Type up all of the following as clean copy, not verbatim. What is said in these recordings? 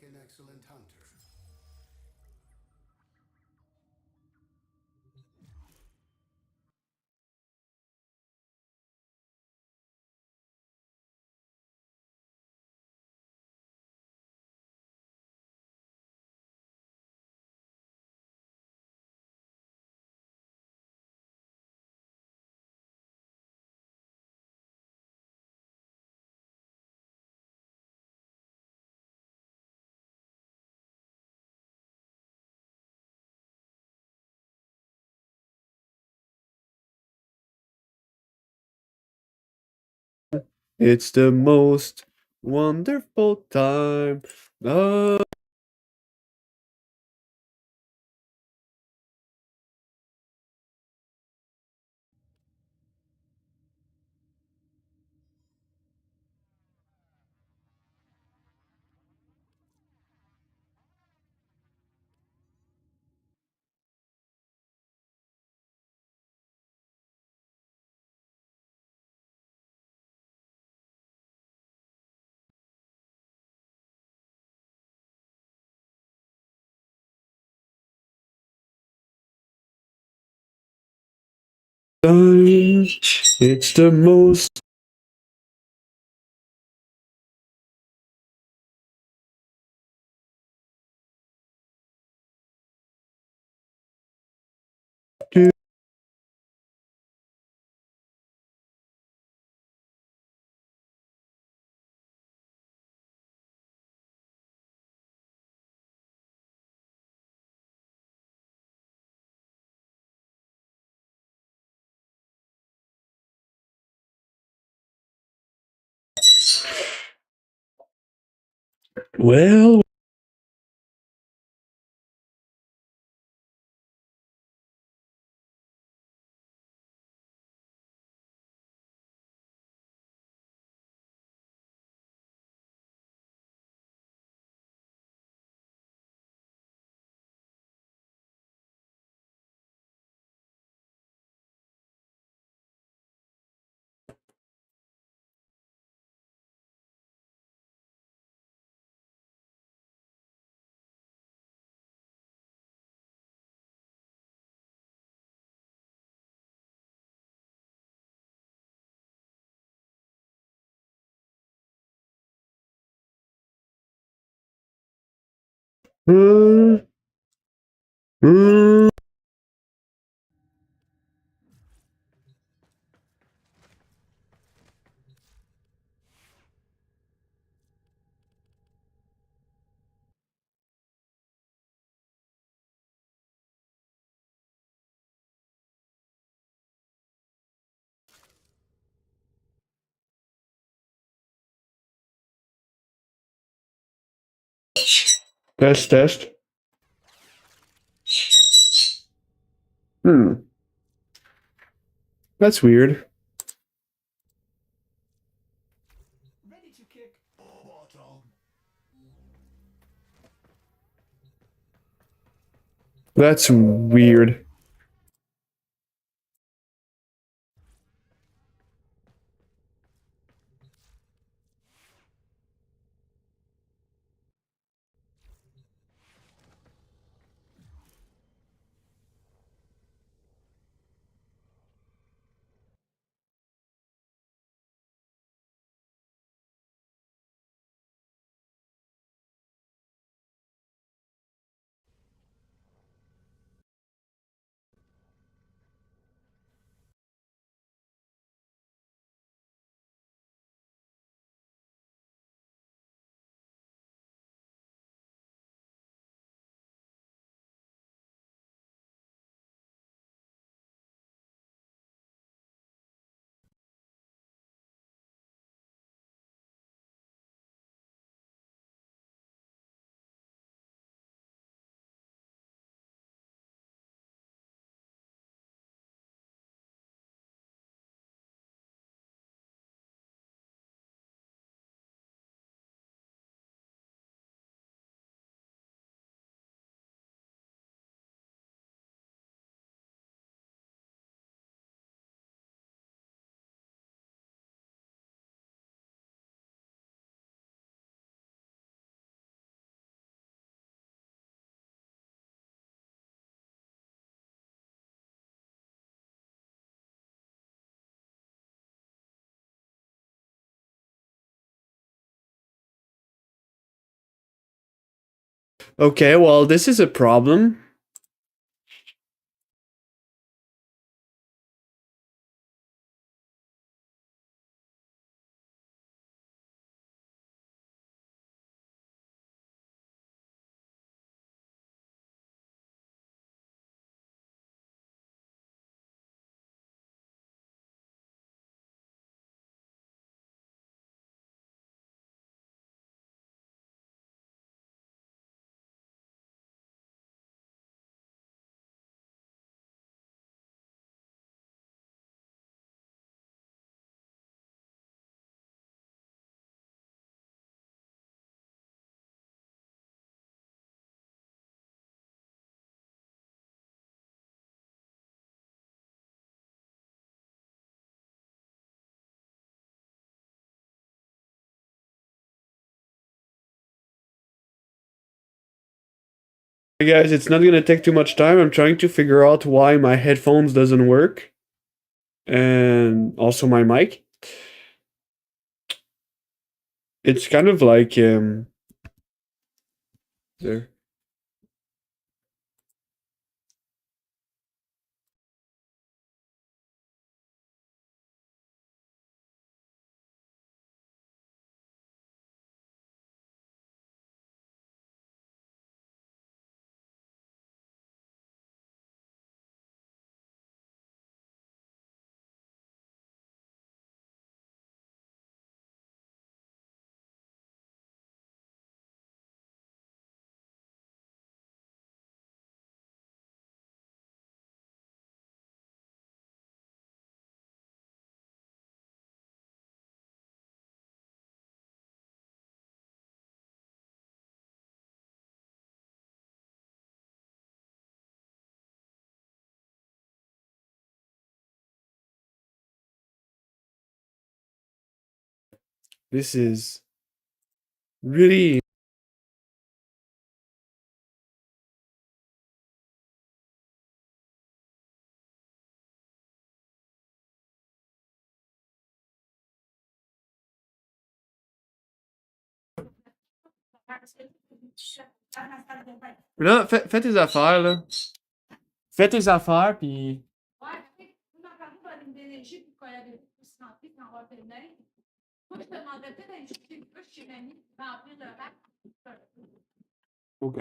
an excellent hunter. It's the most wonderful time. Oh, time. It's the most. Well, uh, uh, test, test. Hmm, that's weird. Ready to kick bottom. That's weird. Okay, well, this is a problem. Hey guys, it's not gonna take too much time. I'm trying to figure out why my headphones doesn't work. And also my mic. It's kind of like there. This is really là, fais tes affaires là. Fais tes affaires puis OK.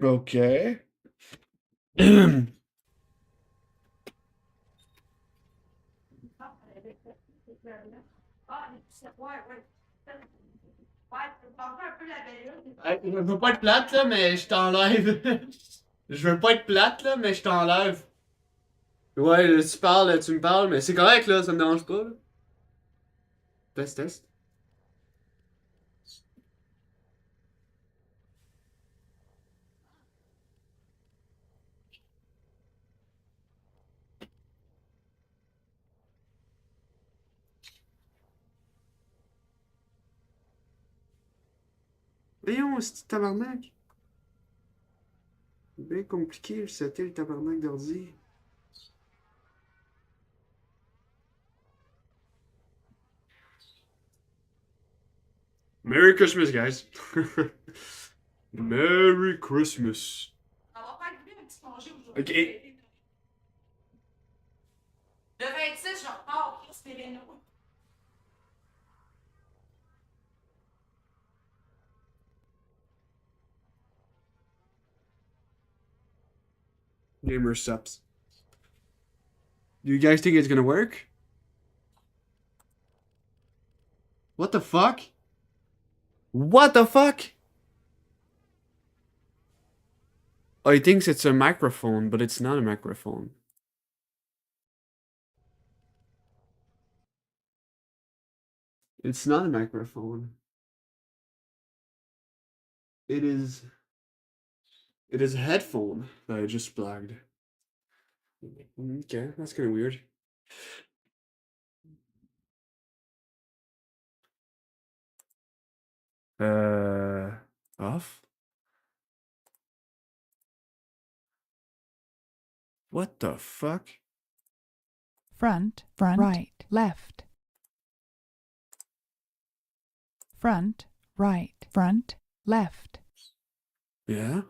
OK. Hey, je veux pas être plate là, mais je t'enlève. Je veux pas être plate là, mais je t'enlève. Ouais, là, tu me parles, mais c'est correct là, ça me dérange pas là. Test, test. Voyons, c'est tabarnak. Bien compliqué, c'était le tabarnak d'ordi. Merry Christmas, guys. Merry Christmas. Ok. Le 26, je repars, Chris Gamer subs. Do you guys think it's gonna work? What the fuck? What the fuck? Oh, he thinks it's a microphone, but it's not a microphone. It's not a microphone. It is. It is a headphone that I just plugged. Okay, that's kind of weird. Off? What the fuck? Front, right, left. Front, right, front, left. Yeah?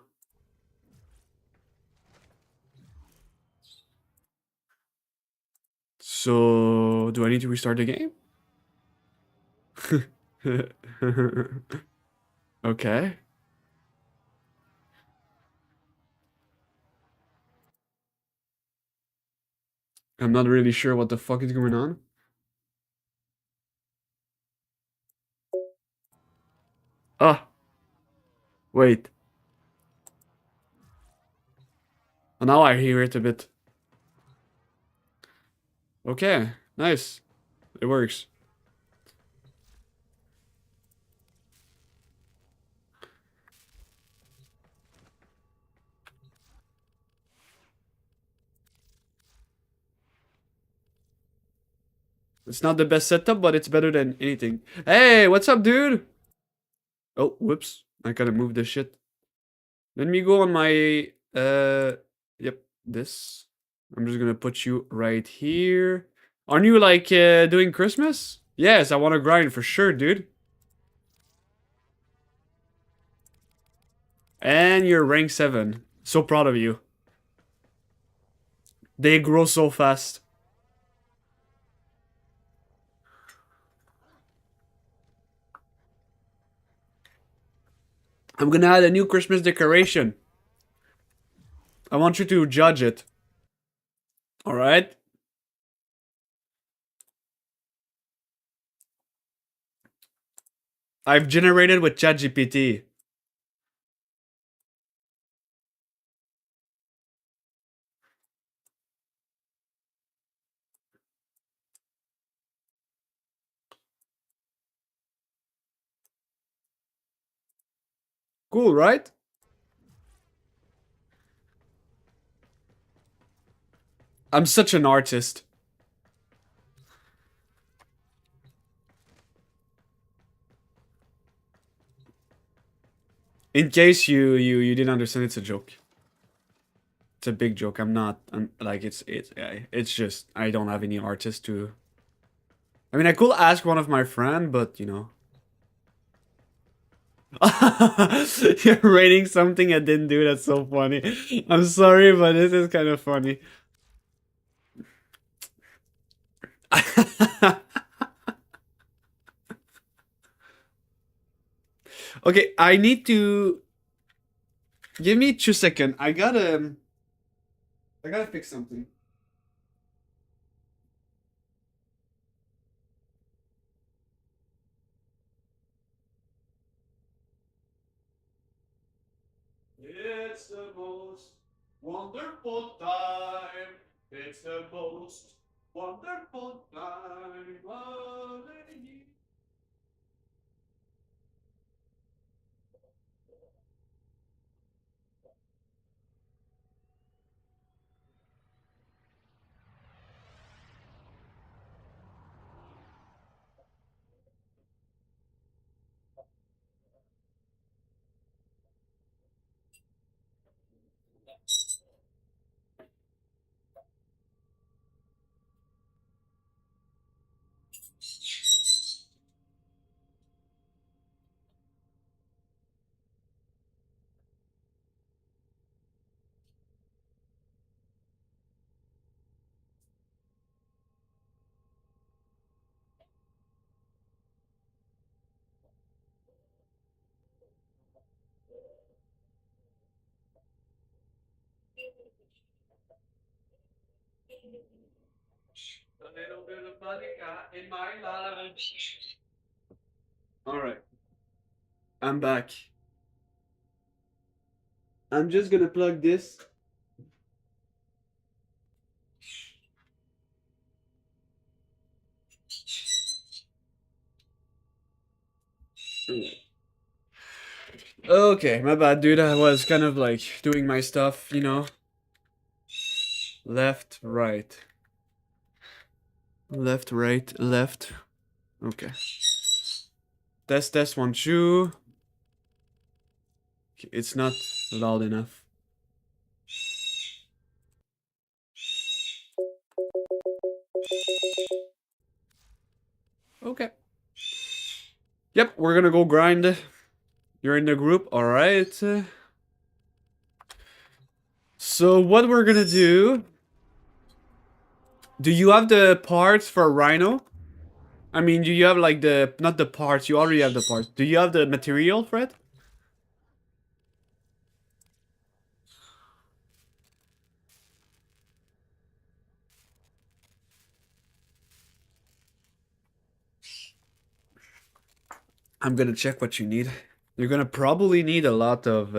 So, do I need to restart the game? Okay. I'm not really sure what the fuck is going on. Ah! Wait. Now I hear it a bit. Okay, nice. It works. It's not the best setup, but it's better than anything. Hey, what's up, dude? Oh, whoops. I gotta move this shit. Let me go on my, yep, this. I'm just gonna put you right here. Aren't you, like, doing Christmas? Yes, I wanna grind for sure, dude. And you're rank 7. So proud of you. They grow so fast. I'm gonna add a new Christmas decoration. I want you to judge it. Alright? I've generated with ChatGPT. Cool, right? I'm such an artist. In case you didn't understand, it's a joke. It's a big joke. I'm like it's just I don't have any artist to. I mean, I could ask one of my friend, but you know. You're rating something I didn't do. That's so funny. I'm sorry, but this is kind of funny. Okay, I need to give me 2 seconds. I gotta fix something. It's the most wonderful time. It's the most wonderful time of the year. A little bit of vodka in my life. All right, I'm back. I'm just gonna plug this. Okay, my bad, dude. I was kind of like doing my stuff, you know. Left, right. Left, right, left. Okay. Test 1 2. It's not loud enough. Okay. Yep, we're gonna go grind. You're in the group, alright. So what we're gonna do... Do you have the parts for Rhino? I mean, do you have like the... Not the parts, you already have the parts. Do you have the material for it? I'm gonna check what you need. You're gonna probably need a lot of...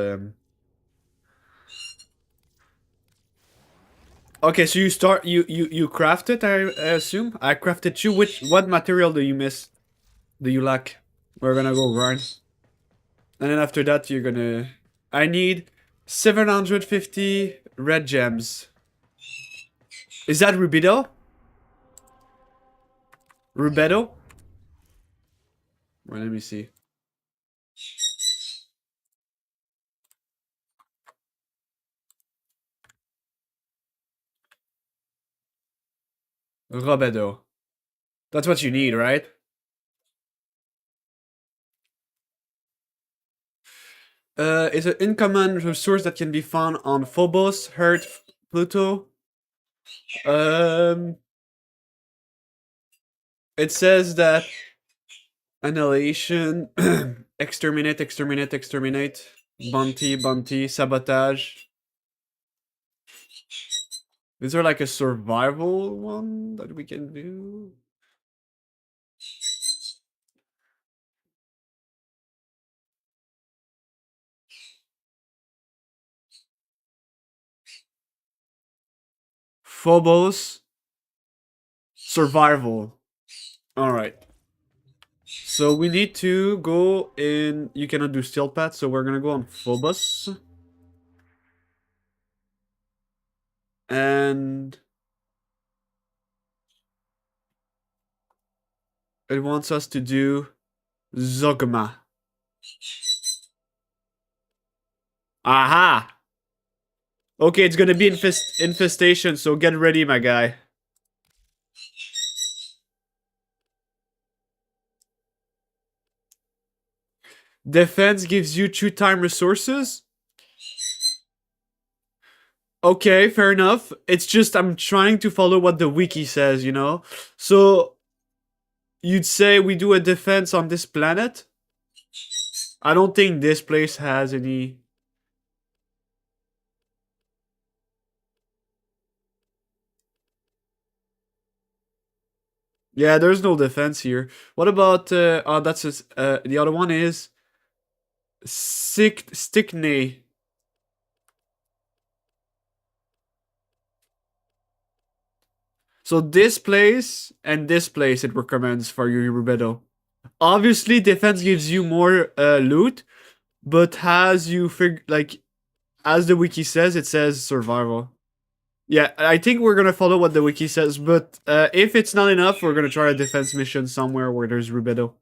Okay, so you craft it, I assume? I crafted you. What material do you miss? Do you lack? We're gonna go grind. And then after that, you're gonna... I need 750 red gems. Is that Rubido? Rubedo? Well, let me see. Robedo. That's what you need, right? It's an uncommon resource that can be found on Phobos, Earth, Pluto. It says that annihilation, exterminate, bounty, sabotage. Is there like a survival one that we can do? Phobos. Survival. Alright. So we need to go in... You cannot do stealth path, so we're gonna go on Phobos. And... it wants us to do... Zogma. Aha! Okay, it's gonna be infestation, so get ready, my guy. Defense gives you 2-time resources? Okay, fair enough. It's just I'm trying to follow what the wiki says, you know? So, you'd say we do a defense on this planet? I don't think this place has any... Yeah, there's no defense here. What about, oh, that's the other one is... Stickney. So this place and this place it recommends for you, Rubedo. Obviously, defense gives you more loot, but as you like, as the wiki says, it says survival. Yeah, I think we're gonna follow what the wiki says, but if it's not enough, we're gonna try a defense mission somewhere where there's Rubedo.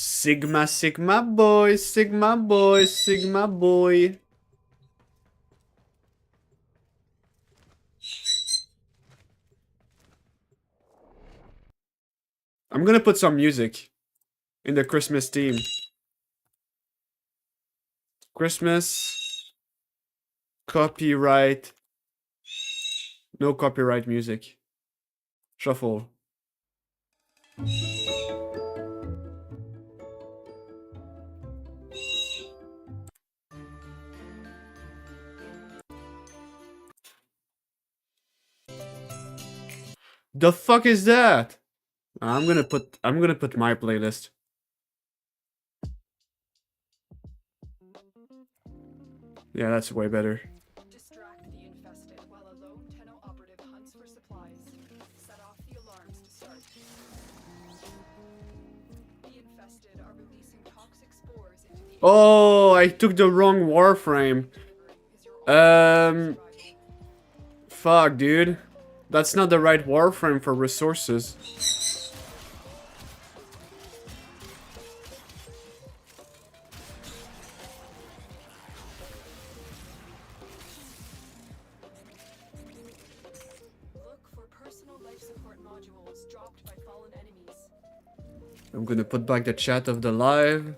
Sigma boy, Sigma boy, Sigma boy. I'm gonna put some music in the Christmas theme. Christmas. Copyright. No copyright music. Shuffle. The fuck is that? I'm gonna put my playlist. Yeah, that's way better. Distract the infested while a lone Tenno operative hunts for supplies. Set off the alarms to start. The infested are releasing toxic spores into the Oh, I took the wrong Warframe. Fuck, dude. That's not the right Warframe for resources. Look for personal life support modules dropped by fallen enemies. I'm gonna put back the chat of the live.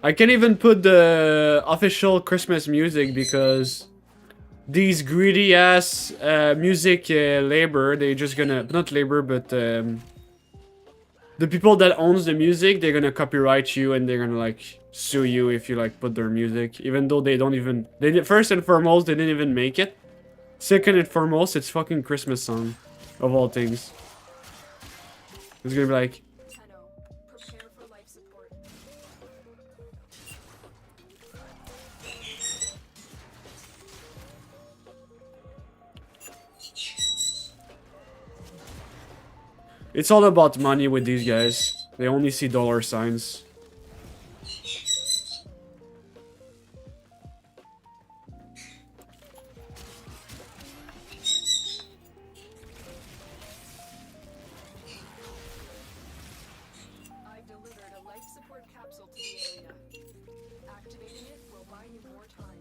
I can't even put the official Christmas music because these greedy ass music labor, they just gonna, not labor, but the people that owns the music, they're gonna copyright you and they're gonna like sue you if you like put their music, even though they don't even, first and foremost, they didn't even make it. Second and foremost, it's fucking Christmas song, of all things. It's gonna be like, Tenno, prepare for life support. it's all about money with these guys. They only see dollar signs. I've delivered a life support capsule to the area. Activating it will buy you more time.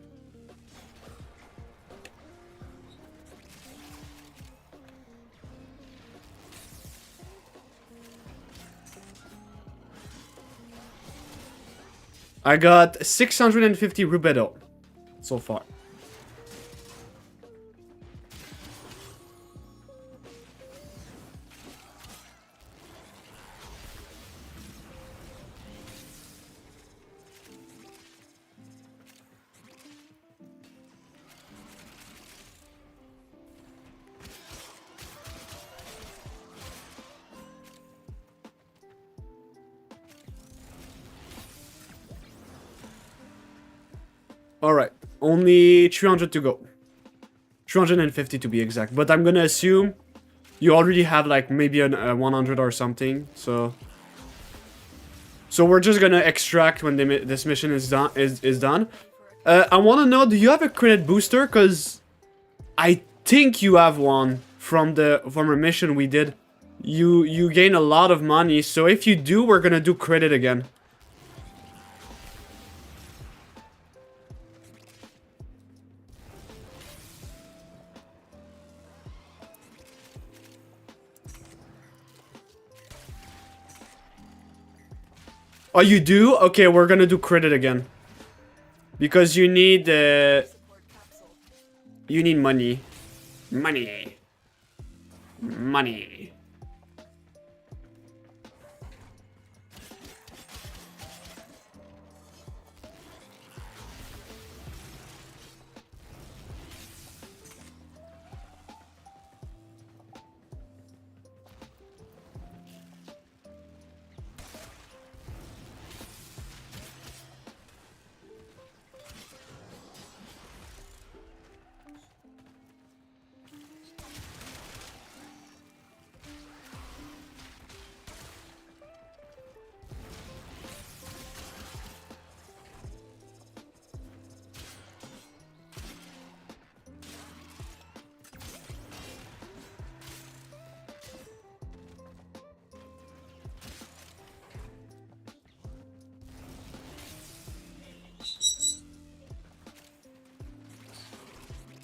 I got 650 rubedo so far. Alright, only 300 to go. 350 to be exact. But I'm gonna assume you already have like maybe a 100 or something. So we're just gonna extract when this mission is done. I wanna know, do you have a credit booster? Cause I think you have one from a mission we did. You gain a lot of money. So if you do, we're gonna do credit again. Oh, you do? Okay, we're gonna do credit again. Because you need, Support capsule. you need money. Money. Money.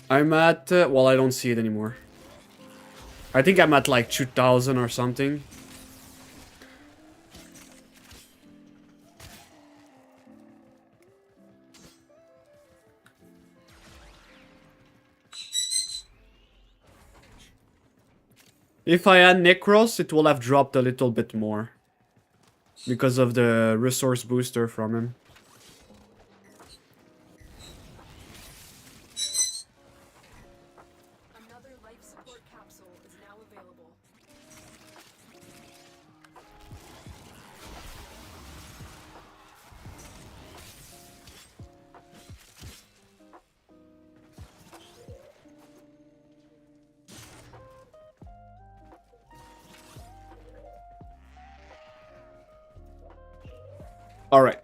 I'm at, well, I don't see it anymore. I think I'm at like 2,000 or something. If I had Necros, it will have dropped a little bit more. Because of the resource booster from him. Another life support capsule is now available. Alright.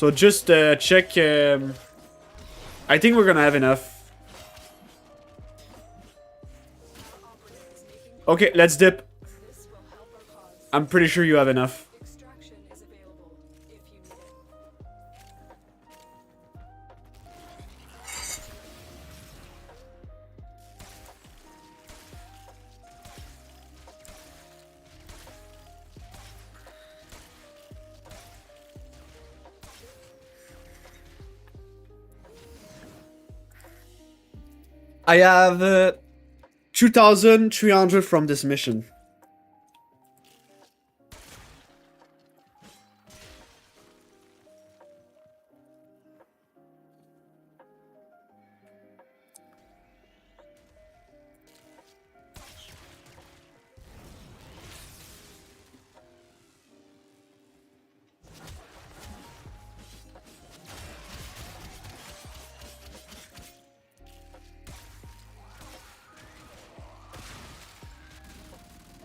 So just check. I think we're gonna have enough. Okay, let's dip. This will help our cause. I'm pretty sure you have enough. Extraction is available if you need it. I have 2,300 from this mission.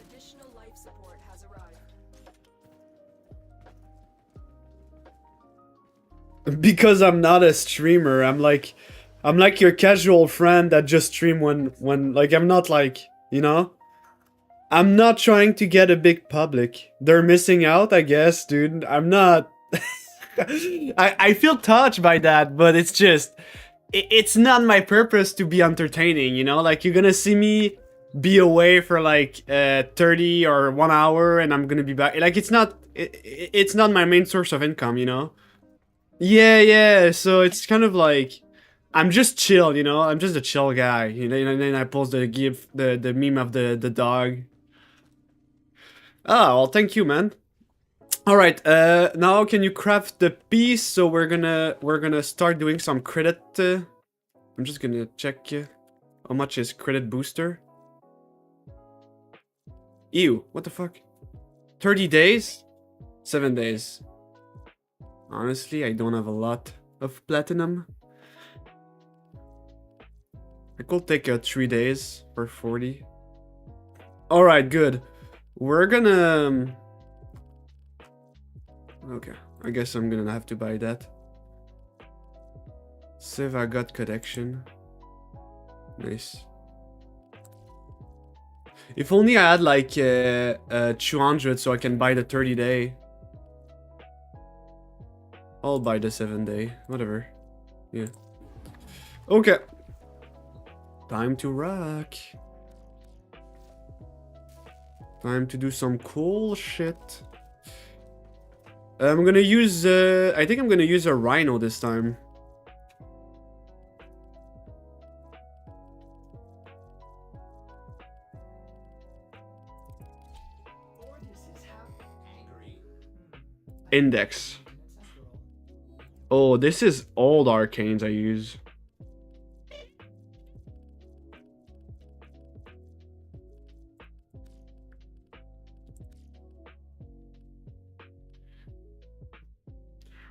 Additional life support has arrived. Because I'm not a streamer, I'm like your casual friend that just stream when like I'm not like, you know? I'm not trying to get a big public. They're missing out, I guess, dude. I'm not I feel touched by that, but it's just it's not my purpose to be entertaining, you know? Like you're gonna see me be away for like 30 or 1 hour and I'm gonna be back. Like it's not my main source of income, you know? Yeah, so it's kind of like I'm just chill, you know. I'm just a chill guy, you know. And then I post the gif, the meme of the dog. Oh, well, thank you, man. All right, now can you craft the piece? So we're gonna start doing some credit. I'm just gonna check how much is credit booster. Ew, what the fuck? 30 days, 7 days. Honestly, I don't have a lot of platinum. I could take 3 days for 40. Alright, good. We're gonna... Okay, I guess I'm gonna have to buy that. Save I got connection. Nice. If only I had like 200 so I can buy the 30 day. I'll buy the 7 day, whatever. Yeah. Okay. Time to rock. Time to do some cool shit. I'm gonna use, I think I'm gonna use a rhino this time. Index. Oh, this is old arcanes I use.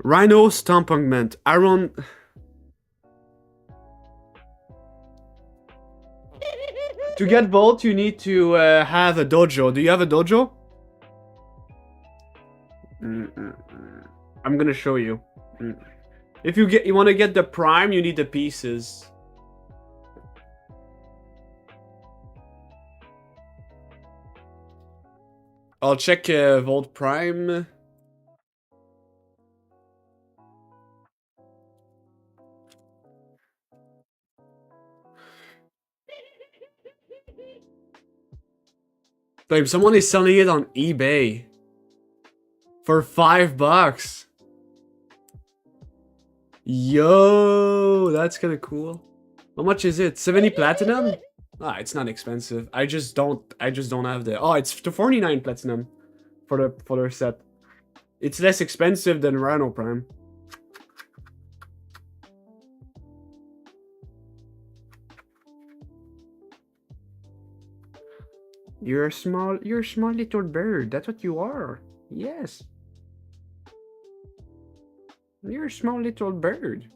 Rhino Stomp Augment. Iron... To get both, you need to have a dojo. Do you have a dojo? I'm gonna show you. If you want to get the prime, you need the pieces. I'll check Vault Prime. Babe, someone is selling it on eBay for $5. Yo, that's kind of cool. How much is it? 70 platinum? Ah, it's not expensive. I just don't have the... Oh, it's 49 platinum for the set. It's less expensive than Rhino Prime. You're a small little bird. That's what you are. Yes. You're a small little bird.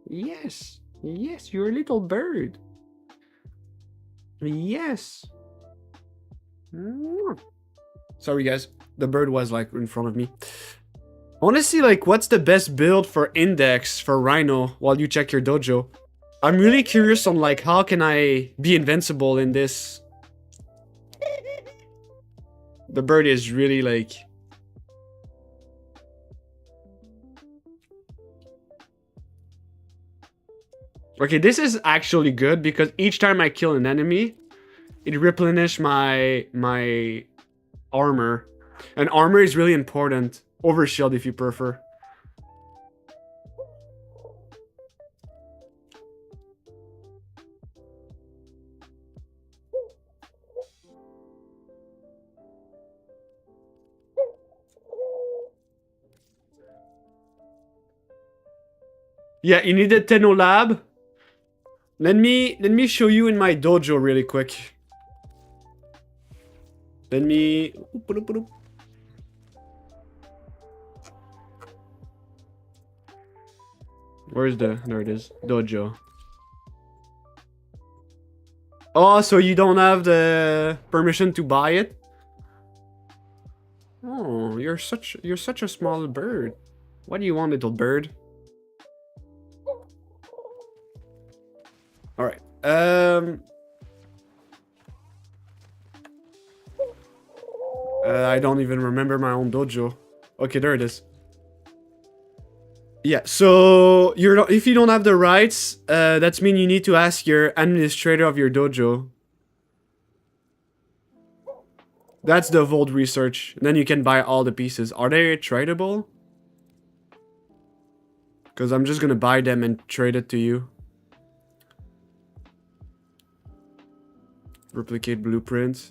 Yes. Yes, you're a little bird. Yes. Sorry, guys. The bird was like in front of me. I want to see like what's the best build for index for Rhino while you check your dojo. I'm really curious on like how can I be invincible in this. The bird is really like... Okay, this is actually good because each time I kill an enemy, it replenishes my armor. And armor is really important. Over shield if you prefer. Yeah, you need a Tenno lab. Let me show you in my dojo really quick. Let me... Where's the... There it is. Dojo. Oh, so you don't have the permission to buy it? Oh, you're such a small bird. What do you want, little bird? All right. I don't even remember my own dojo. Okay, there it is. Yeah, so you're not, if you don't have the rights, that means you need to ask your administrator of your dojo. That's the Vault research. Then you can buy all the pieces. Are they tradable? Because I'm just gonna buy them and trade it to you. Replicate blueprint.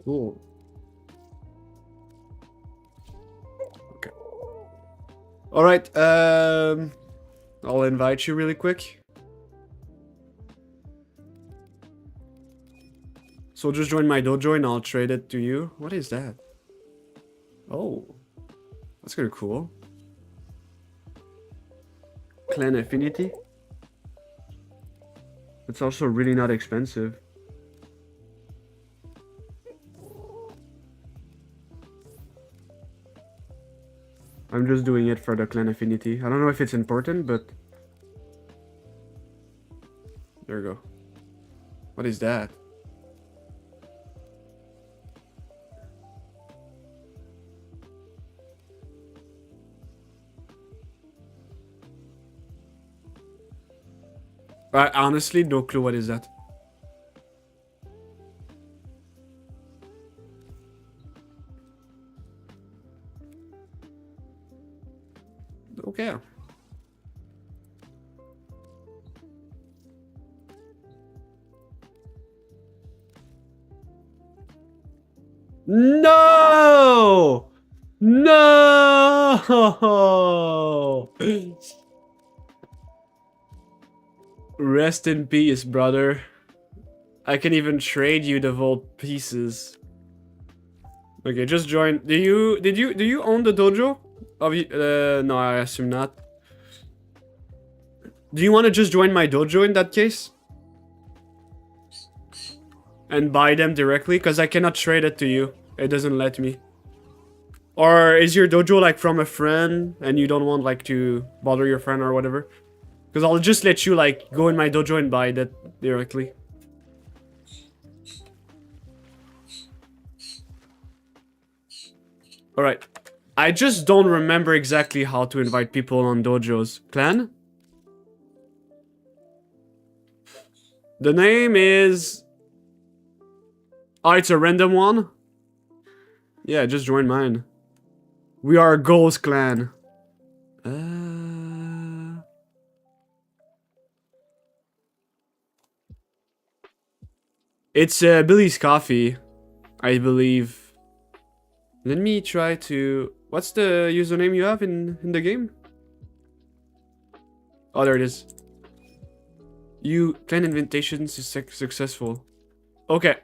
Cool. Okay. All right. I'll invite you really quick. So just join my dojo and I'll trade it to you. What is that? Oh, that's kind of cool. Clan Affinity. It's also really not expensive. I'm just doing it for the clan affinity. I don't know if it's important, but... There we go. What is that? I honestly no clue what is that. Okay. No! No! Rest in peace, brother. I can even trade you the vault pieces. Okay, just join. Do you own the dojo? No, I assume not. Do you want to just join my dojo in that case? And buy them directly? Because I cannot trade it to you. It doesn't let me. Or is your dojo like from a friend and you don't want like to bother your friend or whatever? Because I'll just let you like go in my dojo and buy that directly. Alright. I just don't remember exactly how to invite people on dojos. Clan? The name is... Oh, it's a random one? Yeah, just join mine. We are a ghost clan. It's Billy's Coffee, I believe. Let me try to... What's the username you have in the game? Oh, there it is. You clan invitations is successful. Okay.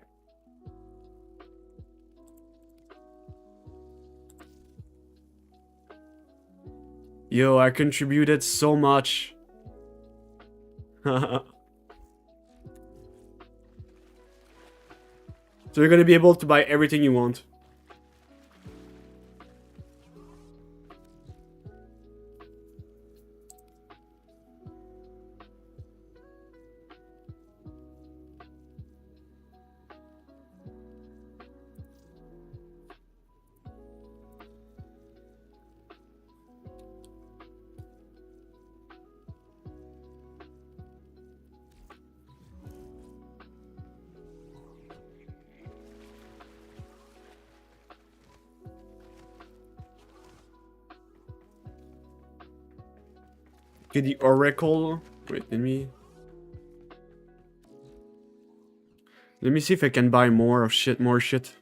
Yo, I contributed so much. So you're gonna be able to buy everything you want. Okay, the Oracle. Wait, let me see if I can buy more of shit, more shit.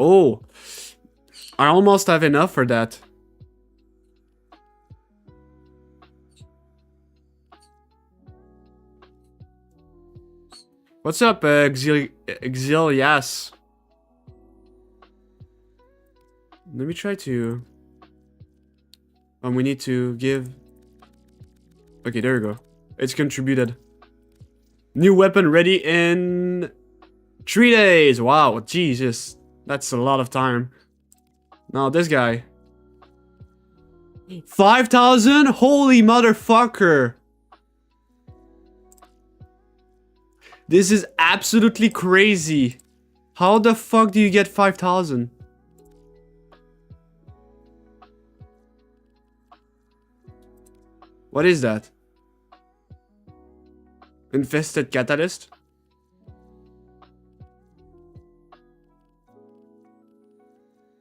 Oh, I almost have enough for that. What's up, Exilias? Let me try to... we need to give... Okay, there we go. It's contributed. New weapon ready in 3 days. Wow, Jesus. That's a lot of time. Now, this guy. 5,000? Holy motherfucker. This is absolutely crazy. How the fuck do you get 5,000? What is that? Infested catalyst?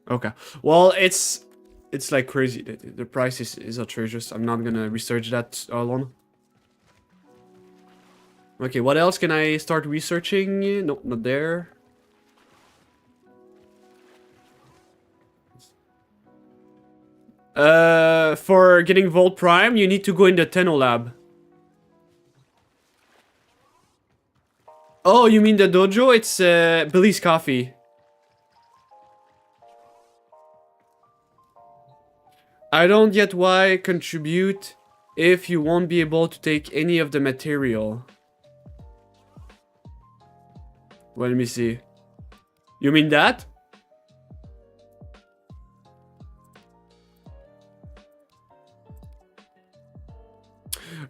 Okay. Well, it's like crazy. The price is outrageous. I'm not gonna research that alone. Okay, what else can I start researching? Nope, not there. For getting Volt Prime, you need to go in the Tenno lab. Oh, you mean the dojo? It's Billy's Coffee. I don't get why contribute if you won't be able to take any of the material. Well, let me see. You mean that?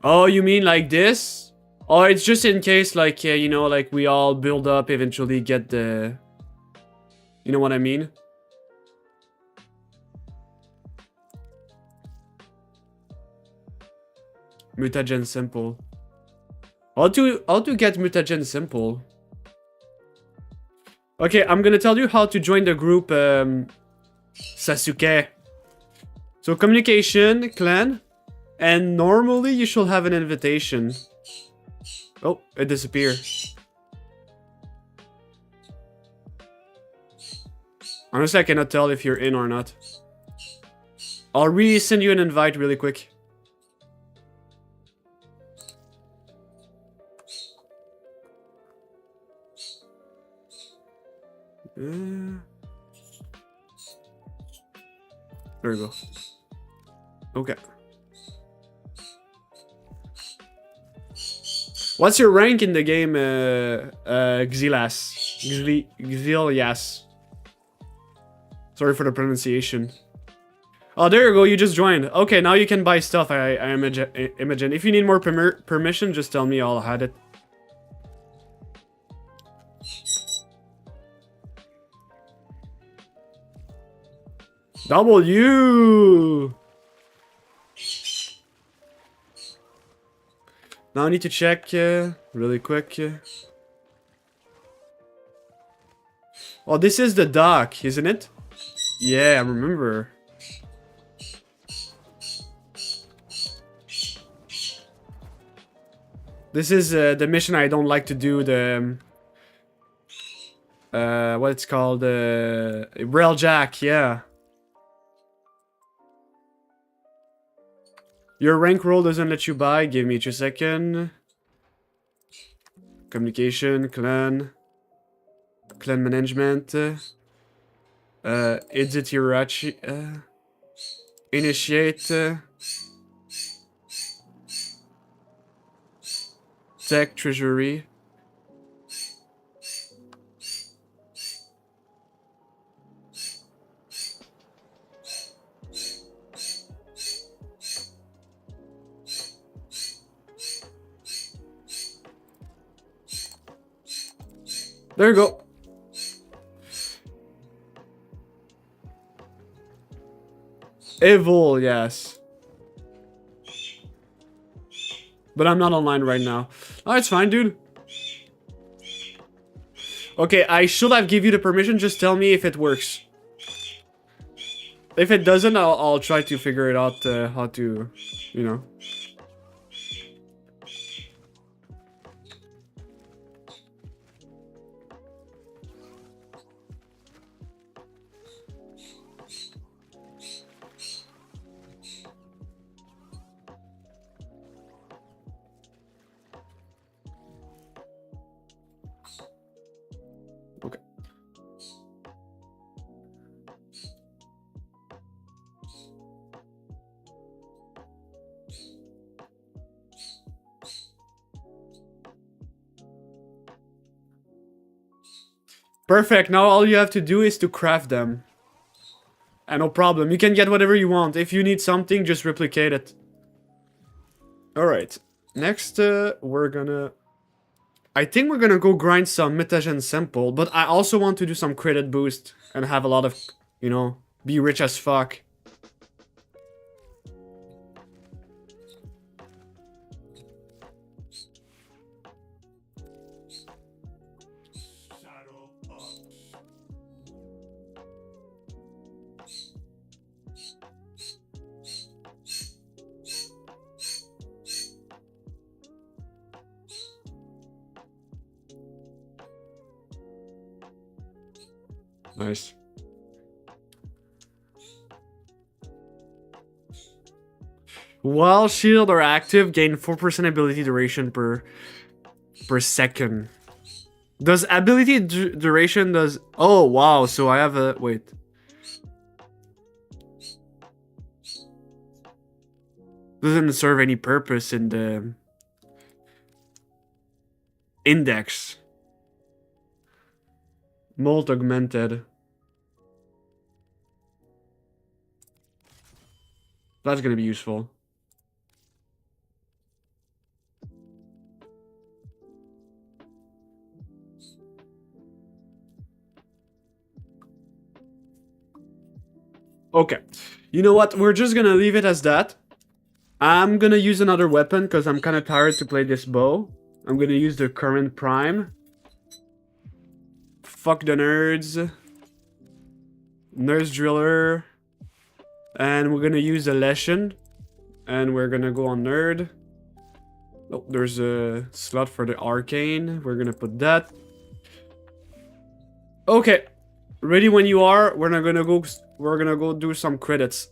Oh, you mean like this? Oh, it's just in case, like, you know, like we all build up, eventually get the... You know what I mean? Mutagen simple. How to get mutagen simple? Okay, I'm gonna tell you how to join the group, Sasuke. So communication, clan, and normally you should have an invitation. Oh, it disappeared. Honestly, I cannot tell if you're in or not. I'll resend you an invite really quick. There we go. Okay. What's your rank in the game, Xilias? Sorry for the pronunciation. Oh, there you go. You just joined. Okay, now you can buy stuff. I imagine. If you need more permission, just tell me. I'll add it. W. Now I need to check really quick. Oh, this is the dock, isn't it? Yeah, I remember. This is the mission I don't like to do. The what it's called? Railjack. Yeah. Your rank roll doesn't let you buy. Give me just a second. Communication, clan management. Edit Irachi. Initiate. Tech Treasury. There you go. Evil, yes. But I'm not online right now. Oh, it's fine, dude. Okay, I should have give you the permission. Just tell me if it works. If it doesn't, I'll try to figure it out how to, you know. Okay. Perfect. Now all you have to do is to craft them. And no problem. You can get whatever you want. If you need something, just replicate it. Alright. Next, we're gonna... I think we're gonna go grind some mutagen sample, but I also want to do some credit boost and have a lot of, you know, be rich as fuck. Saddle up. Nice. While shield are active, gain 4% ability duration per second. Does ability duration does... Oh, wow. So I have a... Wait. Doesn't serve any purpose in the... Index. Molt augmented. That's gonna be useful. Okay. You know what? We're just gonna leave it as that. I'm gonna use another weapon because I'm kind of tired to play this bow. I'm gonna use the current prime. Fuck the nerds. Nurse driller. And we're gonna use the lesson. And we're gonna go on nerd. Oh, there's a slot for the arcane. We're gonna put that. Okay. Ready when you are. We're gonna go do some credits.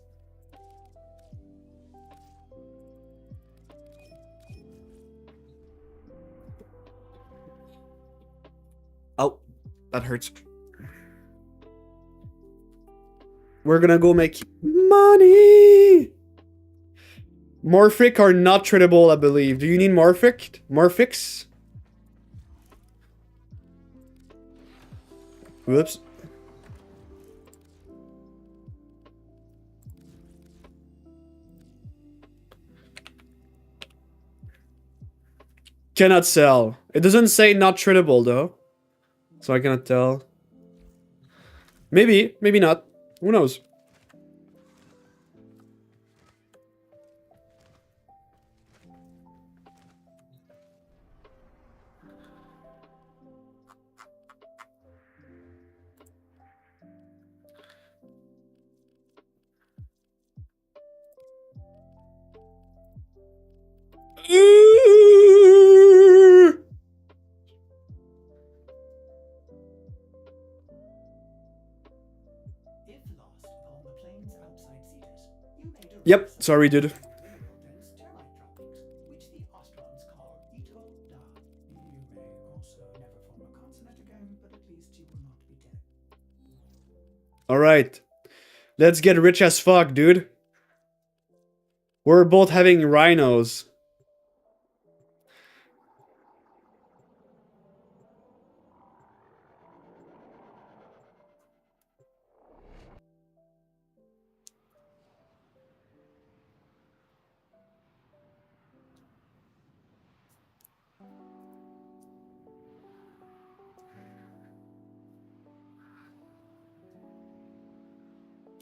Oh, that hurts. We're gonna go make money. Morphic are not tradable, I believe. Do you need Morphic? Morphics? Whoops. Cannot sell. It doesn't say not tradable though. So I cannot tell. Maybe, maybe not. Who knows? If lost upon the plains outside Cetus, you may direct Yep, sorry dude. dense termite droppings, which the Ostrons call Ito Da. You may also never form a consonant again, but at least you will not be dead. Alright. Let's get rich as fuck, dude. We're both having rhinos.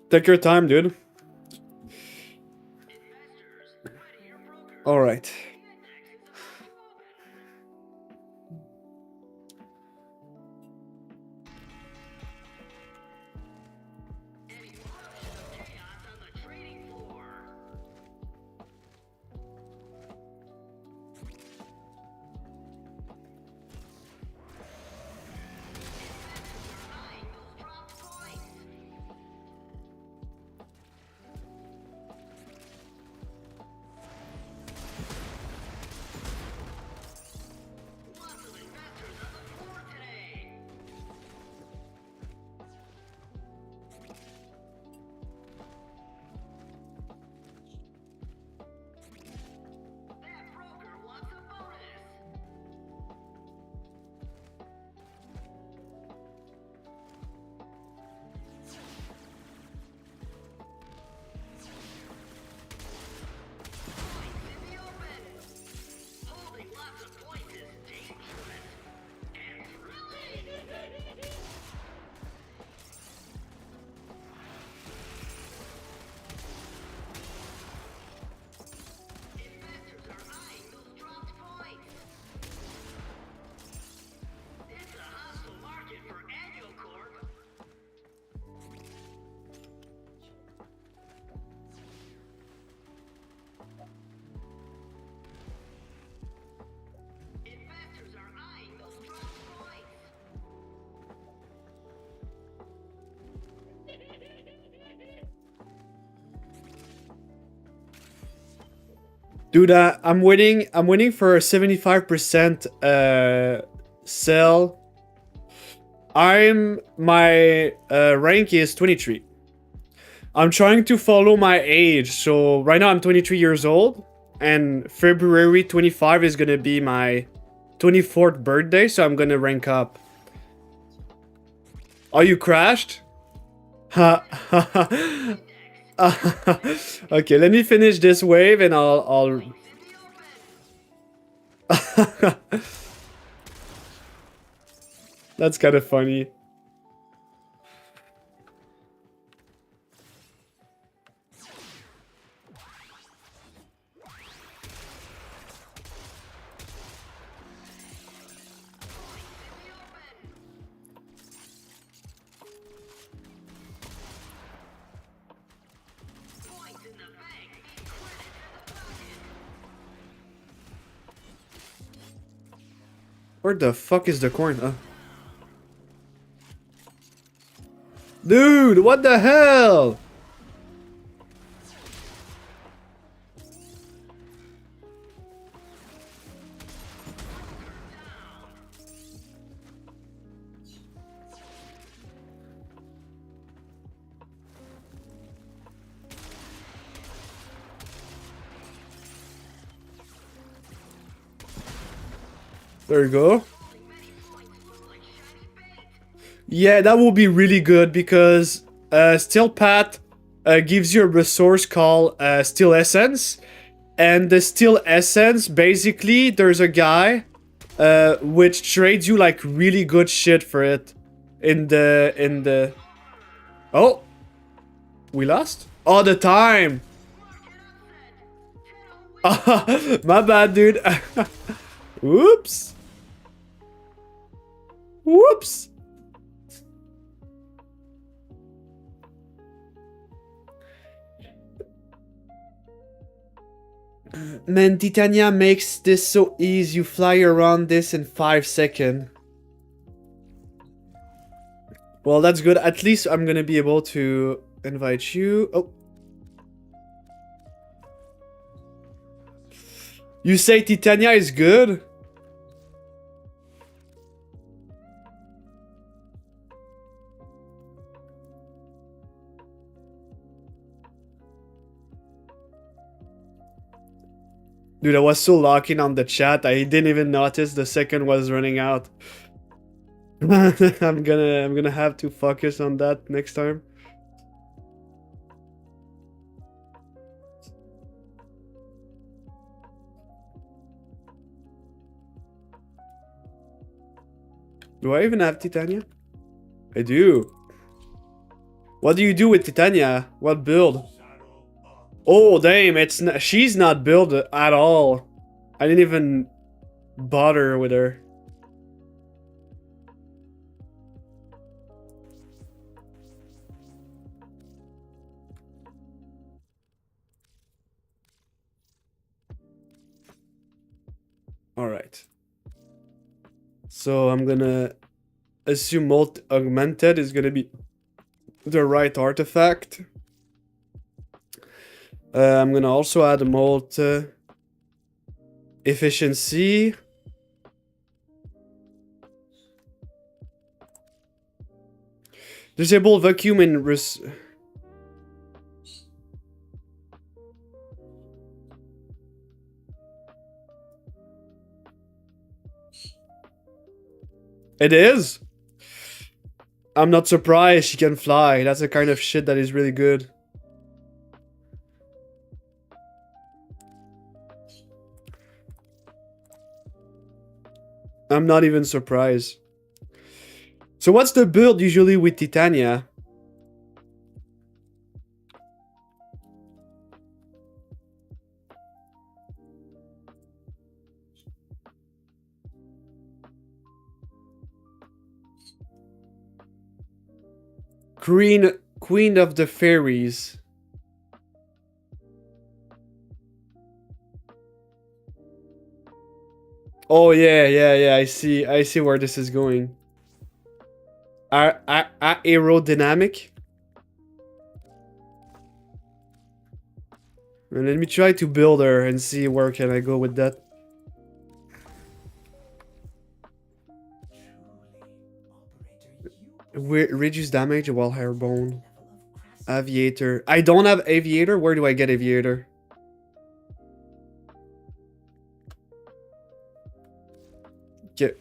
Take your time, dude. Alright. Dude, I'm waiting for a 75% sell. My rank is 23. I'm trying to follow my age. So right now I'm 23 years old, and February 25 is gonna be my 24th birthday, so I'm gonna rank up. Oh, you crashed? Ha ha ha. Okay, let me finish this wave and I'll... That's kind of funny. Where the fuck is the coin? Dude, what the hell? There you go. Yeah, that will be really good because Steel Pat gives you a resource called Steel Essence. And the Steel Essence, basically, there's a guy which trades you like really good shit for it. In the... Oh! We lost? All the time! My bad, dude. Whoops! Whoops! Man, Titania makes this so easy. You fly around this in 5 seconds. Well, that's good. At least I'm gonna be able to invite you. Oh. You say Titania is good? Dude, I was so locking on the chat, I didn't even notice the second was running out. I'm gonna have to focus on that next time. Do I even have Titania? I do. What do you do with Titania? What build? Oh, damn, it's not, she's not built at all. I didn't even bother with her. Alright. So I'm gonna assume Molt Augmented is gonna be the right artifact. I'm gonna also add a Molt Efficiency. Disable vacuum and It is? I'm not surprised she can fly. That's the kind of shit that is really good. I'm not even surprised. So what's the build usually with Titania? Queen of the Fairies. Oh yeah. I see where this is going. Aerodynamic. And let me try to build her and see where can I go with that. Reduce damage while airborne. Aviator. I don't have Aviator. Where do I get Aviator? Get.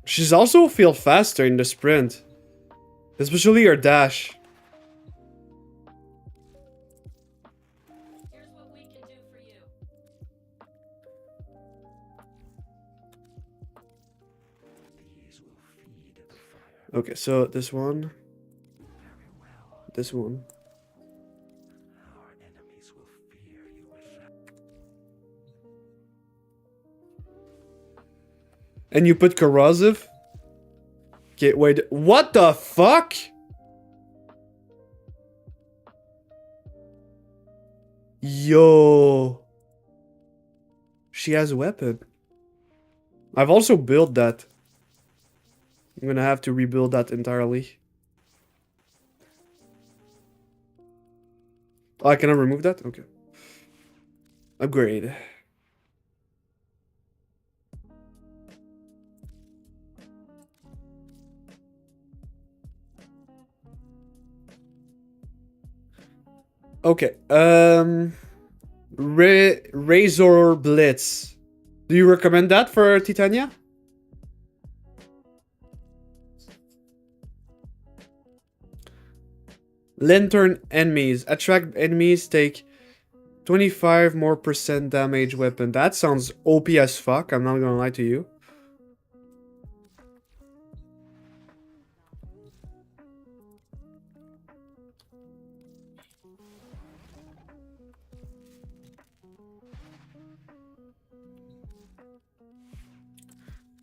She's also feel faster in the sprint. Especially her dash. Here's what we can do for you. Okay, so this one. This one. And you put corrosive? Okay, wait. What the fuck? Yo. She has a weapon. I've also built that. I'm gonna have to rebuild that entirely. Oh, I cannot remove that? Okay. Upgrade. Okay. Razor Blitz. Do you recommend that for Titania? Lantern enemies. Attract enemies, take 25% more damage weapon. That sounds OP as fuck, I'm not gonna lie to you.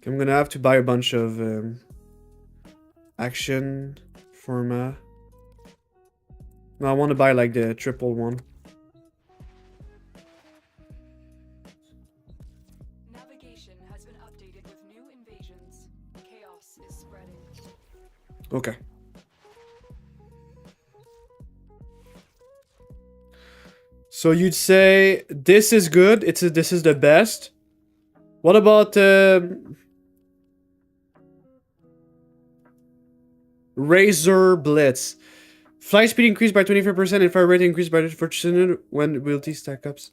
I'm gonna have to buy a bunch of action forma. No, I want to buy like the triple one. Navigation has been updated with new invasions. Chaos is spreading. Okay. So you'd say this is good. This is the best. What about Razor Blitz? Fly speed increased by 25% and fire rate increased by 40% when ability stack ups.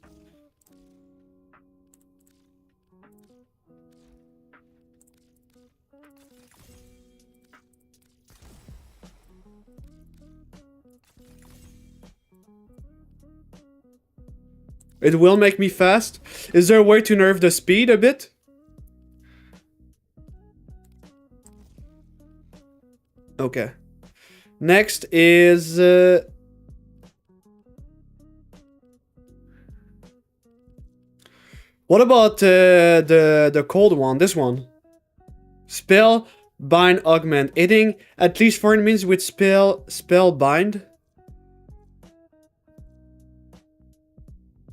It will make me fast. Is there a way to nerf the speed a bit? Okay. Next is... what about the cold one? This one. Spell, bind, augment. Hitting at least 4 enemies with spell bind.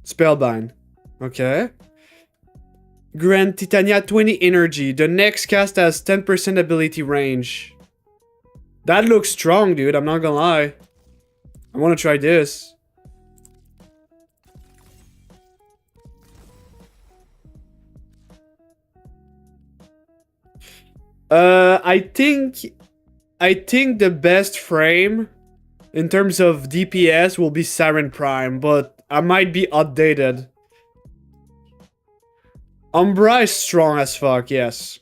Spellbind. Okay. Grant Titania 20 energy. The next cast has 10% ability range. That looks strong, dude. I'm not gonna lie. I want to try this. I think the best frame in terms of DPS will be Siren Prime, but I might be outdated. Umbra is strong as fuck, yes.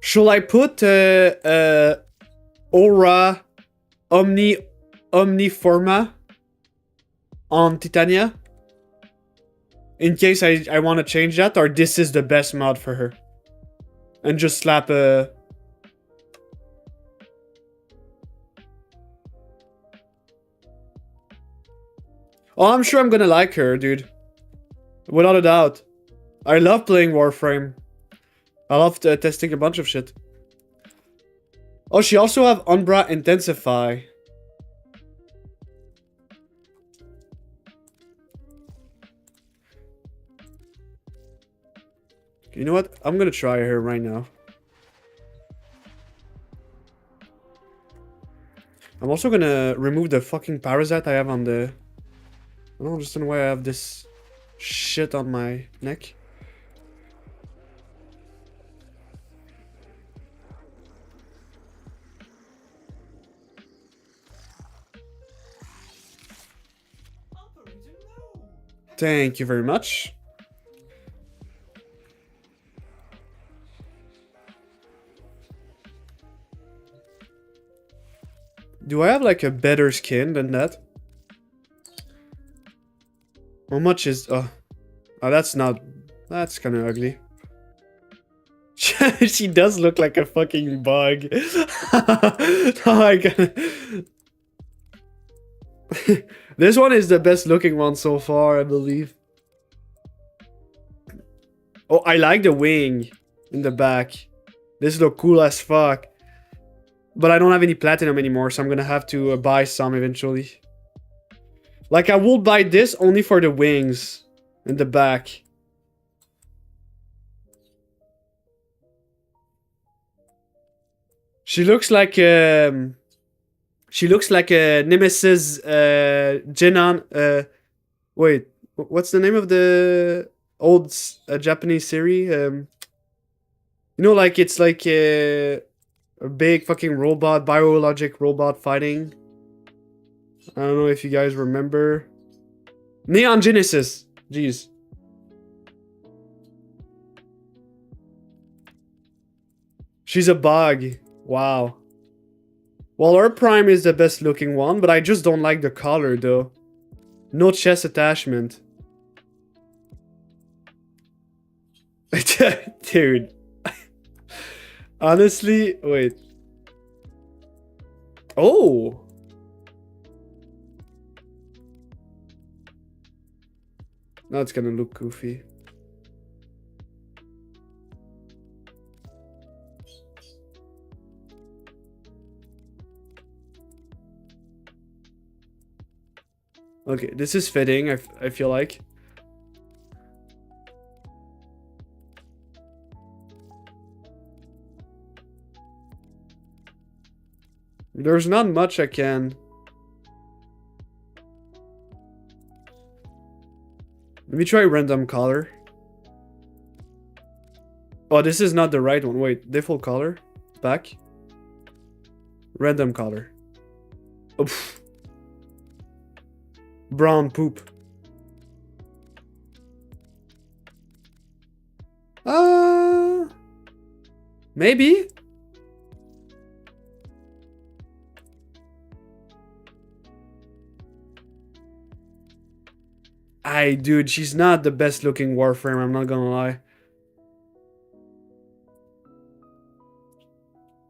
Should I put Aura Omniforma on Titania? In case I want to change that, or this is the best mod for her? And just slap a... Oh, I'm sure I'm gonna like her, dude. Without a doubt. I love playing Warframe. I love testing a bunch of shit. Oh, she also have Umbra Intensify. You know what? I'm gonna try her right now. I'm also gonna remove the fucking parasite I have on the... I don't understand why I have this shit on my neck. Thank you very much. Do I have like a better skin than that? How much is... oh, that's not... that's kind of ugly. She does look like a fucking bug. Oh my god. This one is the best looking one so far, I believe. Oh, I like the wing in the back. This look cool as fuck. But I don't have any platinum anymore, so I'm gonna have to buy some eventually. Like, I will buy this only for the wings in the back. She looks like a Nemesis Genon. Wait, what's the name of the old Japanese series? You know, like it's like a big fucking robot, biologic robot fighting. I don't know if you guys remember. Neon Genesis. Jeez. She's a bug. Wow. Well, her prime is the best looking one, but I just don't like the color though. No chest attachment. Dude. Honestly, wait. Oh. That's gonna look goofy. Okay, this is fitting, I feel like. There's not much I can... Let me try random color. Oh, this is not the right one. Wait, default color. Back. Random color. Oof. Brown poop. Maybe? Dude, she's not the best looking Warframe, I'm not gonna lie.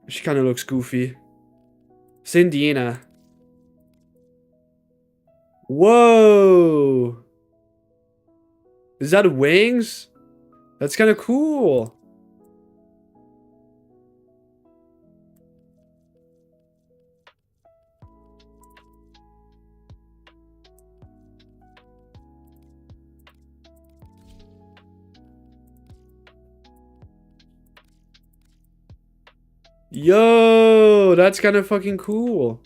She kind of looks goofy. It's Indiana. Whoa! Is that wings? That's kind of cool. Yo, that's kind of fucking cool.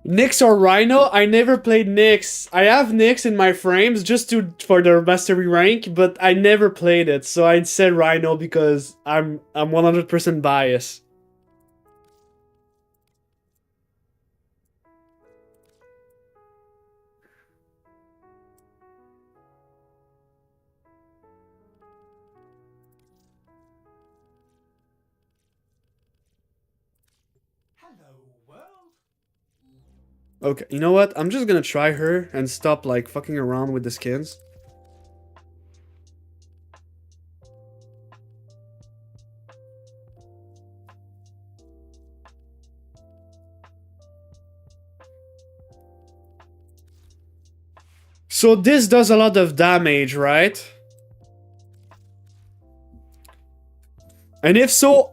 Nyx or Rhino? I never played Nyx. I have Nyx in my frames just for the mastery rank, but I never played it. So I said Rhino because I'm 100% biased. Hello, world. Okay, you know what? I'm just gonna try her and stop like fucking around with the skins. So this does a lot of damage, right? And if so...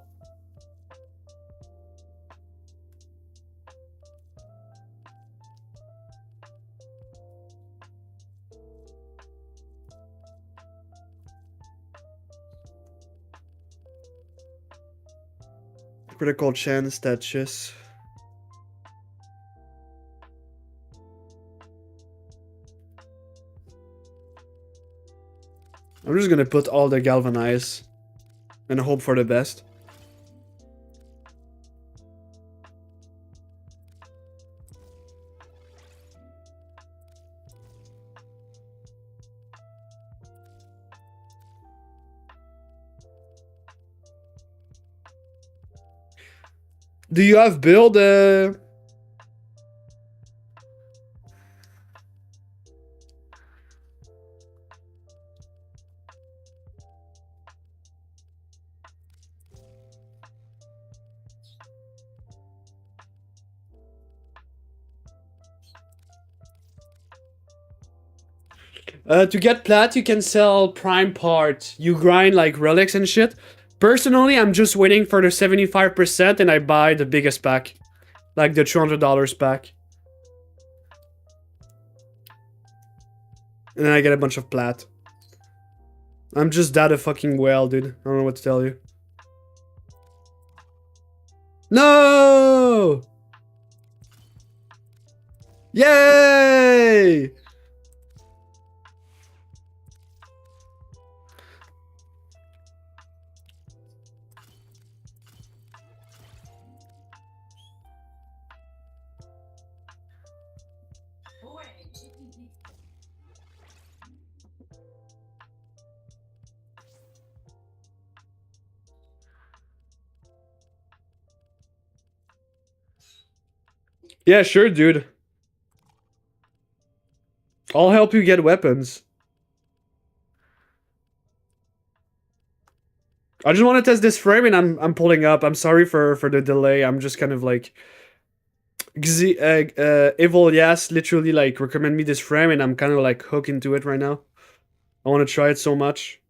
Critical chance, statues. I'm just gonna put all the galvanize and hope for the best. Do you have build to get plat, you can sell prime part. You grind like relics and shit. Personally, I'm just waiting for the 75% and I buy the biggest pack. Like the $200 pack. And then I get a bunch of plat. I'm just that a fucking whale, dude. I don't know what to tell you. No! Yay! Yeah, sure, dude. I'll help you get weapons. I just want to test this frame and I'm pulling up. I'm sorry for the delay. I'm just kind of like Evil Yas literally like recommend me this frame and I'm kind of like hooked into it right now. I want to try it so much.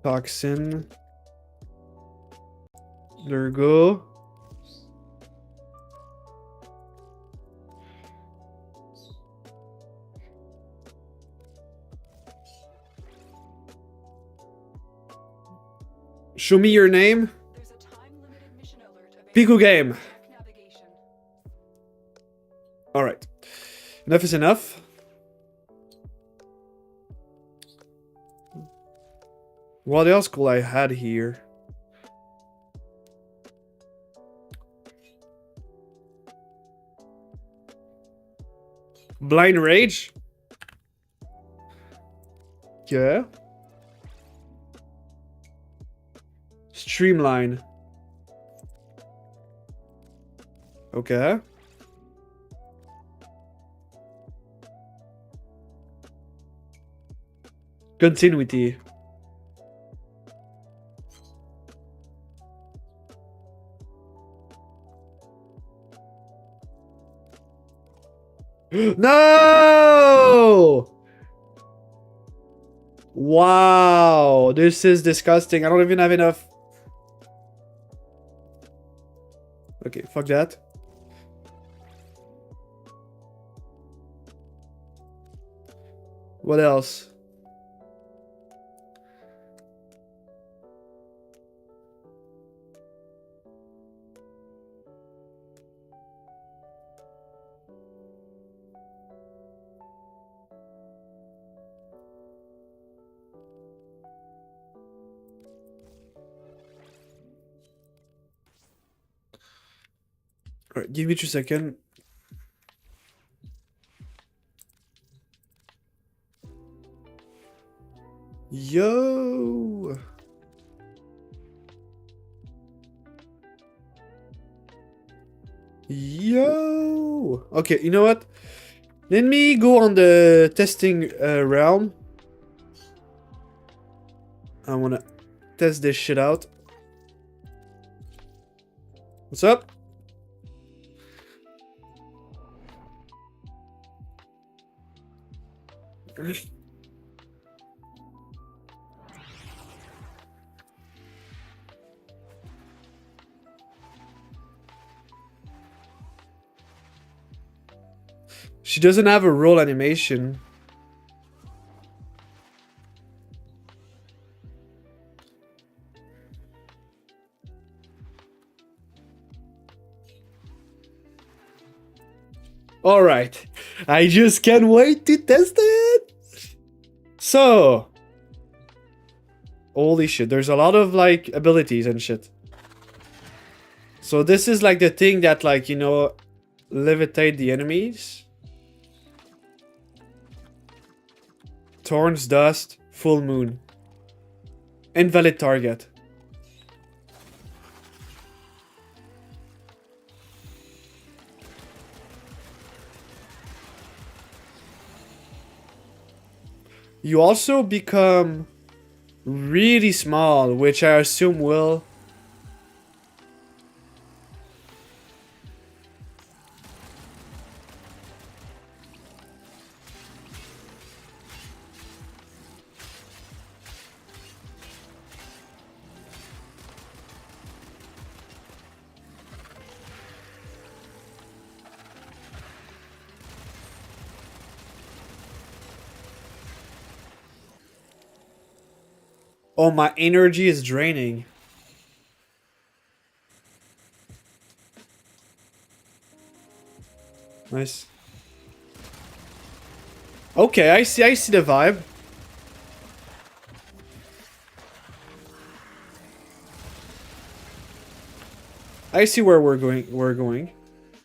Toxin. There we go. Show me your name. There's a time-limited mission alert available. Piku game. Check navigation. Alright. Enough is enough. What else could I had here? Blind Rage? Yeah. Streamline. Okay. Continuity. No! Wow, this is disgusting. I don't even have enough. Okay, fuck that. What else? Alright, give me 2 seconds. Yo! Yo! Okay, you know what? Let me go on the testing realm. I wanna test this shit out. What's up? She doesn't have a roll animation. Alright. I just can't wait to test it. So. Holy shit. There's a lot of like abilities and shit. So this is like the thing that like, you know, levitate the enemies. Thorns, dust, full moon. Invalid target. You also become really small, which I assume will... Oh, my energy is draining. Nice. Okay, I see the vibe. I see where we're going.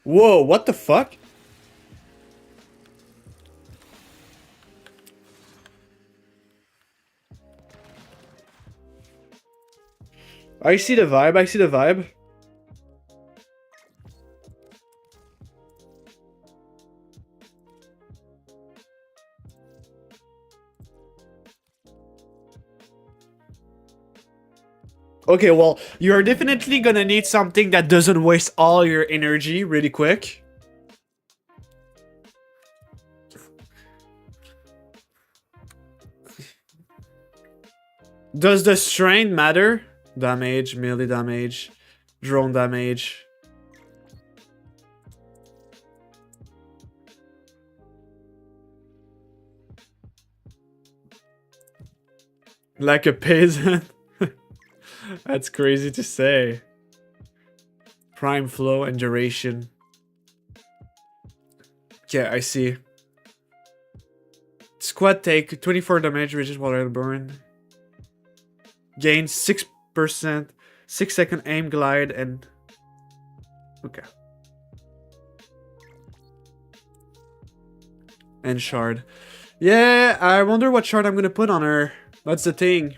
Whoa, what the fuck? I see the vibe. Okay, well, you're definitely gonna need something that doesn't waste all your energy really quick. Does the strength matter? Damage, melee damage, drone damage. Like a peasant. That's crazy to say. Prime flow and duration. Yeah, I see. Squad take 24 damage, reaches while burn. Gains 6%, 6-second aim glide, and okay. And shard. Yeah, I wonder what shard I'm gonna put on her. That's the thing.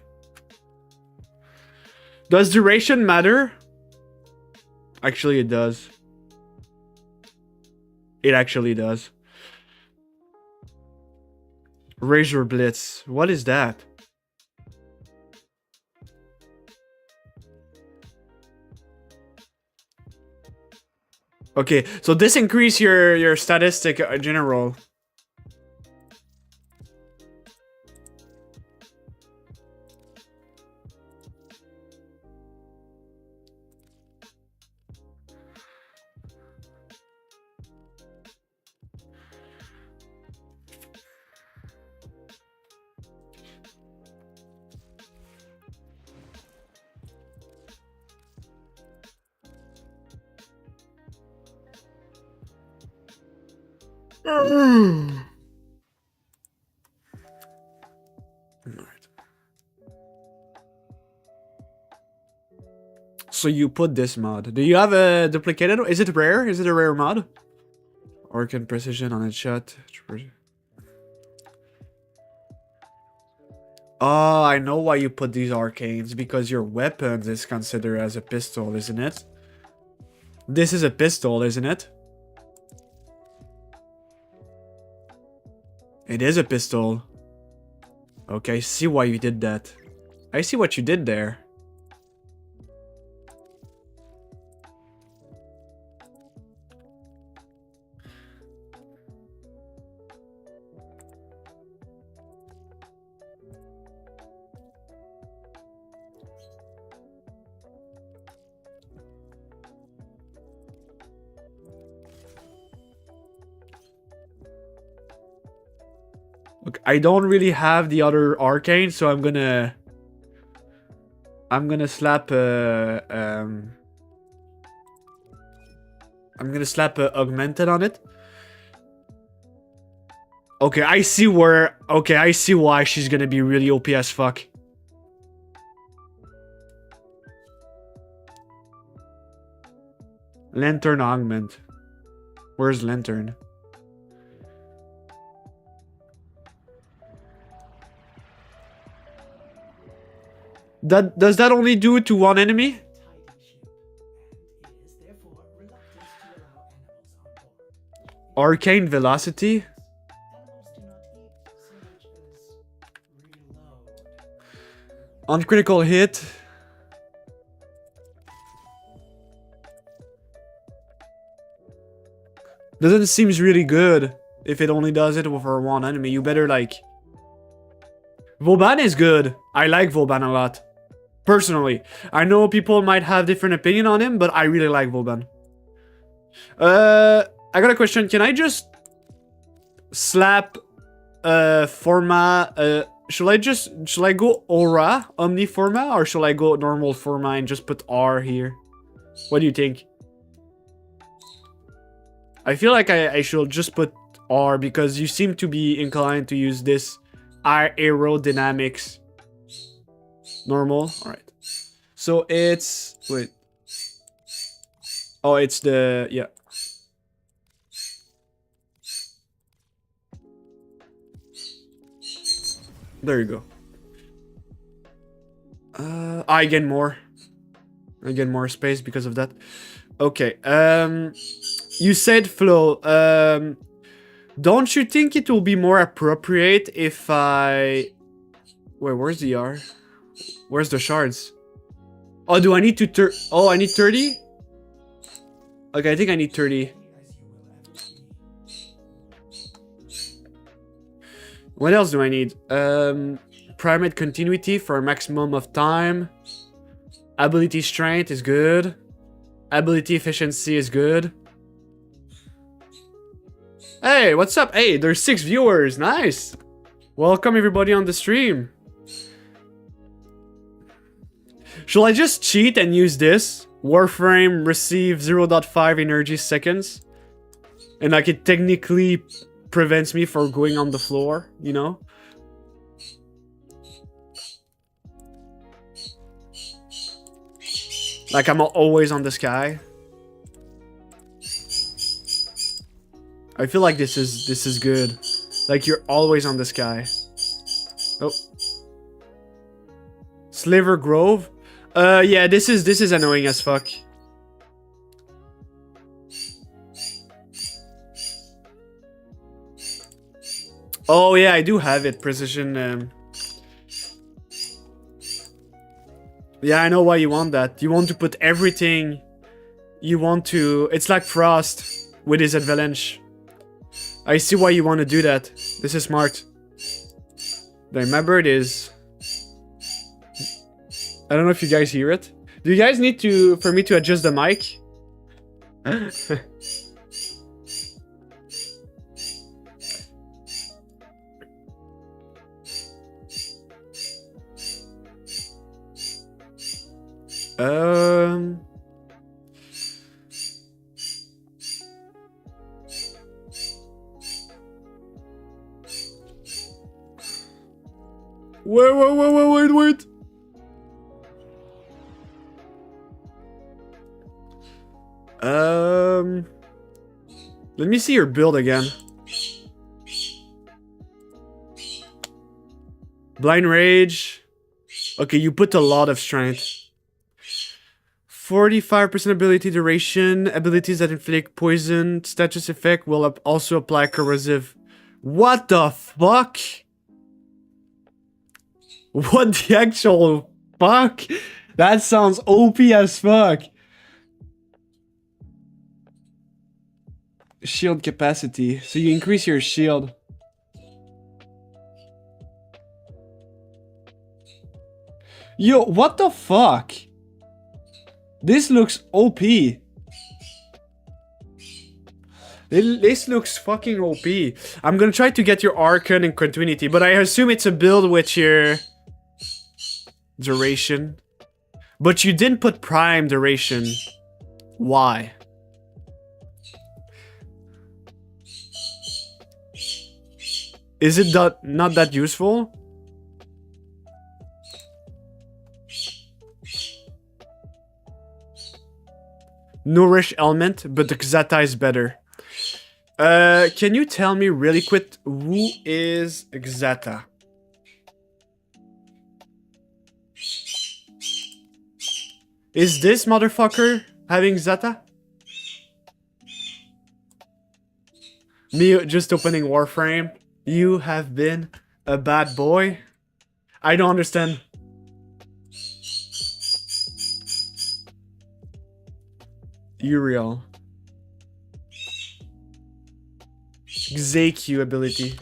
Does duration matter? Actually, it does. It actually does. Razor Blitz. What is that? Okay, so this increase your statistic general. Alright. So you put this mod. Do you have a duplicated? Is it rare? Is it a rare mod? Arcane precision on a shot. Oh, I know why you put these arcanes. Because your weapon is considered as a pistol, isn't it? This is a pistol, isn't it? It is a pistol. Okay, I see why you did that. I see what you did there. Look, I don't really have the other arcane, so I'm gonna slap I'm gonna slap augmented on it. Okay, I see where. Okay, I see why she's gonna be really OP as fuck. Lantern augment. Where's lantern? Does that only do it to one enemy? Tiny ship, and is therefore reluctant to allow animals on board. Arcane velocity. Animals do not eat so much as reload. On critical hit. Doesn't seem really good if it only does it for one enemy. You better like... Vauban is good. I like Vauban a lot. Personally. I know people might have different opinion on him, but I really like Vauban. I got a question. Can I just slap Forma? Should I go Aura, Omni Forma, or should I go normal Forma and just put R here? What do you think? I feel like I should just put R because you seem to be inclined to use this aerodynamics. Normal. All right. So it's wait. Oh, it's the yeah. There you go. I get more. I get more space because of that. Okay. You said flow. Don't you think it will be more appropriate if I... Wait, where's the R? Where's the shards? Oh, do I need to Oh, I need 30? Okay, I think I need 30. What else do I need? primate continuity for a maximum of time. Ability strength is good. Ability efficiency is good. Hey, what's up? Hey, there's 6 viewers. Nice. Welcome everybody on the stream. Shall I just cheat and use this? Warframe receive 0.5 energy seconds. And like it technically prevents me from going on the floor, you know? Like I'm always on the sky. I feel like this is good. Like you're always on the sky. Oh. Sliver Grove? Yeah, this is annoying as fuck. Oh yeah, I do have it. Precision. Yeah, I know why you want that. You want to put everything. You want to. It's like Frost with his avalanche. I see why you want to do that. This is smart. Then my bird is. I don't know if you guys hear it. Do you guys need for me to adjust the mic? Wait. Let me see your build again. Blind Rage. Okay, you put a lot of strength. 45% ability duration. Abilities that inflict poison. Status effect will also apply corrosive. What the fuck? What the actual fuck? That sounds OP as fuck. Shield capacity. So you increase your shield. Yo, what the fuck? This looks OP. This looks fucking OP. I'm gonna try to get your Archon and Continuity, but I assume it's a build with your duration. But you didn't put Prime duration. Why? Is it not that useful? Nourish element, but the Xata is better. Can you tell me really quick who is Xata? Is this motherfucker having Xata? Me just opening Warframe. You have been a bad boy. I don't understand. Uriel. ZQ ability.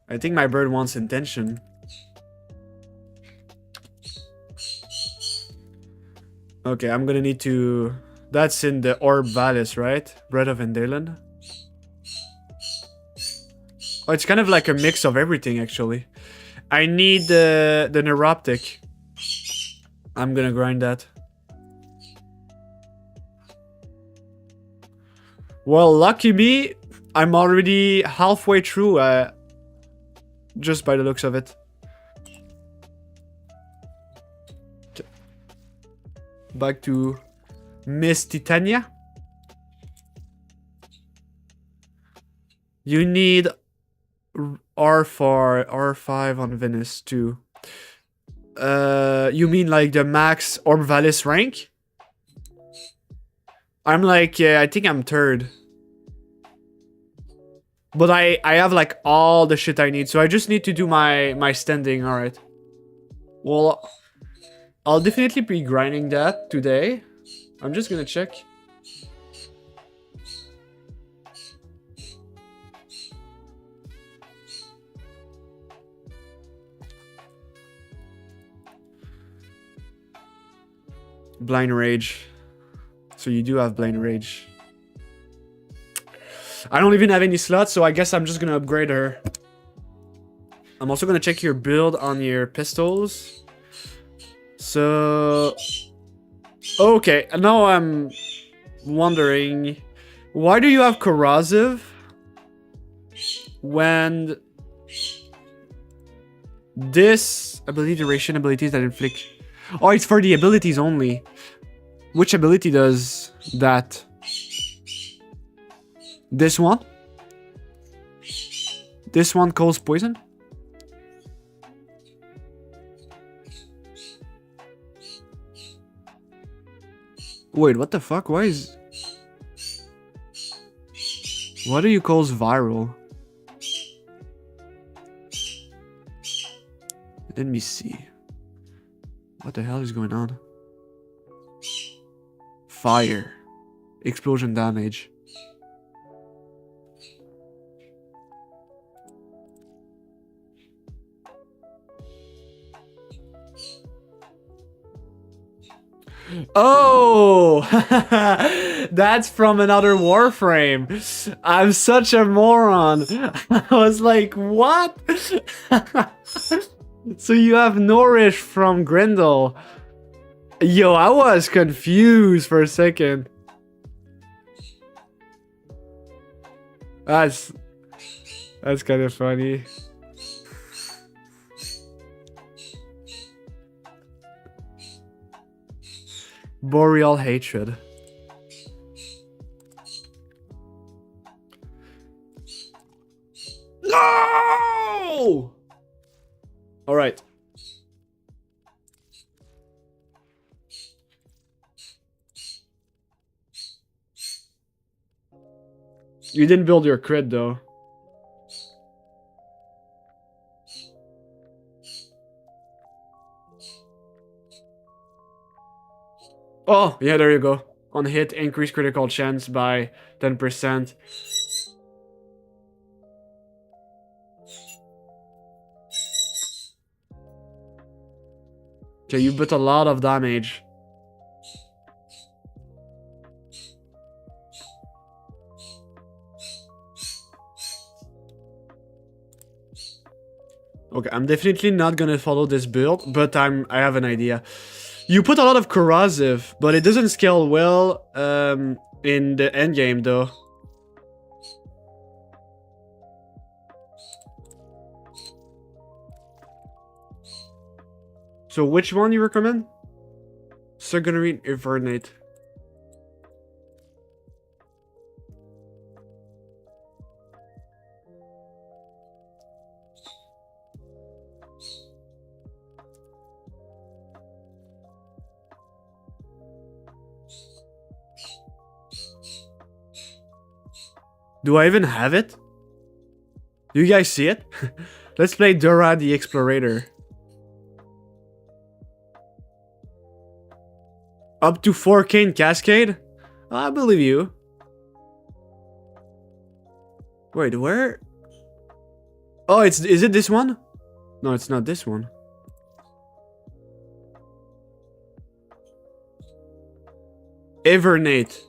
I think my bird wants intention. Okay, I'm gonna need to... That's in the Orb Valis, right? Bread of Endalen. Oh, it's kind of like a mix of everything, actually. I need the Neuroptic. I'm gonna grind that. Well, lucky me, I'm already halfway through, just by the looks of it. Back to Miss Titania. You need R4, R5 on Venice too. You mean like the max Orb Valis rank? I'm like, I think I'm third. But I have like all the shit I need, so I just need to do my standing, alright. Well, I'll definitely be grinding that today. I'm just gonna check. Blind Rage. So you do have Blind Rage. I don't even have any slots, so I guess I'm just gonna upgrade her. I'm also gonna check your build on your pistols. So... Okay, now I'm wondering... Why do you have corrosive? When... This ability duration abilities that inflict... Oh, it's for the abilities only. Which ability does that? This one? This one calls poison? Wait, what the fuck? Why is... What do you call viral? Let me see. What the hell is going on? Fire. Explosion damage. Oh! That's from another Warframe. I'm such a moron. I was like, what? So you have Nourish from Grendel. Yo, I was confused for a second. That's kind of funny. Boreal Hatred. No! All right. You didn't build your crit though. Oh, yeah, there you go. On hit, increase critical chance by 10%. Okay, you put a lot of damage. Okay, I'm definitely not gonna follow this build, but I have an idea. You put a lot of corrosive, but it doesn't scale well in the endgame though. So which one you recommend? Secondary Invernate. Do I even have it? Do you guys see it? Let's play Dora the Explorator. Up to 4K in Cascade? I believe you. Wait, where? Oh, is it this one? No, it's not this one. Evernate.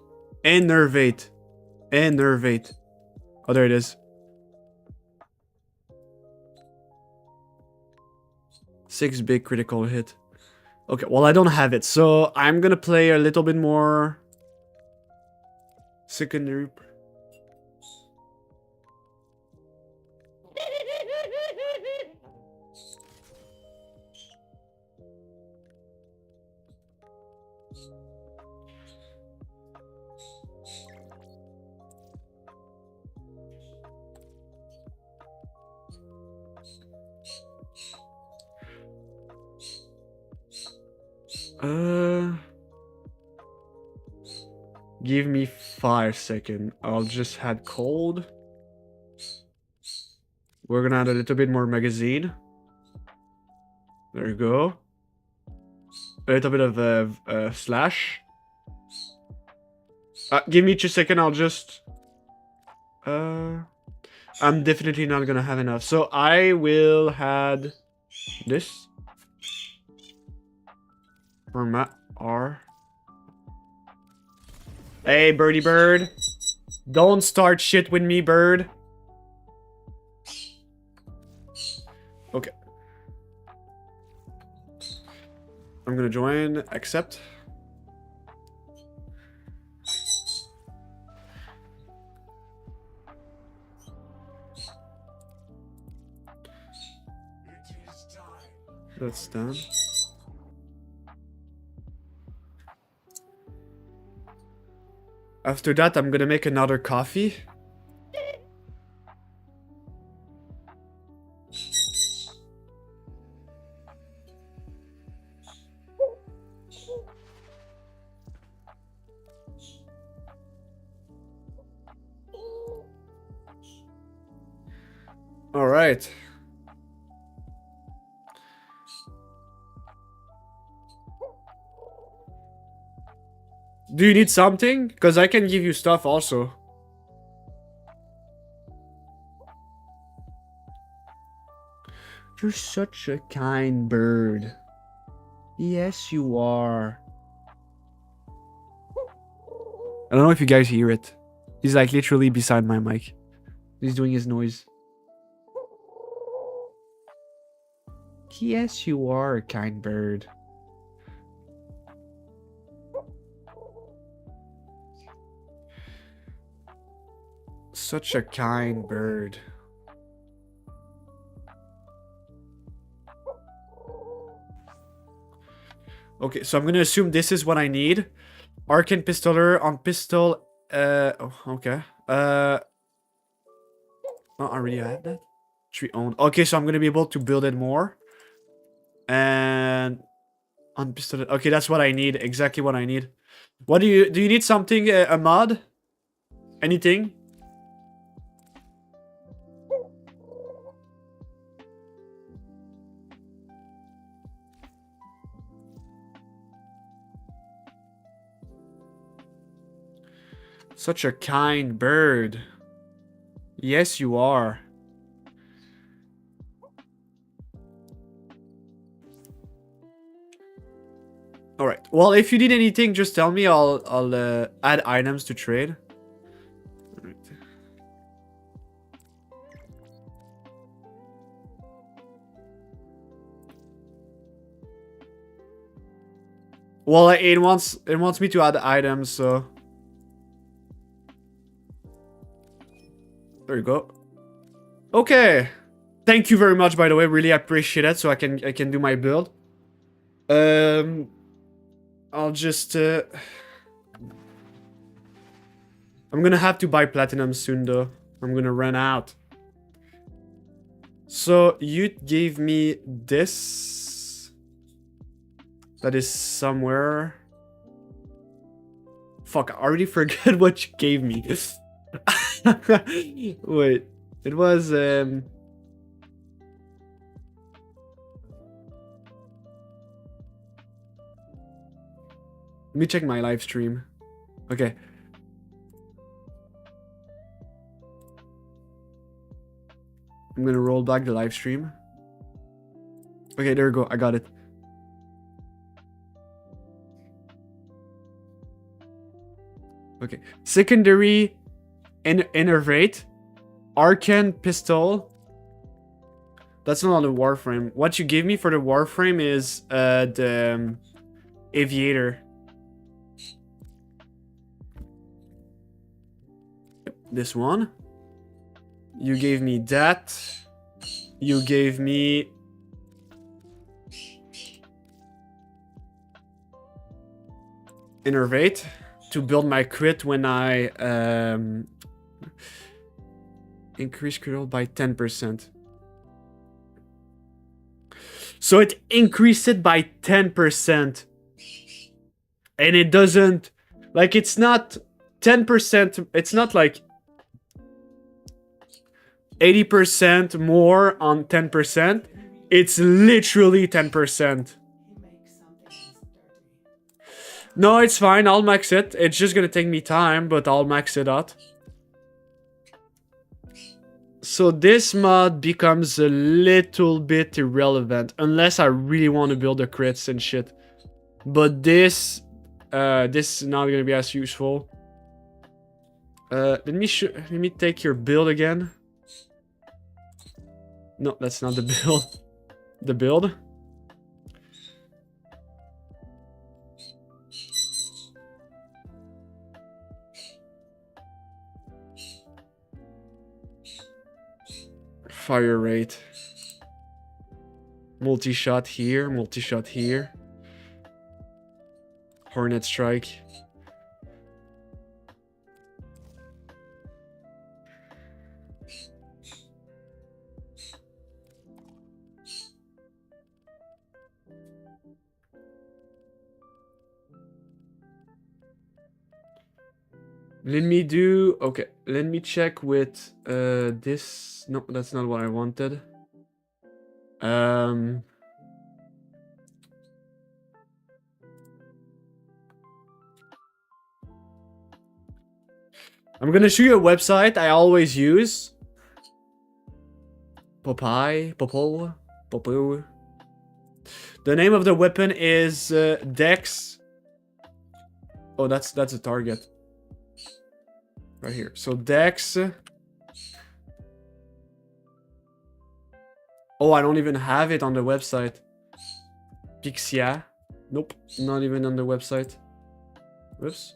Enervate. Enervate. Oh, there it is. 6 big critical hit. Okay, well, I don't have it, so I'm gonna play a little bit more secondary. Give me 5 seconds. I'll just add cold. We're gonna add a little bit more magazine. There you go. A little bit of slash. Give me just a second, I'll just... I'm definitely not gonna have enough. So I will add this. Format R. Hey, birdie bird. Don't start shit with me, bird. Okay. I'm gonna join, accept. That's done. After that, I'm gonna make another coffee. All right. Do you need something? Because I can give you stuff also. You're such a kind bird. Yes, you are. I don't know if you guys hear it. He's like literally beside my mic. He's doing his noise. Yes, you are a kind bird. Such a kind bird. Okay, so I'm gonna assume this is what I need. Arcane Pistoler on pistol. Oh, okay. Oh, I already have that. Tree owned. Okay, so I'm gonna be able to build it more. And on pistol. Okay, that's what I need. Exactly what I need. What do you need something? A mod? Anything? Such a kind bird. Yes, you are. All right. Well, if you need anything, just tell me. I'll add items to trade. All right. Well, it wants me to add items, so. There you go. Okay. Thank you very much, by the way. Really appreciate it. So I can do my build. I'll just I'm gonna have to buy platinum soon though. I'm gonna run out. So you gave me this. That is somewhere. Fuck, I already forgot what you gave me. Wait, it was let me check my live stream. Okay. I'm gonna roll back the live stream. Okay, there we go. I got it. Okay. Secondary innervate. Arcane pistol. That's not on the Warframe. What you gave me for the Warframe is the aviator. This one. You gave me that. You gave me innervate to build my crit when I increase crit roll by 10%. So it increased it by 10%. And it doesn't, like, it's not 10%, it's not like 80% more on 10%. It's literally 10%. He makes something else dirty. No, it's fine. I'll max it. It's just gonna take me time, but I'll max it out. So this mod becomes a little bit irrelevant unless I really want to build the crits and shit. But this is not gonna be as useful. Let me take your build again. No, that's not the build. The build. Fire rate. Multi-shot here, multi-shot here. Hornet strike. Let me do... Okay, let me check with this... No, that's not what I wanted. I'm gonna show you a website I always use. Popo. The name of the weapon is Dex. Oh, that's a target. Right here. So Dex. Oh, I don't even have it on the website. Pixia. Nope, not even on the website. Whoops.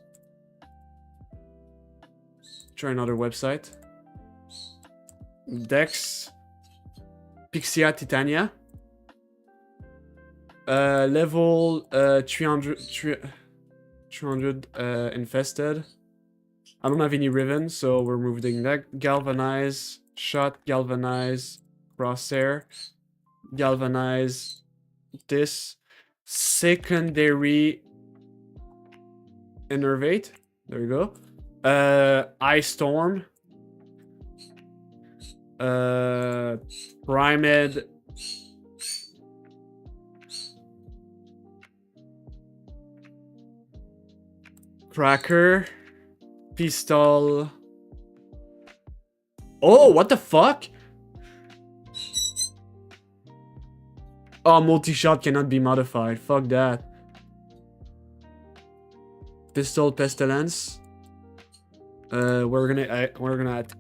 Try another website. Dex. Pixia Titania. Level 300 infested. I don't have any riven, so we're moving that. Galvanize, shot, galvanize, crosshair, galvanize, this, secondary, innervate, there we go. Ice storm, primed, cracker. Pistol. Oh, what the fuck? Oh, multi-shot cannot be modified. Fuck that. Pistol pestilence. We're gonna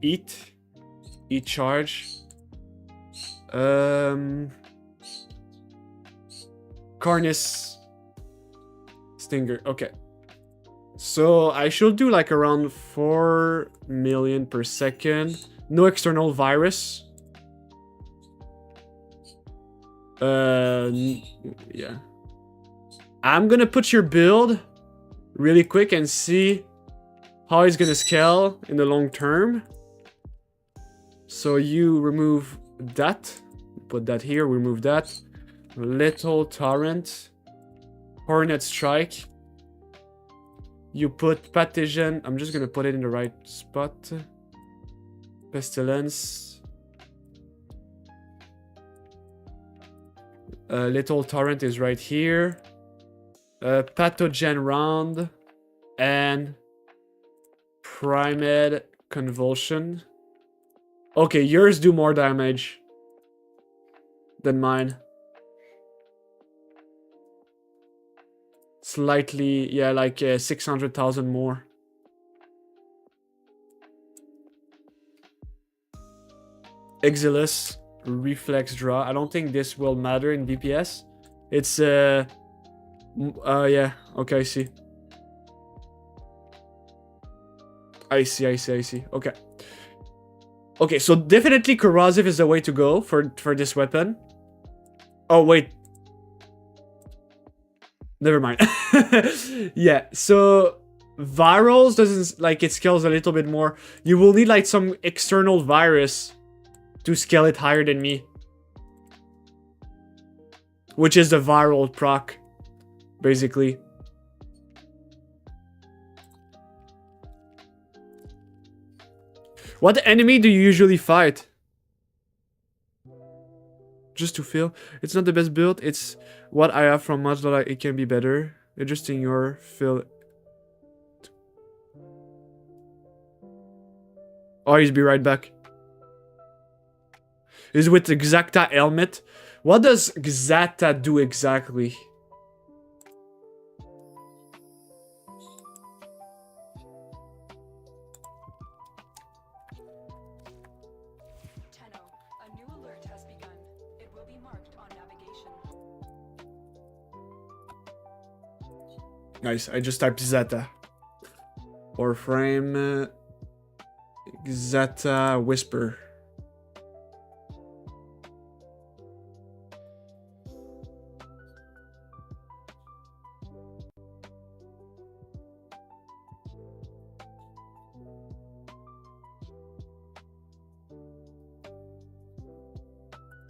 eat charge. Carnis stinger. Okay. So I should do like around 4 million per second. No external virus. Yeah. I'm gonna put your build really quick and see how it's gonna scale in the long term. So you remove that. Put that here, remove that. Little torrent. Hornet strike. You put pathogen. I'm just gonna put it in the right spot. Pestilence. Little torrent is right here. Pathogen round. And primed convulsion. Okay, yours do more damage than mine. Slightly, yeah, like 600,000 more. Exilus, reflex draw. I don't think this will matter in DPS. It's yeah, okay, I see. I see. Okay, so definitely corrosive is the way to go for this weapon. Oh wait. Never mind. Yeah, so virals doesn't, like, it scales a little bit more. You will need like some external virus to scale it higher than me, which is the viral proc, basically. What enemy do you usually fight? Just to feel. It's not the best build. It's what I have from mods, but it can be better. Adjusting your fill. Oh, he's be right back. Is with Exacta helmet. What does Exacta do exactly? Tenno, a new alert has begun. It will be marked on navigation. Nice, I just typed Zeta. Warframe. Zeta Whisper.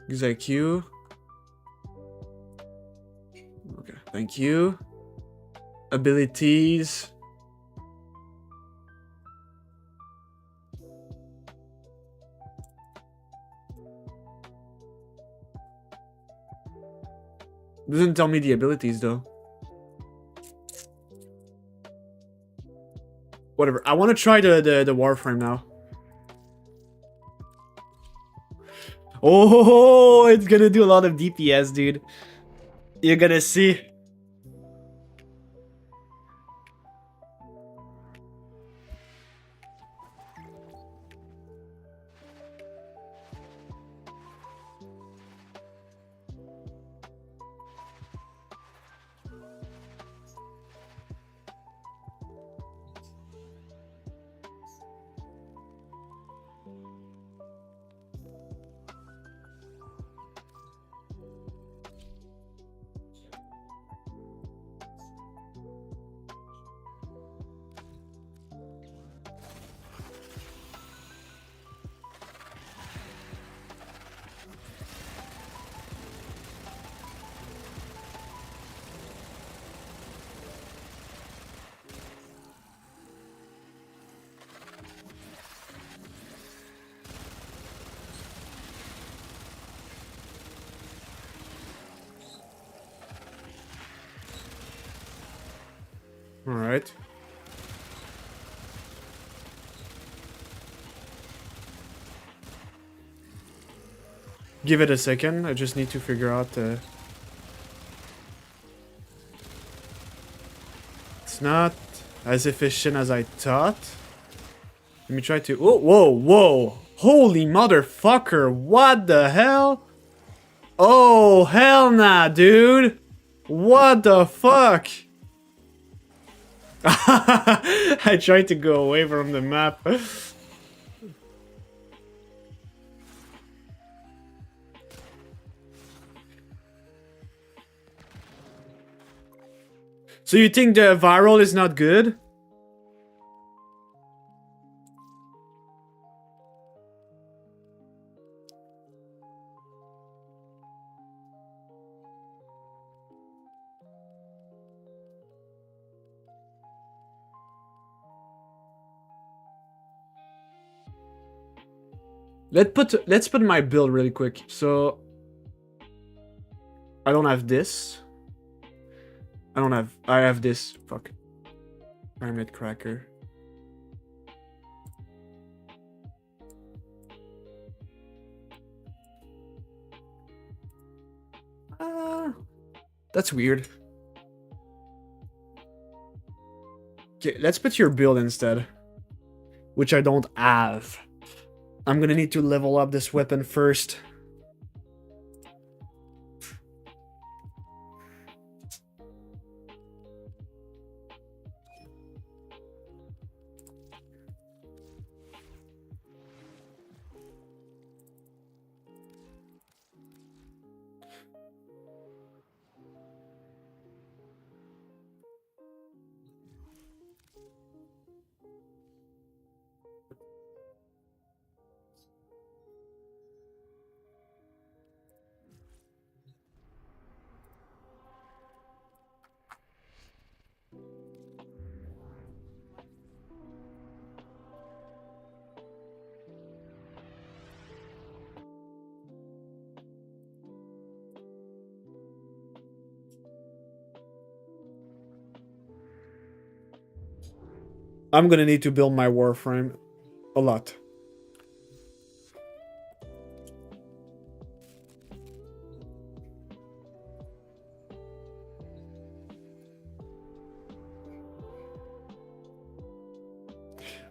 XIQ. Okay, thank you. Abilities. Doesn't tell me the abilities though. Whatever. I want to try the Warframe now. Oh, it's gonna do a lot of DPS, dude. You're gonna see. All right. Give it a second. I just need to figure out. It's not as efficient as I thought. Let me try to. Oh, whoa, whoa! Holy motherfucker! What the hell? Oh, hell nah, dude! What the fuck? I tried to go away from the map. So you think the viral is not good? Let's put my build really quick. So I don't have this. I have this. Fuck. Pyramid cracker. That's weird. Okay, let's put your build instead. Which I don't have. I'm gonna need to level up this weapon first. I'm gonna need to build my Warframe a lot.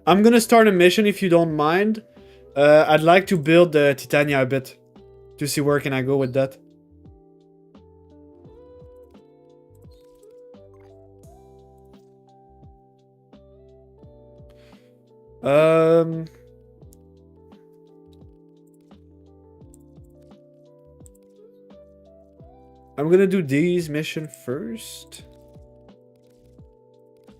I'm gonna start a mission if you don't mind. I'd like to build the Titania a bit to see where can I go with that. I'm gonna do these mission first.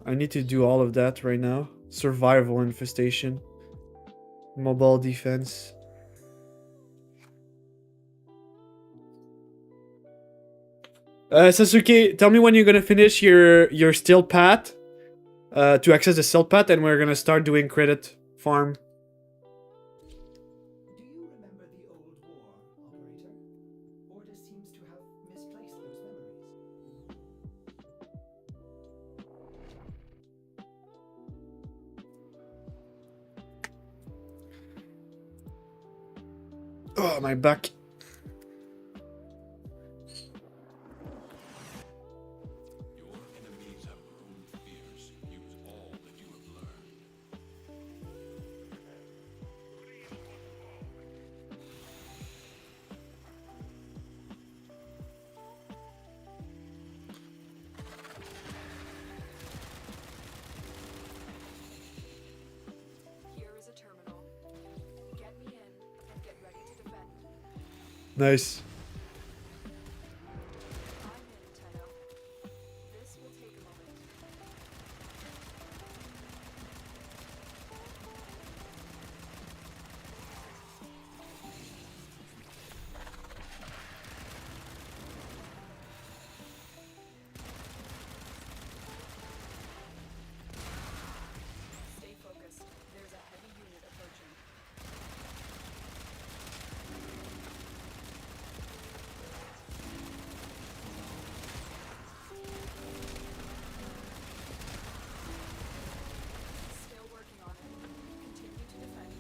I need to do all of that right now. Survival infestation. Mobile defense. Sasuke, tell me when you're gonna finish your stealth path. To access the stealth path, and we're gonna start doing credit farm. Do you remember the old war, operator? Ordis seems to have misplaced those memories. Oh, my back. Your enemies have grown fierce. Use all that you have learned. Here is a terminal. Get me in and get ready to defend. Nice. I'm in, Tenno. This will take a moment. Stay focused. There's a heavy unit approaching. Still working on it. Continue to defend.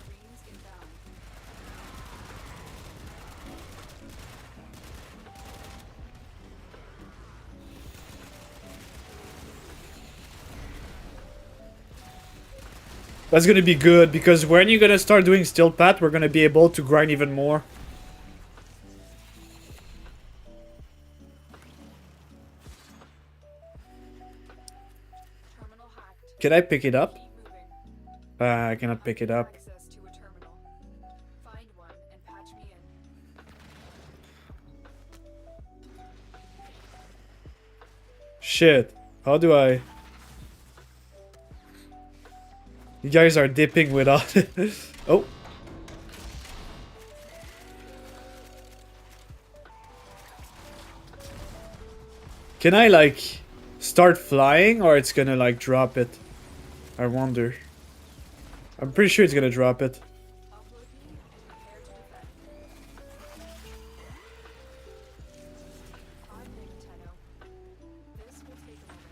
Marines inbound. That's gonna be good, because when you're gonna start doing stealth path, we're gonna be able to grind even more. Terminal hacked. Can I pick it up? Keep moving. I cannot pick it up. Access to a terminal. Find one and patch me in. Shit. How do I... You guys are dipping without it. Oh. Can I, like, start flying, or it's gonna, like, drop it? I wonder. I'm pretty sure it's gonna drop it. Upload me and prepare to defend. I'm in, Tenno. This will take a moment.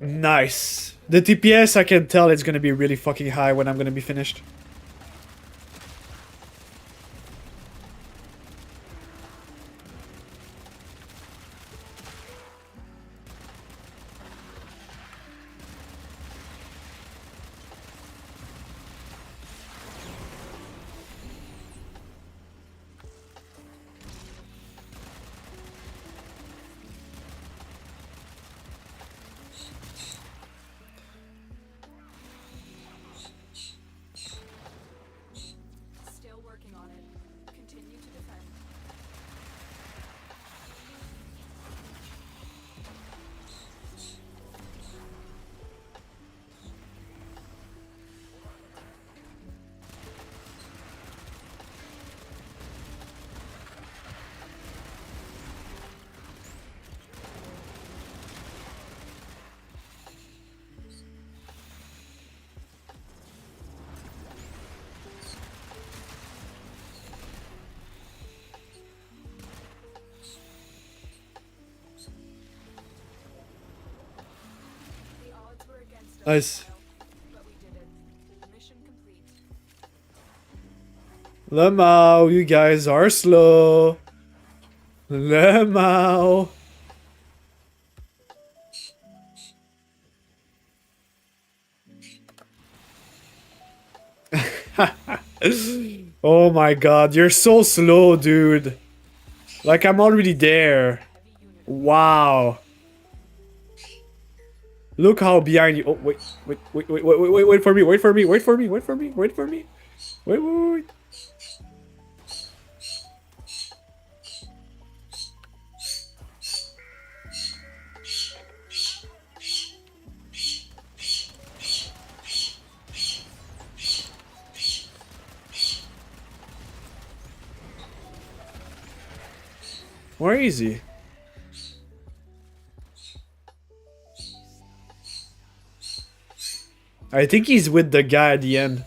Nice. The TPS, I can tell it's gonna be really fucking high when I'm gonna be finished. Still working on it. Continue to defend. The odds were against us, Nice. but we did it. Mission complete. Lemao, you guys are slow. Lemao. Oh my god, you're so slow, dude. Like, I'm already there. Wow. Look how behind you. Oh, wait for me, wait for me, wait for me, wait for me, wait for me. Wait. Where is he? I think he's with the guy at the end.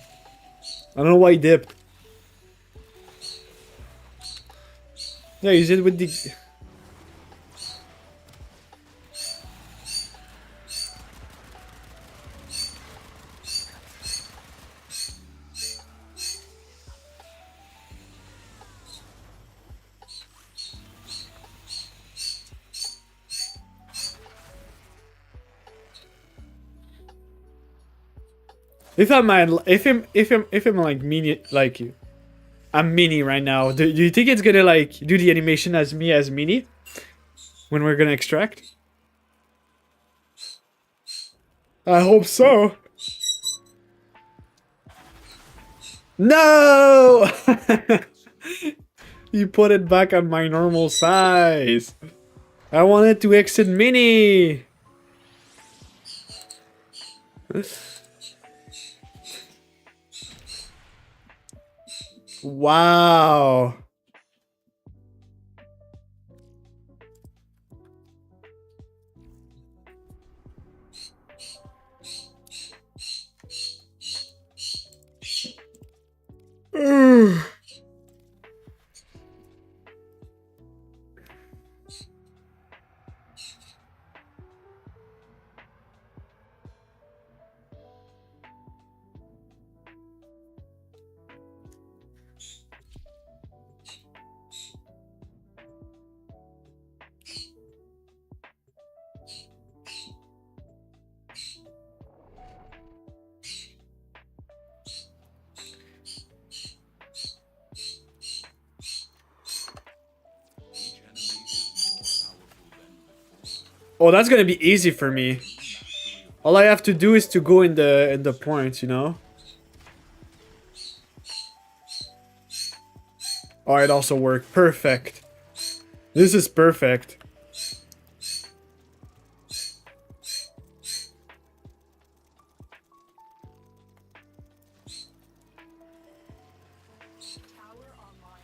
I don't know why he dipped. Yeah, he's in with the... If I'm like mini, like I'm mini right now. Do you think it's gonna like do the animation as me as mini when we're gonna extract? I hope so. No! You put it back on my normal size. I wanted to exit mini. Wow. Ugh. Each enemy is more powerful than before. Oh, that's gonna be easy for me. All I have to do is to go in the points, you know? Oh, it also worked. Perfect. This is perfect. Tower online.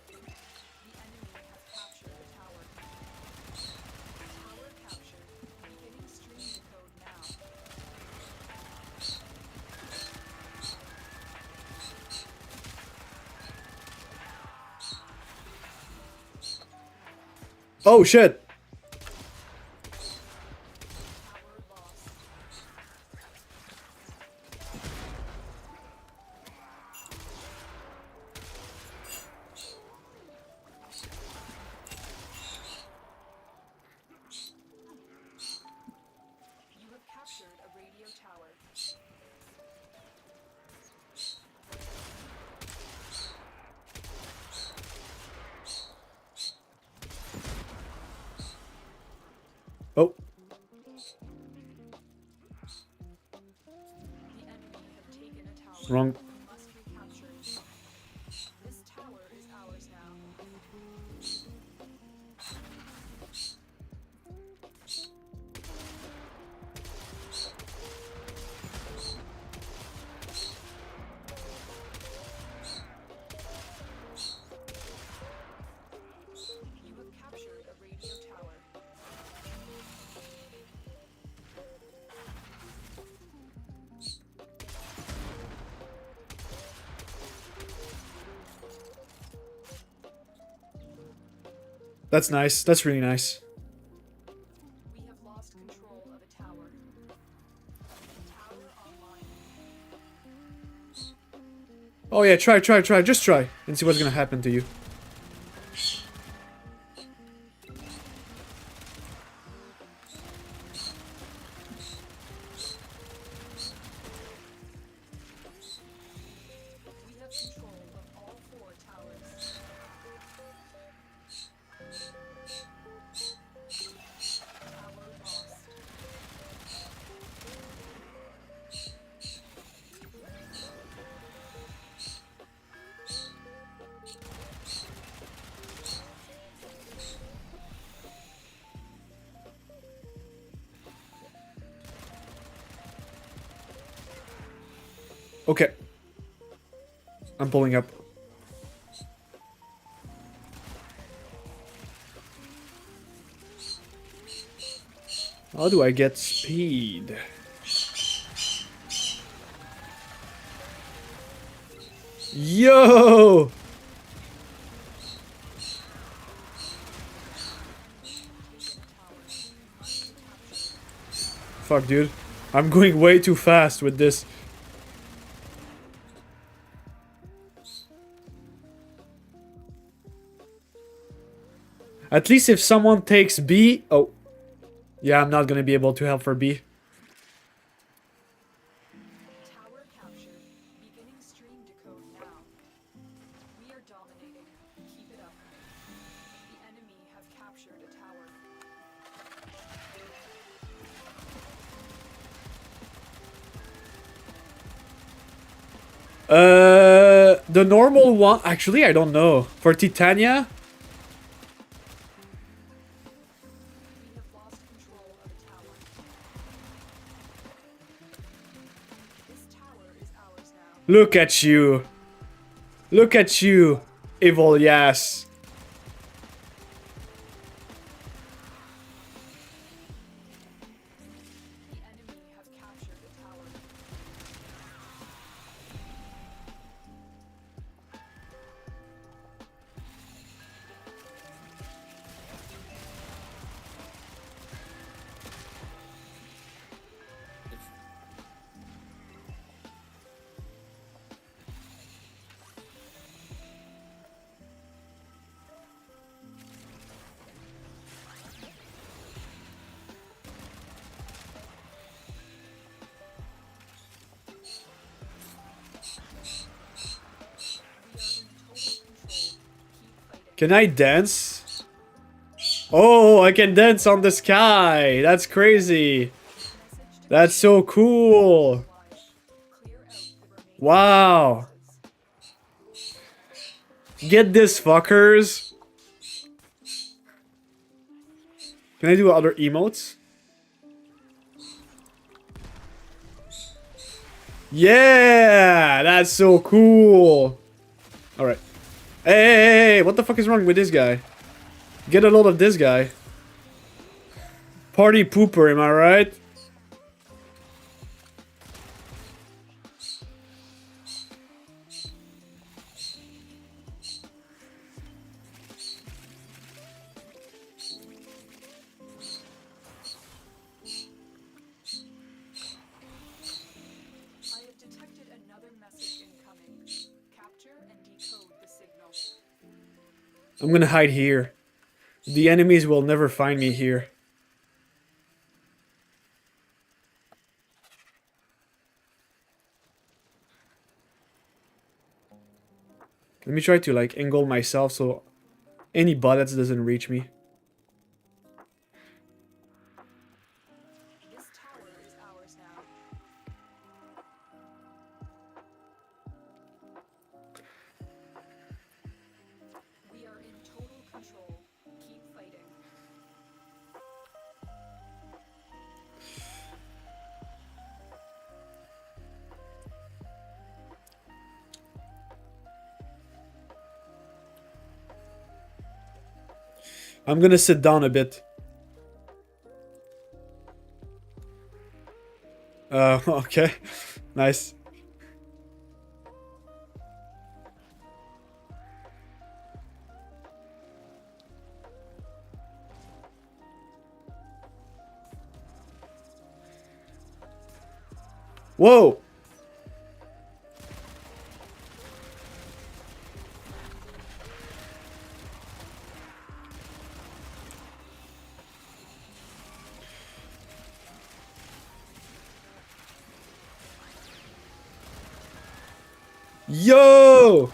The enemy has captured the tower. Oh shit. Tower lost. You have captured a radio tower. Oh. The enemy have taken a tower. Wrong. You must recapture it. This tower is ours now. You have captured a radio tower. That's nice. That's really nice. We have lost control of a tower. Tower online. Oh yeah, try. Just try. And see what's gonna happen to you. We have control of all 4 towers. Tower lost. Okay. I'm pulling up. How do I get speed? Yo! Fuck, dude. I'm going way too fast with this. At least if someone takes B... Oh. Yeah, I'm not gonna be able to help for B. Tower captured. Beginning stream decode now. We are dominating. Keep it up. The enemy have captured a tower. The normal one... Actually, I don't know. For Titania... We have lost control of a tower. This tower is ours now. Look at you. Look at you, evil yes. The enemy have captured a tower. We are in total control. Keep fighting. Can I dance? Oh, I can dance on the sky. That's crazy. Message to That's so cool. clear out the remaining Wow. Get this, fuckers. Can I do other emotes? Yeah, that's so cool. All right. Hey, what the fuck is wrong with this guy? Get a load of this guy. Party pooper, am I right? I'm gonna hide here. The enemies will never find me here. Let me try to like angle myself so any bullets doesn't reach me. This tower is ours now. We are in total control. Keep fighting. I'm gonna sit down a bit. Okay. Nice. Whoa! Yo!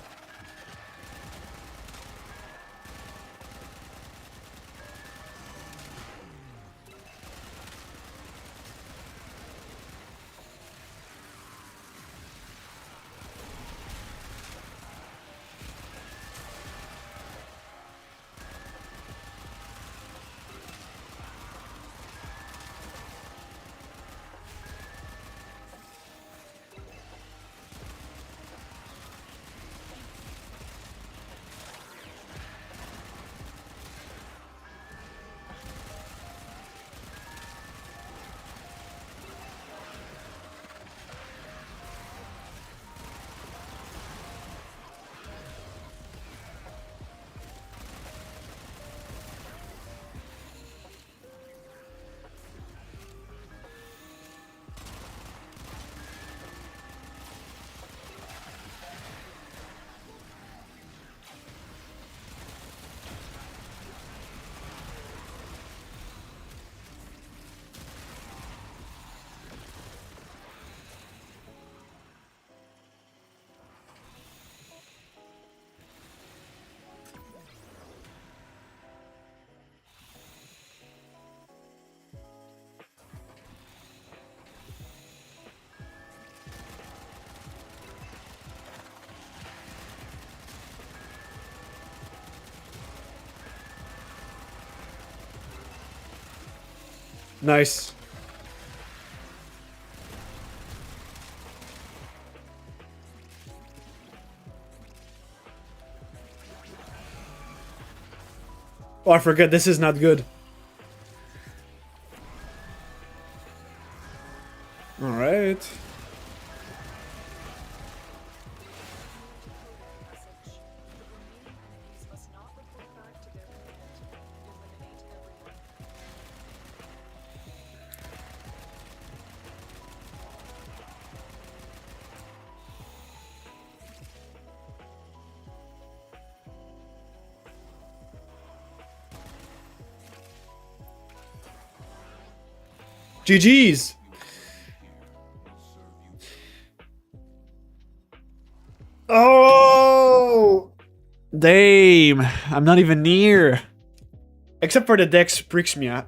Nice. Oh, I forget, this is not good. Alright. Message. The remaining enemies must not report back to their command. Eliminate everyone. GG's! Oh! Damn! I'm not even near. Except for the Dex Pixia.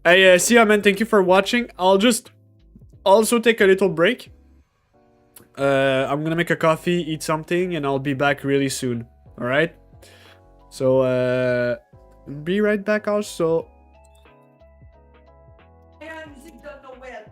Hey, see ya, man. Thank you for watching. I'll just also take a little break. I'm gonna make a coffee, eat something, and I'll be back really soon. Alright? So, be right back also. And musique de Noël.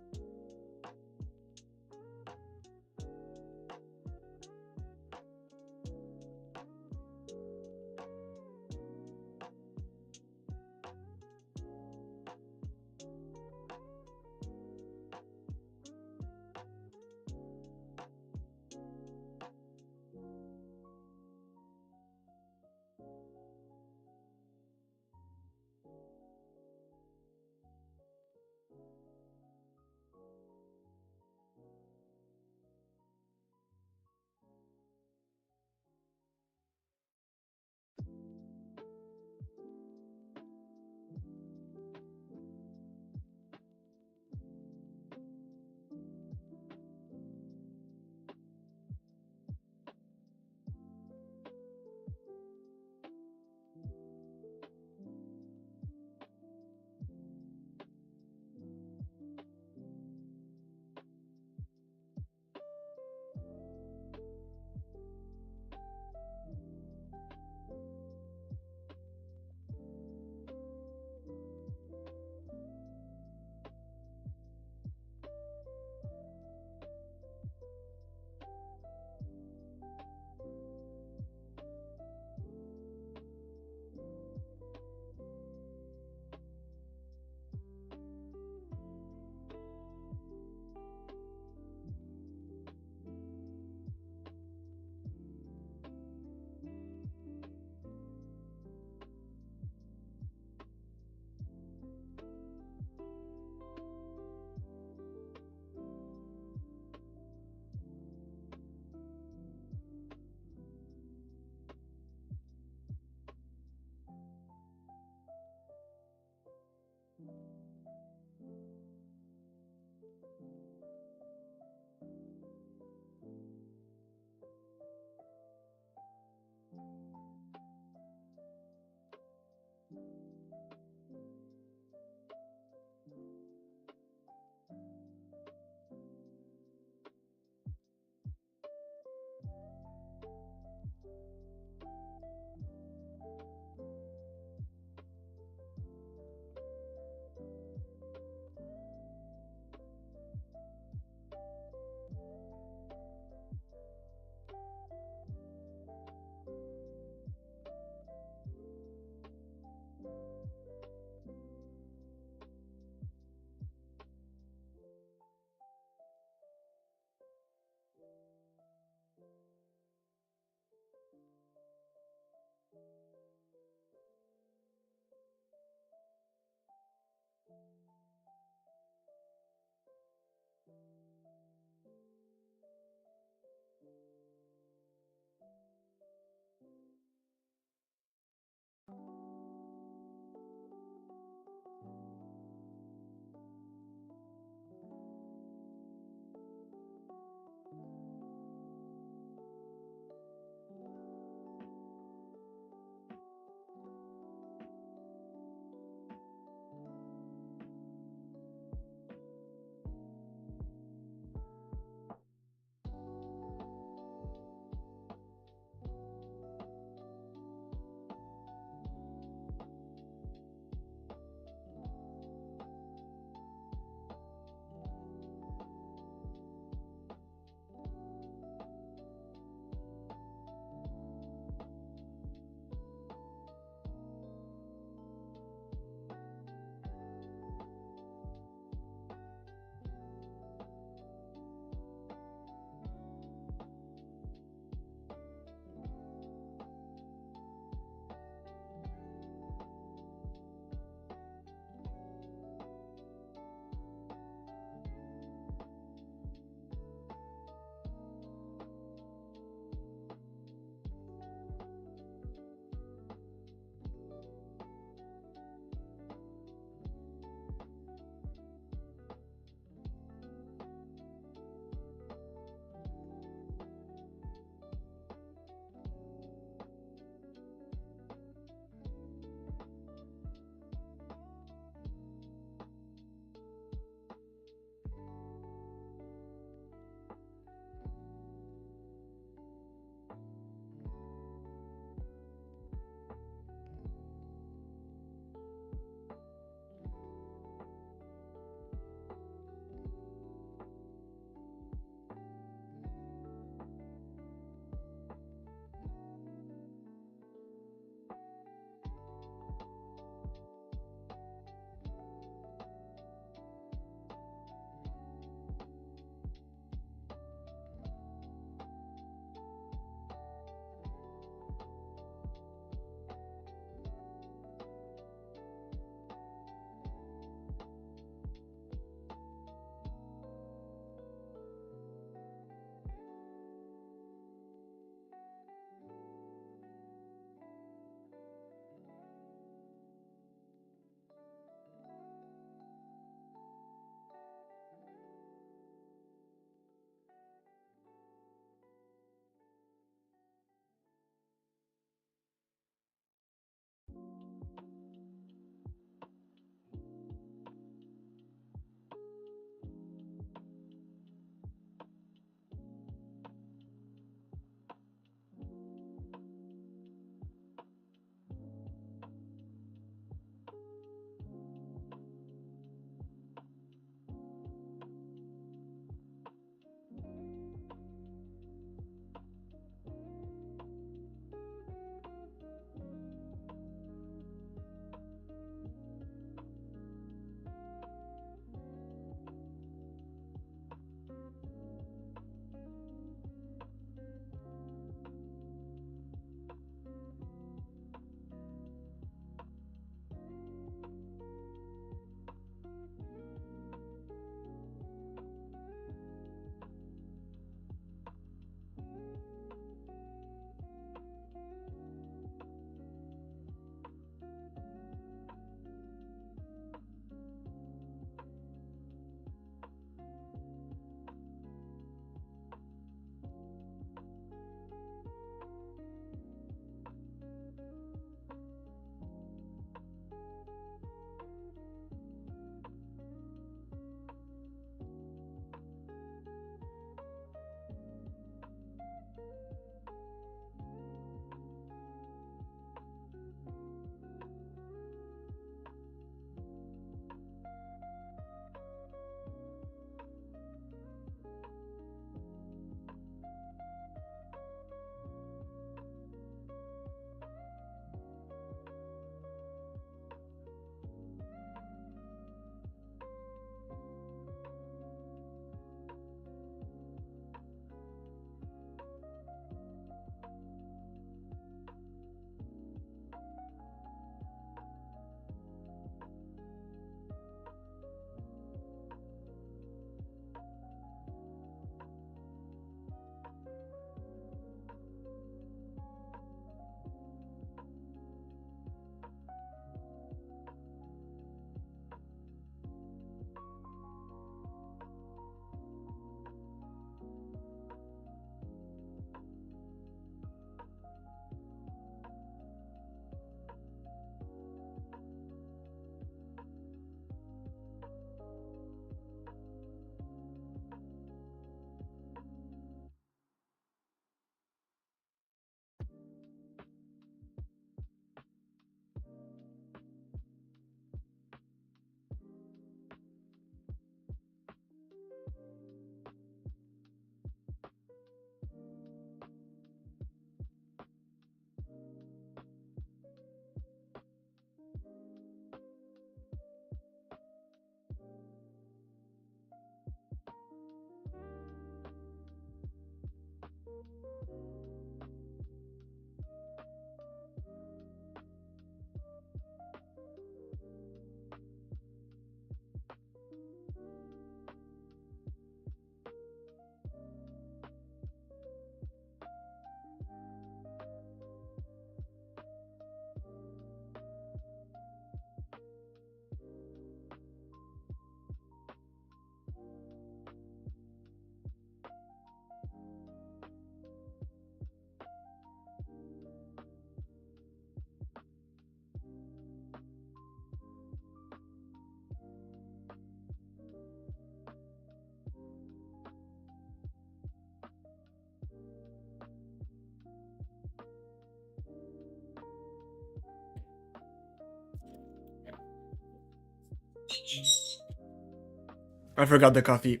I forgot the coffee.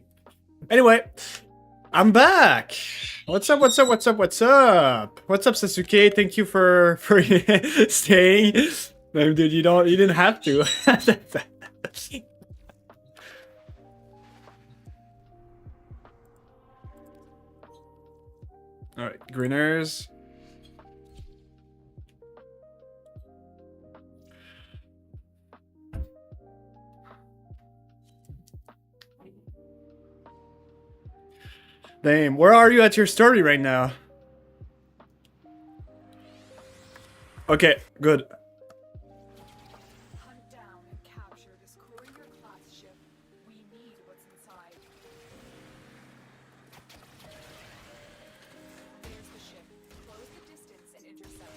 Anyway, I'm back. What's up? What's up? What's up? What's up? What's up, Sasuke? Thank you for staying. No, dude, you didn't have to. All right, Grinners. Damn, where are you at your story right now? Okay, good. Hunt down and capture this courier-class ship. We need what's inside. There's the ship. Close the distance and intercept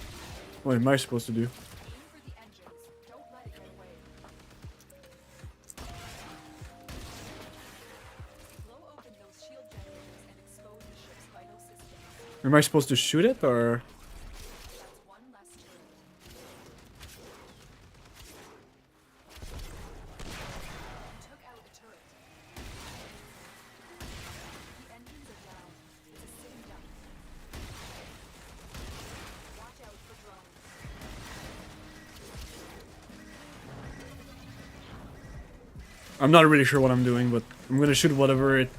it. What am I supposed to do? Aim for the engines. Don't let it get away. Blow open those shield generators and expose the ship's vital systems. Am I supposed to shoot it or? That's one less turret. Took out a turret. The engines are down. It's a sitting duck. Watch out for drones. I'm not really sure what I'm doing, but I'm gonna shoot whatever it.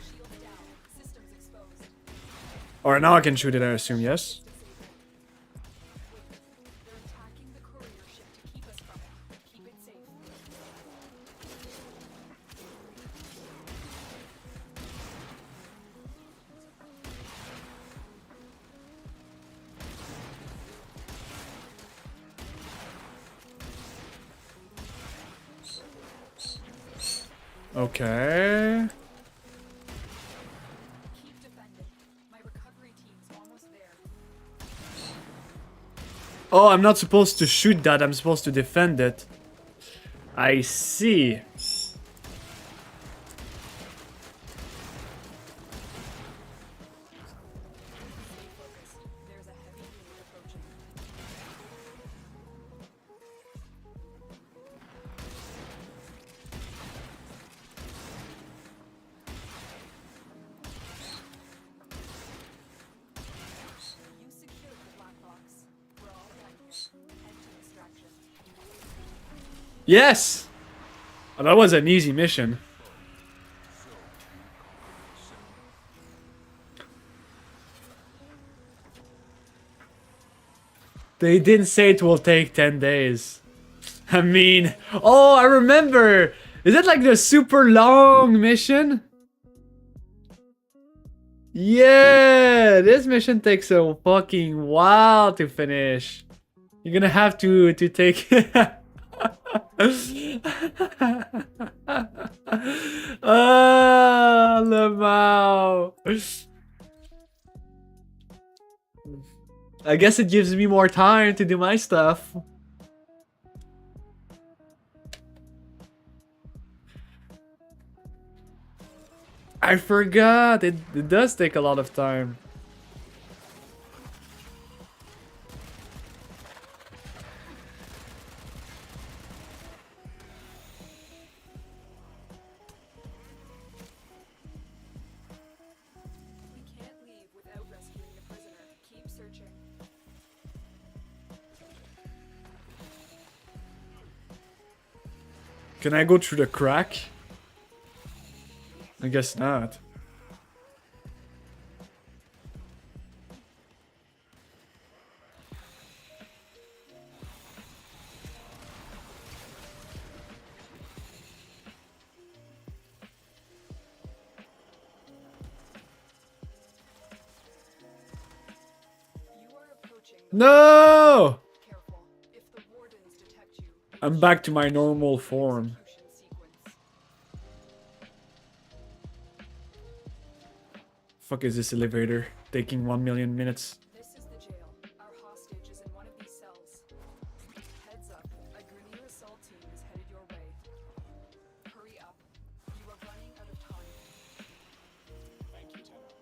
Shields down. Systems exposed. Or now I can shoot it, I assume, yes? They're attacking the courier ship to keep us from it. Keep it safe. Okay. Keep defending. My recovery team's almost there. Oh, I'm not supposed to shoot that, I'm supposed to defend it. I see. Stay focused. There's a heavy unit approaching. You secured the black box. We're all done here. Head to extraction. Yes! Oh, that was an easy mission. They didn't say it will take 10 days. I mean, oh, I remember! Is it like the super long mission? Yeah, this mission takes a fucking while to finish. You're gonna have to take. Ah, Lamau. I guess it gives me more time to do my stuff. I forgot. It does take a lot of time. We can't leave without rescuing the prisoner. Keep searching. Can I go through the crack? I guess not. You are approaching the No! careful. If the wardens detect you, I'm back to my normal form. execution sequence. Fuck is this elevator? Taking 1 million minutes. This is the jail. Our hostage is in one of these cells. Heads up. A Grineer assault team is headed your way. Hurry up. You are running out of time. Thank you, Tenno.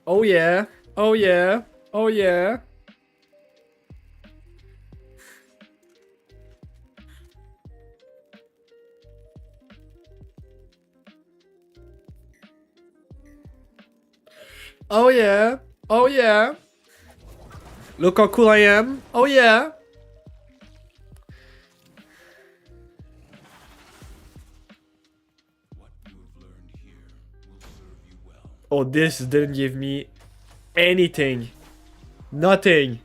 Oh yeah. Oh yeah. Oh yeah. Oh yeah. Oh yeah. Look how cool I am. Oh yeah. What you have learned here will serve you well. Oh, this didn't give me anything. Nothing.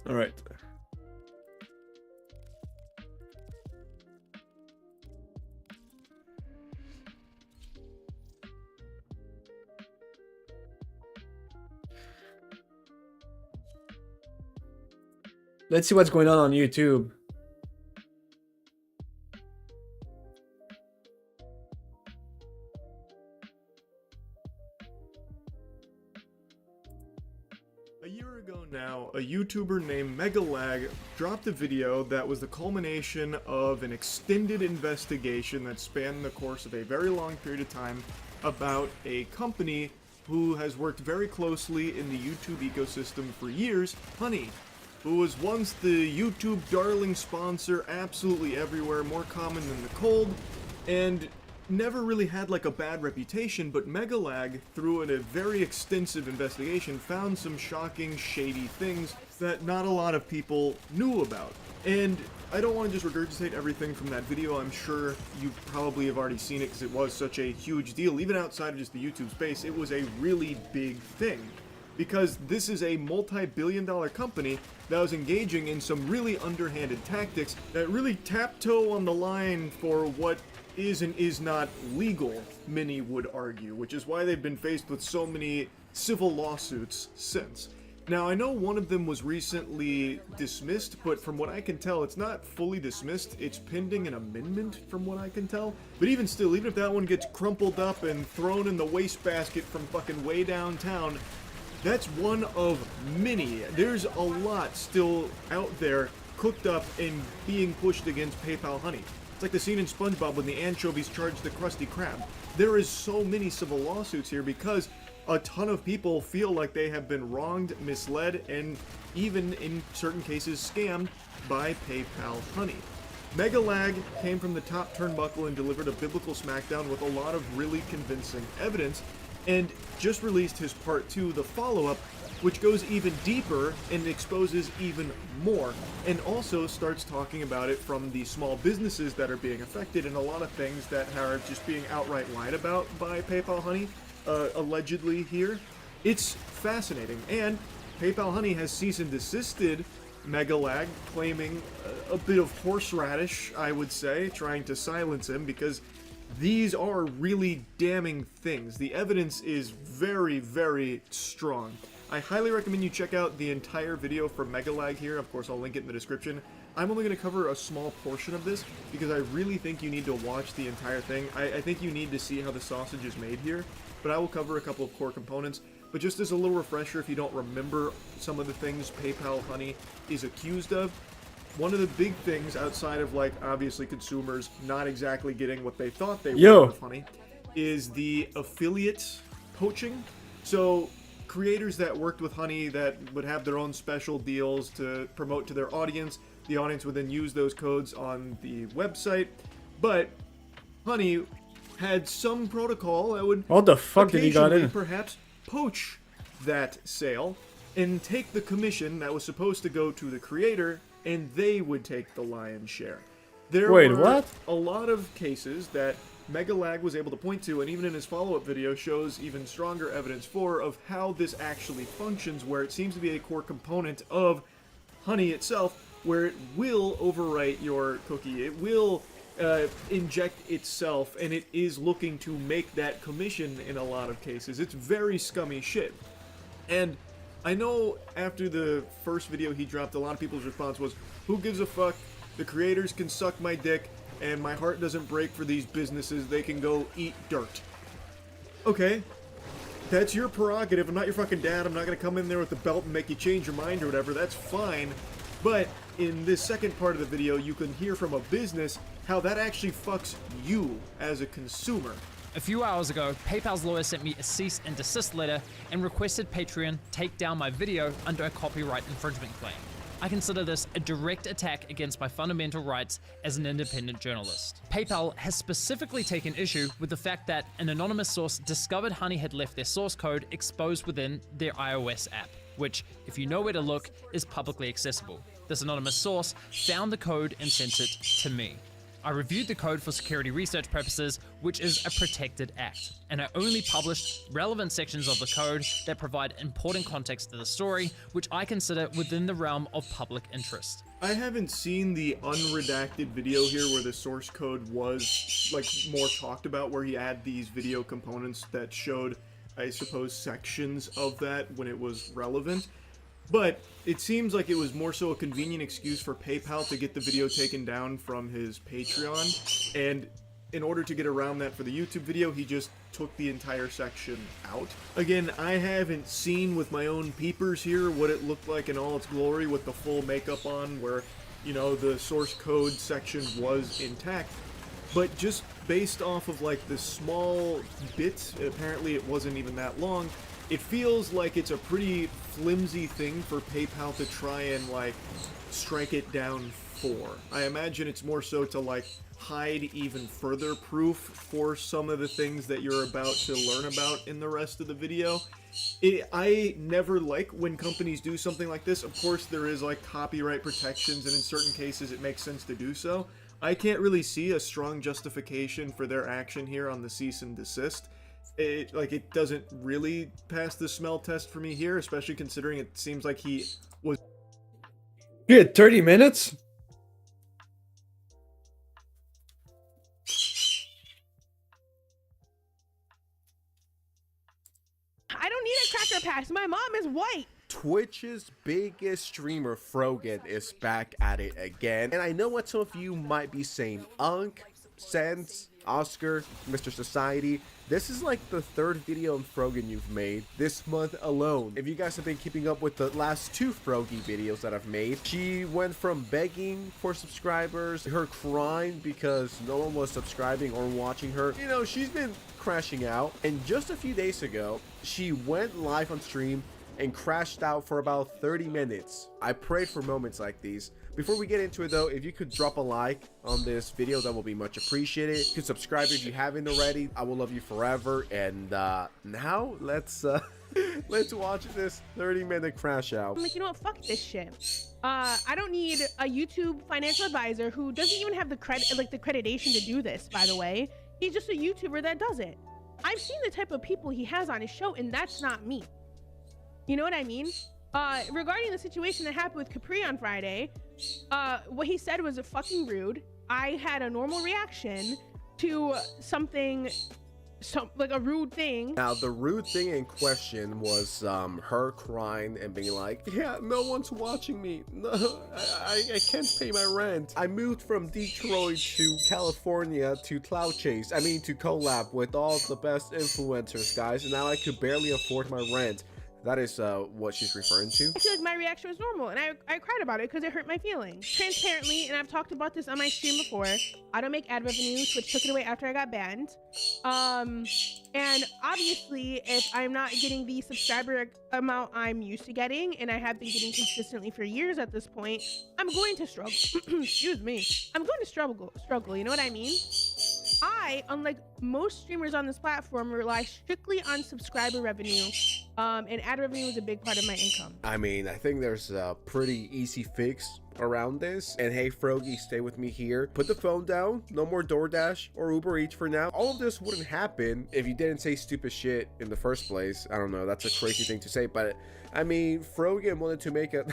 All right. Let's see what's going on YouTube. A year ago now, a YouTuber named Megalag dropped a video that was the culmination of an extended investigation that spanned the course of a very long period of time about a company who has worked very closely in the YouTube ecosystem for years, Honey, who was once the YouTube darling sponsor absolutely everywhere, more common than the cold, and never really had like a bad reputation, but Megalag, through a very extensive investigation, found some shocking, shady things that not a lot of people knew about. And I don't want to just regurgitate everything from that video. I'm sure you probably have already seen it because it was such a huge deal. Even outside of just the YouTube space, it was a really big thing. Because this is a multi-billion-dollar company that was engaging in some really underhanded tactics that really taptoe on the line for what is and is not legal, many would argue, which is why they've been faced with so many civil lawsuits since. Now, I know one of them was recently dismissed, but from what I can tell, it's not fully dismissed. It's pending an amendment, from what I can tell. But even still, even if that one gets crumpled up and thrown in the wastebasket from fucking way downtown, that's one of many. There's a lot still out there cooked up and being pushed against PayPal Honey. It's like the scene in SpongeBob when the anchovies charge the Krusty Krab. There is so many civil lawsuits here because a ton of people feel like they have been wronged, misled, and even in certain cases scammed by PayPal Honey. Megalag came from the top turnbuckle and delivered a biblical smackdown with a lot of really convincing evidence, and just released his part 2, the follow-up, which goes even deeper and exposes even more, and also starts talking about it from the small businesses that are being affected and a lot of things that are just being outright lied about by PayPal Honey, allegedly here. It's fascinating, and PayPal Honey has cease and desisted Megalag, claiming a bit of horseradish, I would say, trying to silence him because these are really damning things. The evidence is very, very strong. I highly recommend you check out the entire video from Megalag here. Of course, I'll link it in the description. I'm only going to cover a small portion of this because I really think you need to watch the entire thing. I think you need to see how the sausage is made here, but I will cover a couple of core components. But just as a little refresher, if you don't remember some of the things PayPal Honey is accused of, one of the big things outside of, like, obviously consumers not exactly getting what they thought they were with Honey is the affiliate poaching. So creators that worked with Honey that would have their own special deals to promote to their audience, the audience would then use those codes on the website, but Honey had some protocol that would What the fuck did he got in? perhaps poach that sale and take the commission that was supposed to go to the creator, and they would take the lion's share. There were a lot of cases that Megalag was able to point to, and even in his follow-up video shows even stronger evidence for, of how this actually functions, where it seems to be a core component of Honey itself, where it will overwrite your cookie, it will inject itself, and it is looking to make that commission in a lot of cases. It's very scummy shit. And I know after the first video he dropped, a lot of people's response was, who gives a fuck? The creators can suck my dick, and my heart doesn't break for these businesses. They can go eat dirt. Okay, that's your prerogative. I'm not your fucking dad. I'm not gonna come in there with the belt and make you change your mind or whatever. That's fine. But in this second part of the video, you can hear from a business how that actually fucks you as a consumer. A few hours ago, PayPal's lawyer sent me a cease and desist letter and requested Patreon take down my video under a copyright infringement claim. I consider this a direct attack against my fundamental rights as an independent journalist. PayPal has specifically taken issue with the fact that an anonymous source discovered Honey had left their source code exposed within their iOS app, which, if you know where to look, is publicly accessible. This anonymous source found the code and sent it to me. I reviewed the code for security research purposes, which is a protected act, and I only published relevant sections of the code that provide important context to the story, which I consider within the realm of public interest. I haven't seen the unredacted video here where the source code was like more talked about, where he had these video components that showed, I suppose, sections of that when it was relevant. But it seems like it was more so a convenient excuse for PayPal to get the video taken down from his Patreon, and in order to get around that for the YouTube video, he just took the entire section out. Again, I haven't seen with my own peepers here what it looked like in all its glory with the full makeup on, where, you know, the source code section was intact. But just based off of like the small bits, apparently it wasn't even that long, it feels like it's a pretty flimsy thing for PayPal to try and like strike it down for. I imagine it's more so to like hide even further proof for some of the things that you're about to learn about in the rest of the video. I never like when companies do something like this. Of course, there is like copyright protections, and in certain cases it makes sense to do so. I can't really see a strong justification for their action here on the cease and desist. It doesn't really pass the smell test for me here, especially considering it seems like he was... You had 30 minutes? I don't need a cracker pack. My mom is white. Twitch's biggest streamer, Frogan, is back at it again. And I know what some of you might be saying. Unk, Sense, Oscar, Mr. Society. This is like the third video on Frogan you've made this month alone. If you guys have been keeping up with the last two Frogy videos that I've made, she went from begging for subscribers, her crying because no one was subscribing or watching her. You know, she's been crashing out. And just a few days ago, she went live on stream and crashed out for about 30 minutes. I prayed for moments like these. Before we get into it though, if you could drop a like on this video, that will be much appreciated. You can subscribe if you haven't already. I will love you forever. And now let's watch this 30-minute crash out. I'm like, you know what? Fuck this shit. I don't need a YouTube financial advisor who doesn't even have the accreditation to do this, by the way. He's just a YouTuber that does it. I've seen the type of people he has on his show, and that's not me. You know what I mean? Regarding the situation that happened with Capri on Friday, what he said was fucking rude. I had a normal reaction to something, like a rude thing. Now, the rude thing in question was her crying and being like, yeah, no one's watching me. No, I can't pay my rent. I moved from Detroit to California to Cloud Chase. I mean, to collab with all the best influencers, guys. And now I could barely afford my rent. That is what she's referring to. I feel like my reaction was normal, and I cried about it because it hurt my feelings. Transparently, and I've talked about this on my stream before, I don't make ad revenue. Twitch took it away after I got banned. And obviously, if I'm not getting the subscriber amount I'm used to getting, and I have been getting consistently for years at this point, I'm going to struggle. Excuse me. I'm going to struggle, you know what I mean? I, unlike most streamers on this platform, rely strictly on subscriber revenue, and ad revenue is a big part of my income. I mean, I think there's a pretty easy fix around this. And hey, Frogy, stay with me here. Put the phone down. No more DoorDash or Uber Eats for now. All of this wouldn't happen if you didn't say stupid shit in the first place. I don't know. That's a crazy thing to say, but I mean, Frogan wanted to make a...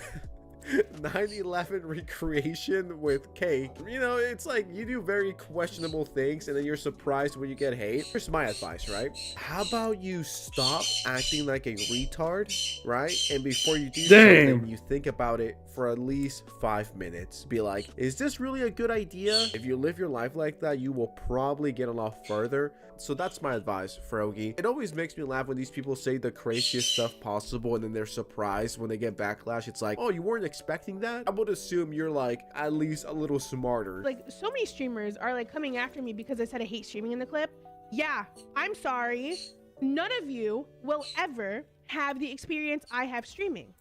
9/11 recreation with cake. You know, it's like you do very questionable things and then you're surprised when you get hate. Here's my advice, right? How about you stop acting like a retard, right? And before you do something, you think about it for at least 5 minutes. Be like, is this really a good idea? If you live your life like that, you will probably get a lot further. So that's my advice, Frogie. It always makes me laugh when these people say the craziest stuff possible and then they're surprised when they get backlash. It's like, oh, you weren't expecting that? I would assume you're like at least a little smarter. Like, so many streamers are like coming after me because I said I hate streaming in the clip. Yeah, I'm sorry. None of you will ever have the experience I have streaming.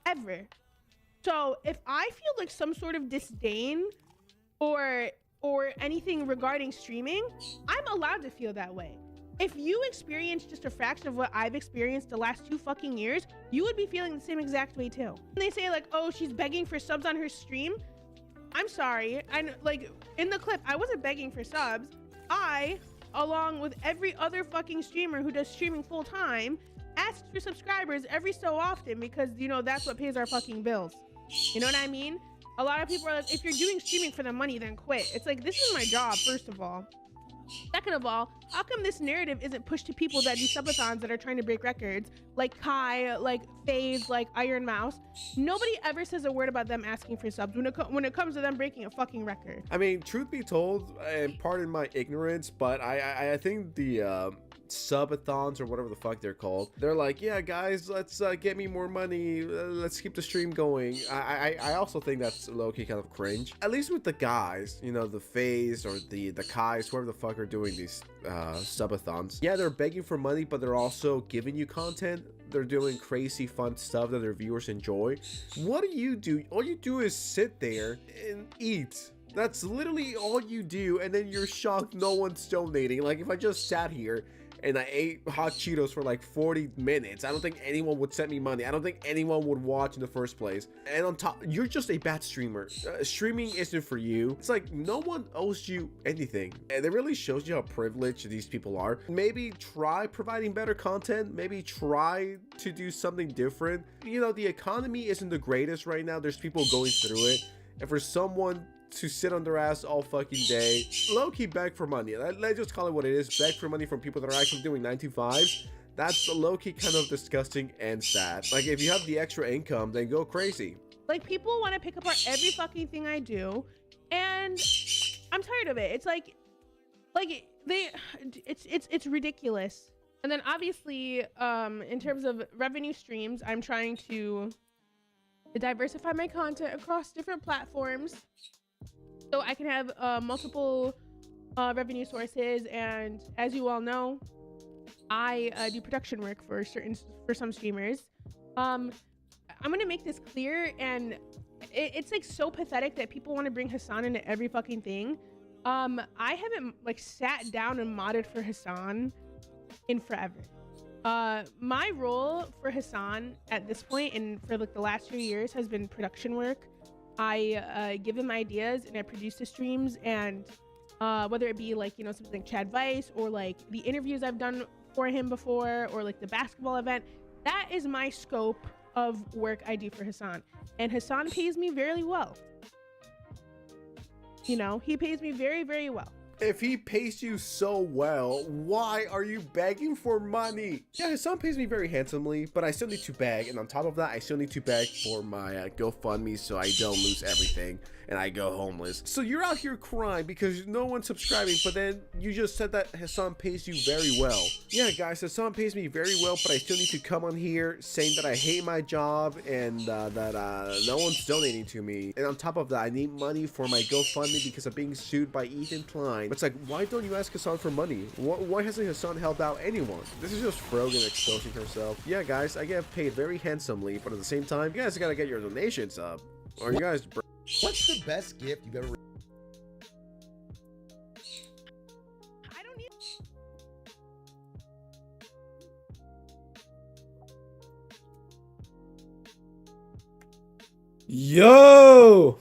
Ever. So if I feel like some sort of disdain or anything regarding streaming, I'm allowed to feel that way. If you experience just a fraction of what I've experienced the last 2 fucking years, you would be feeling the same exact way too. And they say like, oh, she's begging for subs on her stream. I'm sorry. And like in the clip, I wasn't begging for subs. I, along with every other fucking streamer who does streaming full time, asks for subscribers every so often because, you know, that's what pays our fucking bills. You know what I mean? A lot of people are like, if you're doing streaming for the money, then quit. It's like, this is my job, first of all. Second of all, how come this narrative isn't pushed to people that do subathons that are trying to break records? Like Kai, like FaZe, like Iron Mouse. Nobody ever says a word about them asking for subs when it comes to them breaking a fucking record. I mean, truth be told, and pardon my ignorance, but I think the subathons or whatever the fuck they're called, they're like, yeah guys, let's get me more money, let's keep the stream going. I also think that's low-key kind of cringe, at least with the guys, you know, the FaZe or the Kais, whoever the fuck are doing these subathons. Yeah, they're begging for money, but they're also giving you content. They're doing crazy fun stuff that their viewers enjoy. What do? All you do is sit there and eat. That's literally all you do, and then you're shocked no one's donating. Like, if I just sat here and I ate hot Cheetos for like 40 minutes, I don't think anyone would send me money. I don't think anyone would watch in the first place. And on top, you're just a bad streamer. Streaming isn't for you. It's like no one owes you anything. And it really shows you how privileged these people are. Maybe try providing better content. Maybe try to do something different. You know, the economy isn't the greatest right now. There's people going through it. And for someone to sit on their ass all fucking day, low-key beg for money. Let's just call it what it is. Beg for money from people that are actually doing 9 to 5s. That's low-key kind of disgusting and sad. Like, if you have the extra income, then go crazy. Like, people want to pick apart every fucking thing I do, and I'm tired of it. It's like it's ridiculous. And then obviously, in terms of revenue streams, I'm trying to diversify my content across different platforms, so I can have multiple revenue sources. And as you all know, I do production work for some streamers. I'm gonna make this clear, and it's like so pathetic that people want to bring Hassan into every fucking thing. I haven't like sat down and modded for Hassan in forever. My role for Hassan at this point and for like the last few years has been production work. I give him ideas and I produce the streams, and whether it be like, you know, something like Chad Vice or like the interviews I've done for him before, or like the basketball event, that is my scope of work I do for Hassan. And Hassan pays me very well. You know, he pays me very, very well. If he pays you so well, why are you begging for money? Yeah, his son pays me very handsomely, but I still need to beg, and on top of that, I still need to beg for my GoFundMe so I don't lose everything and I go homeless. So you're out here crying because no one's subscribing, but then you just said that Hassan pays you very well. Yeah, guys, Hassan pays me very well, but I still need to come on here saying that I hate my job and that no one's donating to me. And on top of that, I need money for my GoFundMe because I'm being sued by Ethan Klein. It's like, why don't you ask Hassan for money? Why hasn't Hassan helped out anyone? This is just Frogan exposing herself. Yeah, guys, I get paid very handsomely, but at the same time, you guys gotta get your donations up. Or you guys... What's the best gift you've ever... I don't need... Yo!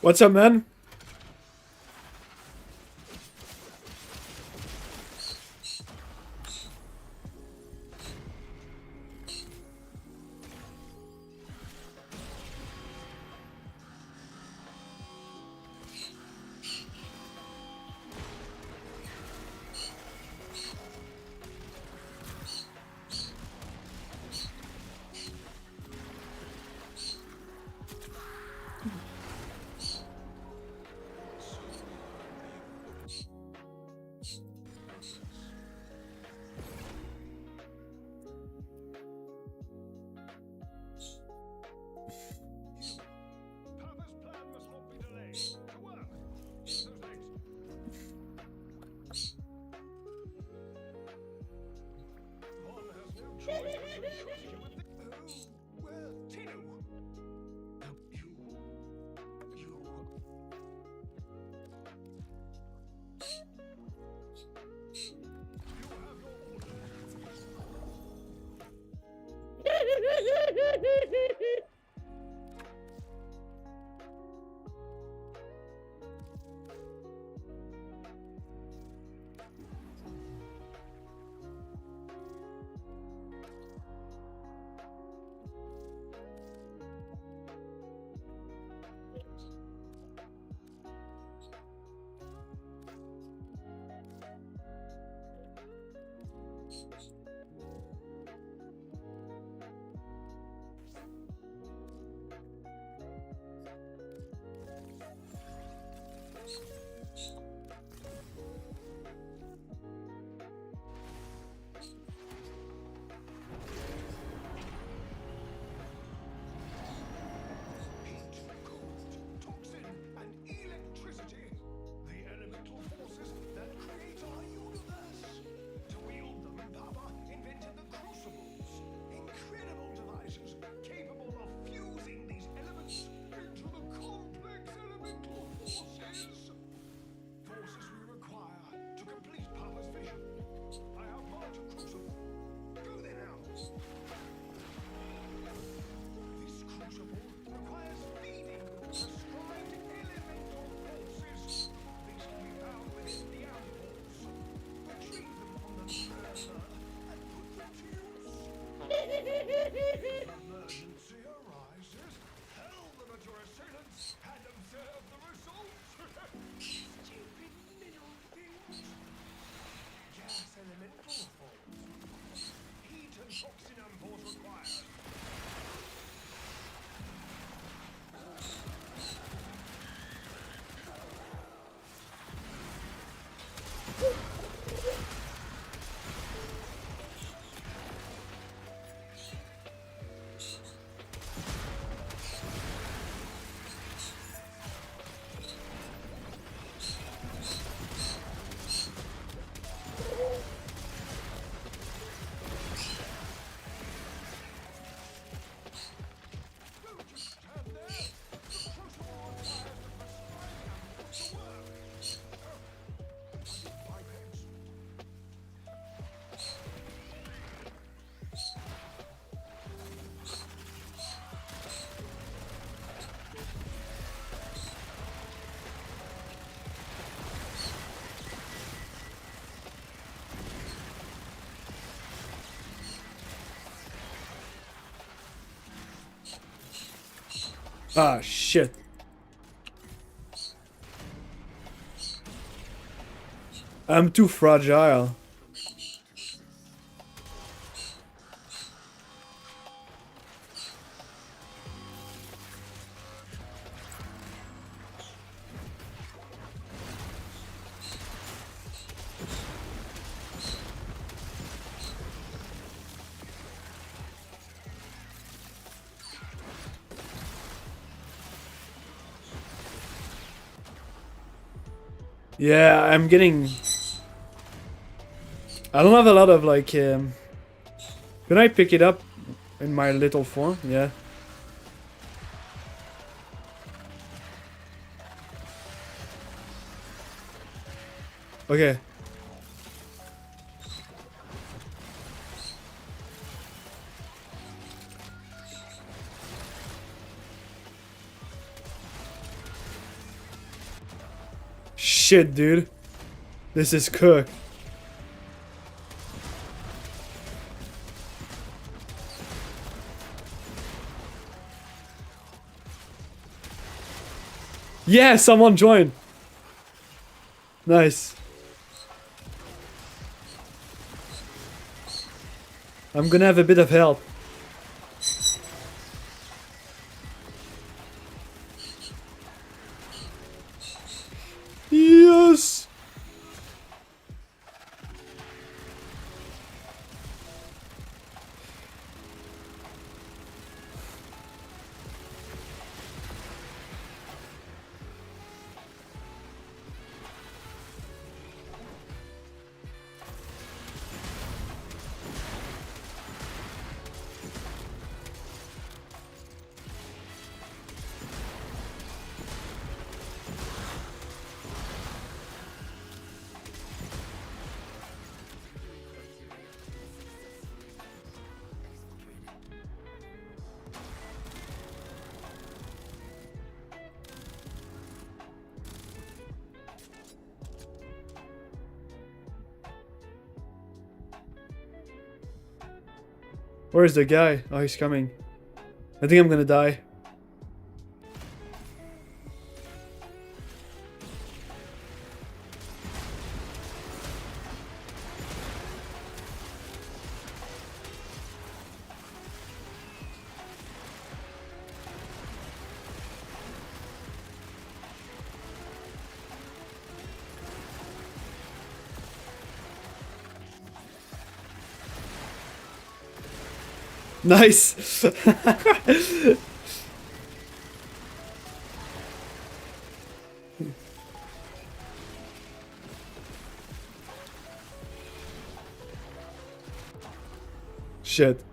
What's up, man? Ah, shit. I'm too fragile. Yeah, I'm getting... I don't have a lot of, like, Can I pick it up in my little form? Yeah. Okay. shit, dude. This is cooked. Yeah, someone joined. Nice. I'm gonna have a bit of help. Yes. Where's the guy? Oh, he's coming. I think I'm gonna die. Nice. Shit.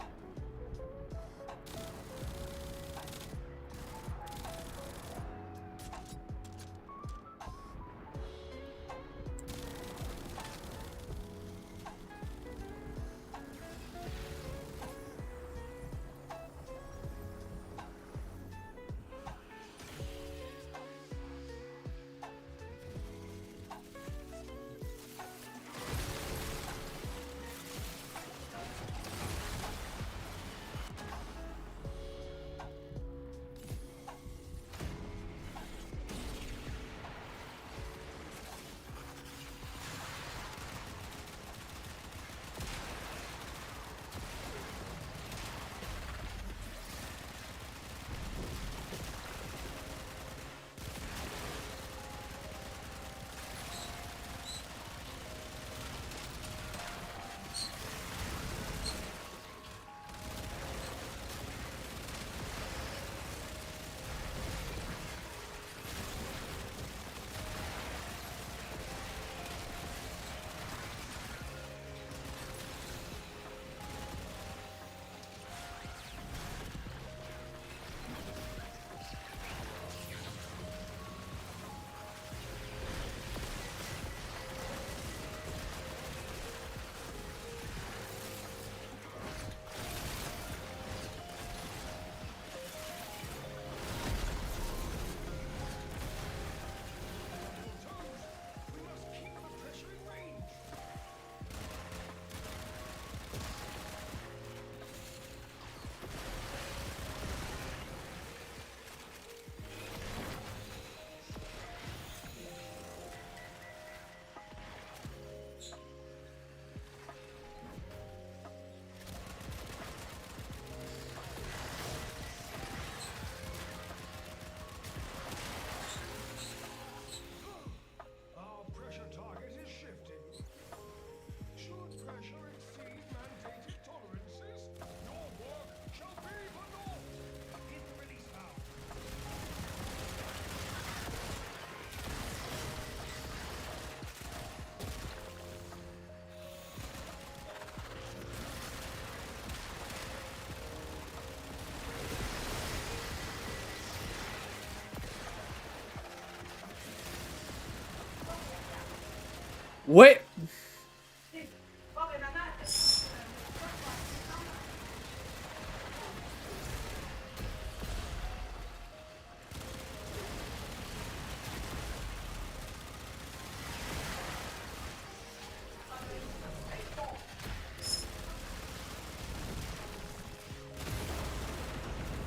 Wait.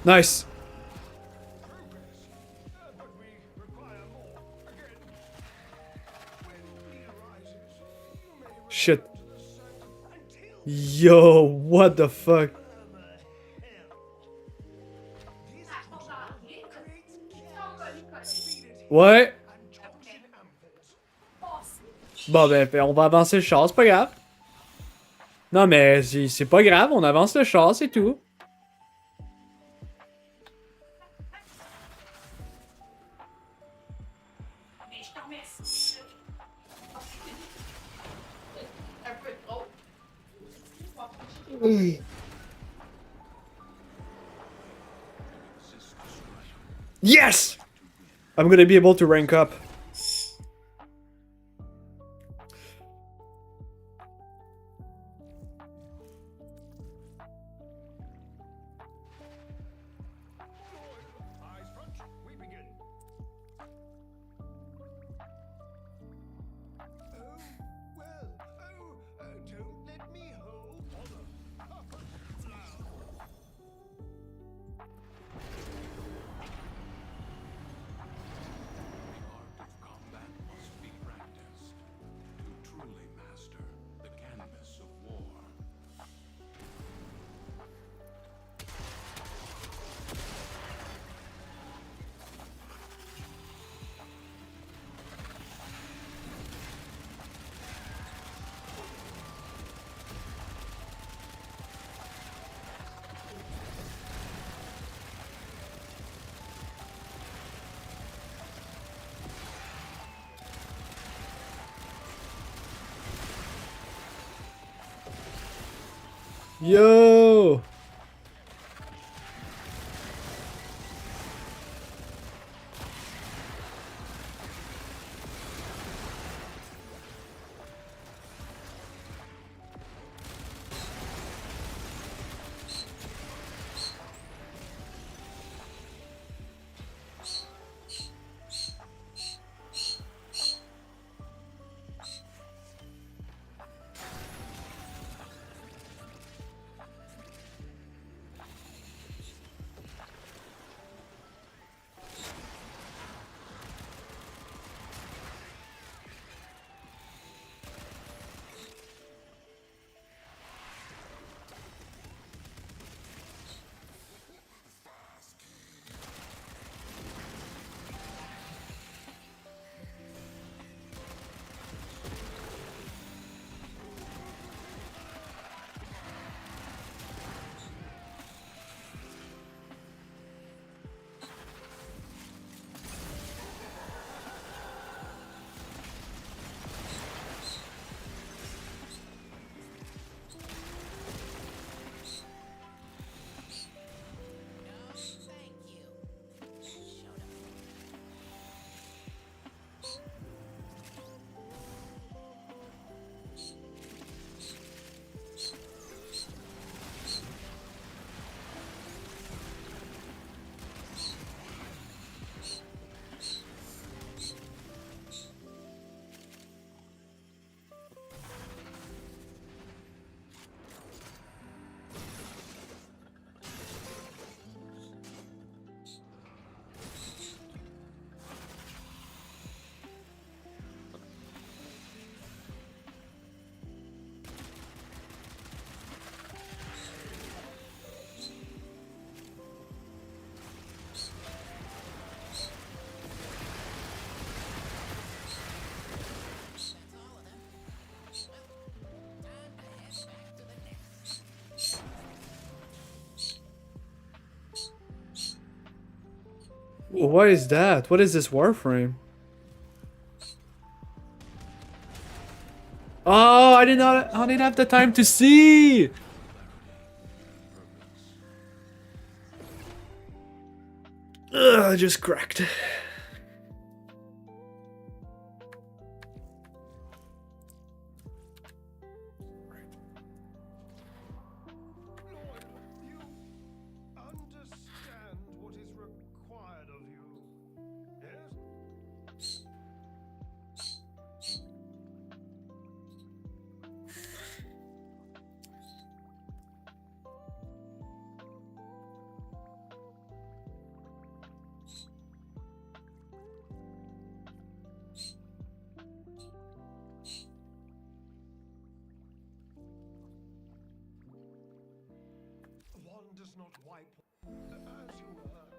Nice. Shit. Yo, what the fuck? Ouais. Bon ben, on va avancer le char, c'est pas grave. Non mais c'est pas grave, on avance le char, c'est tout. Yes! I'm gonna be able to rank up. The art of combat must be practiced to truly master the canvas of war. Yo! What is that? What is this Warframe? Oh, I didn't have the time to see. Ugh, I just cracked. One does not wipe as you were.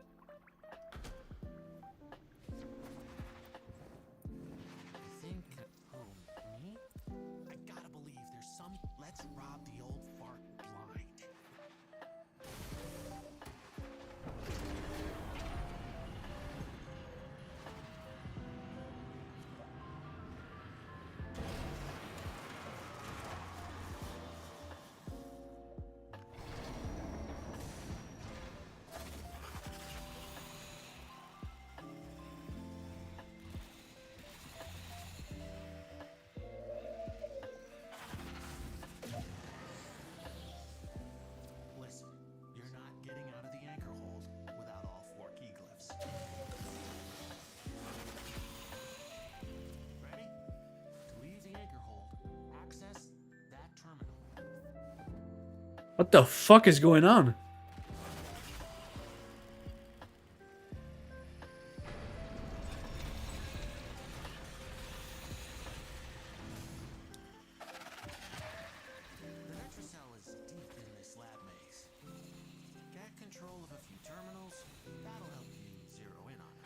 Think who, me? I gotta believe there's some. Let's rob the old fart blind. Listen, you're not getting out of the anchor hold without all 4 key glyphs. Ready? To leave the anchor hold, access that terminal. What the fuck is going on? The Netrocell is deep in this lab maze. Get control of a few terminals, that'll help you zero in on it.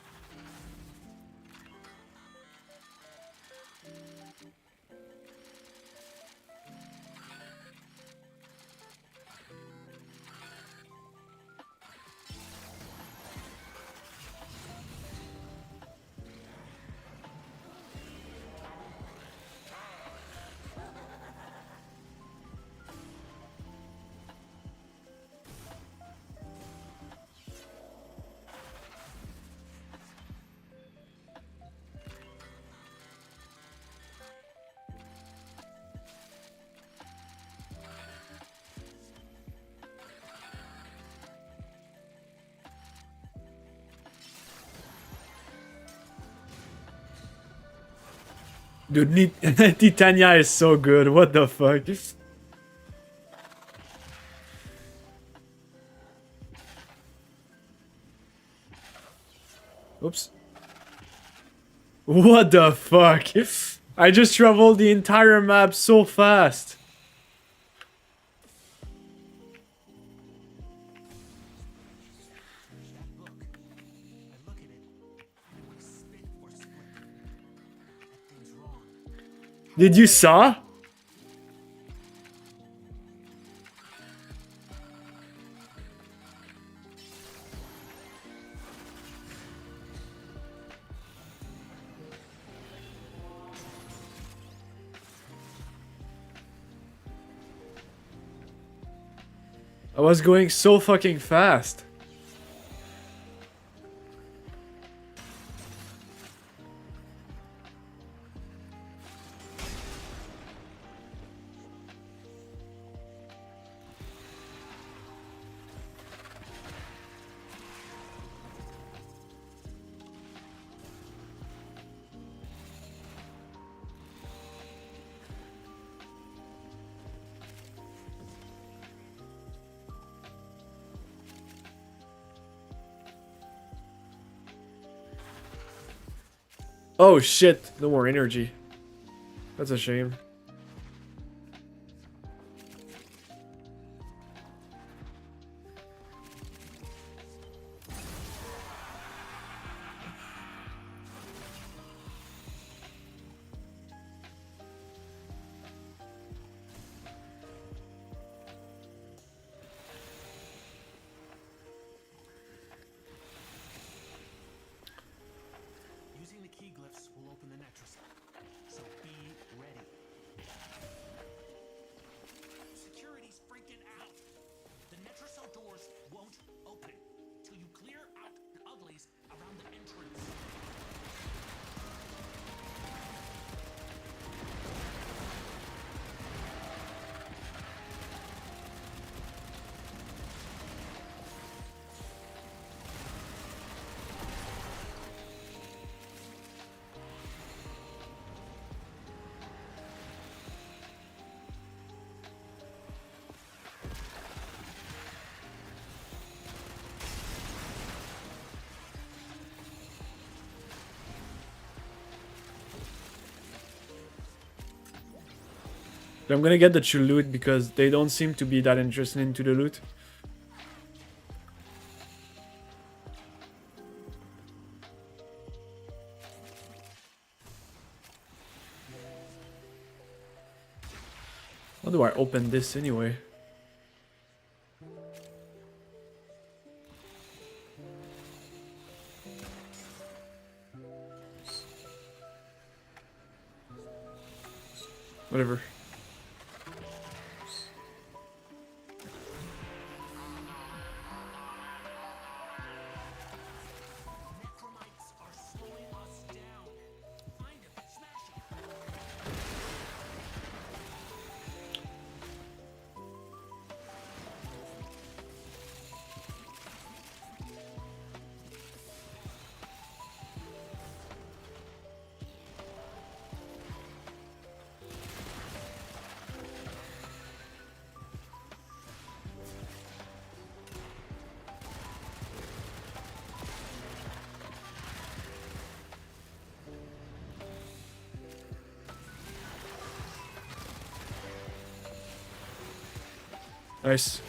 Dude, Titania is so good. What the fuck? Oops. What the fuck? I just traveled the entire map so fast. That book. I look at it. I want to spit or split. That thing's wrong. Did you saw? I was going so fucking fast. Oh shit, no more energy. That's a shame. Using the key glyphs will open the Netrocell. So be ready. Security's freaking out. The Netrocell doors won't open till you clear out the uglies around the entrance. I'm gonna get the true loot because they don't seem to be that interested into the loot. How do I open this anyway? Whatever. Necromites are slowing us down. Find him, smash him. Nice.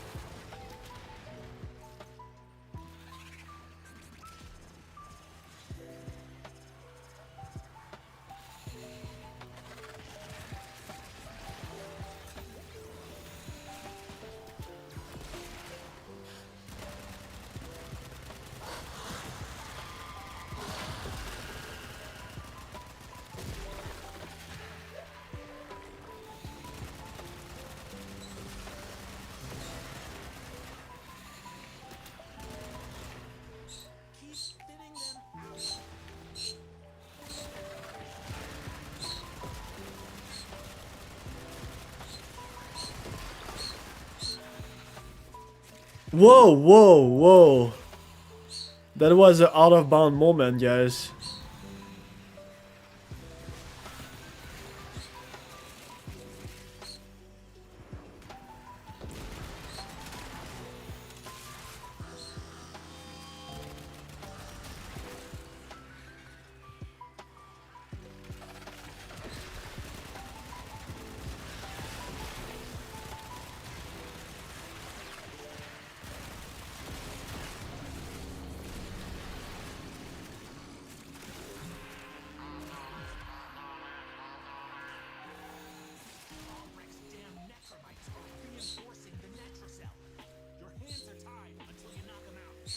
Keep thinning them out. Whoa, whoa, whoa. That was an out of bound moment, guys. Rex, damn necromites are reinforcing the Netrocell. Your hands are tied until you knock them out.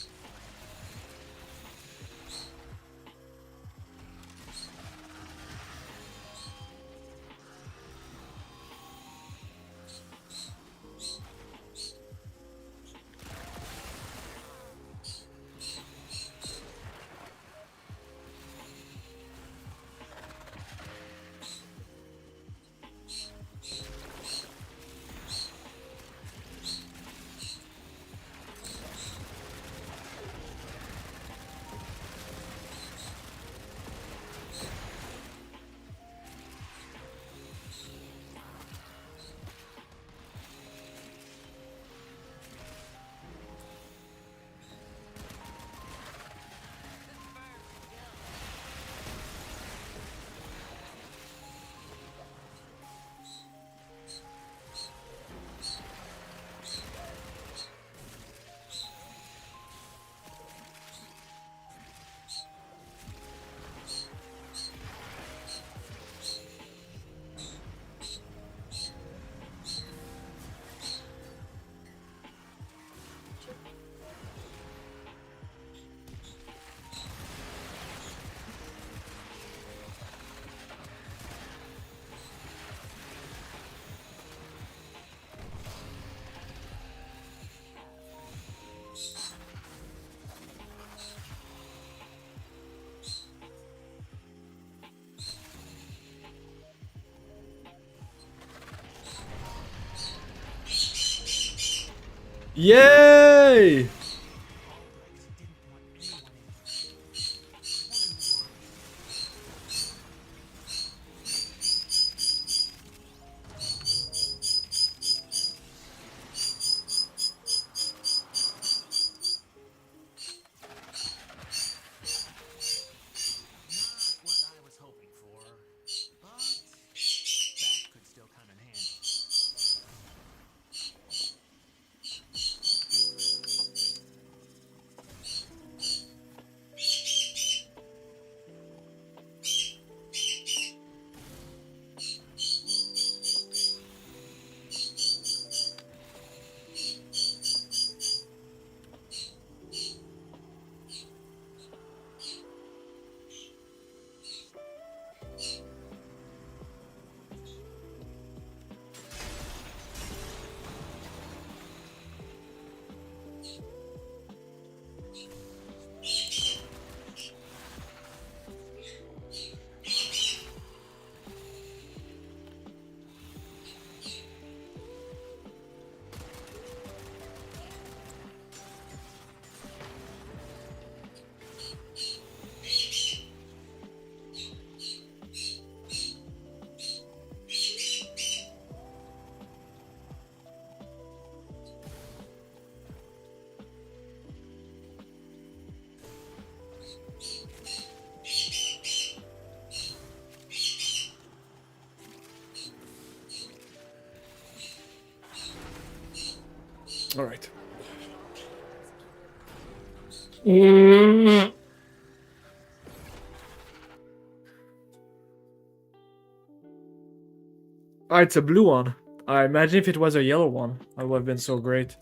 Yay! Not what I was hoping for, but that could still come in handy. All right. Oh, it's a blue one. I imagine if it was a yellow one, that would have been so great.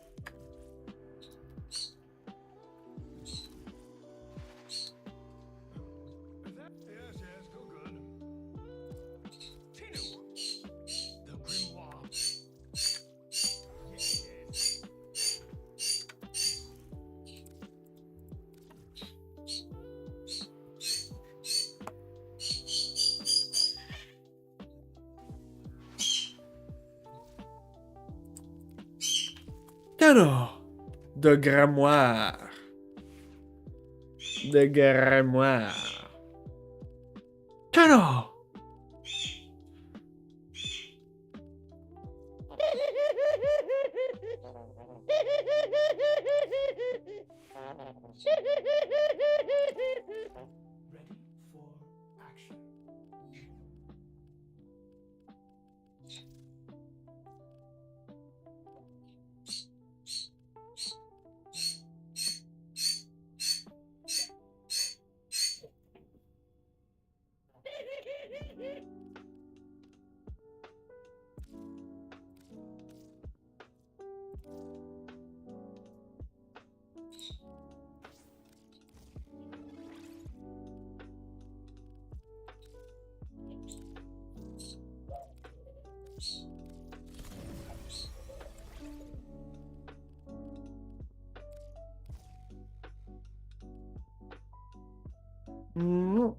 Alors, de grimoire. De grimoire. Alors. Ready for action. Mm.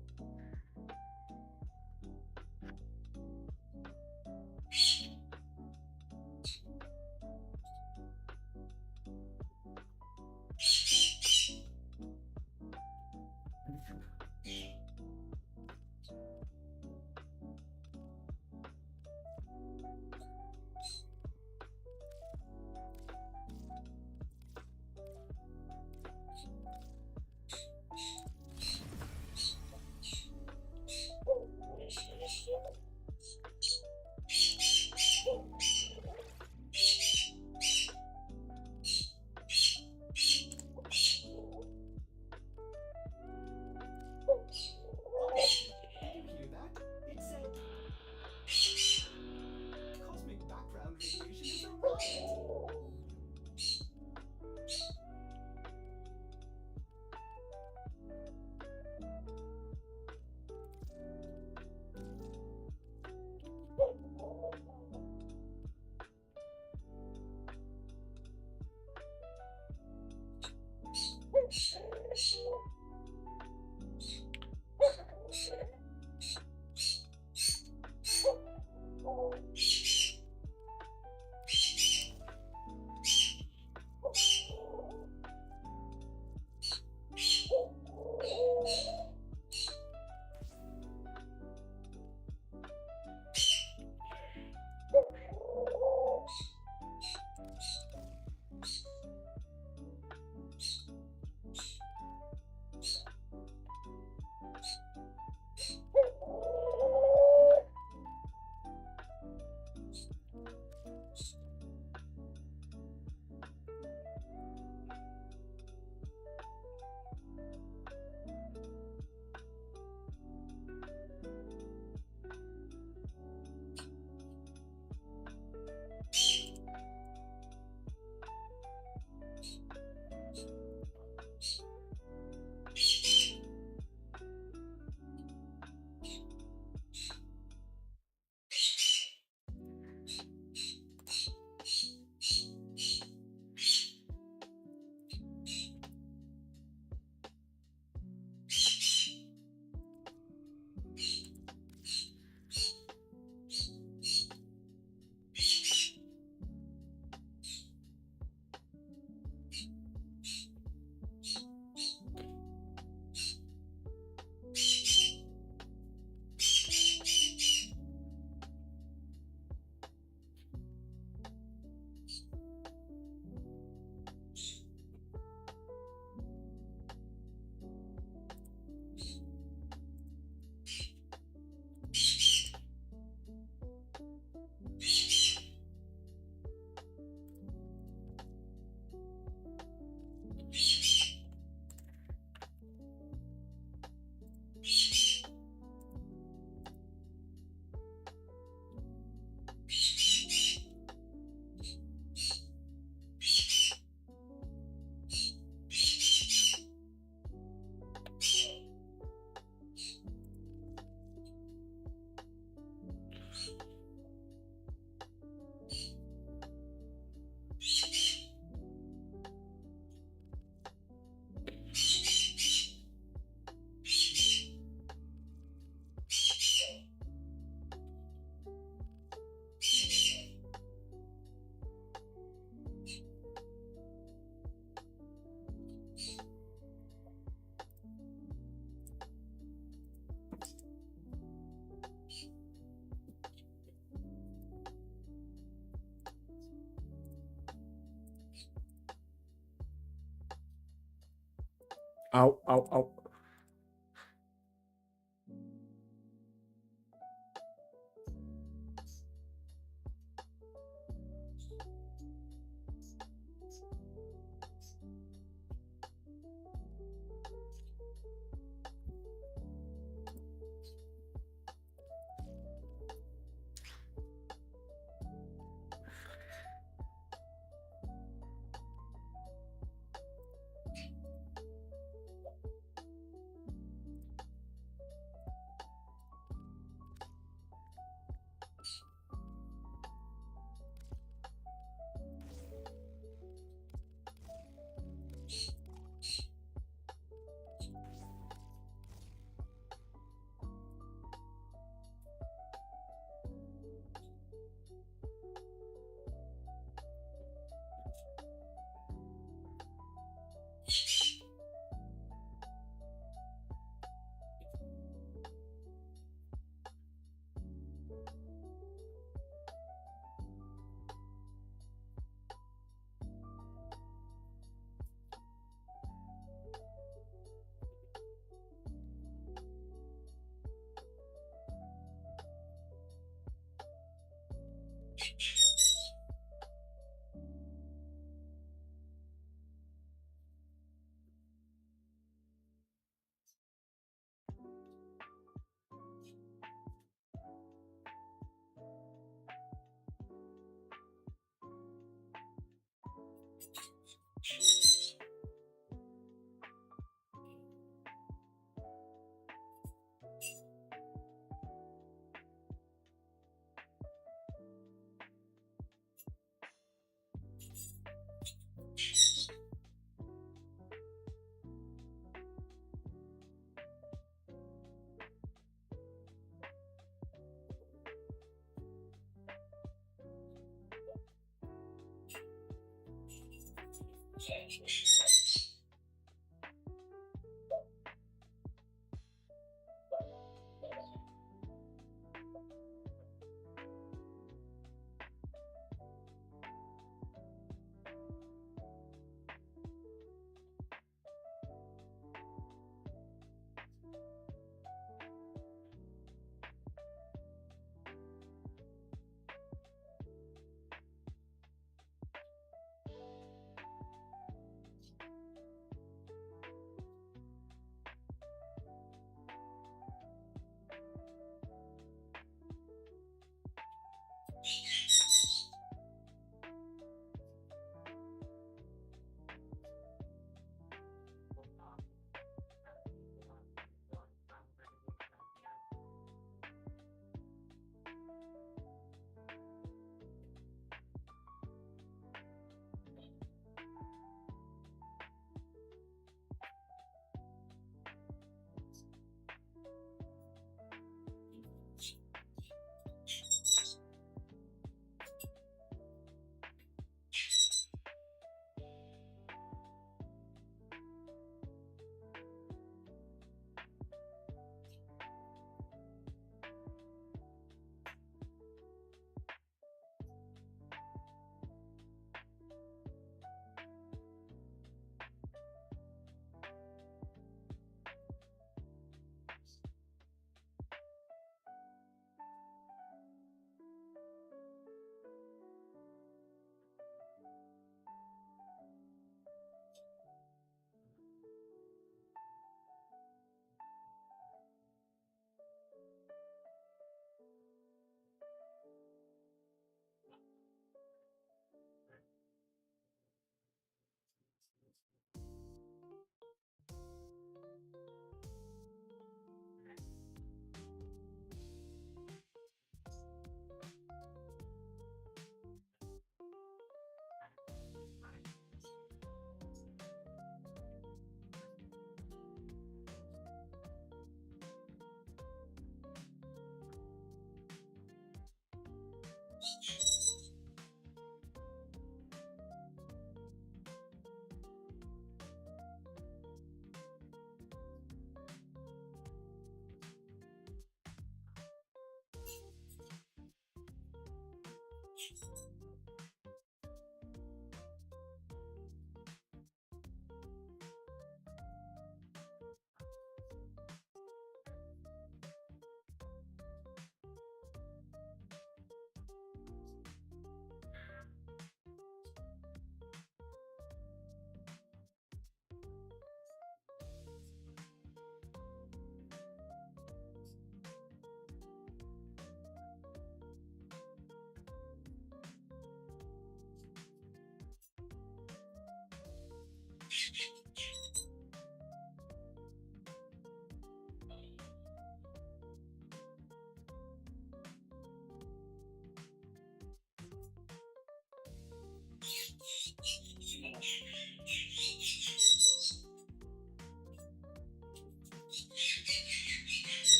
Ow, ow, ow.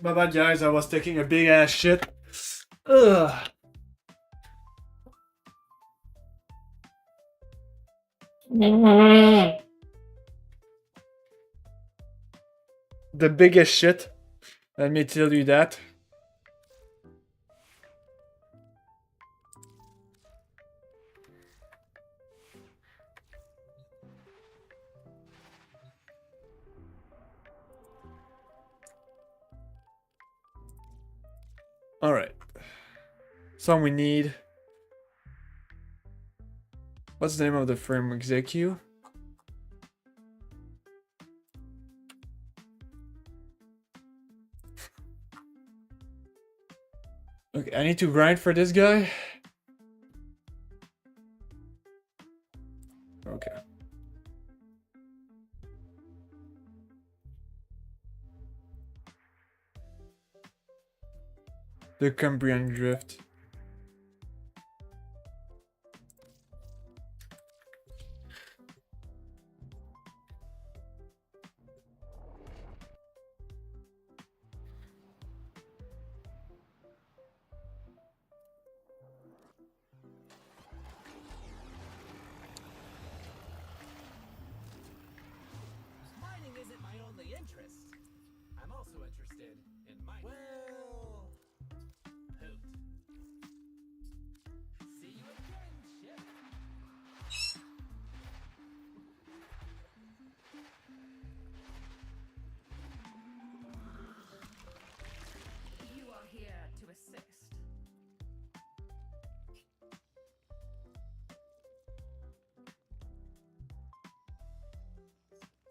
My bad, guys. I was taking a big ass shit. Ugh. The biggest shit. Let me tell you that. Alright. So we need... What's the name of the framework? ZQ? Okay, I need to grind for this guy. Okay. The Cambrian Drift.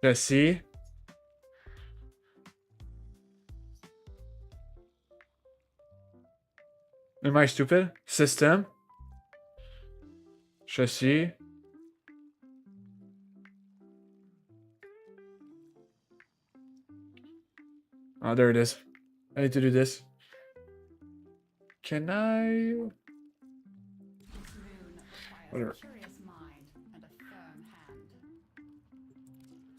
Jesse. Am I stupid? System. Jesse. Oh, there it is. I need to do this. Can I? Whatever. Curious mind and a firm hand.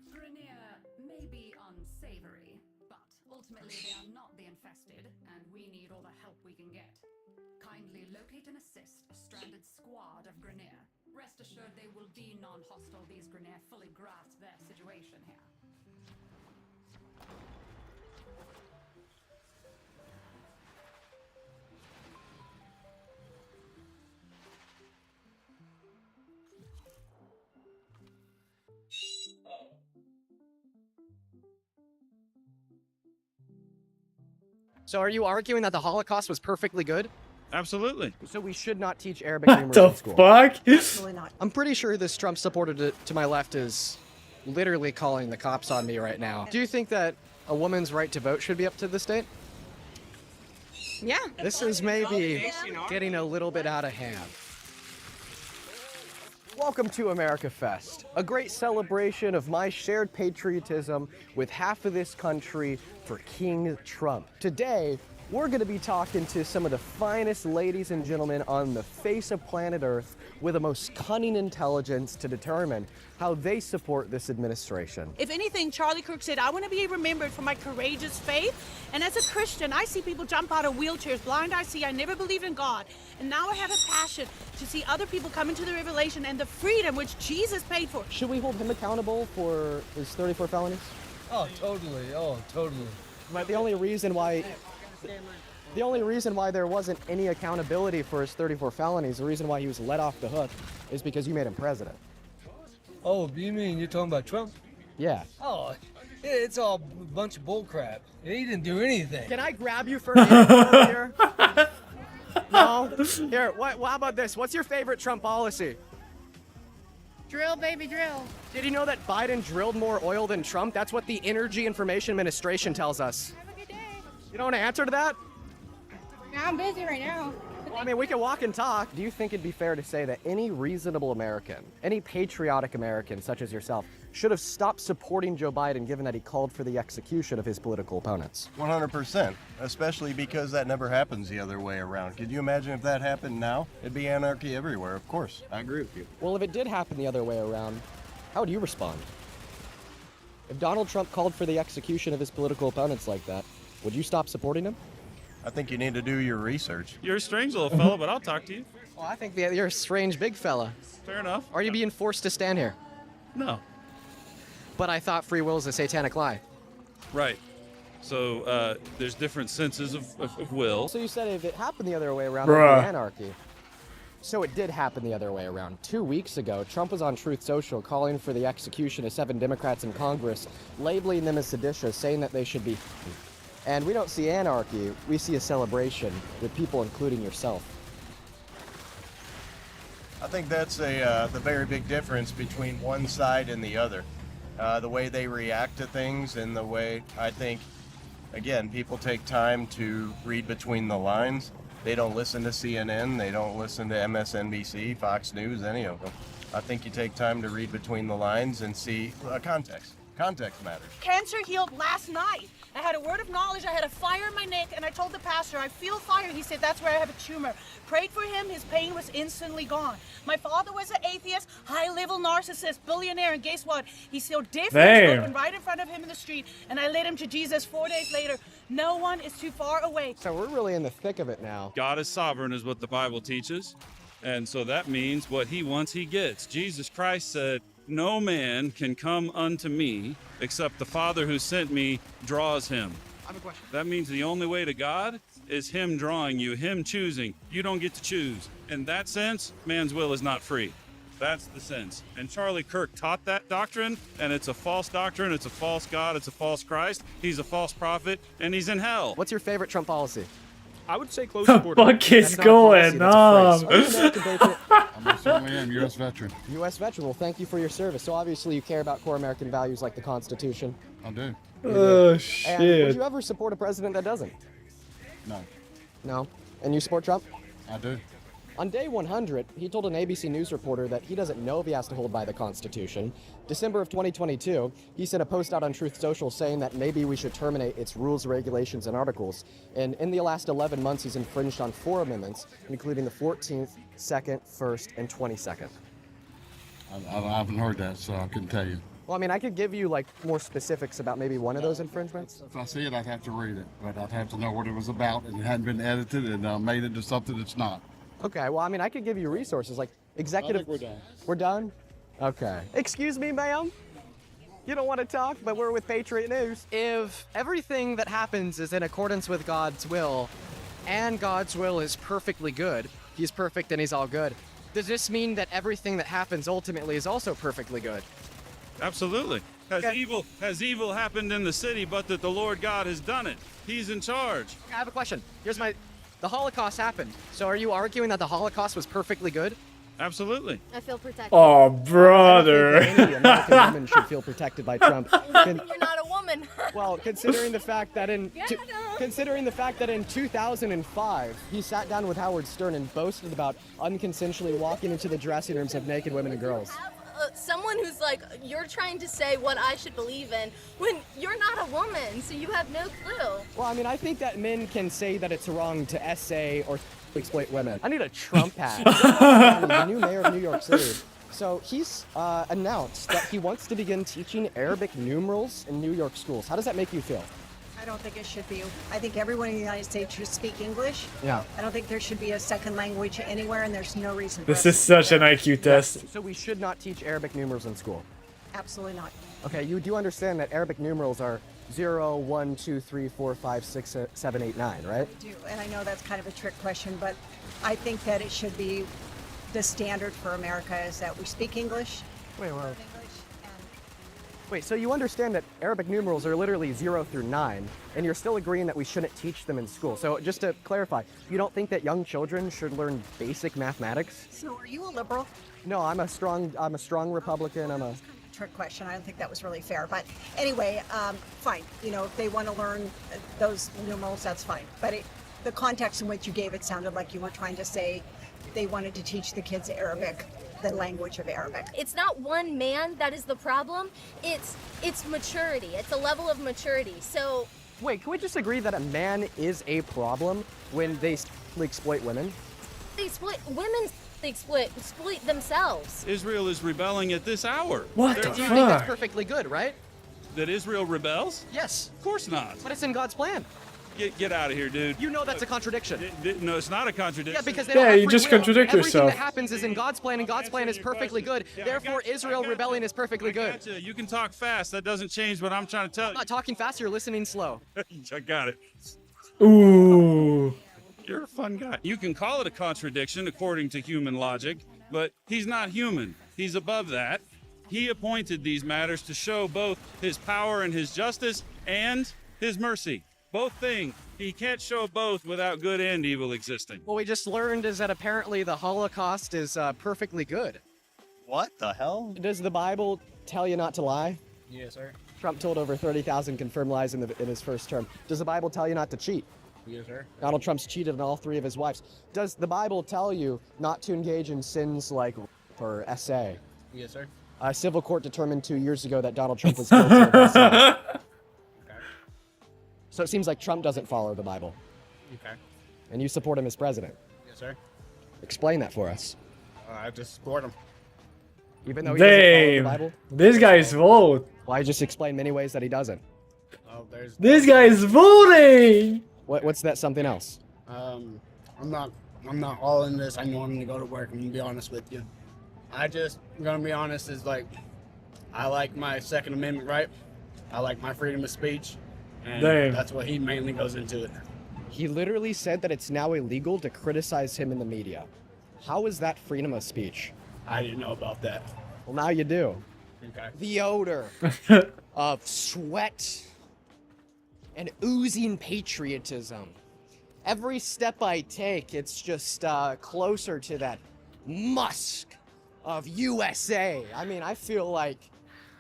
Grenier may be unsavory, but ultimately they are not the infested, and we need all the help we can get. Kindly locate and assist a stranded squad of Grenier. Rest assured they will be non-hostile. These Grenier fully grasp their situation here. So are you arguing that the Holocaust was perfectly good? Absolutely. So we should not teach Arabic What numerals the in school? fuck? Absolutely not. I'm pretty sure this Trump supporter to my left is literally calling the cops on me right now. Do you think that a woman's right to vote should be up to the state? Yeah. This is maybe getting a little bit out of hand. Welcome to America Fest, a great celebration of my shared patriotism with half of this country for King Trump. Today, we're going to be talking to some of the finest ladies and gentlemen on the face of planet Earth with the most cunning intelligence to determine how they support this administration. If anything, Charlie Kirk said, I want to be remembered for my courageous faith. And as a Christian, I see people jump out of wheelchairs, blind I see. I never believed in God. And now I have a passion to see other people come into the revelation and the freedom which Jesus paid for. Should we hold him accountable for his 34 felonies? Oh, totally. Oh, totally. But the only reason why there wasn't any accountability for his 34 felonies, the reason why he was let off the hook, is because you made him president. Oh, you mean you're talking about Trump? Yeah. Oh, it's all a bunch of bullcrap. He didn't do anything. Can I grab you for an info here? No? Here, how about this? What's your favorite Trump policy? Drill, baby, drill. Did you know that Biden drilled more oil than Trump? That's what the Energy Information Administration tells us. Have a good day. You don't want to answer to that? No, I'm busy right now. Well, I mean, we can walk and talk. Do you think it'd be fair to say that any reasonable American, any patriotic American such as yourself, should have stopped supporting Joe Biden given that he called for the execution of his political opponents? 100%, especially because that never happens the other way around. Could you imagine if that happened now? It'd be anarchy everywhere, of course. I agree with you. Well, if it did happen the other way around, how would you respond? If Donald Trump called for the execution of his political opponents like that, would you stop supporting him? I think you need to do your research. You're a strange little fellow, but I'll talk to you. Well, I think you're a strange big fella. Fair enough. Are you being forced to stand here? No. But I thought free will is a satanic lie. Right. So there's different senses of will. So you said if it happened the other way around, Bruh. it would be anarchy. So it did happen the other way around. 2 weeks ago, Trump was on Truth Social calling for the execution of 7 Democrats in Congress, labeling them as seditious, saying that they should be... And we don't see anarchy, we see a celebration with people including yourself. I think that's the very big difference between one side and the other. The way they react to things and the way, I think, again, people take time to read between the lines. They don't listen to CNN, they don't listen to MSNBC, Fox News, any of them. I think you take time to read between the lines and see context. Context matters. Cancer healed last night. I had a word of knowledge. I had a fire in my neck, and I told the pastor, I feel fire. He said, that's where I have a tumor. Prayed for him. His pain was instantly gone. My father was an atheist, high-level narcissist, billionaire, and guess what? He saw death open right in front of him in the street, and I led him to Jesus 4 days later. No one is too far away. So we're really in the thick of it now. God is sovereign is what the Bible teaches. And so that means what he wants, he gets. Jesus Christ said, no man can come unto me except the Father who sent me draws him. I have a question. That means the only way to God is him drawing you, him choosing. You don't get to choose. In that sense, man's will is not free. That's the sense. And Charlie Kirk taught that doctrine, and it's a false doctrine, it's a false God, it's a false Christ, he's a false prophet, and he's in hell. What's your favorite Trump policy? I would say close The supporter. fuck is That's not a policy, going that's a phrase. Are you an on? American patriot? I most certainly am. U.S. veteran. U.S. veteran. Well, thank you for your service. So obviously you care about core American values like the Constitution. I do. Oh And would shit. you ever support a president that doesn't? No, No. And you support Trump? I do. On day 100, he told an ABC News reporter that he doesn't know if he has to hold by the Constitution. December of 2022, he sent a post out on Truth Social saying that maybe we should terminate its rules, regulations, and articles. And in the last 11 months, he's infringed on 4 amendments, including the 14th, 2nd, 1st, and 22nd. I haven't heard that, so I couldn't tell you. Well, I mean, I could give you like more specifics about maybe one of those infringements. If I see it, I'd have to read it, but I'd have to know what it was about, and it hadn't been edited and made into something that's not. Okay, well, I mean, I could give you resources like executive. I think we're done. We're done? Okay. Excuse me, ma'am? You don't want to talk, but we're with Patriot News. If everything that happens is in accordance with God's will, and God's will is perfectly good, he's perfect and he's all good, does this mean that everything that happens ultimately is also perfectly good? Absolutely. Has evil happened in the city, but that the Lord God has done it? He's in charge. I have a question. The Holocaust happened. So are you arguing that the Holocaust was perfectly good? Absolutely. I feel protected. Oh, brother. I don't think that any American woman should feel protected by Trump. You're not a woman. Well, considering the fact that in 2005 he sat down with Howard Stern and boasted about unconsensually walking into the dressing rooms of naked women and girls. Someone who's like, you're trying to say what I should believe in when you're not a woman, so you have no clue. Well, I mean, I think that men can say that it's wrong to essay or exploit women. I need a Trump hat. The new mayor of New York City. So he's announced that he wants to begin teaching Arabic numerals in New York schools. How does that make you feel? I don't think it should be. I think everyone in the United States should speak English. Yeah. I don't think there should be a second language anywhere, and there's no reason for This us is to do such an that. IQ test. So we should not teach Arabic numerals in school. Absolutely not. Okay, you do understand that Arabic numerals are 0, 1, 2, 3, 4, 5, 6, 7, 8, 9, right? I do, and I know that's kind of a trick question, but I think that it should be the standard for America is that we speak English. Wait, so you understand that Arabic numerals are literally 0 through 9, and you're still agreeing that we shouldn't teach them in school. So just to clarify, you don't think that young children should learn basic mathematics? So are you a liberal? No, I'm a strong Republican. I'm a Trick question. I don't think that was really fair. But anyway, fine. You know, if they want to learn those numerals, that's fine. But the context in which you gave it sounded like you were trying to say they wanted to teach the kids Arabic, the language of Arabic. It's not one man that is the problem. It's maturity. It's a level of maturity. So Wait, can we just agree that a man is a problem when they exploit women? they exploit themselves. Out is rebelling at this hour. What the Do you think that's fuck? perfectly good, right? That Israel rebels? Yes. Of course not. But it's in God's plan. Get out of here, dude. You know that's a contradiction. No, it's not a contradiction. Yeah, because they Yeah, don't have you free just will. contradict Everything yourself. that happens is in God's plan, and God's plan is perfectly good. Therefore, Israel rebelling is perfectly good. Gotcha. You can talk fast. That doesn't change what I'm trying to tell I'm not talking fast, you're listening slow. you. I got it. Ooh. You're a fun guy. You can call it a contradiction according to human logic, but he's not human. He's above that. He appointed these matters to show both his power and his justice and his mercy. Both things. He can't show both without good and evil existing. What we just learned is that apparently the Holocaust is perfectly good. What the hell? Does the Bible tell you not to lie? Yes, sir. Trump told over 30,000 confirmed lies in his first term. Does the Bible tell you not to cheat? Yes, sir. Donald Trump's cheated on all 3 of his wives. Does the Bible tell you not to engage in sins like or SA? Yes, sir. A civil court determined 2 years ago that Donald Trump was guilty of SA. So it seems like Trump doesn't follow the Bible. Okay. And you support him as president. Yes, sir. Explain that for us. I just support him. Even though he doesn't follow the Damn. Bible? This guy's vote. Why just explain many ways that he doesn't? Oh, there's. This guy's voting. What's that something else? I'm not all in this. I know I'm gonna go to work. I'm gonna be honest with you. I'm gonna be honest. Is like, I like my Second Amendment right. I like my freedom of speech, and Damn. that's what he mainly goes into it. He literally said that it's now illegal to criticize him in the media. How is that freedom of speech? I didn't know about that. Well, now you do. Okay. The odor of sweat and oozing patriotism every step I take, it's just closer to that Musk of USA. I mean, I feel like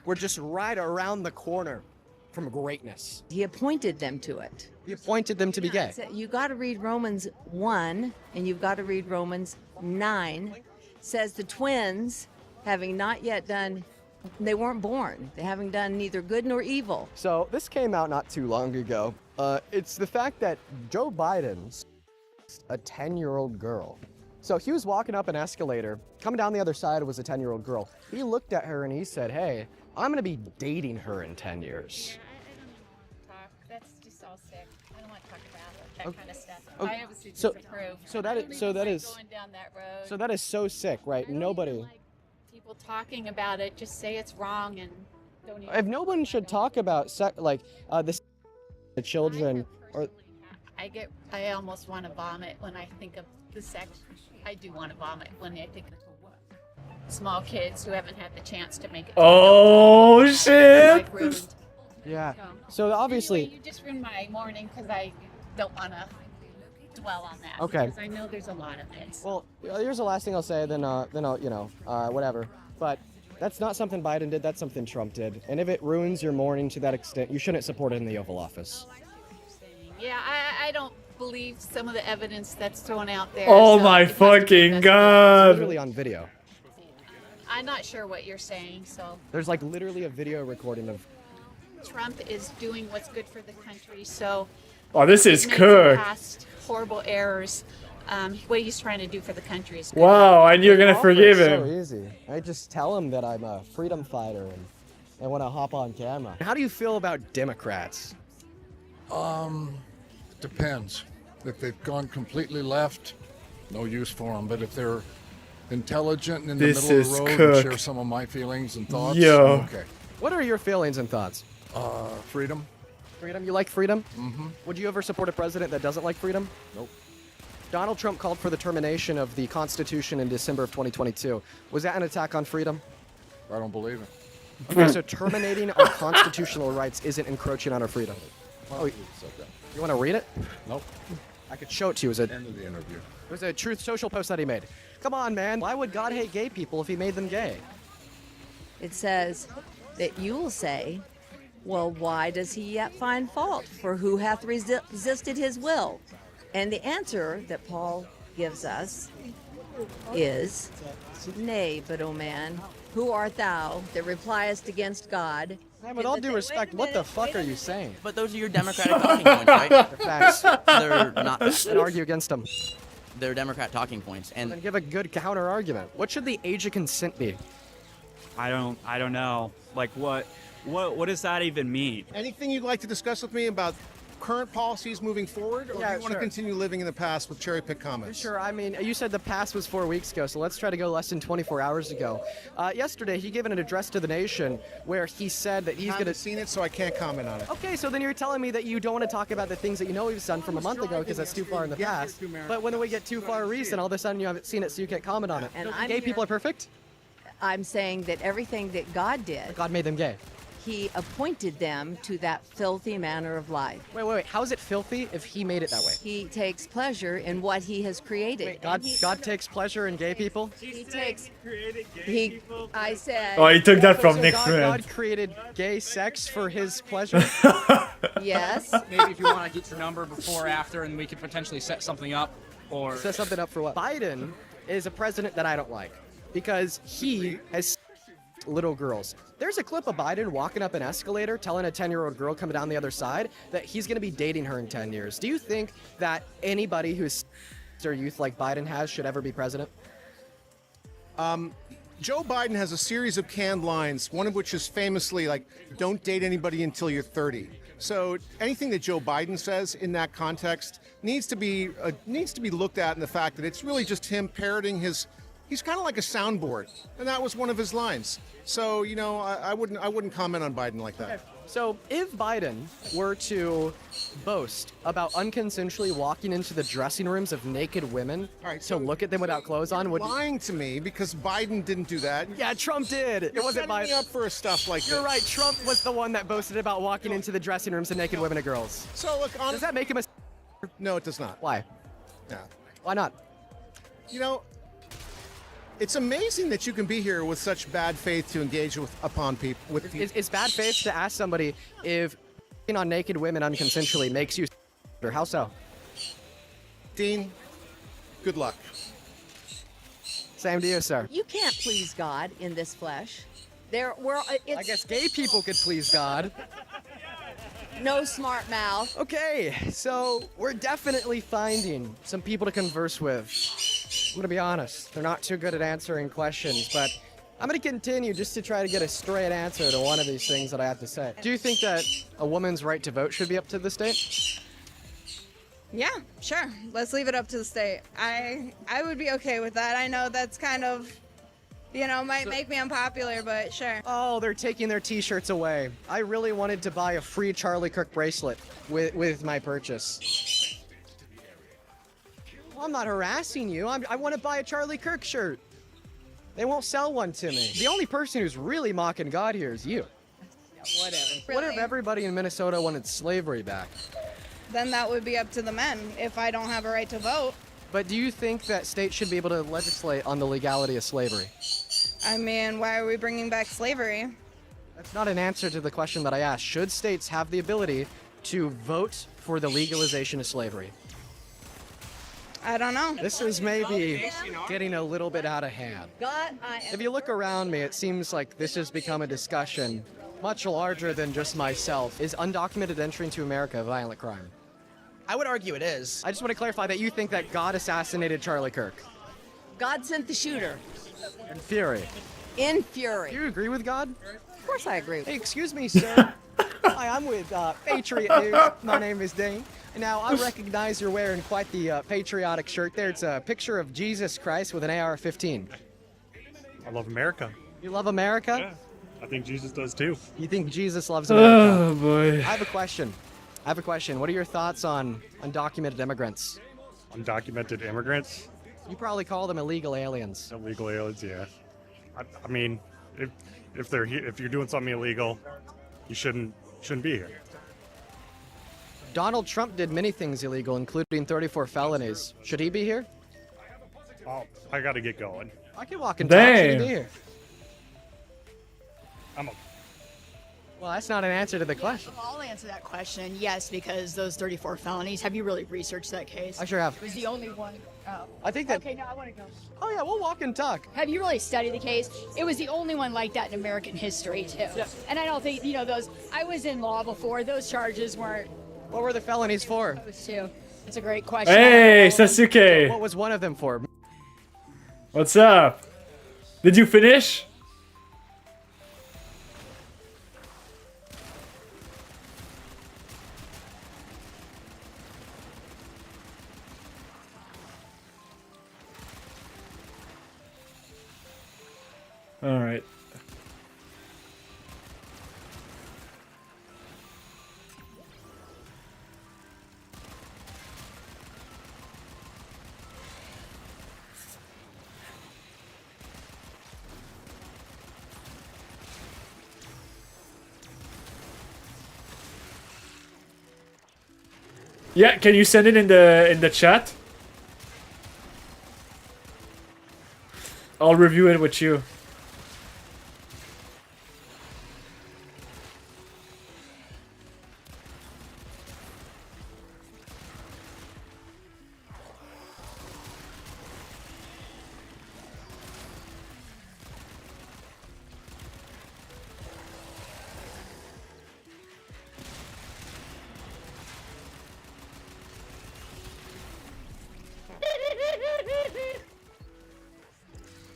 we're just right around the corner from greatness. He appointed them to it. He appointed them to be gay. You got to read Romans 1 and you've got to read Romans 9. Says the twins, having not yet done, they weren't born. They haven't done neither good nor evil. So this came out not too long ago. It's the fact that Joe Biden's a 10-year-old girl. So he was walking up an escalator. Coming down the other side was a 10-year-old girl. He looked at her and he said, hey, I'm gonna be dating her in 10 years. That's just all sick. I don't want to talk about that kind of stuff. Okay. I obviously So- disapprove. so that is going down that road. So that is so sick, right? Nobody. People talking about it, just say it's wrong and don't even. If no one should talk about the children or. I almost want to vomit when I think of the sex. I do want to vomit when I think of small kids who haven't had the chance to make it. Oh shit! Yeah. So obviously. Anyway, you just ruined my morning because I don't want to dwell on that. Okay. Because I know there's a lot of it. Well, here's the last thing I'll say. Then I'll whatever. But that's not something Biden did. That's something Trump did. And if it ruins your morning to that extent, you shouldn't support it in the Oval Office. Yeah, I don't believe some of the evidence that's thrown out there. Oh so my it has to be fucking investigated. god! Literally on video. I'm not sure what you're saying, so There's like literally a video recording of. Trump is doing what's good for the country, so Oh, this is he's made some cooked. past horrible errors. What he's trying to do for the country is good. Wow, and you're gonna forgive So him. easy. I just tell him that I'm a freedom fighter and want to hop on camera. How do you feel about Democrats? Depends. If they've gone completely left, no use for them. But if they're intelligent and in This the middle of is the road and cooked. share some of my feelings and thoughts, Yo. okay. What are your feelings and thoughts? Freedom. Freedom? You like freedom? Mm-hmm. Would you ever support a president that doesn't like freedom? Nope. Donald Trump called for the termination of the Constitution in December of 2022. Was that an attack on freedom? I don't believe it. Okay, so terminating our constitutional rights isn't encroaching on our freedom. Well, Oh, you said that. you want to read it? Nope. I could show it to you. End of the interview. It was a Truth Social post that he made. Come on, man. Why would God hate gay people if he made them gay? It says that you will say, well, why does he yet find fault? For who hath resisted his will? And the answer that Paul gives us is, nay, but O man, who art thou that repliest against God? Man, with all due respect, what the fuck are you saying? But those are your Democratic talking points, right? They're facts. They're not. Then argue against them. They're Democrat talking points, And and give a good counter argument. What should the age of consent be? I don't know. Like what does that even mean? Anything you'd like to discuss with me about current policies moving forward, or Yeah, do you want sure. to continue living in the past with cherry pick comments? Sure, I mean, you said the past was 4 weeks ago, so let's try to go less than 24 hours ago. Yesterday, he gave an address to the nation where he said that he's I going haven't to... seen it, so I can't comment on it. Okay, so then you're telling me that you don't want to talk about the things that you know he's done from a month ago because that's too far in the past. But when we get too far recent, all of a sudden you haven't seen it, so you can't comment on it. And Don't think I'm gay here- people are perfect? I'm saying that everything that God did, God made them gay. he appointed them to that filthy manner of life. Wait. How is it filthy if he made it that way? He takes pleasure in what he has created. God takes pleasure in gay people? He takes. I said. Oh, he took that from So Nick God Friend. created gay sex for his pleasure? Yes. Maybe if you want to get your number before or after, and we could potentially set something up, or Set something up for what? Biden is a president that I don't like because he has little girls. There's a clip of Biden walking up an escalator telling a 10-year-old girl coming down the other side that he's going to be dating her in 10 years. Do you think that anybody who's their youth like Biden has should ever be president? Joe Biden has a series of canned lines, one of which is famously like, don't date anybody until you're 30. So anything that Joe Biden says in that context needs to be looked at in the fact that it's really just him parroting his. He's kind of like a soundboard, and that was one of his lines. So I wouldn't comment on Biden like that. So if Biden were to boast about unconsensually walking into the dressing rooms of naked women to look at them without clothes on, would lying to me because Biden didn't do that. Yeah, Trump did. It wasn't setting me Biden. up for stuff like You're this. right. Trump was the one that boasted about walking into the dressing rooms of naked women and girls. So look, Does that make him a? No, it does not. Why? Yeah. Why not? You know, it's amazing that you can be here with such bad faith to engage upon people. It's bad faith to ask somebody if on naked women unconsensually makes you or how so? Dean, good luck. Same to you, sir. You can't please God in this flesh. I guess gay people could please God. No smart mouth. Okay, so we're definitely finding some people to converse with. I'm gonna be honest, they're not too good at answering questions, but I'm gonna continue just to try to get a straight answer to one of these things that I have to say. Do you think that a woman's right to vote should be up to the state? Yeah, sure. Let's leave it up to the state. I would be okay with that. I know that's kind of, might make me unpopular, but sure. Oh, they're taking their t-shirts away. I really wanted to buy a free Charlie Kirk bracelet with my purchase. Well, I'm not harassing you. I want to buy a Charlie Kirk shirt. They won't sell one to me. The only person who's really mocking God here is you. Yeah, whatever. What if everybody in Minnesota wanted slavery back? Then that would be up to the men if I don't have a right to vote. But do you think that states should be able to legislate on the legality of slavery? I mean, why are we bringing back slavery? That's not an answer to the question that I asked. Should states have the ability to vote for the legalization of slavery? I don't know. This is maybe getting a little bit out of hand. If you look around me, it seems like this has become a discussion much larger than just myself. Is undocumented entry into America a violent crime? I would argue it is. I just want to clarify that you think that God assassinated Charlie Kirk. God sent the shooter. In fury. In fury. Do you agree with God? Of course I agree. Hey, excuse me, sir. Hi, I'm with Patriot News. My name is Dane. Now, I recognize you're wearing quite the patriotic shirt there. It's a picture of Jesus Christ with an AR-15. I love America. You love America? Yeah, I think Jesus does too. You think Jesus loves America? Oh, boy. I have a question. What are your thoughts on undocumented immigrants? Undocumented immigrants? You probably call them illegal aliens. Illegal aliens, yeah. I mean, if you're doing something illegal, you shouldn't be here. Donald Trump did many things illegal, including 34 felonies. Should he be here? Oh, I gotta get going. I can walk and talk. Should he be here? Well, that's not an answer to the question. I'll answer that question. Yes, because those 34 felonies. Have you really researched that case? I sure have. It was the only one. Oh. I think that. Okay, no, I want to go. Oh yeah, we'll walk and talk. Have you really studied the case? It was the only one like that in American history too. Yeah. And I don't think those. I was in law before. Those charges weren't. What were the felonies for? It was two. That's a great question. Hey, Sasuke. What was one of them for? What's up? Did you finish? All right. Yeah, can you send it in the chat? I'll review it with you.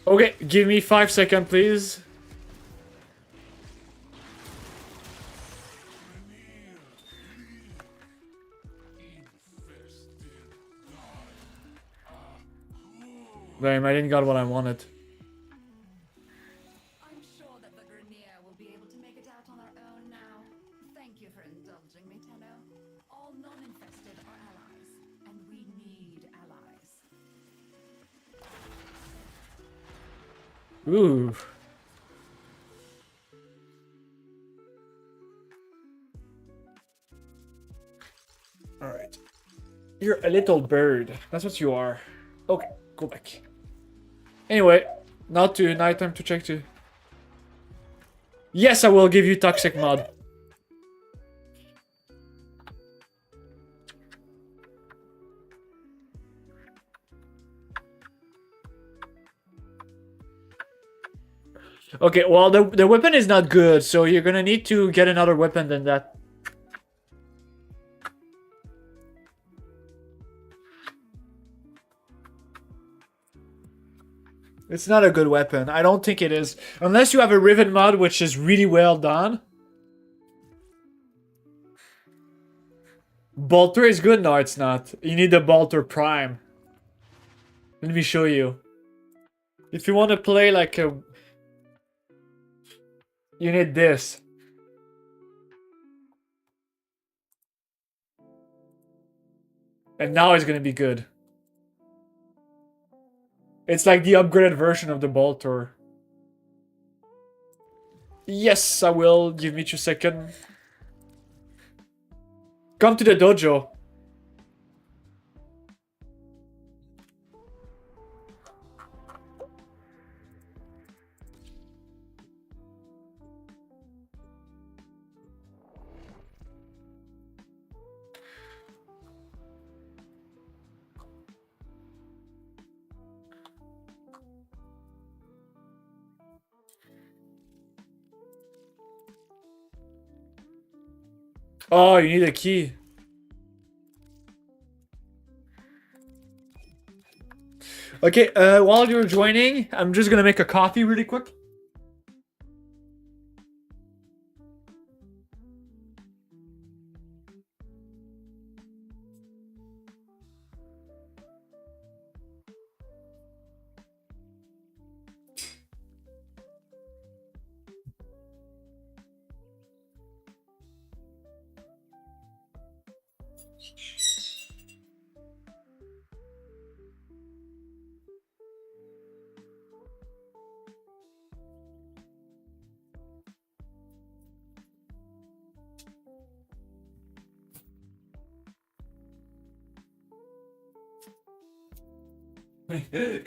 Okay, give me 5 seconds, please. Damn, I didn't got what I wanted. I'm sure that the Grenier will be able to make it out on their own now. Thank you for indulging me, Tenno. All non-infested are allies, and we need allies. Ooh. Alright. You're a little bird. That's what you are. Okay, go back. Anyway, now to nighttime to check too. Yes, I will give you toxic mod. Okay, well, the weapon is not good, so you're gonna need to get another weapon than that. It's not a good weapon. I don't think it is. Unless you have a Riven mod, which is really well done. Bolter is good? No, it's not. You need the Bolter Prime. Let me show you. If you want to play like a... You need this. And now it's gonna be good. It's like the upgraded version of the Bolter. Yes, I will. Give me 2 seconds. Come to the dojo. Oh, you need a key. Okay, while you're joining, I'm just gonna make a coffee really quick.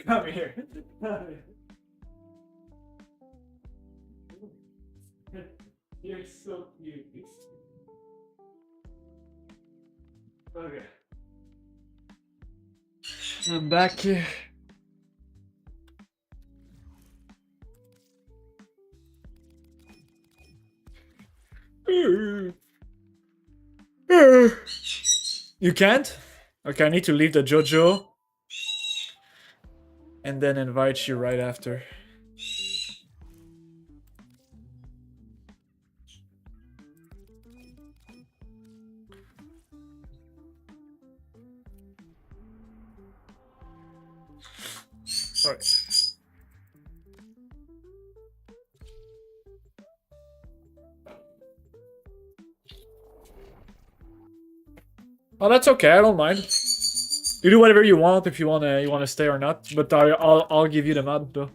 Come here. Come here. You're so cute. Okay. I'm back here. You can't? Okay, I need to leave the JoJo. And then invite you right after. Alright. Oh, that's okay. I don't mind. You do whatever you want if you wanna stay or not. But I'll give you the mod though.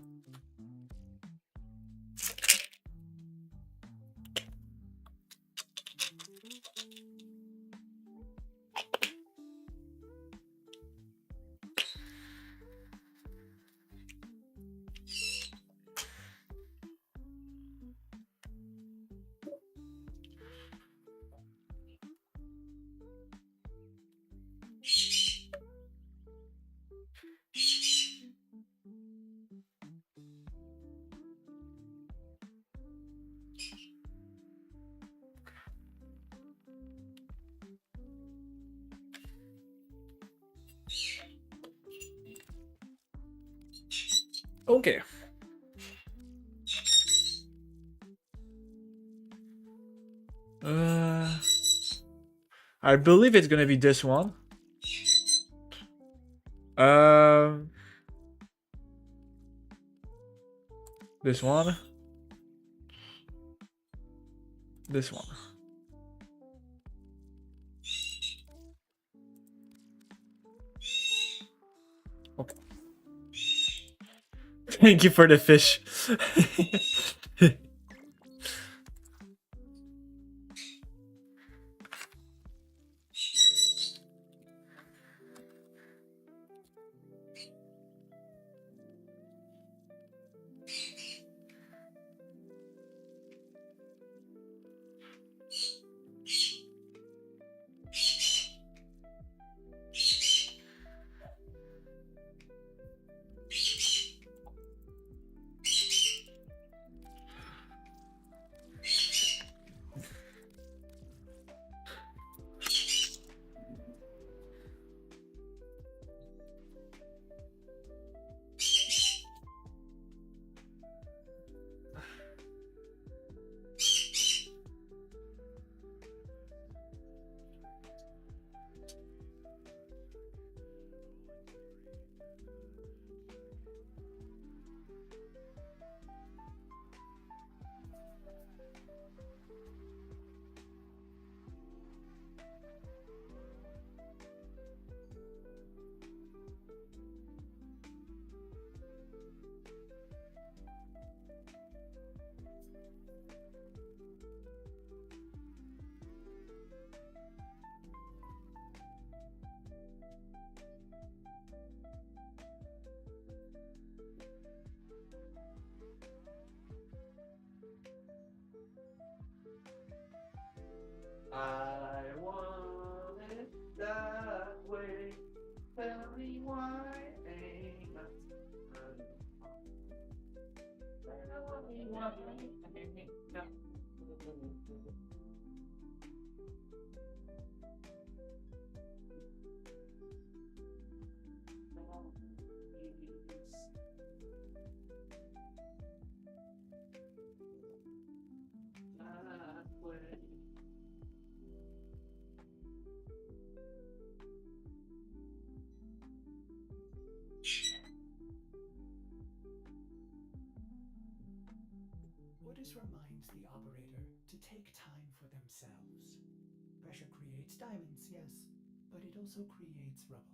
Okay. I believe it's gonna be this one. This one. This one. Okay. Thank you for the fish. I want it that way. Tell me why ain't nothing. Tell me why ain't nothing. Orders reminds the operator to take time for themselves. Pressure creates diamonds, yes, but it also creates rubble.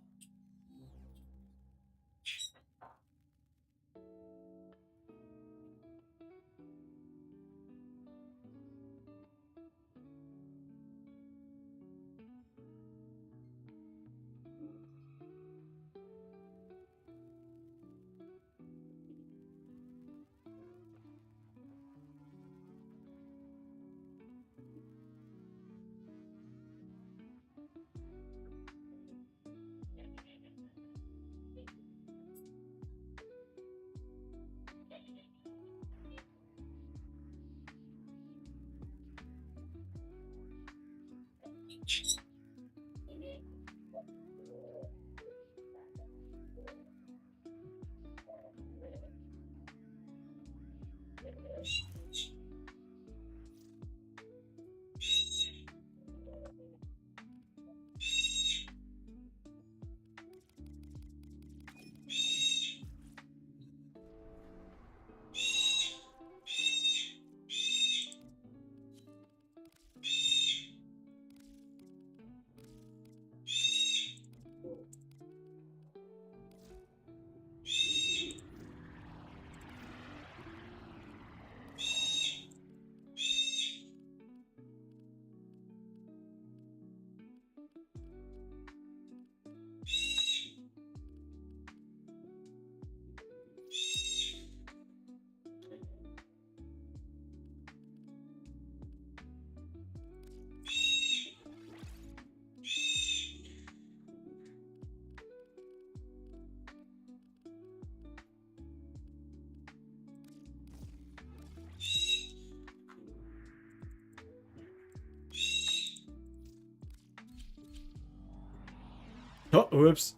Oh, whoops.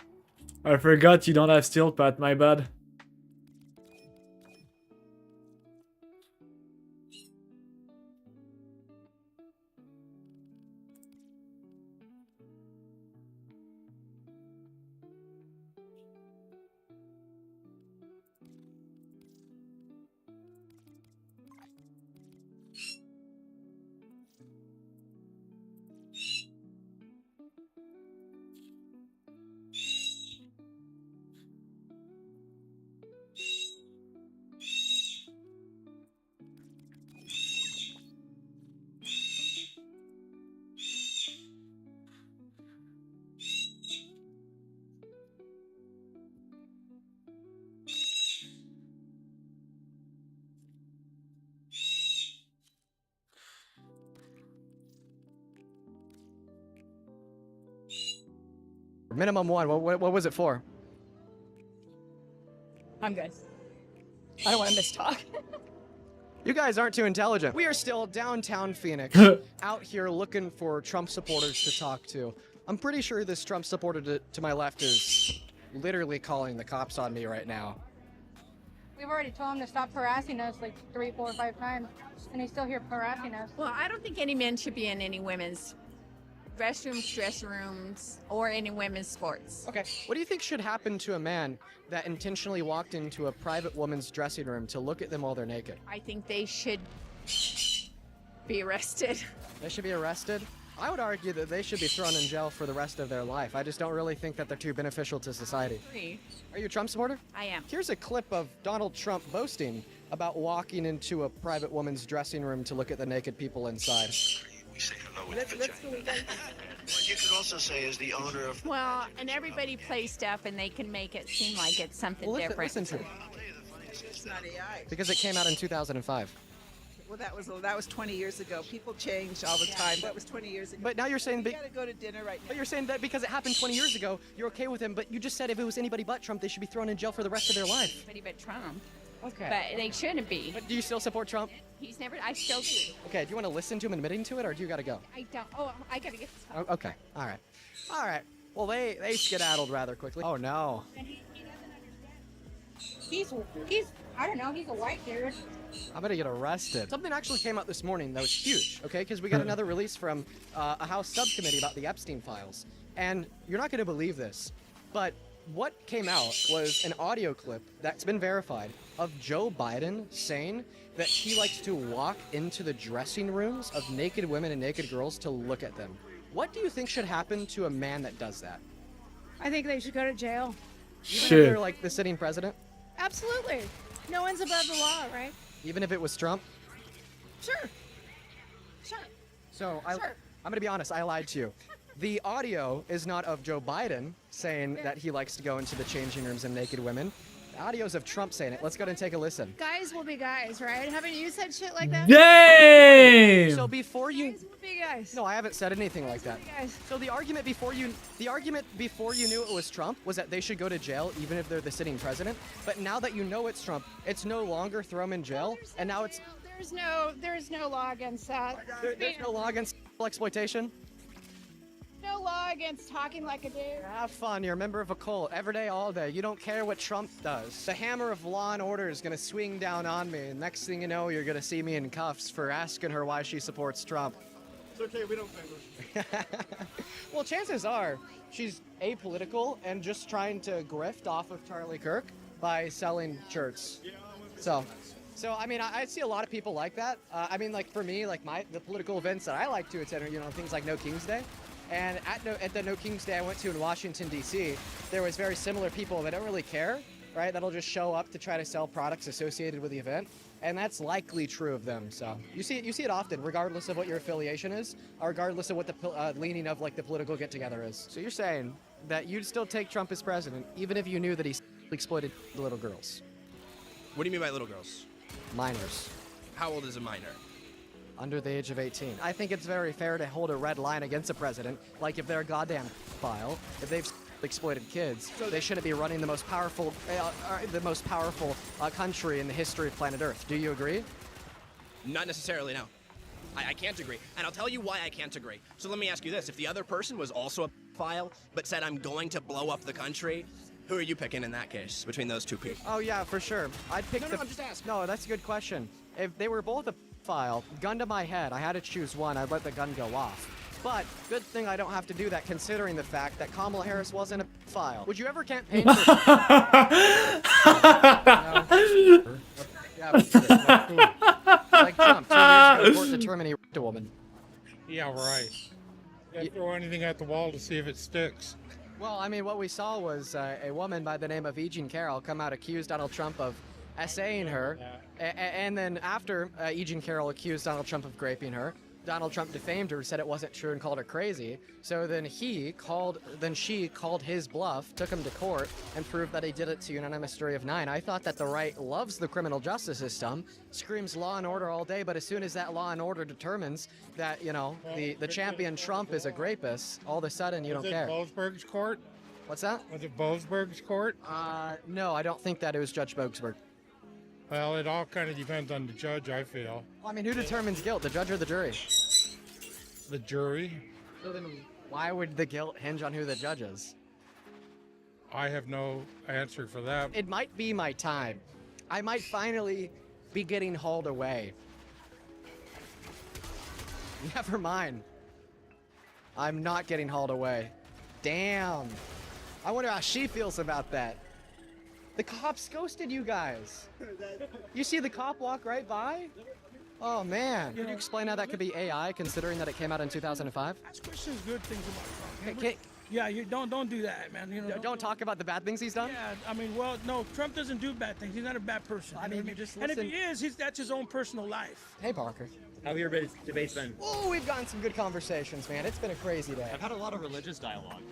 I forgot you don't have steel, Pat, my bad. Minimum one. What was it for? I'm good. I don't want to miss talk. You guys aren't too intelligent. We are still downtown Phoenix, out here looking for Trump supporters to talk to. I'm pretty sure this Trump supporter to my left is literally calling the cops on me right now. We've already told him to stop harassing us like 3, 4, 5 times, and he's still here harassing us. Well, I don't think any men should be in any women's restrooms, dressing rooms, or any women's sports. Okay. What do you think should happen to a man that intentionally walked into a private woman's dressing room to look at them while they're naked? I think they should be arrested. They should be arrested? I would argue that they should be thrown in jail for the rest of their life. I just don't really think that they're too beneficial to society. Are you a Trump supporter? I am. Here's a clip of Donald Trump boasting about walking into a private woman's dressing room to look at the naked people inside. Let's go. What you could also say is the owner of... Well, and everybody plays stuff and they can make it seem like it's something different. Listen to it. It's not AI. Because it came out in 2005. Well, that was 20 years ago. People change all the time. That was 20 years ago. But now you're saying, we gotta go to dinner right now. but you're saying that because it happened 20 years ago, you're okay with him. But you just said if it was anybody but Trump, they should be thrown in jail for the rest of their life. Anybody but Trump. Okay. But they shouldn't be. But do you still support Trump? He's never. I still do. Okay. Do you want to listen to him admitting to it, or do you got to go? I don't. Oh, I gotta get this. Oh, okay. All right. All right. Well, they skedaddled rather quickly. Oh no. And he doesn't understand. He's. I don't know. He's a white dude. I'm gonna get arrested. Something actually came out this morning that was huge, okay? Because we got another release from a House subcommittee about the Epstein files. And you're not gonna believe this, but what came out was an audio clip that's been verified of Joe Biden saying that he likes to walk into the dressing rooms of naked women and naked girls to look at them. What do you think should happen to a man that does that? I think they should go to jail. Even if they're like the sitting president? Absolutely. No one's above the law, right? Even if it was Trump? Sure. Sure. So I'm Sure. gonna be honest, I lied to you. The audio is not of Joe Biden saying that he likes to go into the changing rooms and naked women. The audio's of Trump saying it. Let's go ahead and take a listen. Guys will be guys, right? Haven't you said shit like that? Damn! So before you, Guys will be guys. no, I haven't said anything like that. Guys. So the argument before you knew it was Trump was that they should go to jail even if they're the sitting president. But now that you know it's Trump, it's no longer throw him in jail, and now it's There's no law against that. there's no law against exploitation. No law against talking like a dude. Have fun. You're a member of a cult every day, all day. You don't care what Trump does. The hammer of law and order is going to swing down on me. And next thing you know, you're going to see me in cuffs for asking her why she supports Trump. It's okay, we don't pay Well, chances are she's apolitical and just trying to grift off of Charlie Kirk by selling shirts. So I mean, I see a lot of people like that. I mean, like for me, like the political events that I like to attend are, things like No King's Day. And at the No King's Day I went to in Washington, D.C., there was very similar people that don't really care, right? That'll just show up to try to sell products associated with the event. And that's likely true of them. So you see it often, regardless of what your affiliation is, or regardless of what the leaning of like the political get-together is. So you're saying that you'd still take Trump as president, even if you knew that he exploited the little girls? What do you mean by little girls? Minors. How old is a minor? Under the age of 18. I think it's very fair to hold a red line against a president, like if they're a goddamn file, if they've exploited kids, they shouldn't be running the most powerful country in the history of planet Earth. Do you agree? Not necessarily, no. I can't agree. And I'll tell you why I can't agree. So let me ask you this. If the other person was also a file, but said I'm going to blow up the country, who are you picking in that case, between those two people? Oh yeah, for sure. I'd pick I'm just asking. No, that's a good question. If they were both a file, gun to my head, I had to choose one, I'd let the gun go off. But good thing I don't have to do that, considering the fact that Kamala Harris wasn't a file. Would you ever campaign for... Yeah, like Trump, 2 years ago, court determined he raped a woman. Yeah, right. You gotta throw anything at the wall to see if it sticks. Well, I mean, what we saw was a woman by the name of Jean Carroll come out, accuse Donald Trump of essaying her, and then after Jean Carroll accused Donald Trump of raping her, Donald Trump defamed her, said it wasn't true, and called her crazy. So then she called his bluff, took him to court, and proved that he did it to unanimous jury of 9. I thought that the right loves the criminal justice system, screams law and order all day, but as soon as that law and order determines that, the champion Trump is a rapist, all of a sudden you don't care. Was it Boasberg's court? What's that? Was it Boasberg's court? No, I don't think that it was Judge Boasberg. Well, it all kind of depends on the judge, I feel. Well, I mean, who determines guilt, the judge or the jury? The jury. So then why would the guilt hinge on who the judge is? I have no answer for that. It might be my time. I might finally be getting hauled away. Never mind. I'm not getting hauled away. Damn. I wonder how she feels about that. The cops ghosted you guys. You see the cop walk right by? Oh man. Can you explain how that could be AI, considering that it came out in 2005? Ask questions, good things about Trump. Yeah, you don't do that, man. Don't talk about the bad things he's done. Yeah, I mean, well, no, Trump doesn't do bad things. He's not a bad person. I mean, you just and if listen. he is, that's his own personal life. Hey, Parker. How have your debates been? Oh, we've gotten some good conversations, man. It's been a crazy day. I've had a lot of religious dialogue.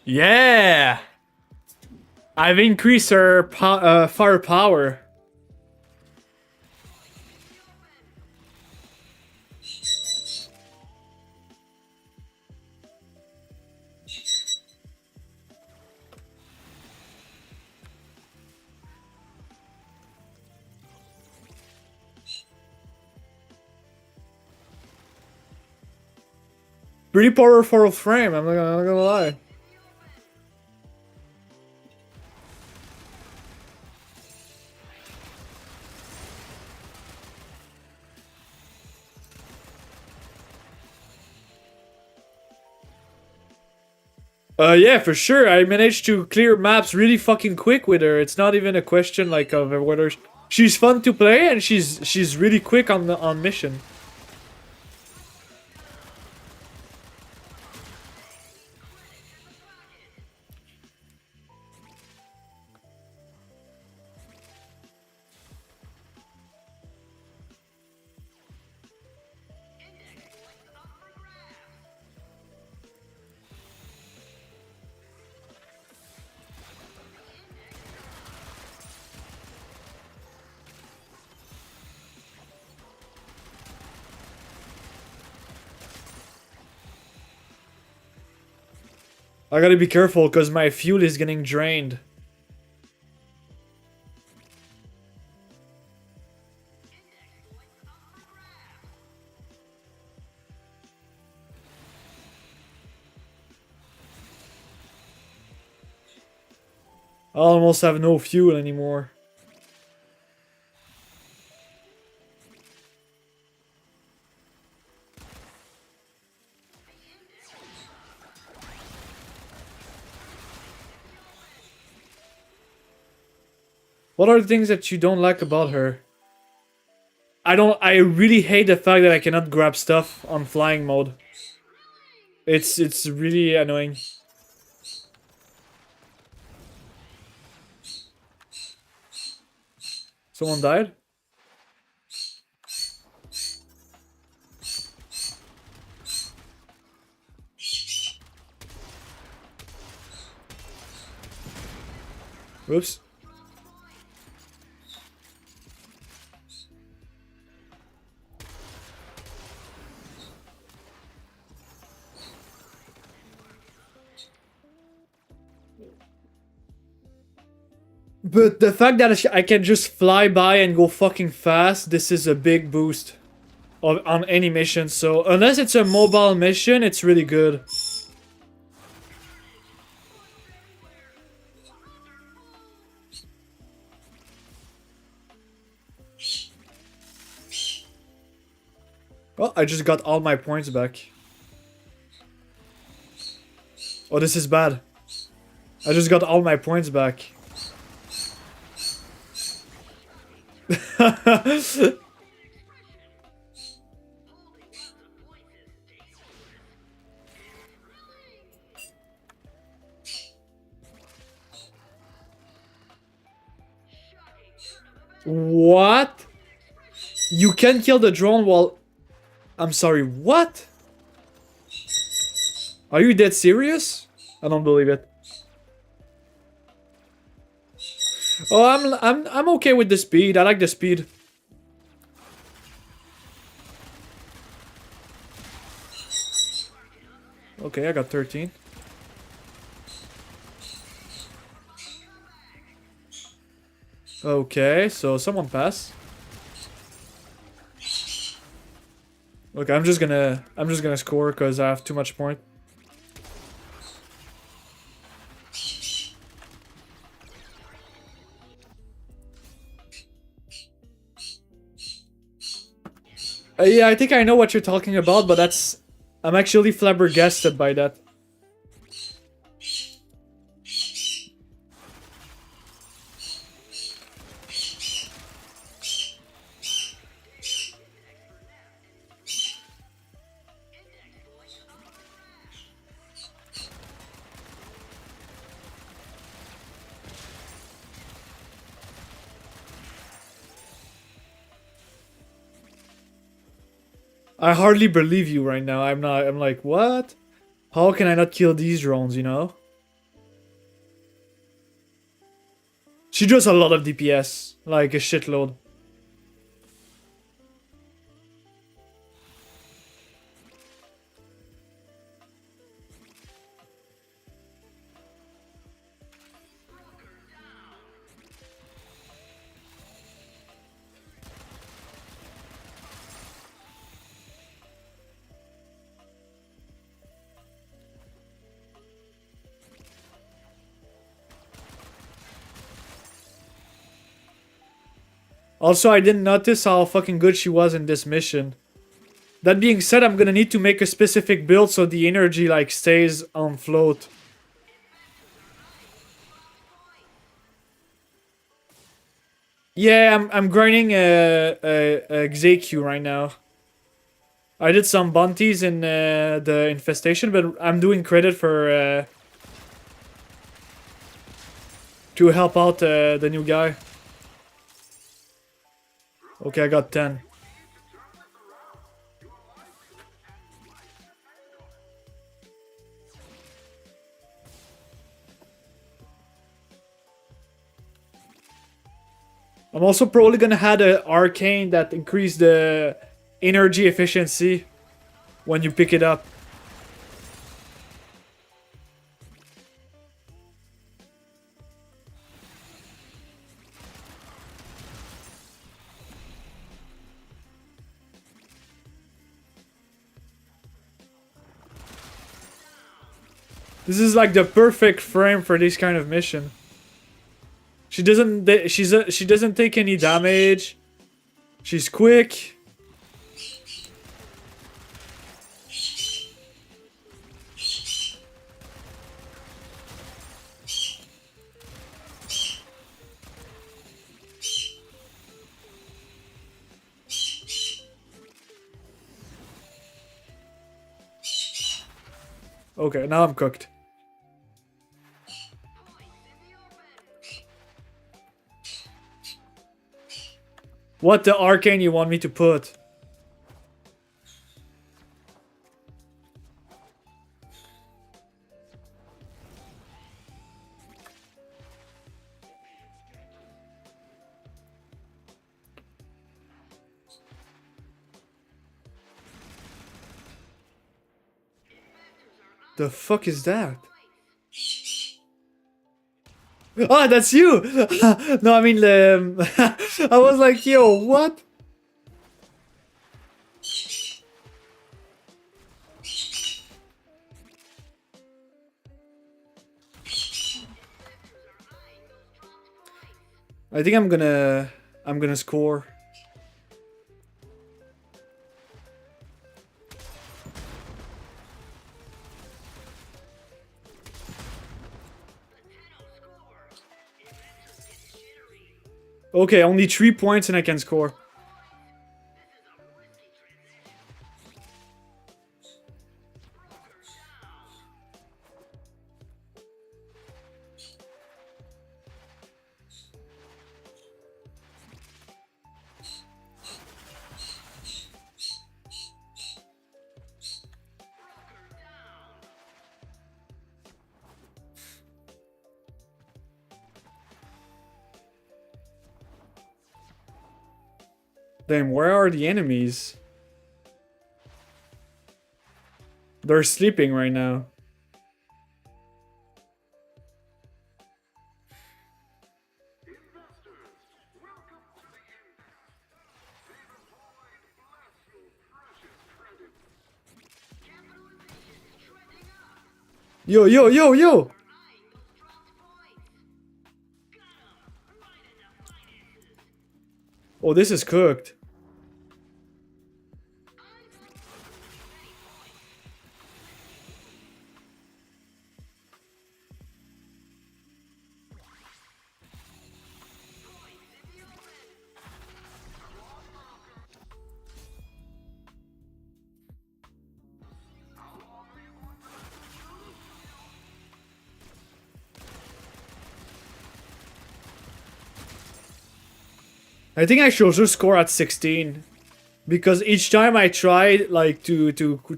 Yeah! I've increased her firepower. Pretty powerful frame, I'm not gonna lie. Yeah, for sure. I managed to clear maps really fucking quick with her. It's not even a question like of whether she's fun to play and she's really quick on mission. I gotta be careful because my fuel is getting drained. I almost have no fuel anymore. What are the things that you don't like about her? I really hate the fact that I cannot grab stuff on flying mode. It's really annoying. Someone died? Whoops. But the fact that I can just fly by and go fucking fast, this is a big boost on any mission. So unless it's a mobile mission, it's really good. Oh, I just got all my points back. Oh, this is bad. I just got all my points back. What? You can kill the drone while... I'm sorry, what? Are you dead serious? I don't believe it. Oh, I'm okay with the speed. I like the speed. Okay, I got 13. Okay, so someone pass. Look, I'm just gonna score because I have too much point. Yeah, I think I know what you're talking about, but that's... I'm actually flabbergasted by that. I hardly believe you right now. I'm like, what? How can I not kill these drones, you know? She does a lot of DPS, like a shitload. Also, I didn't notice how fucking good she was in this mission. That being said, I'm gonna need to make a specific build so the energy like stays on float. Yeah, I'm grinding a Xaq right now. I did some bounties in the infestation, but I'm doing credit for to help out the new guy. Okay, I got 10. I'm also probably gonna add an arcane that increase the energy efficiency when you pick it up. This is like the perfect frame for this kind of mission. She doesn't she doesn't take any damage. She's quick. Okay, now I'm cooked. What the arcane you want me to put? The fuck is that? Ah, that's you! No, I mean, I was like, yo, what? I think I'm gonna score. Okay, only 3 points and I can score. Damn, where are the enemies? They're sleeping right now. Yo, yo, yo, yo! Oh, this is cooked. I think I should just score at 16. Because each time I try like to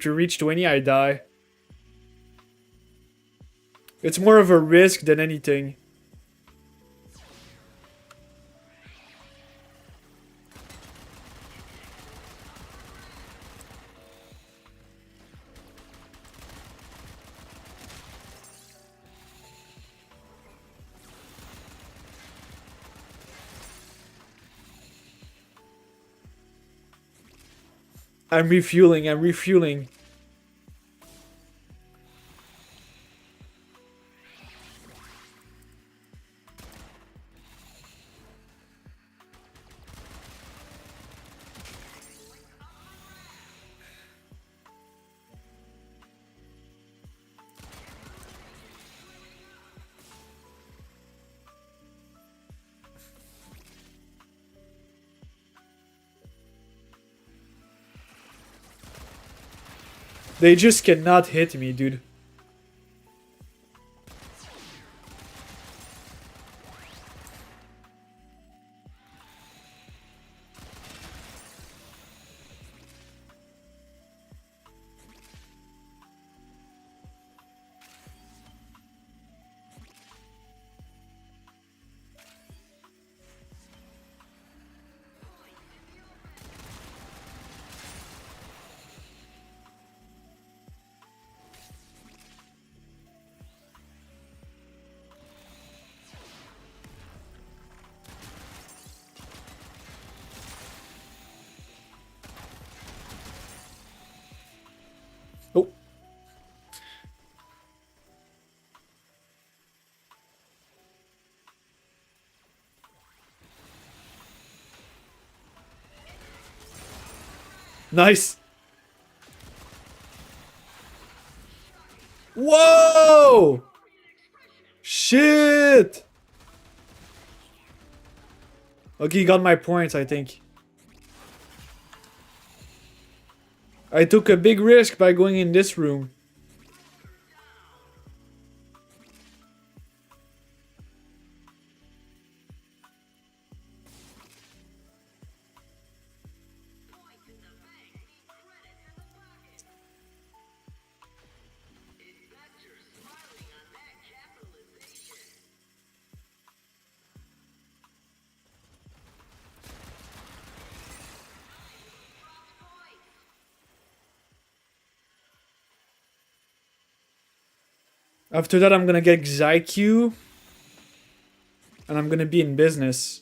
reach 20, I die. It's more of a risk than anything. I'm refueling, I'm refueling. They just cannot hit me, dude. Oh. Nice. Whoa! Shit! Okay, he got my points, I think. I took a big risk by going in this room. After that, I'm gonna get Zyq. And I'm gonna be in business.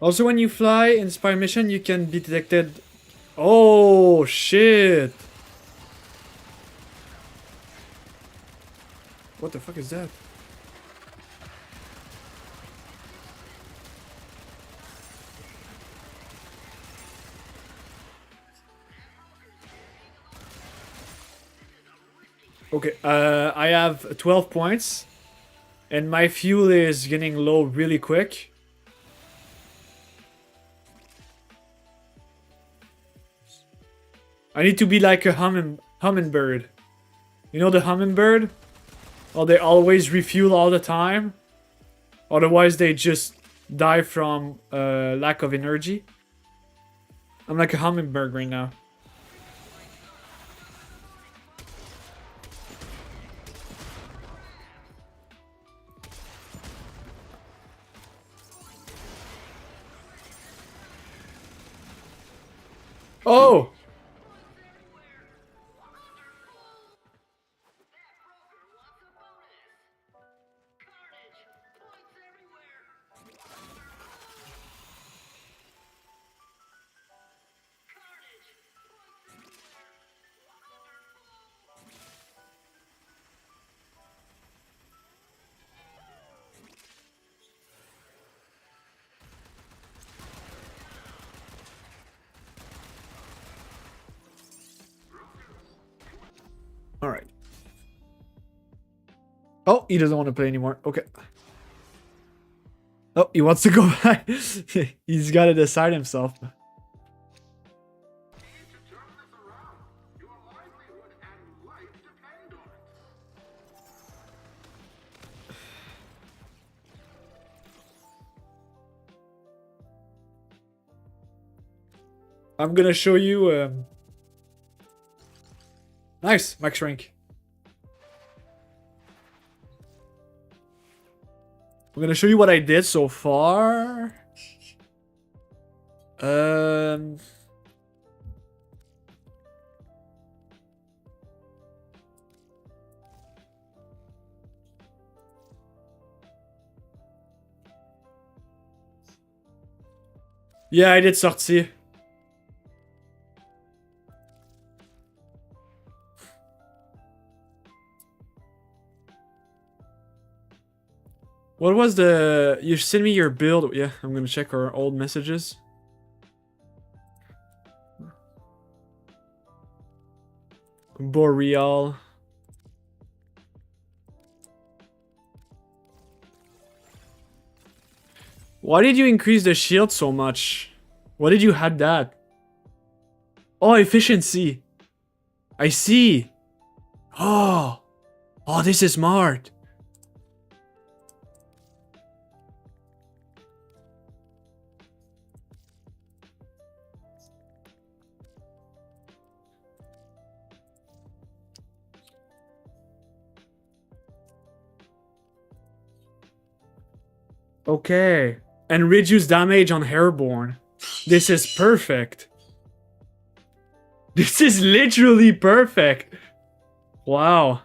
Also, when you fly in spy mission, you can be detected. Oh, shit. What the fuck is that? Okay, I have 12 points. And my fuel is getting low really quick. I need to be like a hummingbird. You know the hummingbird? Oh, they always refuel all the time. Otherwise, they just die from lack of energy. I'm like a hummingbird right now. Oh! Alright. Oh, he doesn't want to play anymore. Okay. Oh, he wants to go back. He's got to decide himself. I'm gonna show you. Nice, max rank. I'm gonna show you what I did so far. Yeah, I did sortie. What was the... You sent me your build. Yeah, I'm gonna check our old messages. Boreal. Why did you increase the shield so much? Why did you have that? Oh, efficiency. I see. Oh. Oh, this is smart. Okay. And reduce damage on Airborne. This is perfect. This is literally perfect. Wow.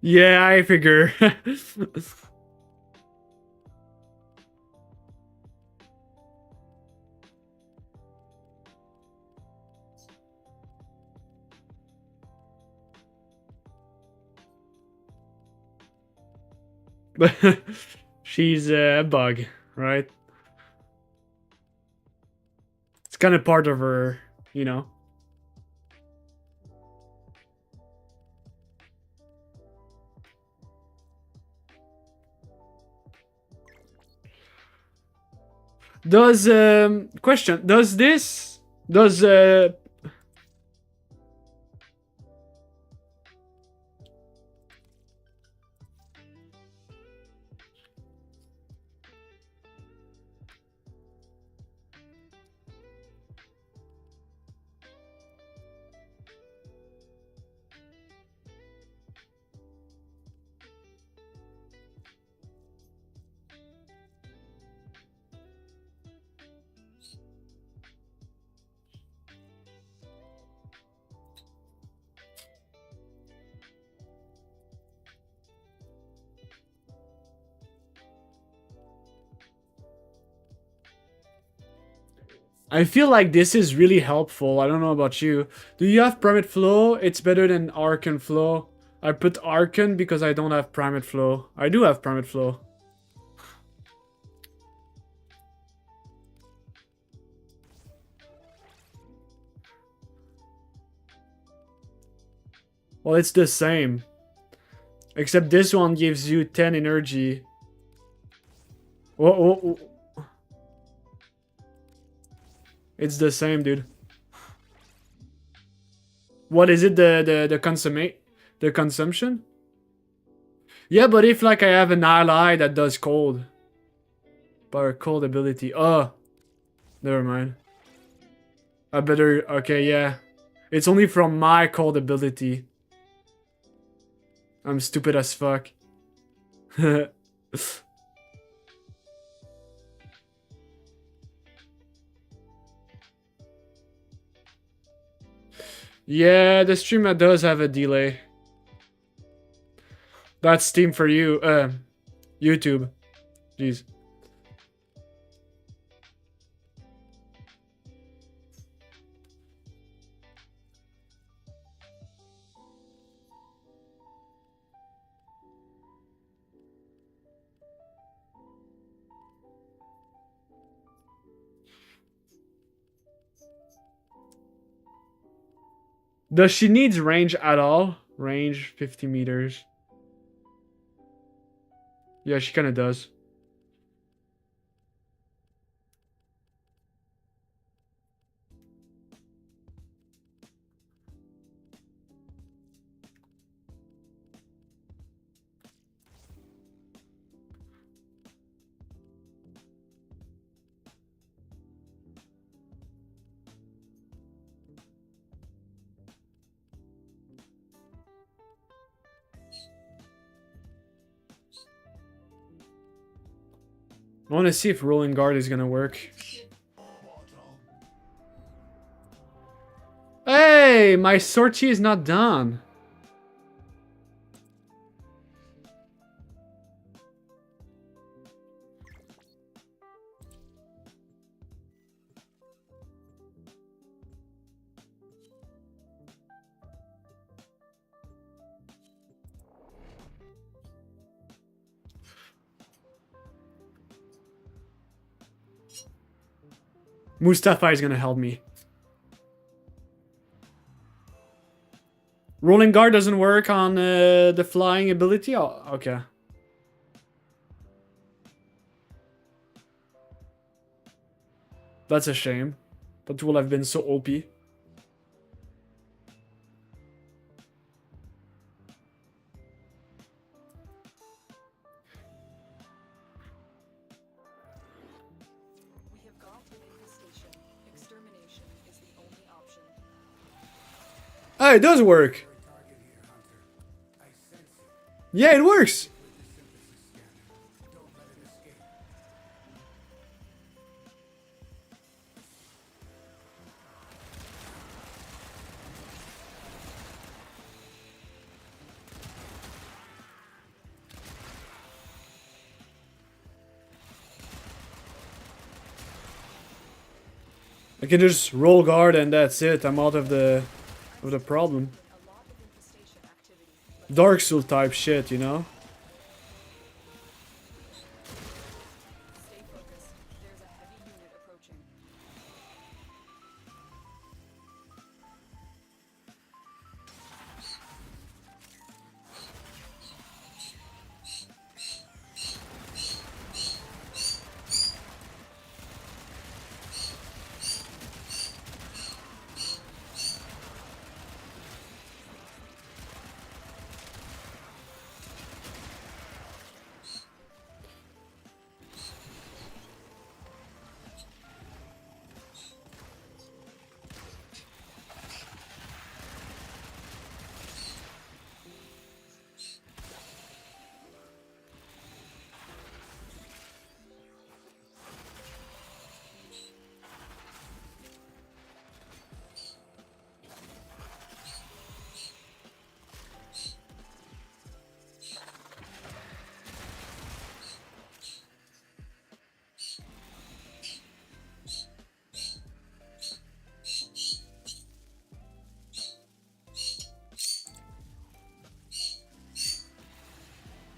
Yeah, I figure. She's a bug, right? It's kind of part of her, you know. Does question, does this I feel like this is really helpful. I don't know about you. Do you have Primate Flow? It's better than Archon Flow. I put Archon because I don't have Primate Flow. I do have Primate Flow. Well, it's the same. Except this one gives you 10 energy. Whoa. It's the same, dude. What is it? The consumption? Yeah, but if like I have an ally that does cold. Power cold ability. Oh. Never mind. I better... Okay, yeah. It's only from my cold ability. I'm stupid as fuck. Yeah, the streamer does have a delay. That's Steam for you. YouTube. Jeez. Does she needs range at all? Range 50 meters. Yeah, she kind of does. I want to see if Rolling Guard is gonna work. Hey, my sortie is not done. Mustafa is gonna help me. Rolling Guard doesn't work on the flying ability? Oh, okay. That's a shame. That would have been so OP. Oh, it does work. Yeah, it works. I can just roll guard and that's it. I'm out of the problem. Dark Soul type shit, you know?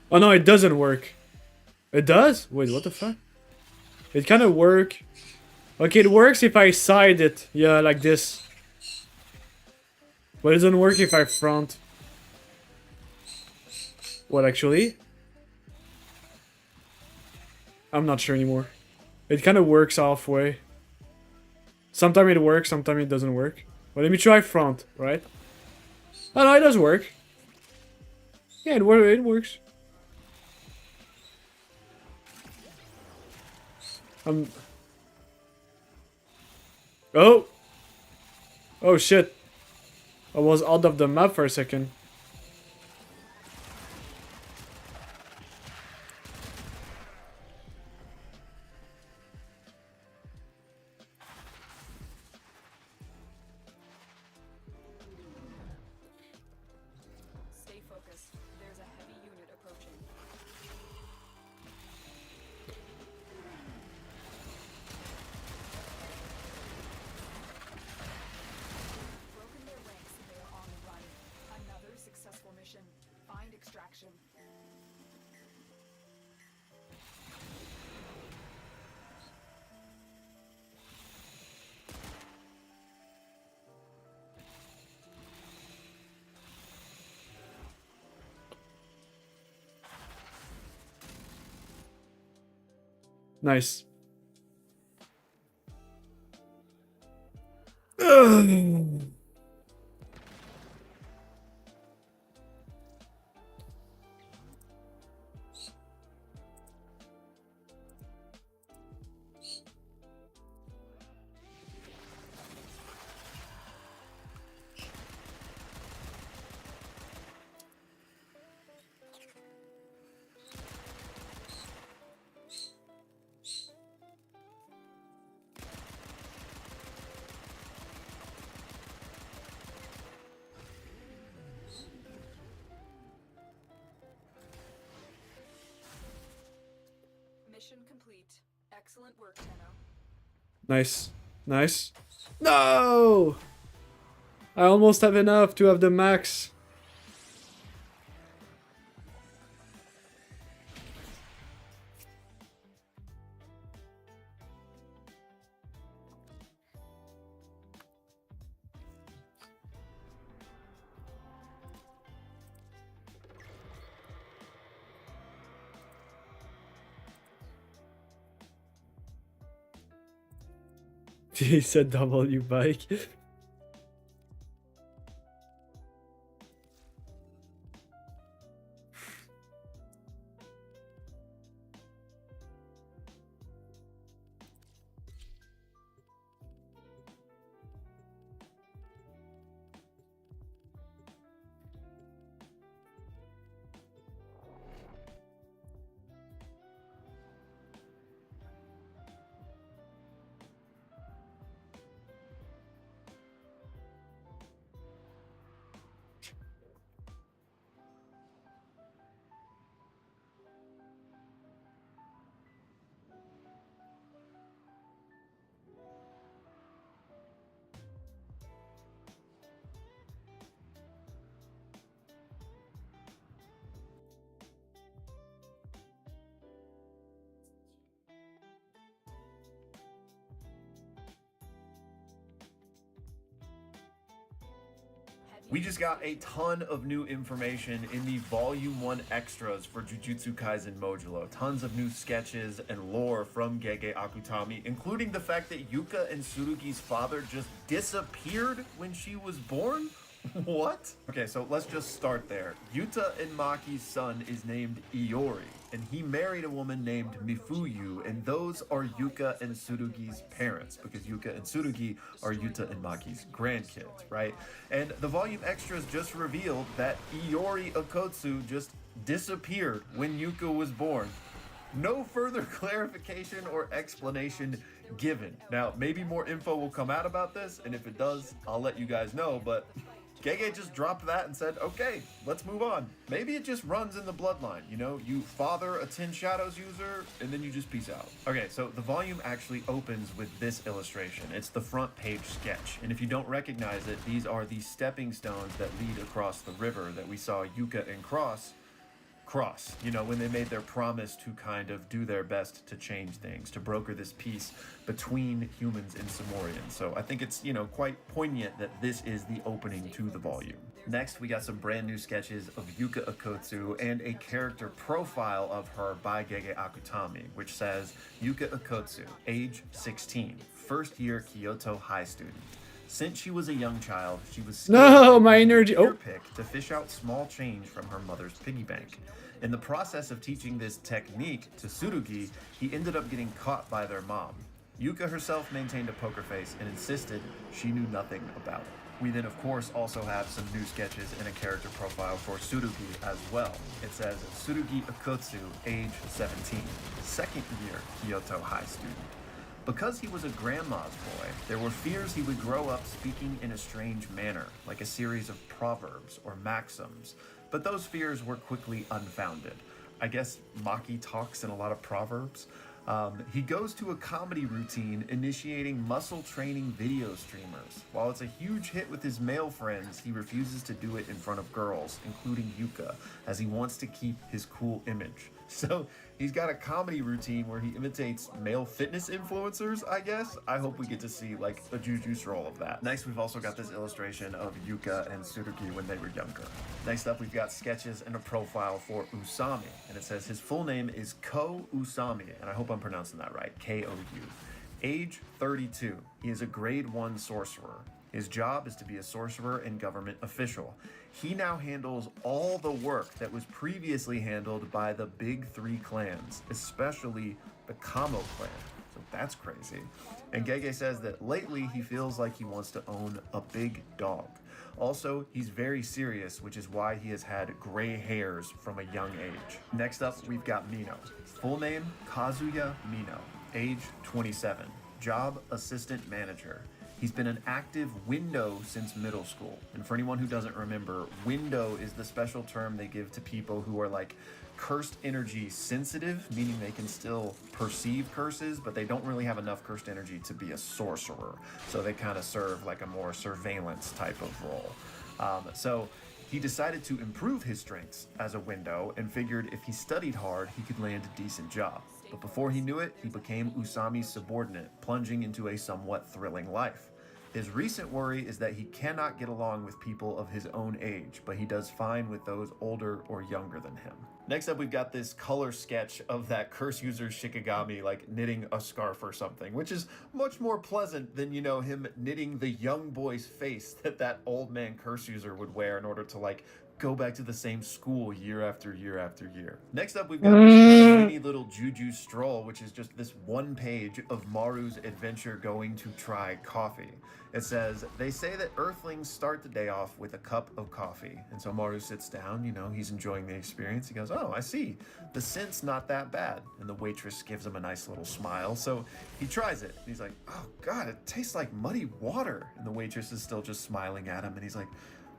Oh no, it doesn't work. It does? Wait, what the fuck? It kind of work. Okay, it works if I side it. Yeah, like this. But it doesn't work if I front. What, actually? I'm not sure anymore. It kind of works halfway. Sometimes it works, sometimes it doesn't work. But let me try front, right? Oh no, it does work. Yeah, it works. Oh! Oh shit. I was out of the map for a second. Stay focused. There's a heavy unit approaching. Broken their ranks and they are on the run. Another successful mission. Find extraction. Nice. Ugh. Mission complete. Excellent work, Tenno. Nice. Nice. No! I almost have enough to have the max. He said W bike. We just got a ton of new information in the Volume 1 extras for Jujutsu Kaisen Modulo. Tons of new sketches and lore from Gege Akutami, including the fact that Yuka and Tsurugi's father just disappeared when she was born? What? Okay, so let's just start there. Yuta and Maki's son is named Iori, and he married a woman named Mifuyu, and those are Yuka and Tsurugi's parents, because Yuka and Tsurugi are Yuta and Maki's grandkids, right? And the volume extras just revealed that Iori Okotsu just disappeared when Yuka was born. No further clarification or explanation given. Now, maybe more info will come out about this, and if it does, I'll let you guys know, but Gege just dropped that and said, okay, let's move on. Maybe it just runs in the bloodline, you know? You father a Tin Shadows user, and then you just peace out. Okay, so the volume actually opens with this illustration. It's the front page sketch, and if you don't recognize it, these are the stepping stones that lead across the river that we saw Yuka and Cross cross, you know, when they made their promise to kind of do their best to change things, to broker this peace between humans and Somorians. So I think it's, you know, quite poignant that this is the opening to the volume. Next, we got some brand new sketches of Yuka Akotsu and a character profile of her by Gege Akutami, which says, Yuka Akotsu, age 16, first year Kyoto High student. Since she was a young child, she was No, my energy. Oh, pick to fish out small change from her mother's piggy bank. In the process of teaching this technique to Tsurugi, he ended up getting caught by their mom. Yuka herself maintained a poker face and insisted she knew nothing about it. We then, of course, also have some new sketches and a character profile for Tsurugi as well. It says, Tsurugi Akotsu, age 17, second year Kyoto High student. Because he was a grandma's boy, there were fears he would grow up speaking in a strange manner, like a series of proverbs or maxims, but those fears were quickly unfounded. I guess Maki talks in a lot of proverbs. He goes to a comedy routine initiating muscle training video streamers. While it's a huge hit with his male friends, he refuses to do it in front of girls, including Yuka, as he wants to keep his cool image. So he's got a comedy routine where he imitates male fitness influencers, I guess. I hope we get to see like a Jujutsu roll of that. Next, we've also got this illustration of Yuka and Tsurugi when they were younger. Next up, we've got sketches and a profile for Usami. And it says his full name is Ko Usami, and I hope I'm pronouncing that right, K-O-U. Age 32. He is a grade 1 sorcerer. His job is to be a sorcerer and government official. He now handles all the work that was previously handled by the big 3 clans, especially the Kamo clan. So that's crazy. And Gege says that lately he feels like he wants to own a big dog. Also, he's very serious, which is why he has had gray hairs from a young age. Next up, we've got Mino. Full name, Kazuya Mino. Age 27. Job, assistant manager. He's been an active window since middle school. And for anyone who doesn't remember, window is the special term they give to people who are like cursed energy sensitive, meaning they can still perceive curses, but they don't really have enough cursed energy to be a sorcerer. So they kind of serve like a more surveillance type of role. So he decided to improve his strengths as a window and figured if he studied hard, he could land a decent job. But before he knew it, he became Usami's subordinate, plunging into a somewhat thrilling life. His recent worry is that he cannot get along with people of his own age, but he does fine with those older or younger than him. Next up, we've got this color sketch of that curse user Shikigami like knitting a scarf or something, which is much more pleasant than, you know, him knitting the young boy's face that old man curse user would wear in order to like go back to the same school year after year after year. Next up, we've got this tiny little Juju stroll, which is just this one page of Maru's adventure going to try coffee. It says, they say that Earthlings start the day off with a cup of coffee. And so Maru sits down, you know, he's enjoying the experience. He goes, oh, I see. The scent's not that bad. And the waitress gives him a nice little smile. So he tries it. He's like, oh God, it tastes like muddy water. And the waitress is still just smiling at him. And he's like,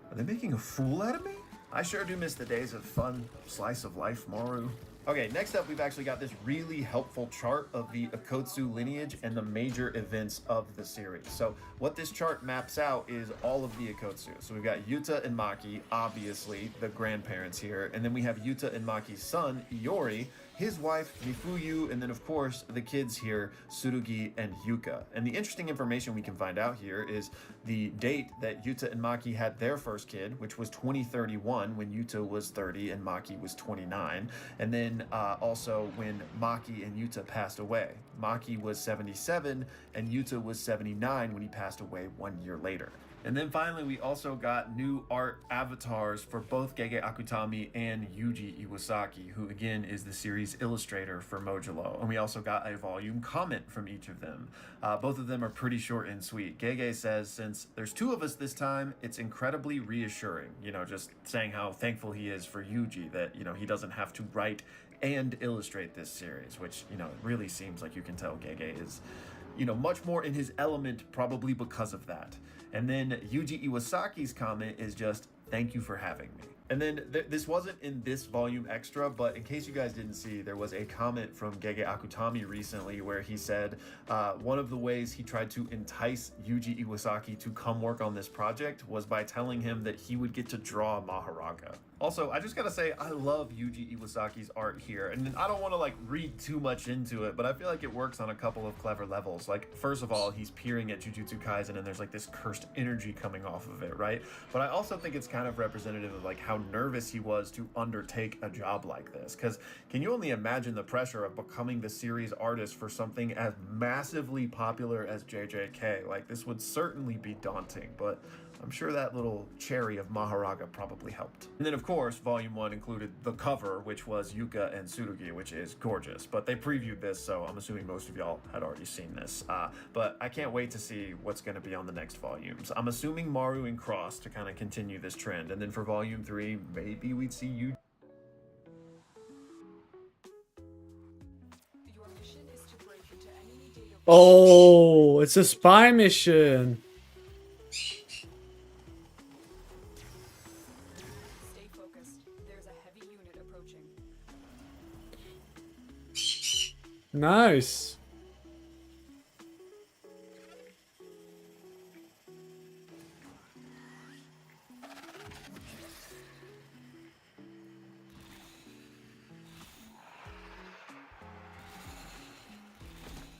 are they making a fool out of me? I sure do miss the days of fun, slice of life, Maru. Okay, next up, we've actually got this really helpful chart of the Akotsu lineage and the major events of the series. So what this chart maps out is all of the Akotsu. So we've got Yuta and Maki, obviously, the grandparents here. And then we have Yuta and Maki's son, Iori, his wife, Mifuyu, and then, of course, the kids here, Tsurugi and Yuka. And the interesting information we can find out here is the date that Yuta and Maki had their first kid, which was 2031, when Yuta was 30 and Maki was 29. And then also when Maki and Yuta passed away. Maki was 77 and Yuta was 79 when he passed away 1 year later. And then finally, we also got new art avatars for both Gege Akutami and Yuji Iwasaki, who again is the series illustrator for Modulo. And we also got a volume comment from each of them. Both of them are pretty short and sweet. Gege says, since there's 2 of us this time, it's incredibly reassuring. You know, just saying how thankful he is for Yuji, that, you know, he doesn't have to write and illustrate this series, which, you know, it really seems like you can tell Gege is, you know, much more in his element, probably because of that. And then Yuji Iwasaki's comment is just, thank you for having me. And then this wasn't in this volume extra, but in case you guys didn't see, there was a comment from Gege Akutami recently where he said one of the ways he tried to entice Yuji Iwasaki to come work on this project was by telling him that he would get to draw Maharaga. Also, I just gotta say, I love Yuji Iwasaki's art here, and I don't want to like read too much into it, but I feel like it works on a couple of clever levels. Like, first of all, he's peering at Jujutsu Kaisen, and there's like this cursed energy coming off of it, right? But I also think it's kind of representative of like how nervous he was to undertake a job like this. Because can you only imagine the pressure of becoming the series artist for something as massively popular as JJK? Like, this would certainly be daunting, but I'm sure that little cherry of Maharaga probably helped. And then, of course, Volume 1 included the cover, which was Yuka and Tsurugi, which is gorgeous. But they previewed this, so I'm assuming most of y'all had already seen this. But I can't wait to see what's going to be on the next volumes. I'm assuming Maru and Cross to kind of continue this trend. And then for Volume 3, maybe we'd see you. Oh, it's a spy mission. Nice.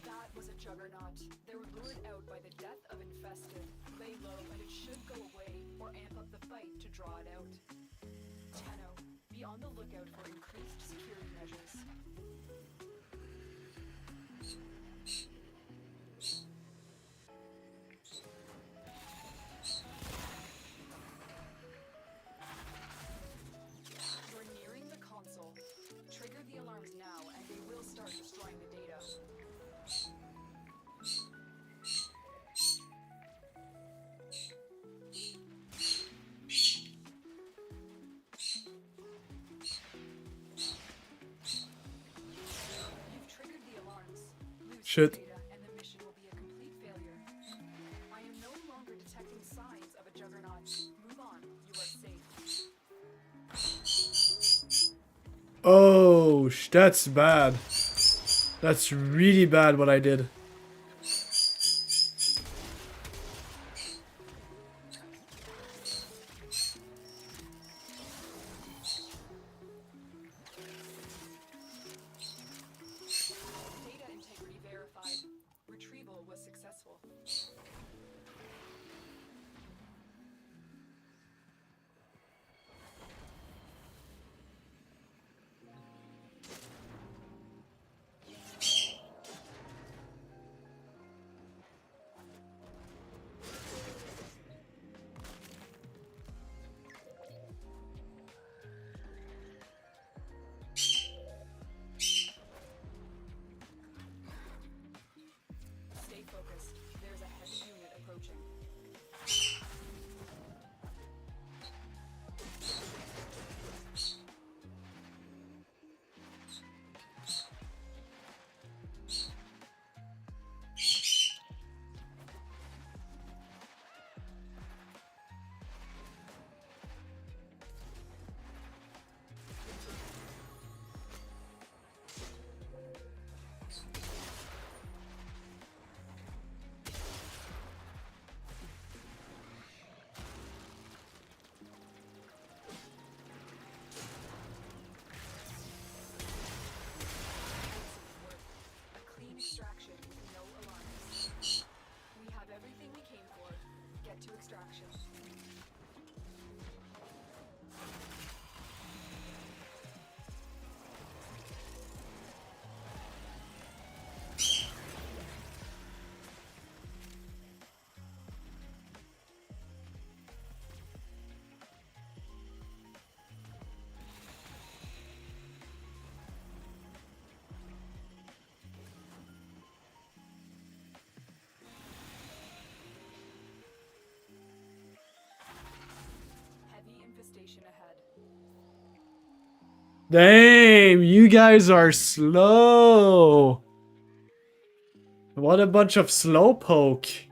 That was a juggernaut. They were lured out by the death of infested. Lay low and it should go away, or amp up the fight to draw it out. Tenno, be on the lookout for increased security measures. You're nearing the console. Trigger the alarms now and they will start destroying the data. You've triggered the alarms. Lose Shit. the data and the mission will be a complete failure. I am no longer detecting signs of a juggernaut. Move on. You are safe. Oh, that's bad. That's really bad what I did. Data integrity verified. Retrieval was successful. Stay focused. There's a heavy unit approaching. A clean extraction with no alarms. We have everything we came for. Get to extraction. Heavy infestation ahead. Damn, you guys are slow. What a bunch of slowpoke.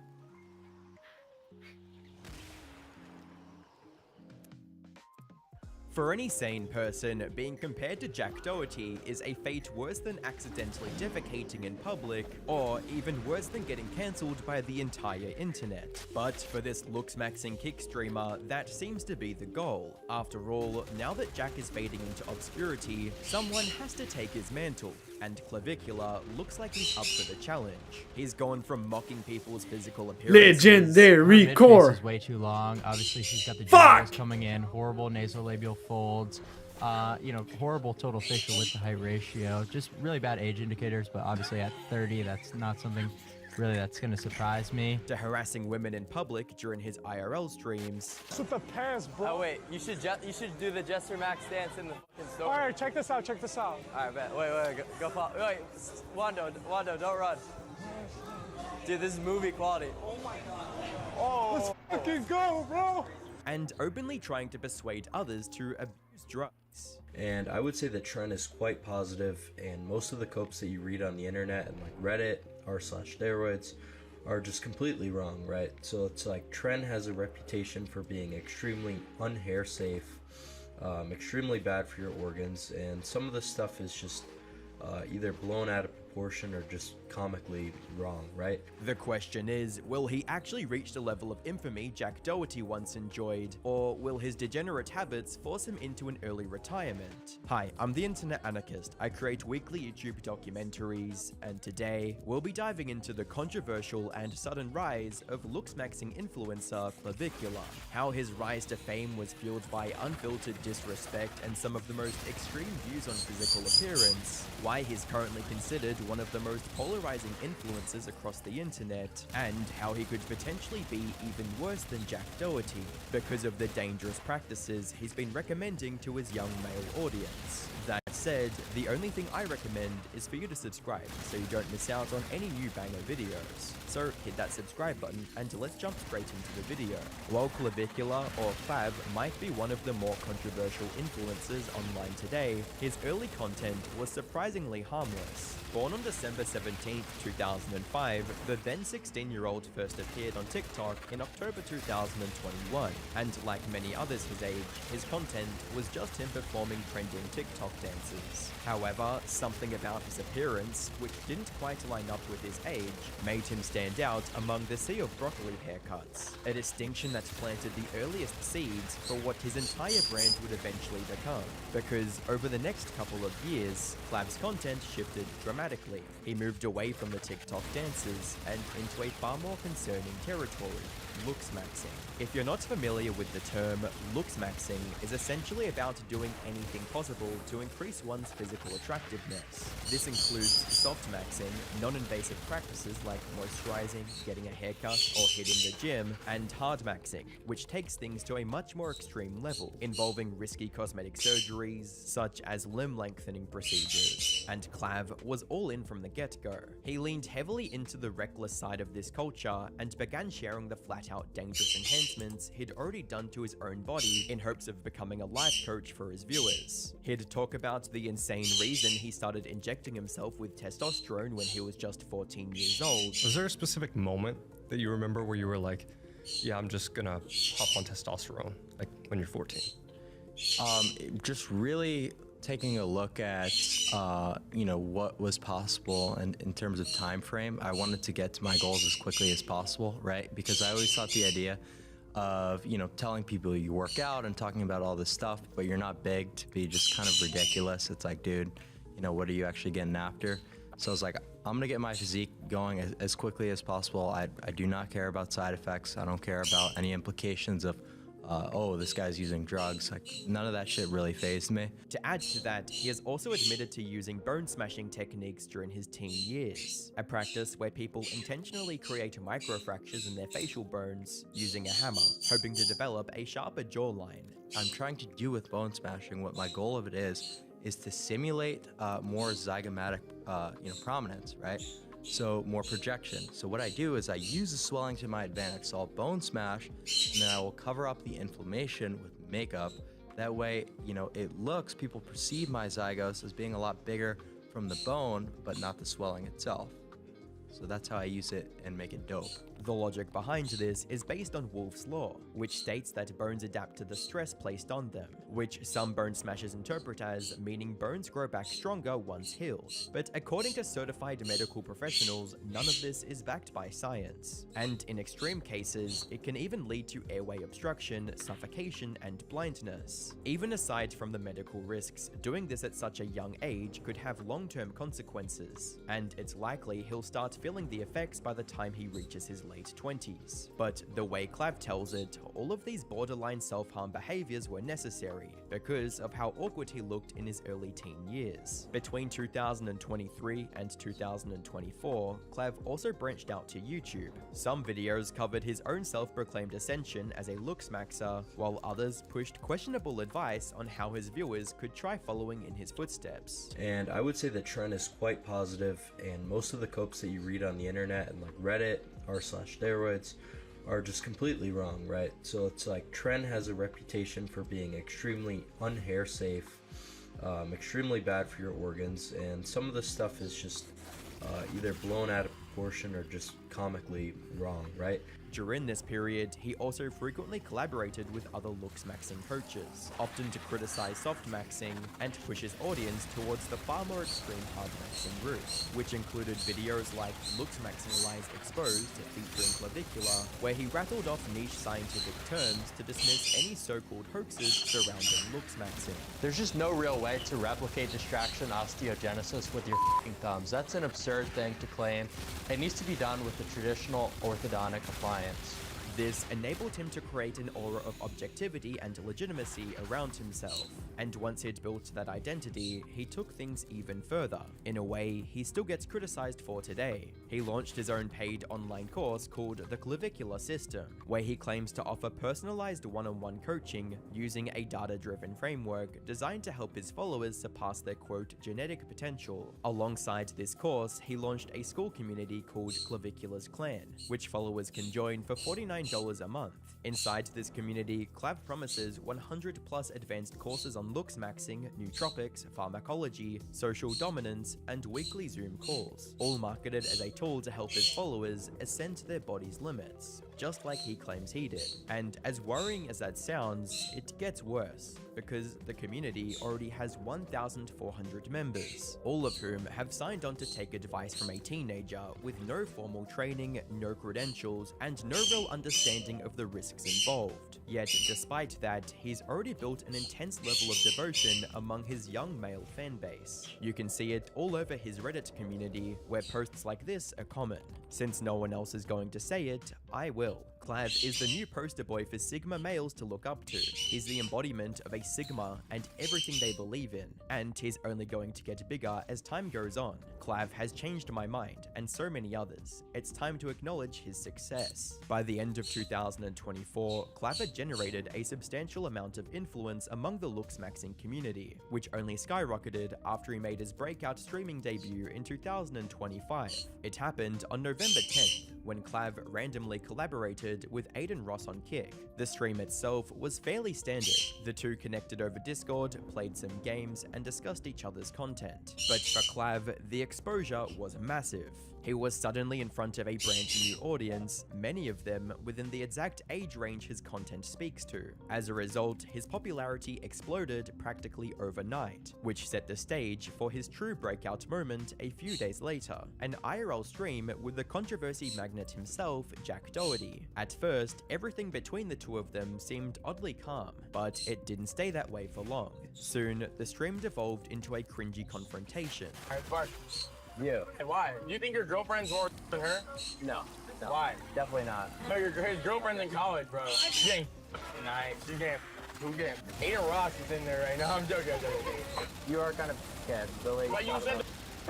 For any sane person, being compared to Jack Doherty is a fate worse than accidentally defecating in public, or even worse than getting cancelled by the entire internet. But for this looks-maxing kick streamer, that seems to be the goal. After all, now that Jack is fading into obscurity, someone has to take his mantle, and Clavicular looks like he's up for the challenge. He's gone from mocking people's physical appearances... Legendary Her core. midface is way too long. Obviously, she's got the Fuck! jewels coming in, horrible nasolabial folds, you know, horrible total facial width to height ratio, just really bad age indicators, but obviously at 30, that's not something really that's gonna surprise me. To harassing women in public during his IRL streams. Super pants, bro. Oh wait, you should do the Jester Max dance in the fucking store. All right, check this out. Check this out. All right, bet. Wait, go follow. Wait, Wando, don't run. Dude, this is movie quality. Oh my god. Oh, let's fucking go, bro. And openly trying to persuade others to abuse drugs. And I would say the trend is quite positive, and most of the copes that you read on the internet and like Reddit r/steroids are just completely wrong, right? So it's like Tren has a reputation for being extremely unhair safe, extremely bad for your organs, and some of the stuff is just either blown out of proportion or just comically wrong, right? The question is, will he actually reach the level of infamy Jack Doherty once enjoyed, or will his degenerate habits force him into an early retirement? Hi, I'm the Internet Anarchist. I create weekly YouTube documentaries, and today we'll be diving into the controversial and sudden rise of looks-maxing influencer Clavicular, how his rise to fame was fueled by unfiltered disrespect and some of the most extreme views on physical appearance, why he's currently considered one of the most polarizing influencers across the internet, and how he could potentially be even worse than Jack Doherty because of the dangerous practices he's been recommending to his young male audience. That said, the only thing I recommend is for you to subscribe so you don't miss out on any new banger videos. So hit that subscribe button and let's jump straight into the video. While Clavicular or Clav might be one of the more controversial influencers online today, his early content was surprisingly harmless. Born on December 17, 2005, the then 16-year-old first appeared on TikTok in October 2021, and like many others his age, his content was just him performing trending TikTok dances. However, something about his appearance, which didn't quite line up with his age, made him stand out among the sea of broccoli haircuts, a distinction that planted the earliest seeds for what his entire brand would eventually become. Because over the next couple of years, Clav's content shifted dramatically. He moved away from the TikTok dances and into a far more concerning territory, looks-maxing. If you're not familiar with the term, looks-maxing is essentially about doing anything possible to increase one's physical attractiveness. This includes soft-maxing, non-invasive practices like moisturizing, getting a haircut, or hitting the gym, and hard-maxing, which takes things to a much more extreme level, involving risky cosmetic surgeries, such as limb lengthening procedures. And Clav was all in from the get-go. He leaned heavily into the reckless side of this culture and began sharing the flat-out dangerous enhancements he'd already done to his own body in hopes of becoming a life coach for his viewers. He'd talk about the insane reason he started injecting himself with testosterone when he was just 14 years old. Was there a specific moment that you remember where you were like, yeah, I'm just gonna hop on testosterone, like when you're 14? Just really taking a look at you know, what was possible and in terms of time frame. I wanted to get to my goals as quickly as possible, right? Because I always thought the idea of, you know, telling people you work out and talking about all this stuff, but you're not big, to be just kind of ridiculous. It's like, dude, you know, what are you actually getting after? So I was like, I'm gonna get my physique going as quickly as possible. I do not care about side effects. I don't care about any implications of oh, this guy's using drugs. Like, none of that shit really fazed me. To add to that, he has also admitted to using bone smashing techniques during his teen years, a practice where people intentionally create microfractures in their facial bones using a hammer, hoping to develop a sharper jawline. I'm trying to do with bone smashing, what my goal of it is to simulate more zygomatic, you know, prominence, right? So more projection. So what I do is I use the swelling to my advantage. So I'll bone smash, and then I will cover up the inflammation with makeup. That way, you know, people perceive my zygos as being a lot bigger from the bone, but not the swelling itself. So that's how I use it and make it dope. The logic behind this is based on Wolff's Law, which states that bones adapt to the stress placed on them, which some bone smashers interpret as meaning bones grow back stronger once healed. But according to certified medical professionals, none of this is backed by science. And in extreme cases, it can even lead to airway obstruction, suffocation, and blindness. Even aside from the medical risks, doing this at such a young age could have long-term consequences, and it's likely he'll start feeling the effects by the time he reaches his late 20s. But the way Clav tells it, all of these borderline self-harm behaviors were necessary because of how awkward he looked in his early teen years. Between 2023 and 2024, Clav also branched out to YouTube. Some videos covered his own self-proclaimed ascension as a looks maxer, while others pushed questionable advice on how his viewers could try following in his footsteps. And I would say the trend is quite positive, and most of the copes that you read on the internet and like Reddit r/steroids are just completely wrong, right? So it's like Tren has a reputation for being extremely unhair safe, extremely bad for your organs, and some of the stuff is just either blown out of proportion or just comically wrong, right? During this period, he also frequently collaborated with other looks maxing coaches, often to criticize soft maxing and push his audience towards the far more extreme hard maxing route, which included videos like Looks Maxing Lies Exposed featuring Clavicula, where he rattled off niche scientific terms to dismiss any so-called hoaxes surrounding looks maxing. There's just no real way to replicate distraction osteogenesis with your thumbs. That's an absurd thing to claim. It needs to be done with the traditional orthodontic appliance. This enabled him to create an aura of objectivity and legitimacy around himself, and once he'd built that identity, he took things even further, in a way he still gets criticized for today. He launched his own paid online course called The Clavicular System, where he claims to offer personalized one-on-one coaching using a data-driven framework designed to help his followers surpass their quote genetic potential. Alongside this course, he launched a school community called Clavicula's Clan, which followers can join for $49 a month. Inside this community, Clav promises 100 plus advanced courses on looks maxing, nootropics, pharmacology, social dominance, and weekly Zoom calls, all marketed as a tool to help his followers ascend to their body's limits, just like he claims he did. And as worrying as that sounds, it gets worse, because the community already has 1,400 members, all of whom have signed on to take advice from a teenager with no formal training, no credentials, and no real understanding of the risks involved. Yet, despite that, he's already built an intense level of devotion among his young male fan base. You can see it all over his Reddit community, where posts like this are common. Since no one else is going to say it, I will. Clav is the new poster boy for Sigma males to look up to. He's the embodiment of a Sigma and everything they believe in, and he's only going to get bigger as time goes on. Clav has changed my mind, and so many others. It's time to acknowledge his success. By the end of 2024, Clav had generated a substantial amount of influence among the looks maxing community, which only skyrocketed after he made his breakout streaming debut in 2025. It happened on November 10th, when Clav randomly collaborated with Aiden Ross on Kick. The stream itself was fairly standard. The two connected over Discord, played some games, and discussed each other's content. But for Clav, the exposure was massive. He was suddenly in front of a brand new audience, many of them within the exact age range his content speaks to. As a result, his popularity exploded practically overnight, which set the stage for his true breakout moment a few days later, an IRL stream with the controversy magnate himself, Jack Doherty. At first, everything between the two of them seemed oddly calm, but it didn't stay that way for long. Soon, the stream devolved into a cringy confrontation. You. Hey, why? Do you think your girlfriend's more than her? No. Why? Definitely not. No, his girlfriend's in college, bro. You getting nice. You getting. Who getting? Aiden Ross is in there right now. I'm joking. You are kind of scared, Billy. But you said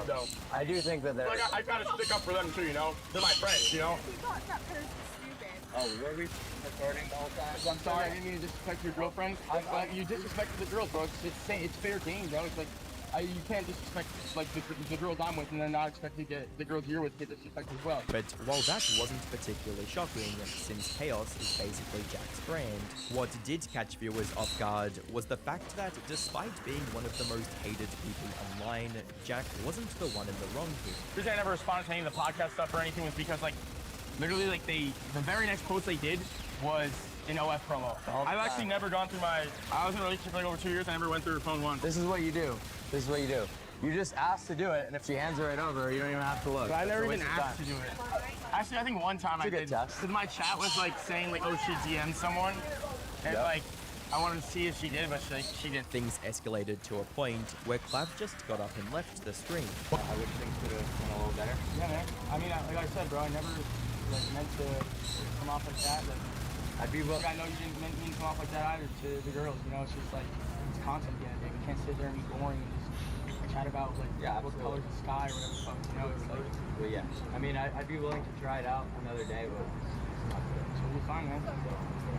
though. I do think that they're. Like, I gotta stick up for them too, you know? They're my friends, you know? Oh, were we recording the whole time? I'm sorry, I didn't mean to disrespect your girlfriend. You disrespected the girls, bro. It's fair game, bro. It's like, you can't disrespect like the girls I'm with and then not expect to get the girls you're with get disrespected as well. But while that wasn't particularly shocking, since chaos is basically Jack's brand, what did catch viewers off guard was the fact that despite being one of the most hated people online, Jack wasn't the one in the wrong here. The reason I never responded to any of the podcast stuff or anything was because like literally like the very next post they did was an OF promo. I've actually never gone through I was in a relationship for like over 2 years. I never went through her phone once. This is what you do. This is what you do. You just ask to do it, and if she hands it right over, you don't even have to look. But I never even asked to do it. Actually, I think one time I did. Because my chat was like saying like, oh, she DM'd someone, and like, I wanted to see if she did, but she didn't. Things escalated to a point where Clav just got up and left the stream. I wish things could have went a little better. Yeah, man. I mean, like I said, bro, I never like meant to come off like that. Like, I'd be willing. I know you didn't mean to come off like that either to the girls. You know, it's just like it's content at the end of the day. We can't sit there and be boring and just chat about like what colors of sky or whatever the fuck. You know, it's like. Well, yeah. I mean, I'd be willing to try it out another day, but it's not good. So we'll be fine, man.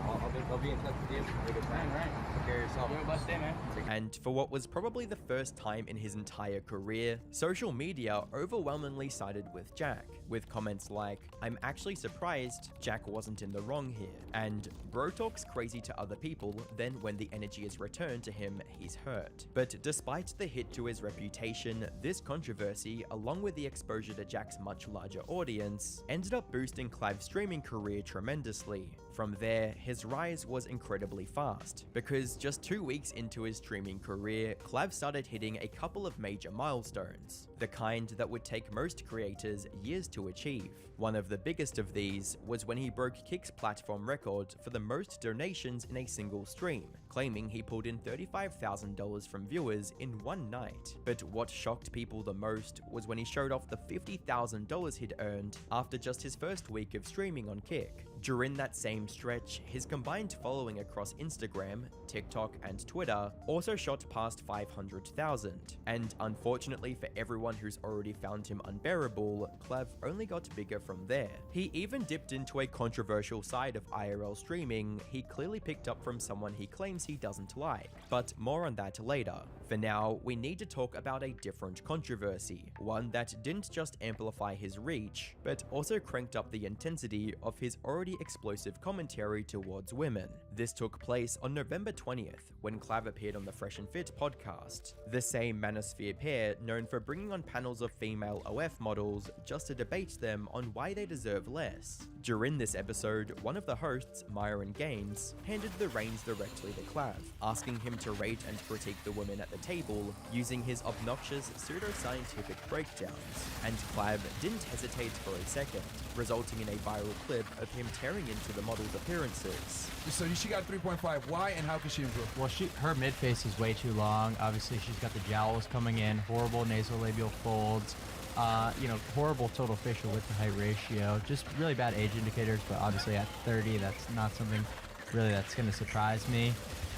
I'll be in touch with you. Have a good time. Right. Take care of yourself. Have a blessed day, man. And for what was probably the first time in his entire career, social media overwhelmingly sided with Jack, with comments like, "I'm actually surprised Jack wasn't in the wrong here," and "Bro talks crazy to other people, then when the energy is returned to him, he's hurt." But despite the hit to his reputation, this controversy, along with the exposure to Jack's much larger audience, ended up boosting Clav's streaming career tremendously. From there, his rise was incredibly fast, because just 2 weeks into his streaming career, Clav started hitting a couple of major milestones, the kind that would take most creators years to achieve. One of the biggest of these was when he broke Kick's platform record for the most donations in a single stream, claiming he pulled in $35,000 from viewers in one night. But what shocked people the most was when he showed off the $50,000 he'd earned after just his first week of streaming on Kick. During that same stretch, his combined following across Instagram, TikTok, and Twitter also shot past 500,000. And unfortunately for everyone who's already found him unbearable, Clav only got bigger from there. He even dipped into a controversial side of IRL streaming he clearly picked up from someone he claims he doesn't like. But more on that later. For now, we need to talk about a different controversy, one that didn't just amplify his reach, but also cranked up the intensity of his already explosive commentary towards women. This took place on November 20th, when Clav appeared on the Fresh and Fit podcast, the same manosphere pair known for bringing on panels of female OF models just to debate them on why they deserve less. During this episode, one of the hosts, Myron Gaines, handed the reins directly to Clav, asking him to rate and critique the women at the table using his obnoxious pseudoscientific breakdowns, and Clav didn't hesitate for a second, resulting in a viral clip of him tearing into the model's appearances. So she got 3.5. Why and how can she improve? Well, her mid face is way too long. Obviously, she's got the jowls coming in, horrible nasolabial folds. Horrible total facial width to height ratio. Just really bad age indicators, but obviously at 30, that's not something really that's going to surprise me.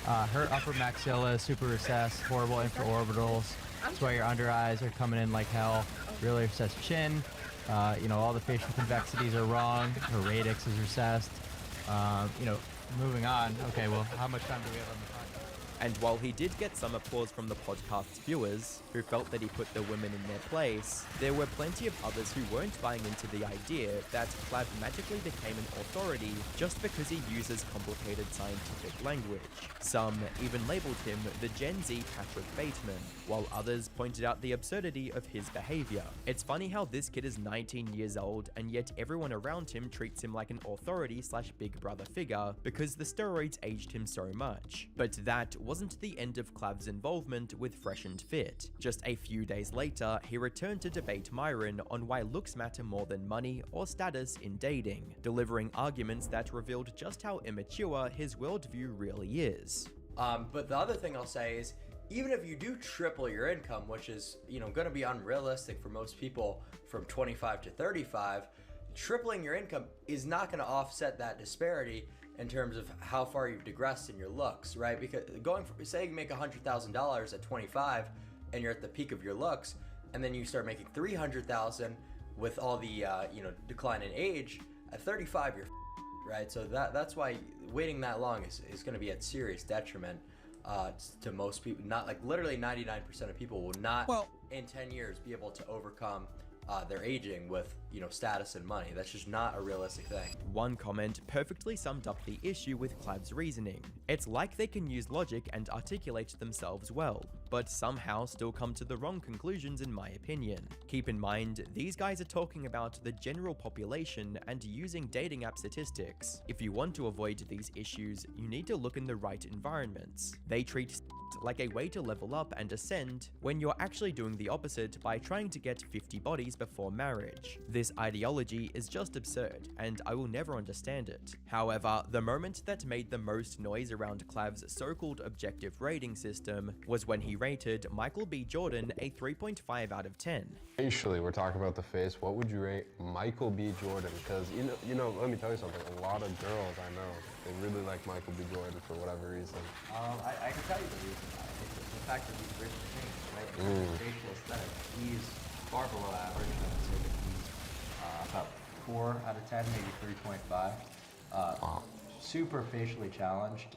Her upper maxilla is super recessed, horrible infraorbitals. That's why your under eyes are coming in like hell. Really recessed chin. All the facial convexities are wrong. Her radix is recessed. Moving on. Okay, well, how much time do we have on the time? And while he did get some applause from the podcast's viewers, who felt that he put the women in their place, there were plenty of others who weren't buying into the idea that Clav magically became an authority just because he uses complicated scientific language. Some even labeled him the Gen Z Patrick Bateman, while others pointed out the absurdity of his behavior. It's funny how this kid is 19 years old, and yet everyone around him treats him like an authority/big brother figure because the steroids aged him so much. But that wasn't the end of Clav's involvement with Fresh and Fit. Just a few days later, he returned to debate Myron on why looks matter more than money or status in dating, delivering arguments that revealed just how immature his worldview really is. But the other thing I'll say is, even if you do triple your income, which is, going to be unrealistic for most people from 25 to 35, tripling your income is not going to offset that disparity in terms of how far you've digressed in your looks, right? Because say you make $100,000 at 25 and you're at the peak of your looks, and then you start making $300,000 with all the decline in age, at 35 you're right? So that's why waiting that long is going to be at serious detriment to most people. Not like literally 99% of people will not in 10 years be able to overcome their aging with status and money. That's just not a realistic thing. One comment perfectly summed up the issue with Clav's reasoning. It's like they can use logic and articulate themselves well, but somehow still come to the wrong conclusions in my opinion. Keep in mind, these guys are talking about the general population and using dating app statistics. If you want to avoid these issues, you need to look in the right environments. They treat like a way to level up and ascend, when you're actually doing the opposite by trying to get 50 bodies before marriage. This ideology is just absurd, and I will never understand it. However, the moment that made the most noise around Clav's so-called objective rating system was when he rated Michael B. Jordan a 3.5 out of 10. Facially, we're talking about the face. What would you rate Michael B. Jordan? Because you know, let me tell you something. A lot of girls I know, they really like Michael B. Jordan for whatever reason. I can tell you the reason why. It's the fact that he's rich and famous, right? In terms of facial aesthetic, he's far below average. I would say that he's about 4 out of 10, maybe 3.5. Super facially challenged,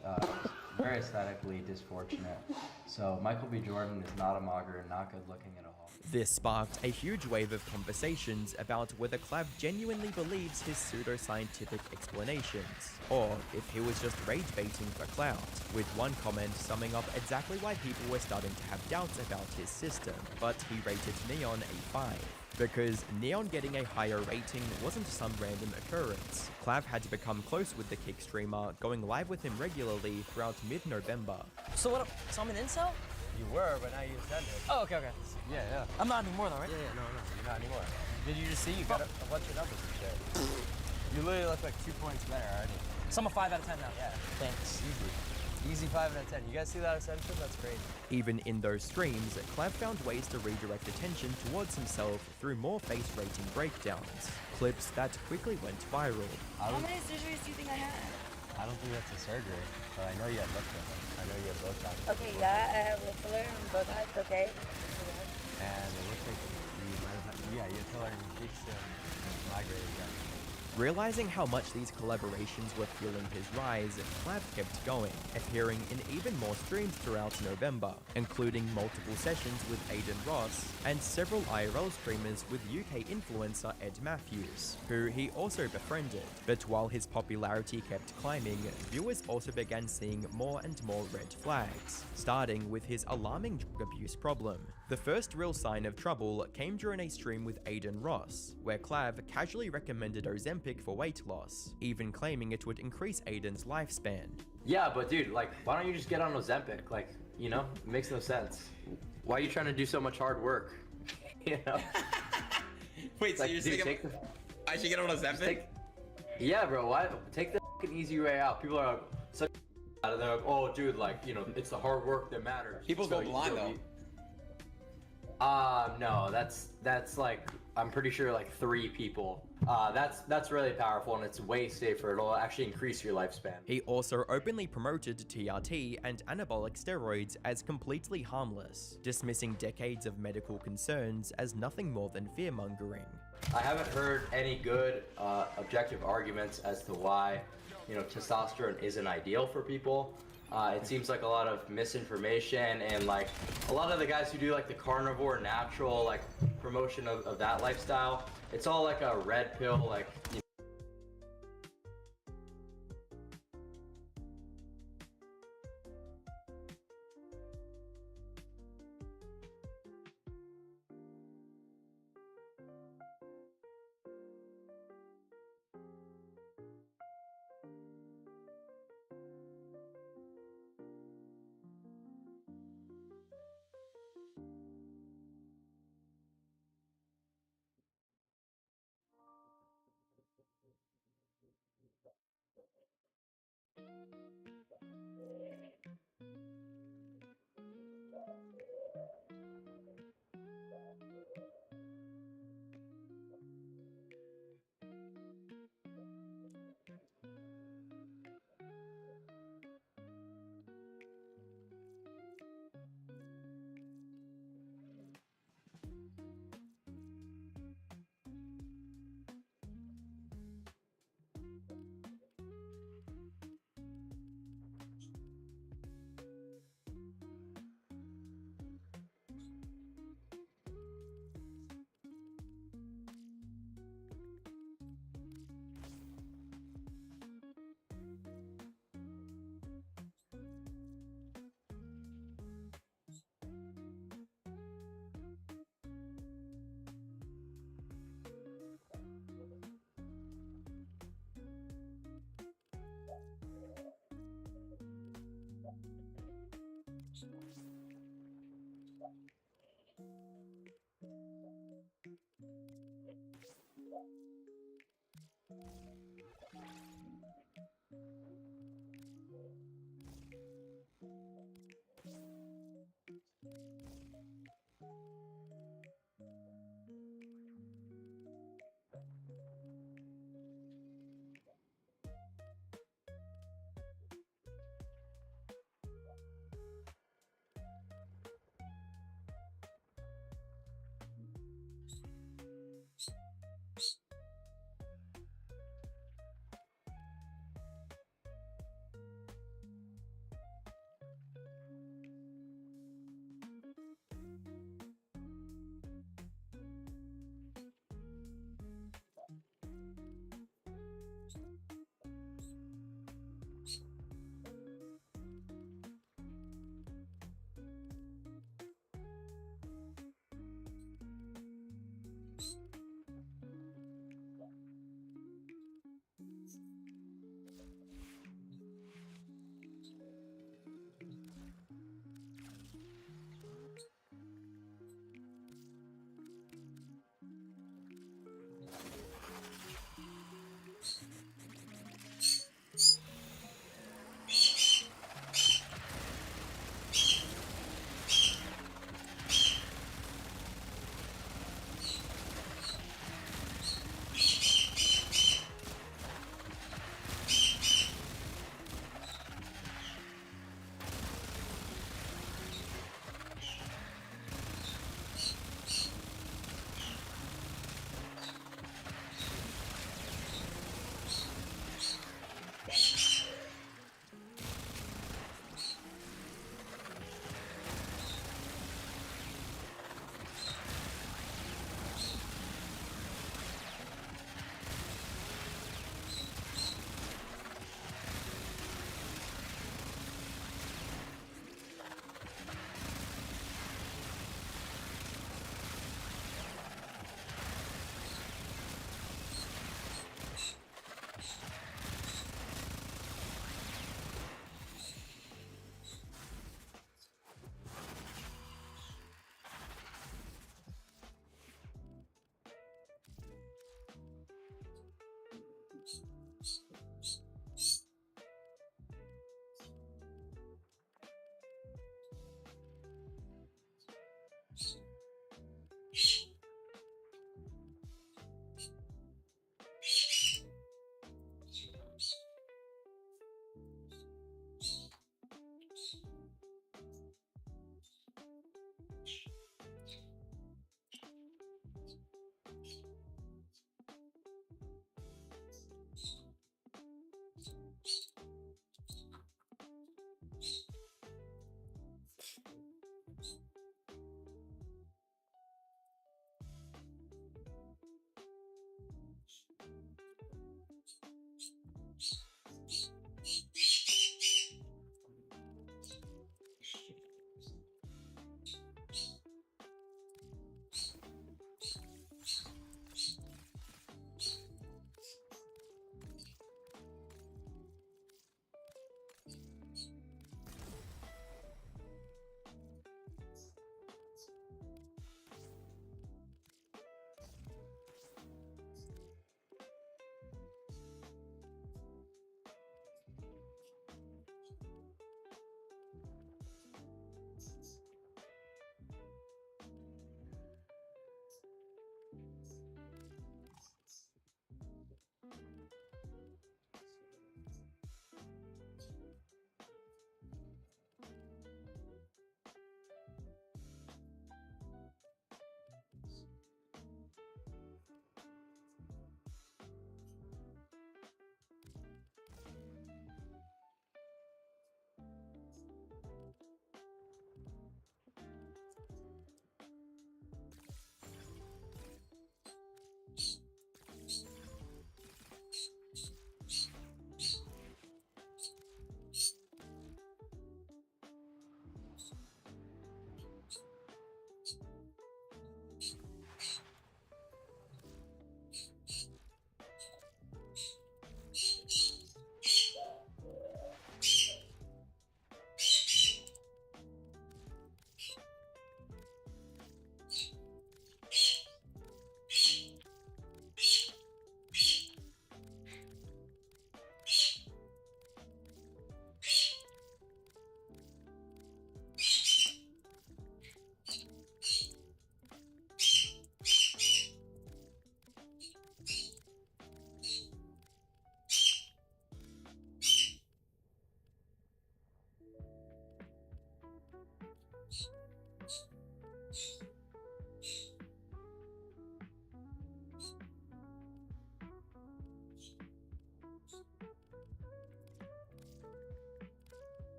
very aesthetically disfortunate. So Michael B. Jordan is not a mugger and not good looking at all. This sparked a huge wave of conversations about whether Clav genuinely believes his pseudoscientific explanations, or if he was just rage baiting for clout, with one comment summing up exactly why people were starting to have doubts about his system, but he rated Neon a 5. Because Neon getting a higher rating wasn't some random occurrence. Clav had become close with the Kick streamer, going live with him regularly throughout mid-November. So what? So I'm an incel? You were, but now you ascended. Oh, okay. Yeah. I'm not anymore though, right? Yeah, no, you're not anymore. Did you just see you got a bunch of numbers and shit? You literally look like 2 points better already. So I'm a 5 out of 10 now. Yeah. Thanks. Easy 5 out of 10. You guys see that ascension? That's crazy. Even in those streams, Clav found ways to redirect attention towards himself through more face rating breakdowns, clips that quickly went viral. How many surgeries do you think I had? I don't think that's a surgery, but I know you had lip filler. I know you had Botox. Okay, yeah, I have lip filler and Botox, okay. And it looks like you might have had, you had filler in your cheeks and migrated again. Realizing how much these collaborations were fueling his rise, Clav kept going, appearing in even more streams throughout November, including multiple sessions with Aiden Ross and several IRL streamers with UK influencer Ed Matthews, who he also befriended. But while his popularity kept climbing, viewers also began seeing more and more red flags, starting with his alarming drug abuse problem. The first real sign of trouble came during a stream with Aiden Ross, where Clav casually recommended Ozempic for weight loss, even claiming it would increase Aiden's lifespan. Yeah, but dude, like, why don't you just get on Ozempic? Like, you know, it makes no sense. Why are you trying to do so much hard work? You know? Wait, so like, you're dude, saying I should get on Ozempic? Yeah, bro, why? Take the fucking easy way out. People are such out of there, like, oh, dude, like, you know, it's the hard work that matters. People go blind, though. No, that's like, I'm pretty sure like 3 people. That's really powerful and it's way safer. It'll actually increase your lifespan. He also openly promoted TRT and anabolic steroids as completely harmless, dismissing decades of medical concerns as nothing more than fear-mongering. I haven't heard any good objective arguments as to why, you know, testosterone isn't ideal for people. It seems like a lot of misinformation and like a lot of the guys who do like the carnivore natural like promotion of that lifestyle, it's all like a red pill, like, you know.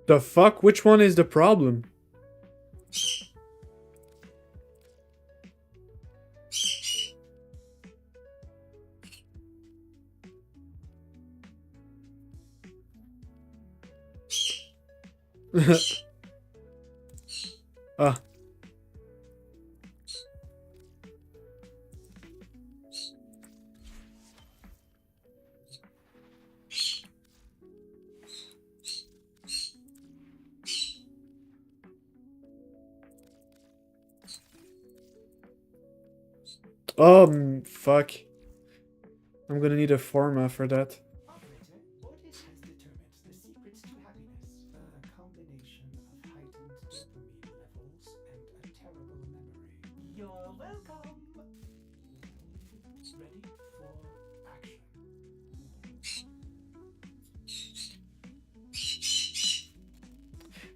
The fuck? Which one is the problem? Ah. Fuck. I'm gonna need a format for that. You're welcome. Ready for action.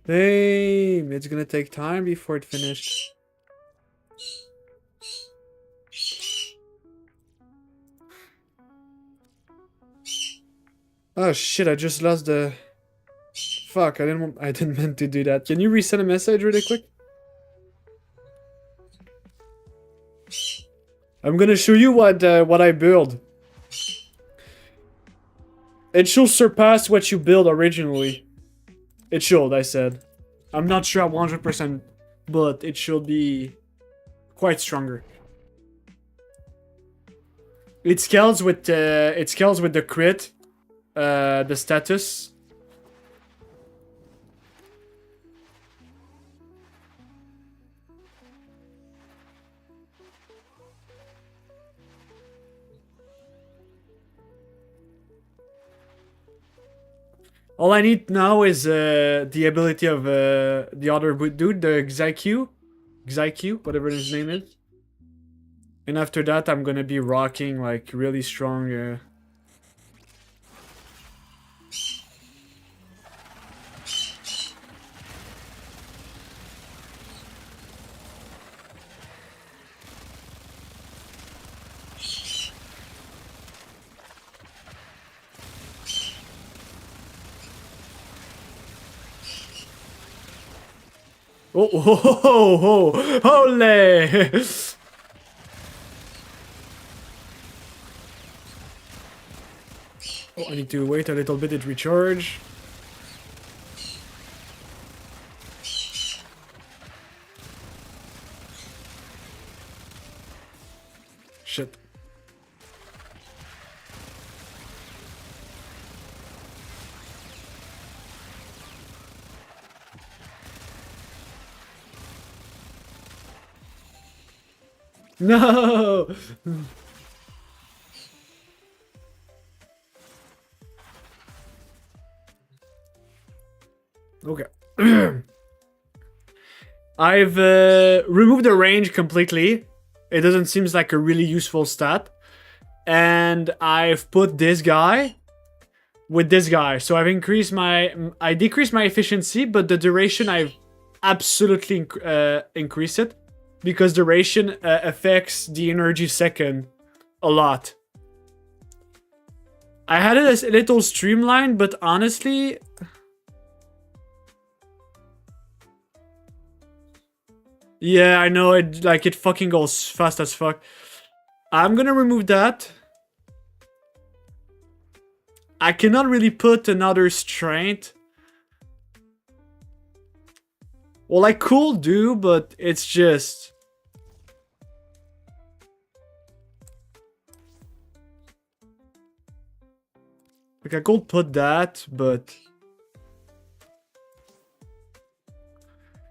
Damn, it's gonna take time before it finished. Oh shit, I just lost the... Fuck, I didn't meant to do that. Can you resend a message really quick? I'm gonna show you what I build. It should surpass what you built originally. It should, I said. I'm not sure 100%, but it should be quite stronger. It scales with the crit, the status. All I need now is the ability of the other dude, the Xaiq, whatever his name is. And after that, I'm gonna be rocking like really strong. Oh, oh, oh, oh, holy! Oh, I need to wait a little bit to recharge. Shit. No! Okay. I've removed the range completely. It doesn't seem like a really useful stat. And I've put this guy with this guy. So I've increased I decreased my efficiency, but the duration I've absolutely increased it. Because duration affects the energy second a lot. I had it a little streamlined, but honestly... Yeah, I know, it fucking goes fast as fuck. I'm gonna remove that. I cannot really put another strength. Well, I could do, but it's just... Like, I could put that, but...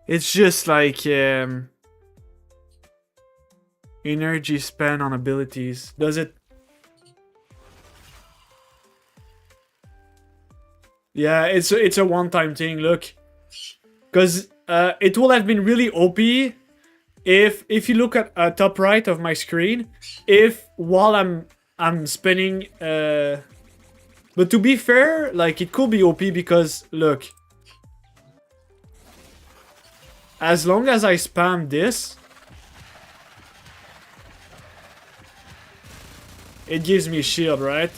It's just like... energy spent on abilities. Does it... Yeah, it's a one-time thing, look. Because... it will have been really OP if you look at top right of my screen, if while I'm spinning, but to be fair, like it could be OP because look, as long as I spam this, it gives me shield, right?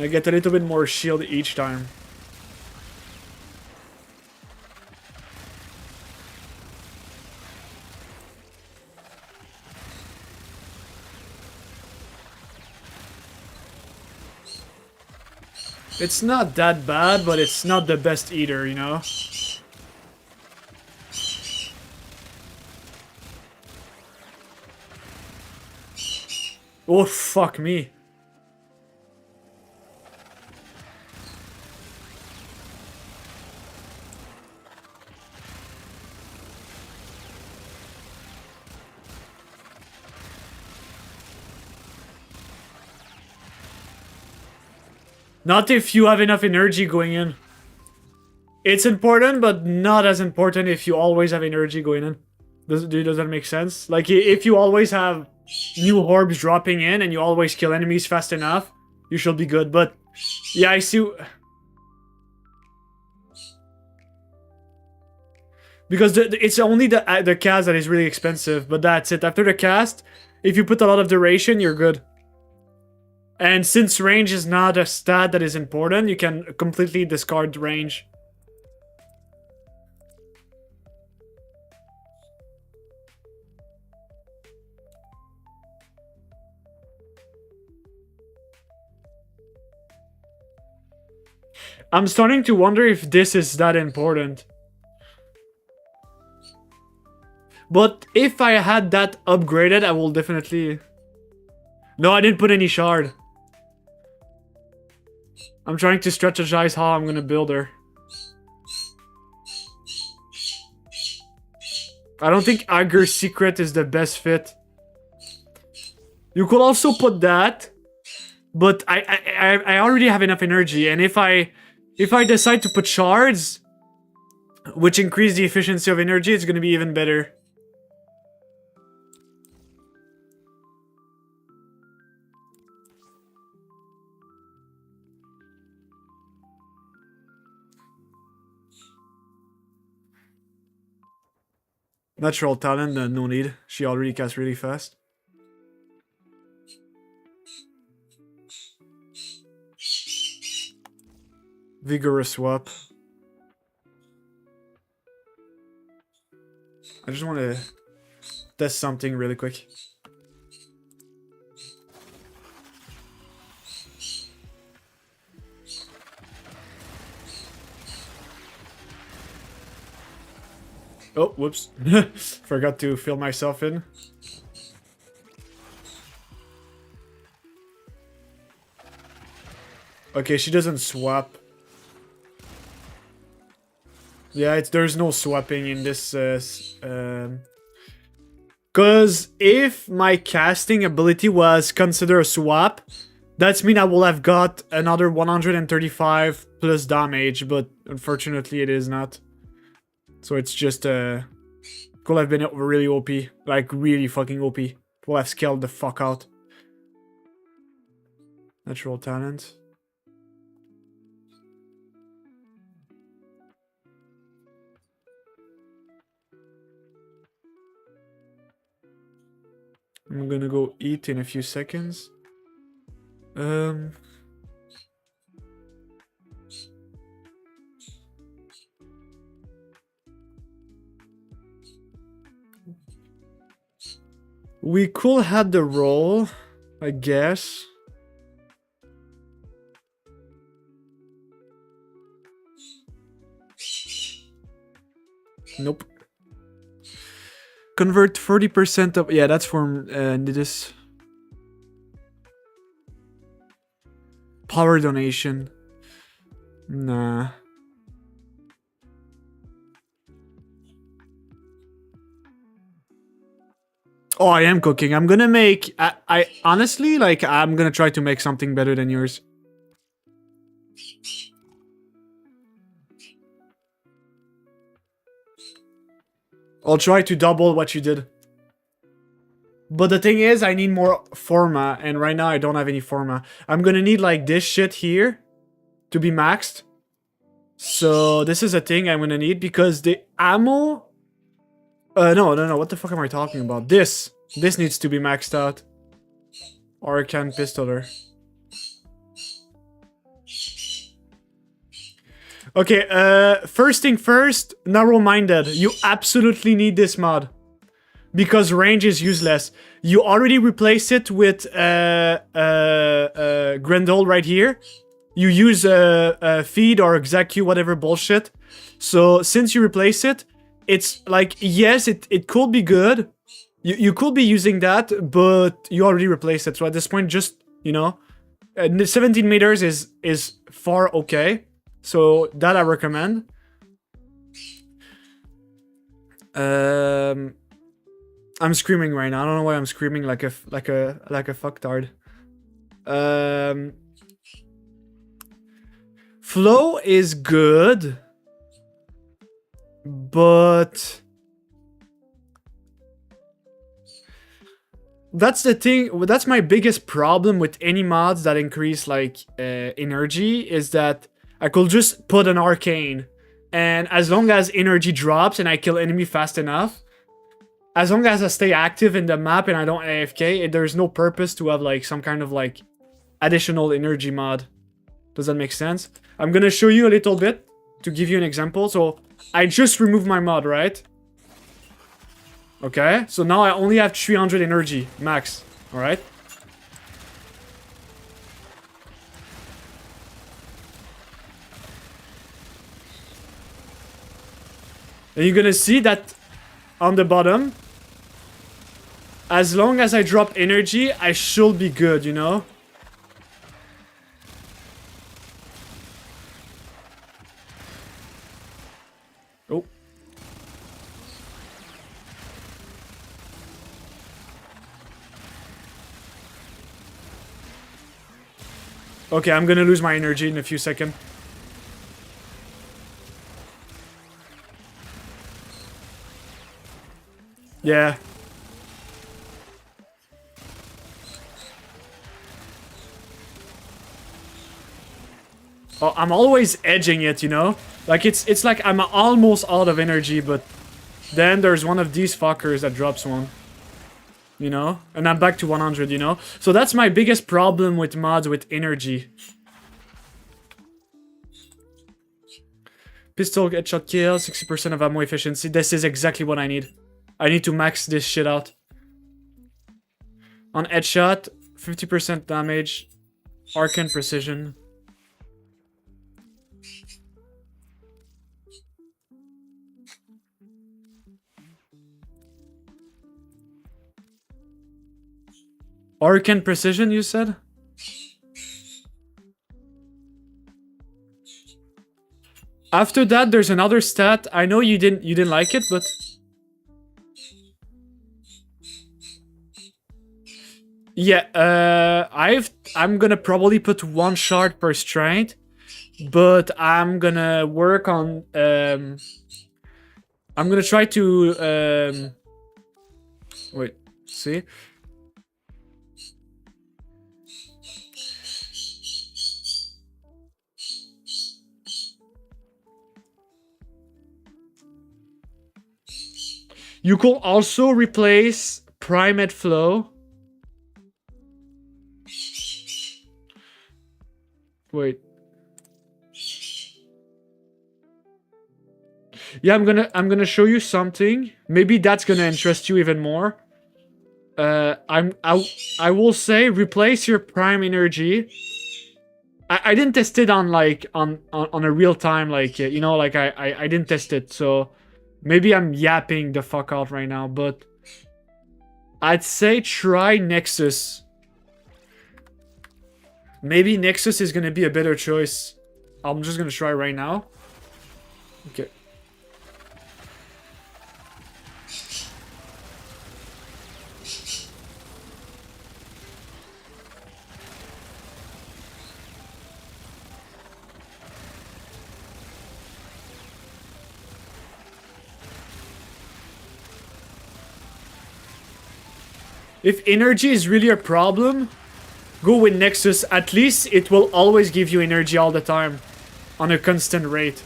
I get a little bit more shield each time. It's not that bad, but it's not the best either, you know? Oh, fuck me. Not if you have enough energy going in. It's important, but not as important if you always have energy going in. Does that make sense? Like, if you always have new orbs dropping in and you always kill enemies fast enough, you should be good. But, yeah, I see... Because it's only the cast that is really expensive, but that's it. After the cast, if you put a lot of duration, you're good. And since range is not a stat that is important, you can completely discard range. I'm starting to wonder if this is that important. But if I had that upgraded, I will definitely... No, I didn't put any shard. I'm trying to strategize how I'm gonna build her. I don't think Ager's Secret is the best fit. You could also put that, but I already have enough energy, and if I decide to put shards, which increase the efficiency of energy, it's gonna be even better. Natural talent, no need. She already casts really fast. Vigorous swap. I just want to test something really quick. Oh, whoops. Forgot to fill myself in. Okay, she doesn't swap. Yeah, there's no swapping in this. Because if my casting ability was considered a swap, that's mean I will have got another 135 plus damage, but unfortunately it is not. So it's just, could have been really OP. Like, really fucking OP. Will have scaled the fuck out. Natural talent. I'm gonna go eat in a few seconds. We could have the roll, I guess. Nope. Convert 30% of... Yeah, that's for this. Power donation. Nah. Oh, I am cooking. I'm gonna make... I honestly, like, I'm gonna try to make something better than yours. I'll try to double what you did. But the thing is, I need more forma, and right now I don't have any forma. I'm gonna need, like, this shit here to be maxed. So, this is a thing I'm gonna need, because the ammo... no, what the fuck am I talking about? This needs to be maxed out. Arcan Pistoler. Okay, first thing first, narrow-minded. You absolutely need this mod. Because range is useless. You already replaced it with Grendel right here. You use feed or execute, whatever bullshit. So since you replace it, it's like, yes, it could be good. You could be using that, but you already replaced it. So at this point, just, you know, 17 meters is far okay. So that I recommend. I'm screaming right now. I don't know why I'm screaming like a fucktard. Flow is good, but that's the thing. That's my biggest problem with any mods that increase like energy is that I could just put an arcane, and as long as energy drops and I kill enemy fast enough, as long as I stay active in the map and I don't AFK, there's no purpose to have like some kind of like additional energy mod. Does that make sense? I'm gonna show you a little bit to give you an example. So I just removed my mod, right? Okay, so now I only have 300 energy max, all right? And you're gonna see that on the bottom, as long as I drop energy, I should be good, you know? Oh. Okay, I'm gonna lose my energy in a few seconds. Yeah. Oh, I'm always edging it, you know? Like, it's like I'm almost out of energy, but then there's one of these fuckers that drops one. You know? And I'm back to 100, you know? So that's my biggest problem with mods with energy. Pistol headshot kill, 60% of ammo efficiency. This is exactly what I need. I need to max this shit out. On headshot, 50% damage, arcane precision. Arcane precision, you said? After that, there's another stat. I know you didn't like it, but yeah, I'm gonna probably put 1 shard per strength, but I'm gonna work on I'm gonna try to wait, see? You could also replace Primate Flow. Wait. Yeah, I'm gonna show you something. Maybe that's gonna interest you even more. I will say replace your prime energy. I didn't test it on like on a real time, like you know, like I didn't test it, so maybe I'm yapping the fuck out right now, but I'd say try Nexus. Maybe Nexus is gonna be a better choice. I'm just gonna try right now. Okay. If energy is really a problem, go with Nexus. At least it will always give you energy all the time on a constant rate.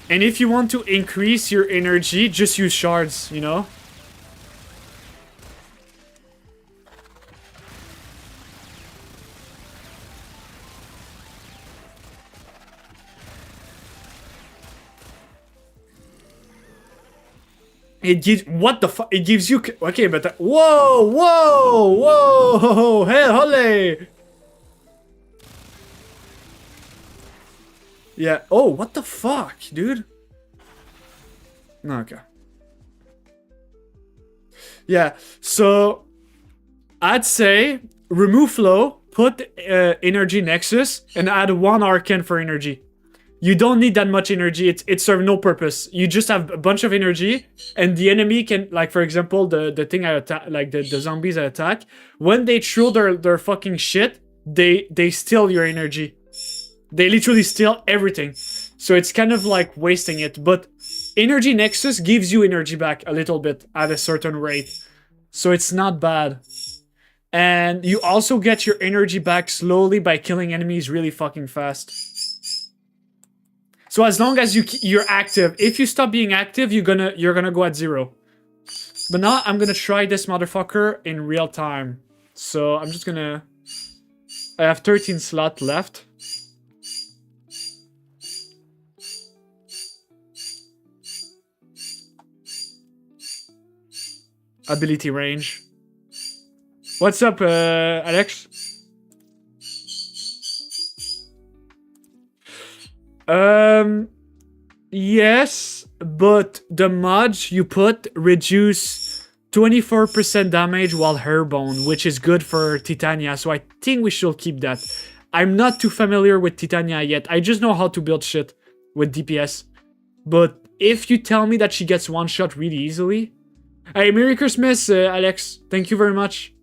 And if you want to increase your energy, just use shards, you know? It gives what the fuck? It gives you okay, but whoa, whoa, whoa, hey, holy. Yeah. Oh, what the fuck, dude? No, okay. Yeah. So I'd say remove flow, put energy nexus, and add 1 arcane for energy. You don't need that much energy. It serves no purpose. You just have a bunch of energy, and the enemy can, like, for example, the thing I attack, like the zombies I attack, when they throw their fucking shit, they steal your energy. They literally steal everything. So it's kind of like wasting it. But energy nexus gives you energy back a little bit at a certain rate. So it's not bad. And you also get your energy back slowly by killing enemies really fucking fast. So as long as you're active, if you stop being active, you're gonna go at 0. But now I'm gonna try this motherfucker in real time. So I'm just gonna. I have 13 slots left. Ability range. What's up, Alex? Yes, but the mods you put reduce 24% damage while airborne, which is good for Titania, so I think we should keep that. I'm not too familiar with Titania yet. I just know how to build shit with DPS. But if you tell me that she gets one shot really easily... Hey, Merry Christmas, Alex. Thank you very much.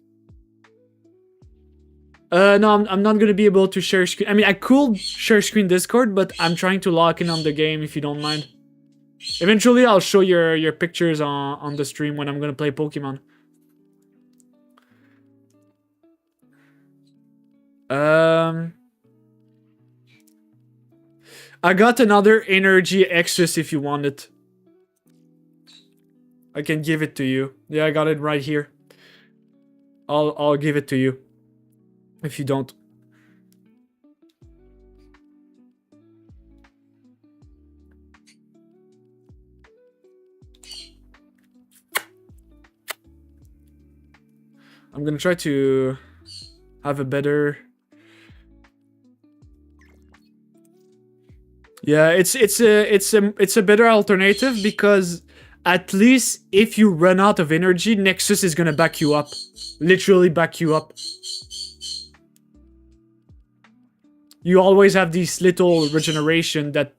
No, I'm not gonna be able to share screen. I mean, I could share screen Discord, but I'm trying to lock in on the game, if you don't mind. Eventually, I'll show your pictures on the stream when I'm gonna play Pokemon. I got another energy excess if you want it. I can give it to you. Yeah, I got it right here. I'll give it to you. If you don't. I'm gonna try to have a better... Yeah, it's a better alternative because at least if you run out of energy, Nexus is gonna back you up. Literally back you up. You always have this little regeneration that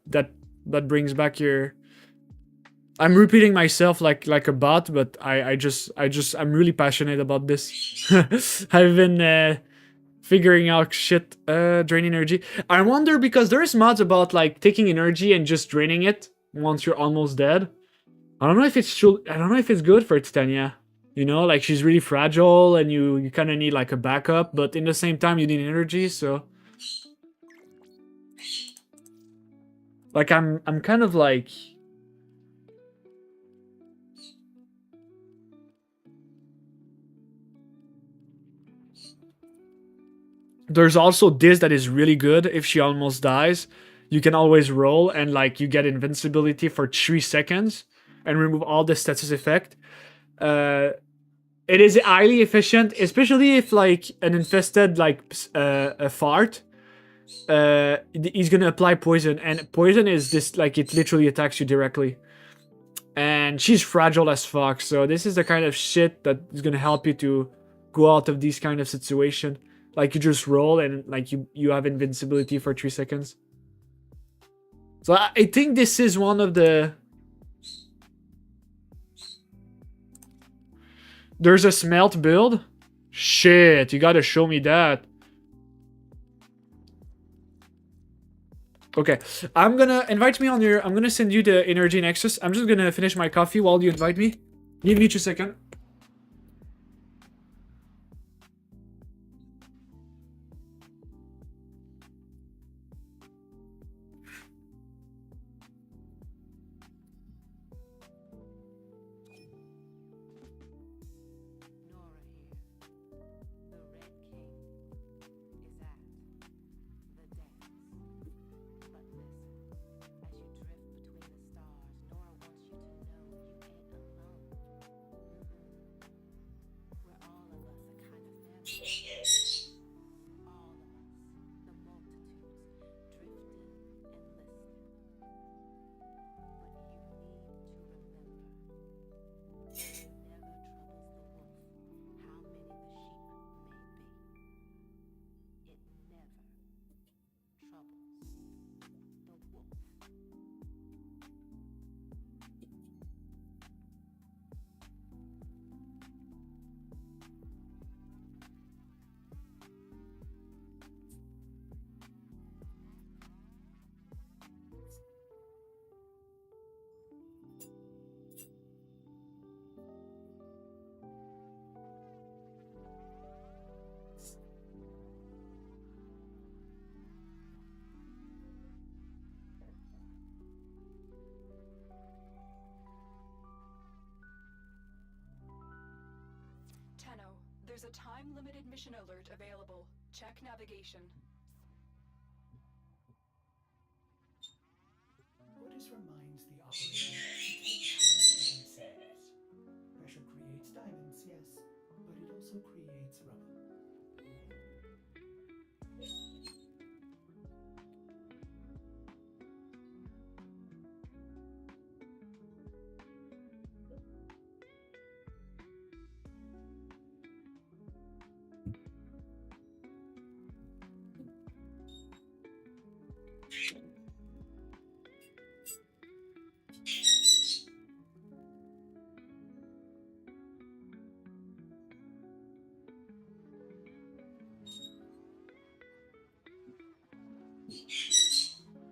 brings back your... I'm repeating myself like a bot, but I'm really passionate about this. I've been figuring out shit, drain energy. I wonder because there's mods about like taking energy and just draining it once you're almost dead. I don't know if it's true. I don't know if it's good for Titania. You know, like she's really fragile and you kind of need like a backup, but in the same time you need energy, so... Like I'm kind of like... There's also this that is really good if she almost dies. You can always roll and like you get invincibility for 3 seconds and remove all the status effect. It is highly efficient, especially if like an infested like a fart. He's gonna apply poison, and poison is this like it literally attacks you directly. And she's fragile as fuck, so this is the kind of shit that is gonna help you to go out of these kind of situation. Like you just roll and like you have invincibility for 3 seconds. So I think this is one of the... There's a smelt build? Shit, you gotta show me that. Okay, I'm gonna invite me on your... I'm gonna send you the energy nexus. I'm just gonna finish my coffee while you invite me. Give me 2 seconds. There's a time-limited mission alert available. Check navigation. Otis reminds the operator to take time for themselves. Pressure creates diamonds, yes, but it also creates rubble.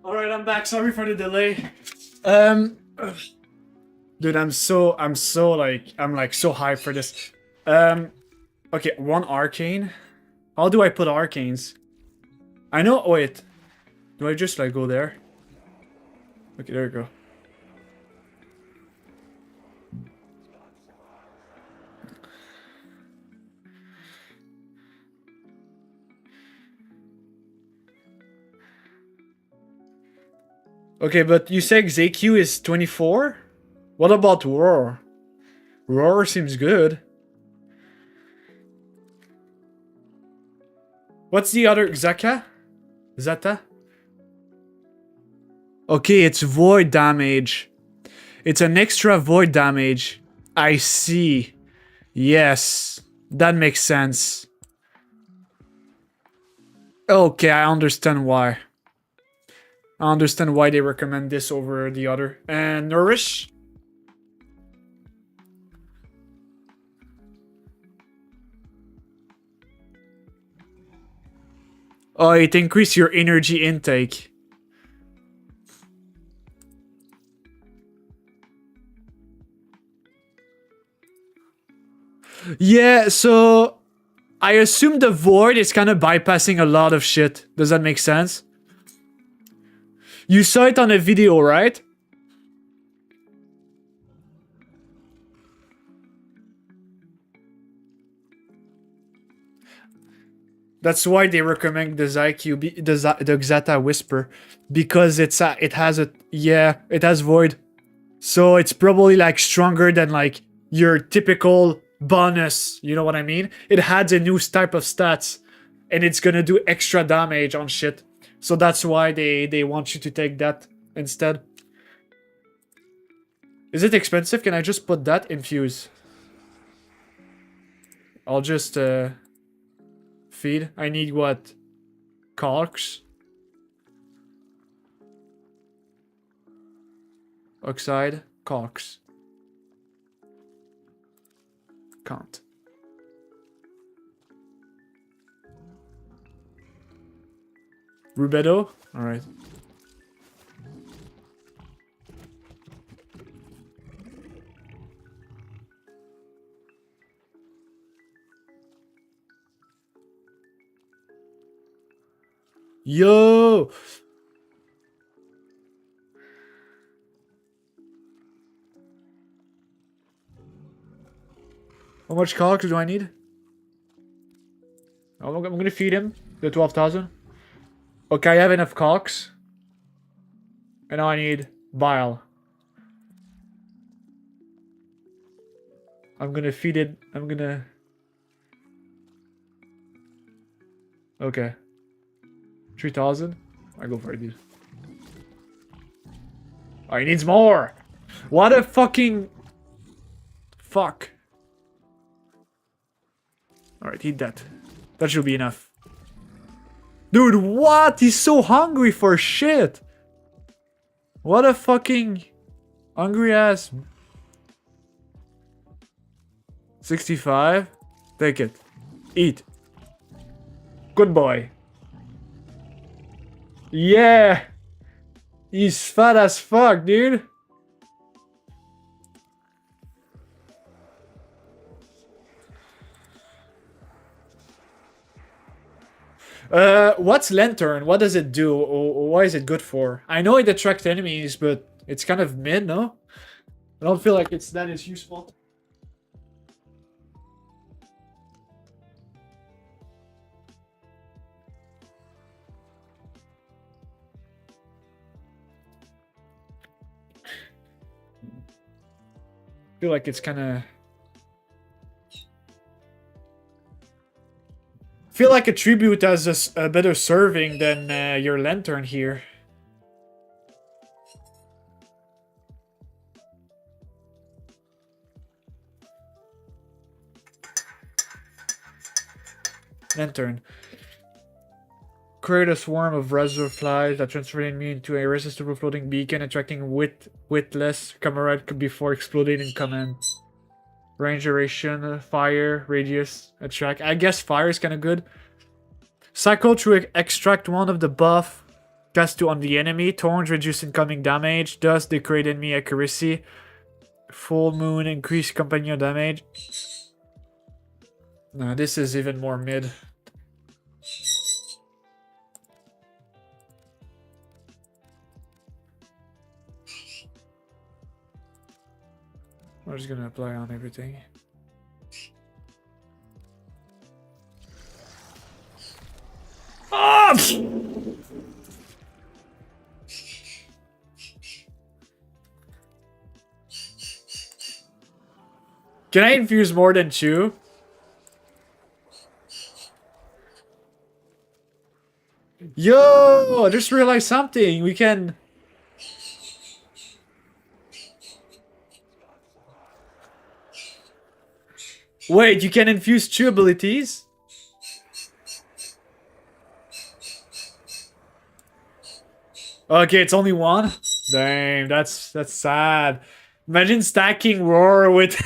Alright, I'm back. Sorry for the delay. Dude, I'm so hyped for this. Okay, one arcane. How do I put arcanes? I know, wait. Do I just like go there? Okay, there you go. Okay, but you say ZQ is 24? What about Roar? Roar seems good. What's the other Zaka? Zata? Okay, it's void damage. It's an extra void damage. I see. Yes, that makes sense. Okay, I understand why. I understand why they recommend this over the other. And Nourish? Oh, it increases your energy intake. Yeah, so I assume the void is kind of bypassing a lot of shit. Does that make sense? You saw it on a video, right? That's why they recommend the ZQ, the Xata Whisper, because it has void, so it's probably like stronger than like your typical bonus. You know what I mean? It adds a new type of stats, and it's gonna do extra damage on shit. So that's why they want you to take that instead. Is it expensive? Can I just put that infuse? I'll just feed. I need what? Calx? Oxide? Calx. Can't. Rubedo? Alright. Yo! How much calx do I need? I'm gonna feed him the 12,000. Okay, I have enough calx. And now I need bile. I'm gonna feed it. I'm gonna... Okay. 3,000? I go for it, dude. Oh, he needs more! What a fucking... Fuck. Alright, eat that. That should be enough. Dude, what? He's so hungry for shit! What a fucking... hungry ass... 65? Take it. Eat. Good boy. Yeah! He's fat as fuck, dude. What's Lantern? What does it do? Or why is it good for? I know it attracts enemies, but it's kind of mid, no? I don't feel like that is useful. feel like it's kind of... feel like a tribute has a better serving than your lantern here. Lantern. Create a swarm of razor flies that transform me into a irresistible floating beacon, attracting witless camarade before exploding in command. Range duration, fire, radius, attract. I guess fire is kind of good. Cycle to extract one of the buff. Cast 2 on the enemy. Thorns reduce incoming damage. Dust decrease enemy accuracy. Full moon increase companion damage. No, this is even more mid. We're just gonna apply on everything. Ah! Can I infuse more than 2? Yo! I just realized something. We can... Wait, you can infuse 2 abilities? Okay, it's only 1? Damn, that's sad. Imagine stacking Roar with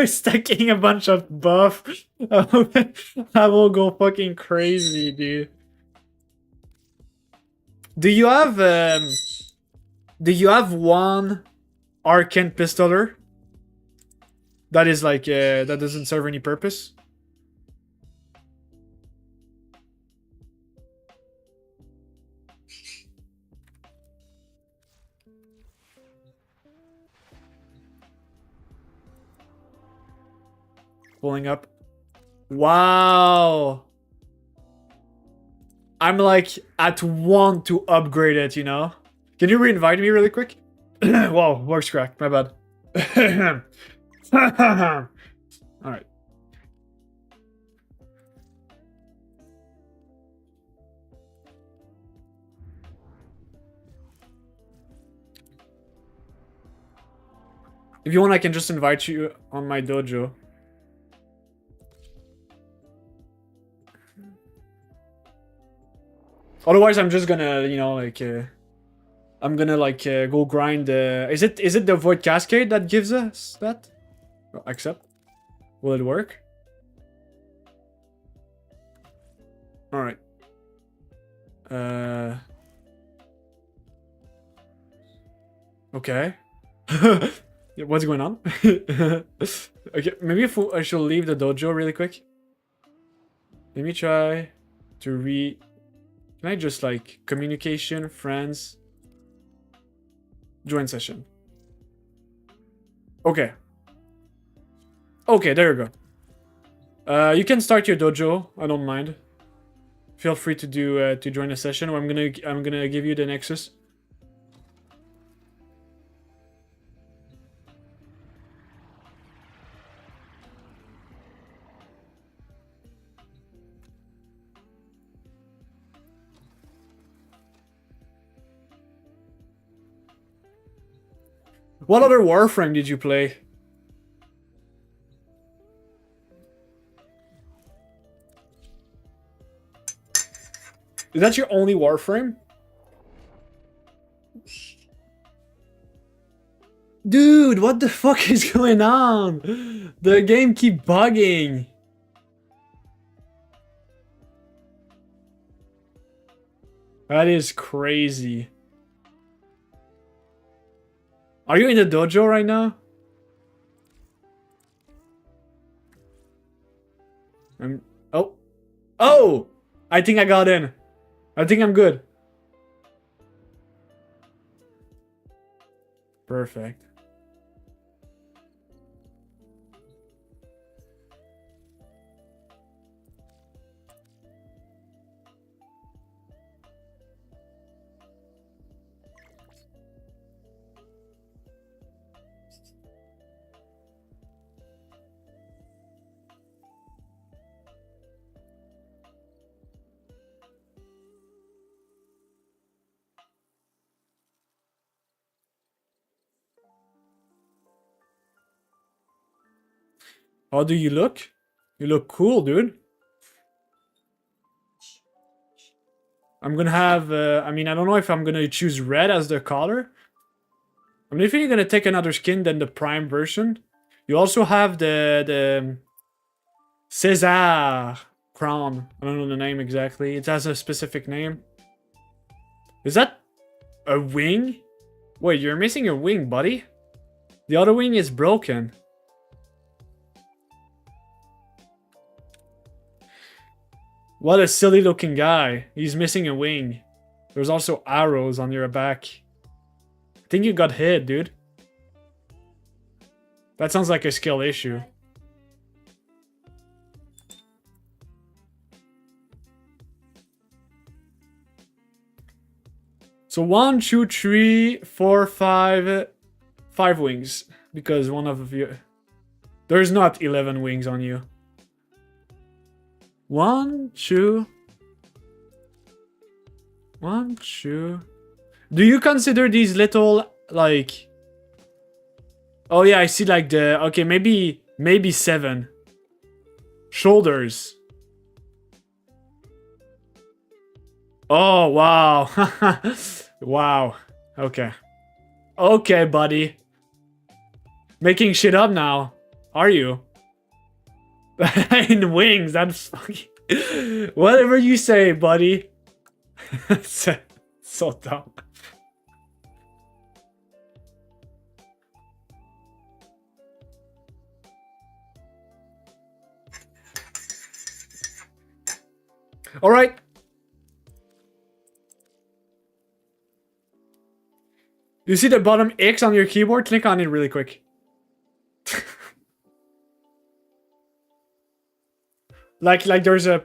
stacking a bunch of buff. I will go fucking crazy, dude. Do you have one Arcane Pistoler? That is like that doesn't serve any purpose? Pulling up. Wow. I'm like at 1 to upgrade it, you know? Can you re-invite me really quick? Wow, voice crack, my bad. Alright. If you want, I can just invite you on my dojo. Otherwise, I'm just gonna, you know, like, I'm gonna like go grind. Is it the Void Cascade that gives us that? Oh, accept. Will it work? All right. Okay. What's going on? Okay, maybe if I should leave the dojo really quick. Let me try to Can I just like communication, friends, join session? Okay. Okay, there you go. You can start your dojo. I don't mind. Feel free to do to join a session. I'm gonna give you the Nexus. What other Warframe did you play? Is that your only Warframe? Dude, what the fuck is going on? The game keep bugging. That is crazy. Are you in the dojo right now? Oh. Oh! I think I got in. I think I'm good. Perfect. How do you look? You look cool, dude. I'm gonna have, I mean, I don't know if I'm gonna choose red as the color. I mean, if you're gonna take another skin than the prime version, you also have the César crown. I don't know the name exactly. It has a specific name. Is that a wing? Wait, you're missing a wing, buddy. The other wing is broken. What a silly looking guy. He's missing a wing. There's also arrows on your back. I think you got hit, dude. That sounds like a skill issue. So 1, 2, 3, 4, 5... 5 wings. Because one of you... There's not 11 wings on you. 1, 2... 1, 2... Do you consider these little, like... Oh yeah, I see like the... Okay, maybe 7. Shoulders. Oh, wow. Wow. Okay. Okay, buddy. Making shit up now. Are you? In wings, that's fucking... Whatever you say, buddy. So dumb. All right. You see the bottom X on your keyboard? Click on it really quick. like there's a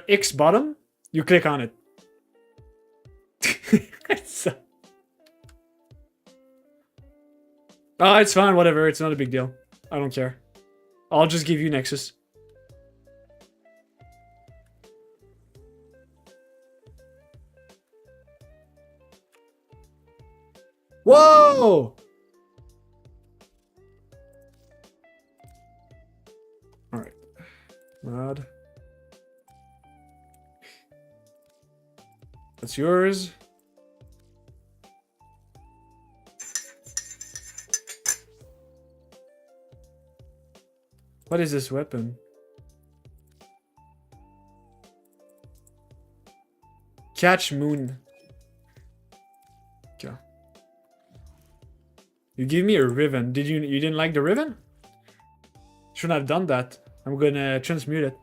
X bottom. You click on it. Oh, it's fine. Whatever. It's not a big deal. I don't care. I'll just give you Nexus. Whoa! Alright. Mod. That's yours. What is this weapon? Catch Moon. Okay. You give me a ribbon. You didn't like the ribbon? Shouldn't have done that. I'm gonna transmute it.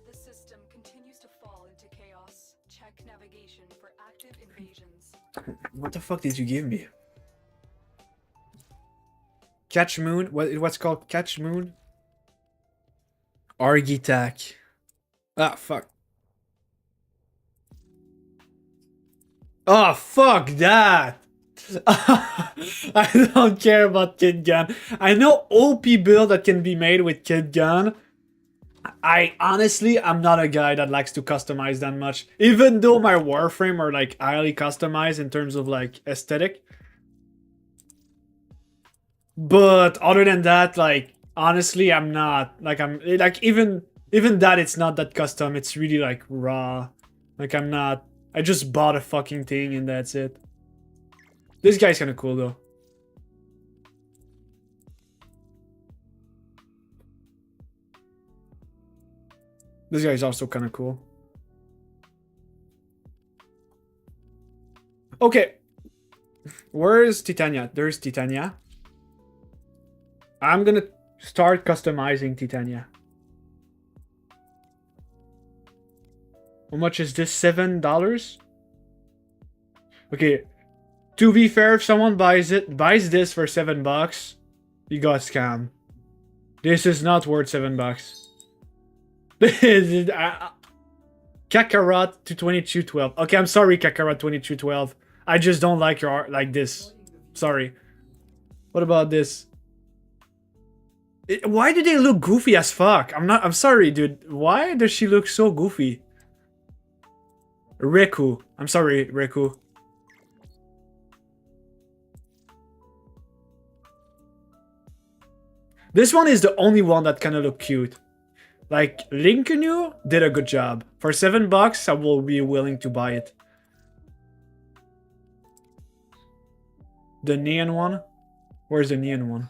The system continues to fall into chaos. Check navigation for active invasions. What the fuck did you give me? Catch Moon? What's called Catch Moon? Argitac. Ah, fuck. Oh, fuck that! I don't care about Kid Gun. I know OP build that can be made with Kid Gun. I'm not a guy that likes to customize that much. Even though my Warframe are like highly customized in terms of like aesthetic. But other than that, like, honestly, I'm not. Like, even that, it's not that custom. It's really, like, raw. Like, I'm not. I just bought a fucking thing and that's it. This guy's kind of cool, though. This guy's also kind of cool. Okay. Where is Titania? There's Titania. I'm gonna start customizing Titania. How much is this? $7? Okay. To be fair, if someone buys this for $7, you got scammed. This is not worth $7. Kakarot to 2212. Okay, I'm sorry, Kakarot 2212. I just don't like your art like this. Sorry. What about this? Why do they look goofy as fuck? I'm sorry, dude. Why does she look so goofy? Riku. I'm sorry, Riku. This one is the only one that kind of look cute. Like, Linkenu did a good job. For $7, I will be willing to buy it. The neon one? Where's the neon one?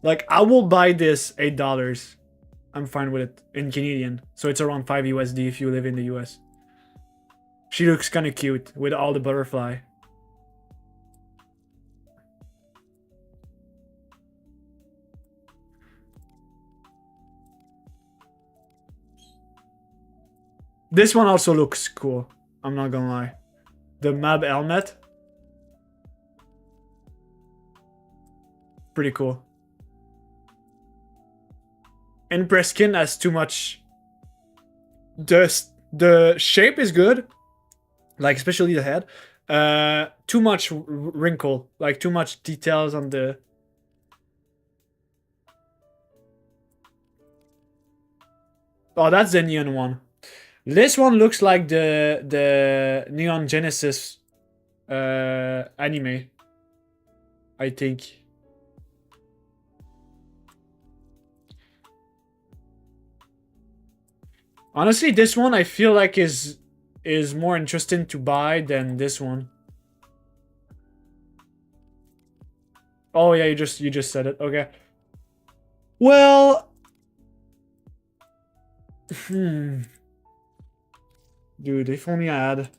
Like, I will buy this $8. I'm fine with it in Canadian. So it's around 5 USD if you live in the US. She looks kind of cute with all the butterfly. This one also looks cool. I'm not gonna lie. The Mab helmet. Pretty cool. Impress skin has too much. The shape is good. Like, especially the head. Too much wrinkle. Like, too much details on the... Oh, that's the neon one. This one looks like the Neon Genesis anime, I think. Honestly, this one I feel like is more interesting to buy than this one. Oh yeah, you just said it. Okay. Well, dude, if only I had...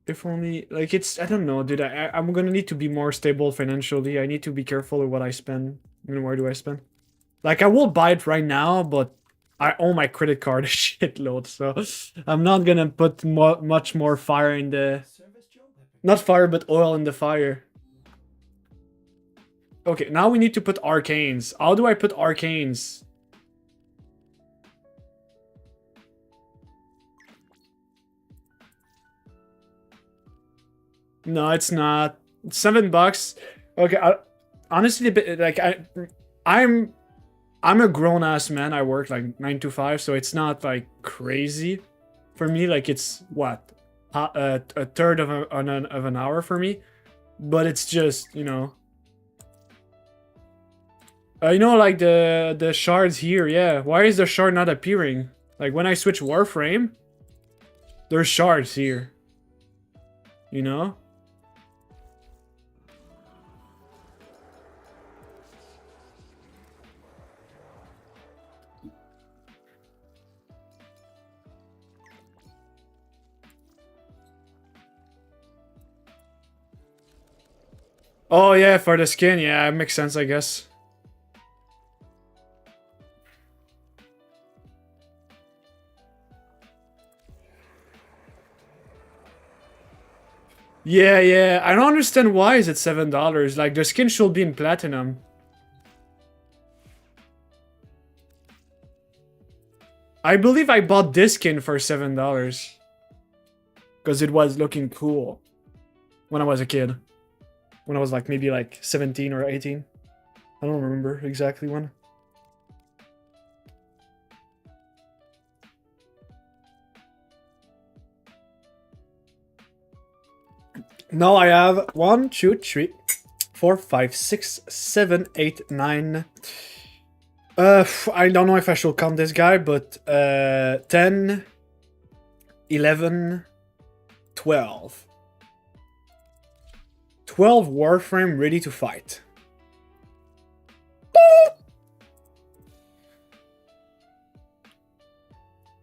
If only... Like, it's... I don't know, dude. I'm gonna need to be more stable financially. I need to be careful with what I spend. I mean, where do I spend? Like, I will buy it right now, but I own my credit card a shitload, so I'm not gonna put much more fire in the... Not fire, but oil in the fire. Okay, now we need to put arcanes. How do I put arcanes? No, it's not. It's $7. Okay, honestly, like I'm a grown-ass man. I work like 9 to 5, so it's not like crazy for me. Like, it's what, a third of an hour for me, but it's just, you know, like the shards here. Yeah, why is the shard not appearing? Like, when I switch Warframe, there's shards here. You know. Oh yeah, for the skin, yeah, it makes sense, I guess. Yeah, I don't understand why is it $7. Like, the skin should be in platinum. I believe I bought this skin for $7. Because it was looking cool when I was a kid. When I was like maybe like 17 or 18. I don't remember exactly when. Now I have 1, 2, 3, 4, 5, 6, 7, 8, 9. I don't know if I should count this guy, but 10, 11, 12. 12 Warframe ready to fight.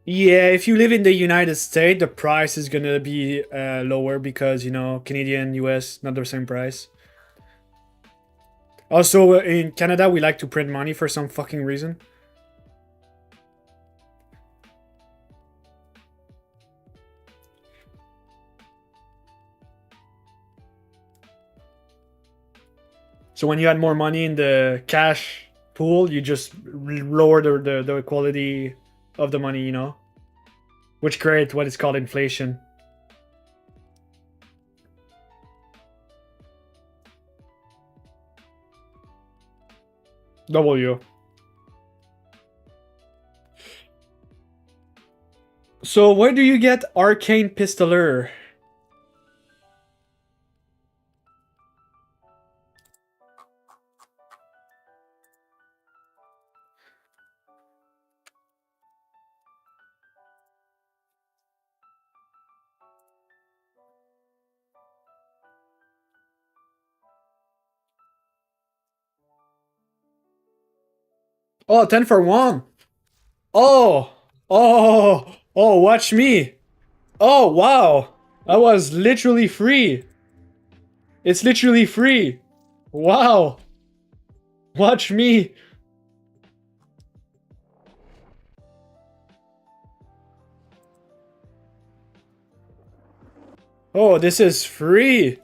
Yeah, if you live in the United States, the price is gonna be lower because, you know, Canadian, US, not the same price. Also, in Canada, we like to print money for some fucking reason. So when you add more money in the cash pool, you just lower the quality of the money, you know? Which creates what is called inflation. W. So where do you get Arcane Pistoler? Oh, 10 for 1. Oh. Oh. Oh, watch me. Oh, wow. That was literally free. It's literally free. Wow. Watch me. Oh, this is free.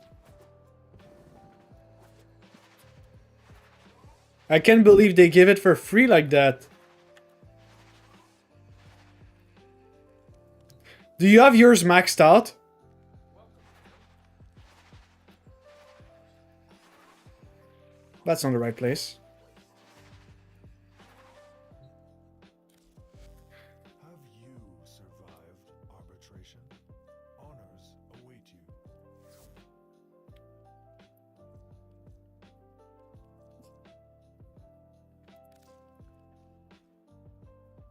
I can't believe they give it for free like that. Do you have yours maxed out? That's not the right place.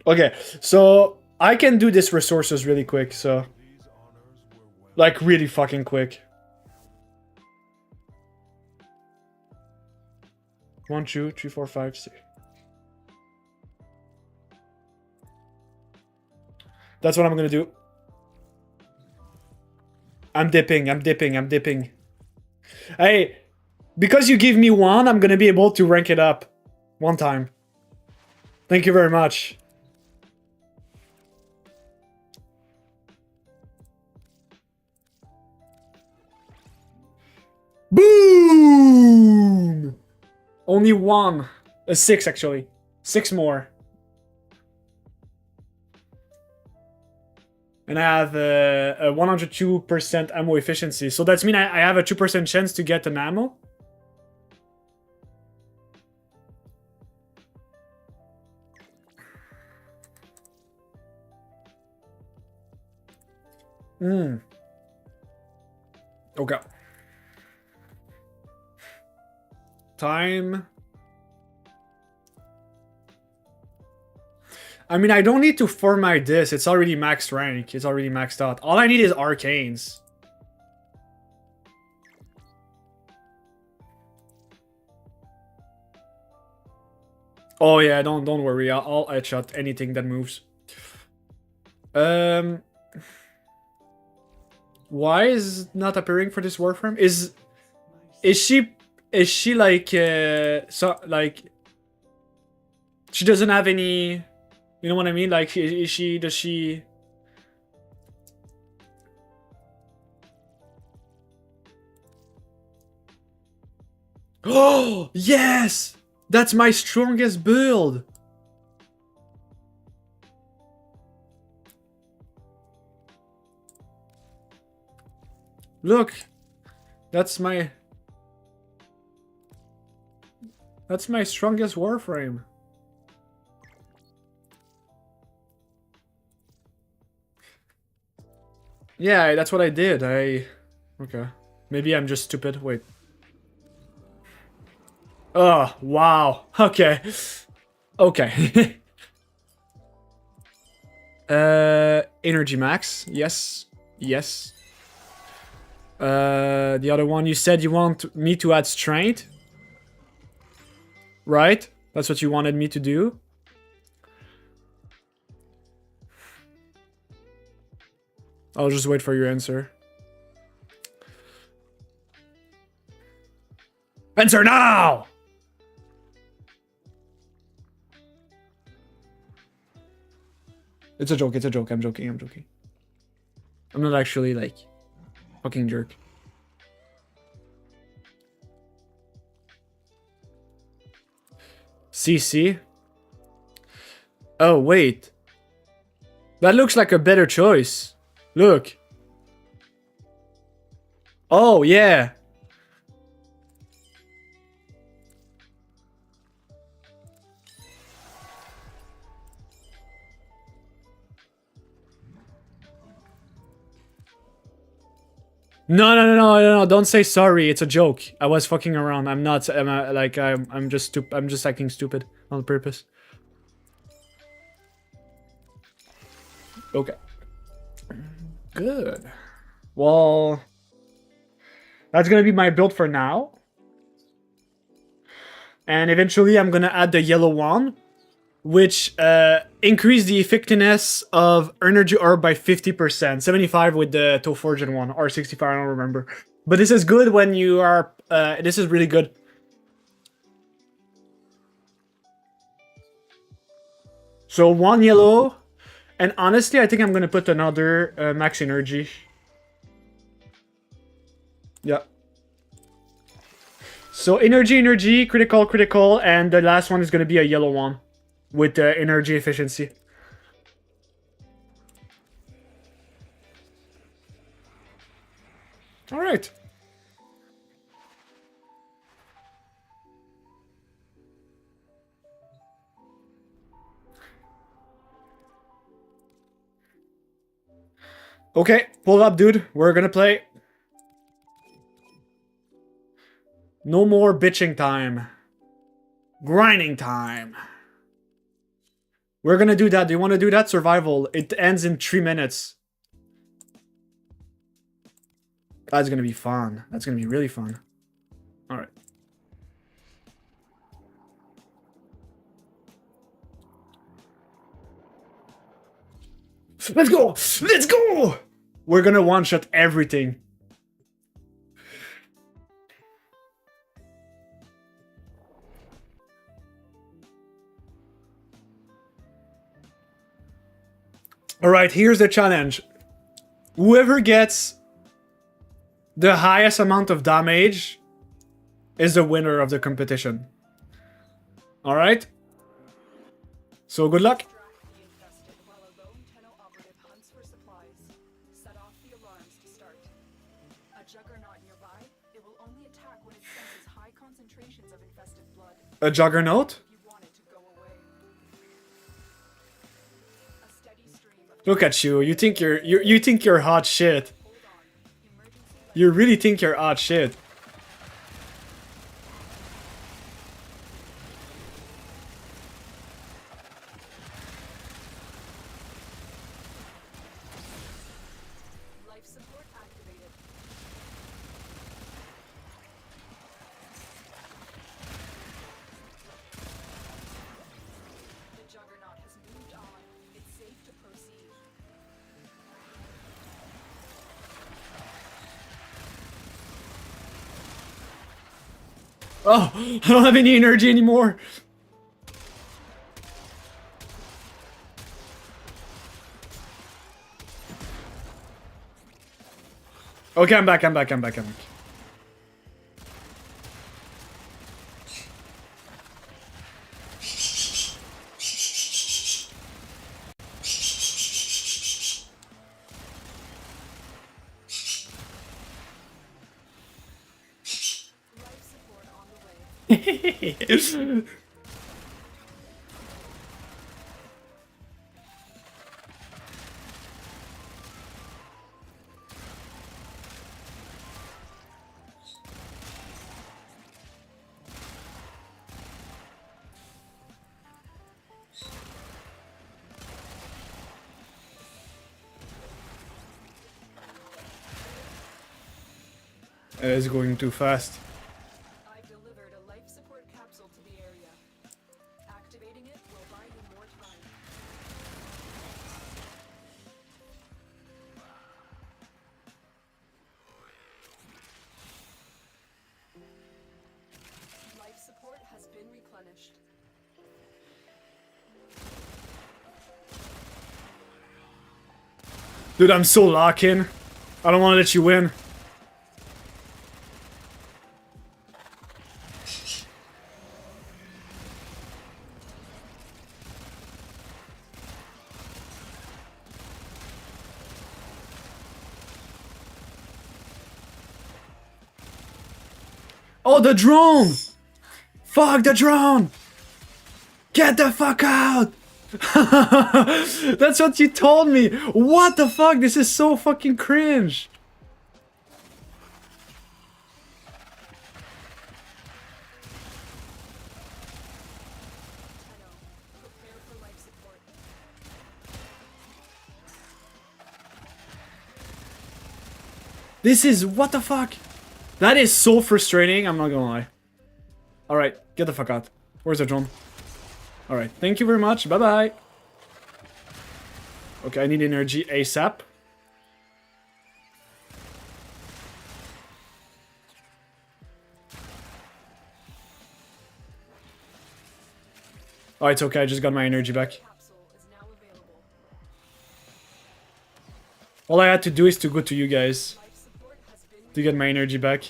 Okay, so I can do this resources really quick, so... Like, really fucking quick. 1, 2, 3, 4, 5, 6. That's what I'm gonna do. I'm dipping, I'm dipping, I'm dipping. Hey, because you give me 1, I'm gonna be able to rank it up. 1 time. Thank you very much. Boom! Only 1. 6, actually. 6 more. And I have a 102% ammo efficiency. So that's mean I have a 2% chance to get an ammo. Okay. Time. I mean, I don't need to format this. It's already maxed rank. It's already maxed out. All I need is arcanes. Oh yeah, don't worry. I'll headshot anything that moves. Why is it not appearing for this Warframe? Is she like so like she doesn't have any, you know what I mean? Like does she Oh, yes! That's my strongest build. Look. That's my strongest Warframe. Yeah, that's what I did. Okay. Maybe I'm just stupid. Wait. Oh, wow. Okay. Okay. Energy max. Yes. Yes. The other one, you said you want me to add strength. Right? That's what you wanted me to do. I'll just wait for your answer. Answer now! It's a joke, it's a joke. I'm joking, I'm joking. I'm not actually, like, fucking jerk. CC? Oh, wait. That looks like a better choice. Look. Oh, yeah. No, don't say sorry. It's a joke. I was fucking around. I'm not, I'm just acting stupid on purpose. Okay. Good. Well, that's gonna be my build for now. And eventually I'm gonna add the yellow one. which increase the effectiveness of energy orb by 50%. 75 with the Toforgen one, or 65, I don't remember. But this is good when you are... this is really good. So 1 yellow, and honestly, I think I'm gonna put another max energy. Yeah. So energy, critical, and the last one is gonna be a yellow one with energy efficiency. All right. Okay, pull up, dude. We're gonna play. No more bitching time. Grinding time. We're gonna do that. Do you want to do that? Survival. It ends in 3 minutes. That's gonna be fun. That's gonna be really fun. Alright. Let's go! Let's go! We're gonna one-shot everything. Alright, here's the challenge. Whoever gets the highest amount of damage is the winner of the competition. Alright? So good luck. A juggernaut? Look at you. You think you're hot shit. You really think you're hot shit. Oh, I don't have any energy anymore. Okay, I'm back. It's going too fast. I've delivered a life support capsule to the area. Activating it will buy you more time. Life support has been replenished. Dude, I'm so lock-in. I don't want to let you win. Oh, the drone! Fuck the drone! Get the fuck out! That's what you told me! What the fuck? This is so fucking cringe! This is... what the fuck? That is so frustrating, I'm not gonna lie. Alright, get the fuck out. Where's the drone? Alright, thank you very much. Bye-bye. Okay, I need energy ASAP. Oh, it's okay. I just got my energy back. All I had to do is to go to you guys to get my energy back.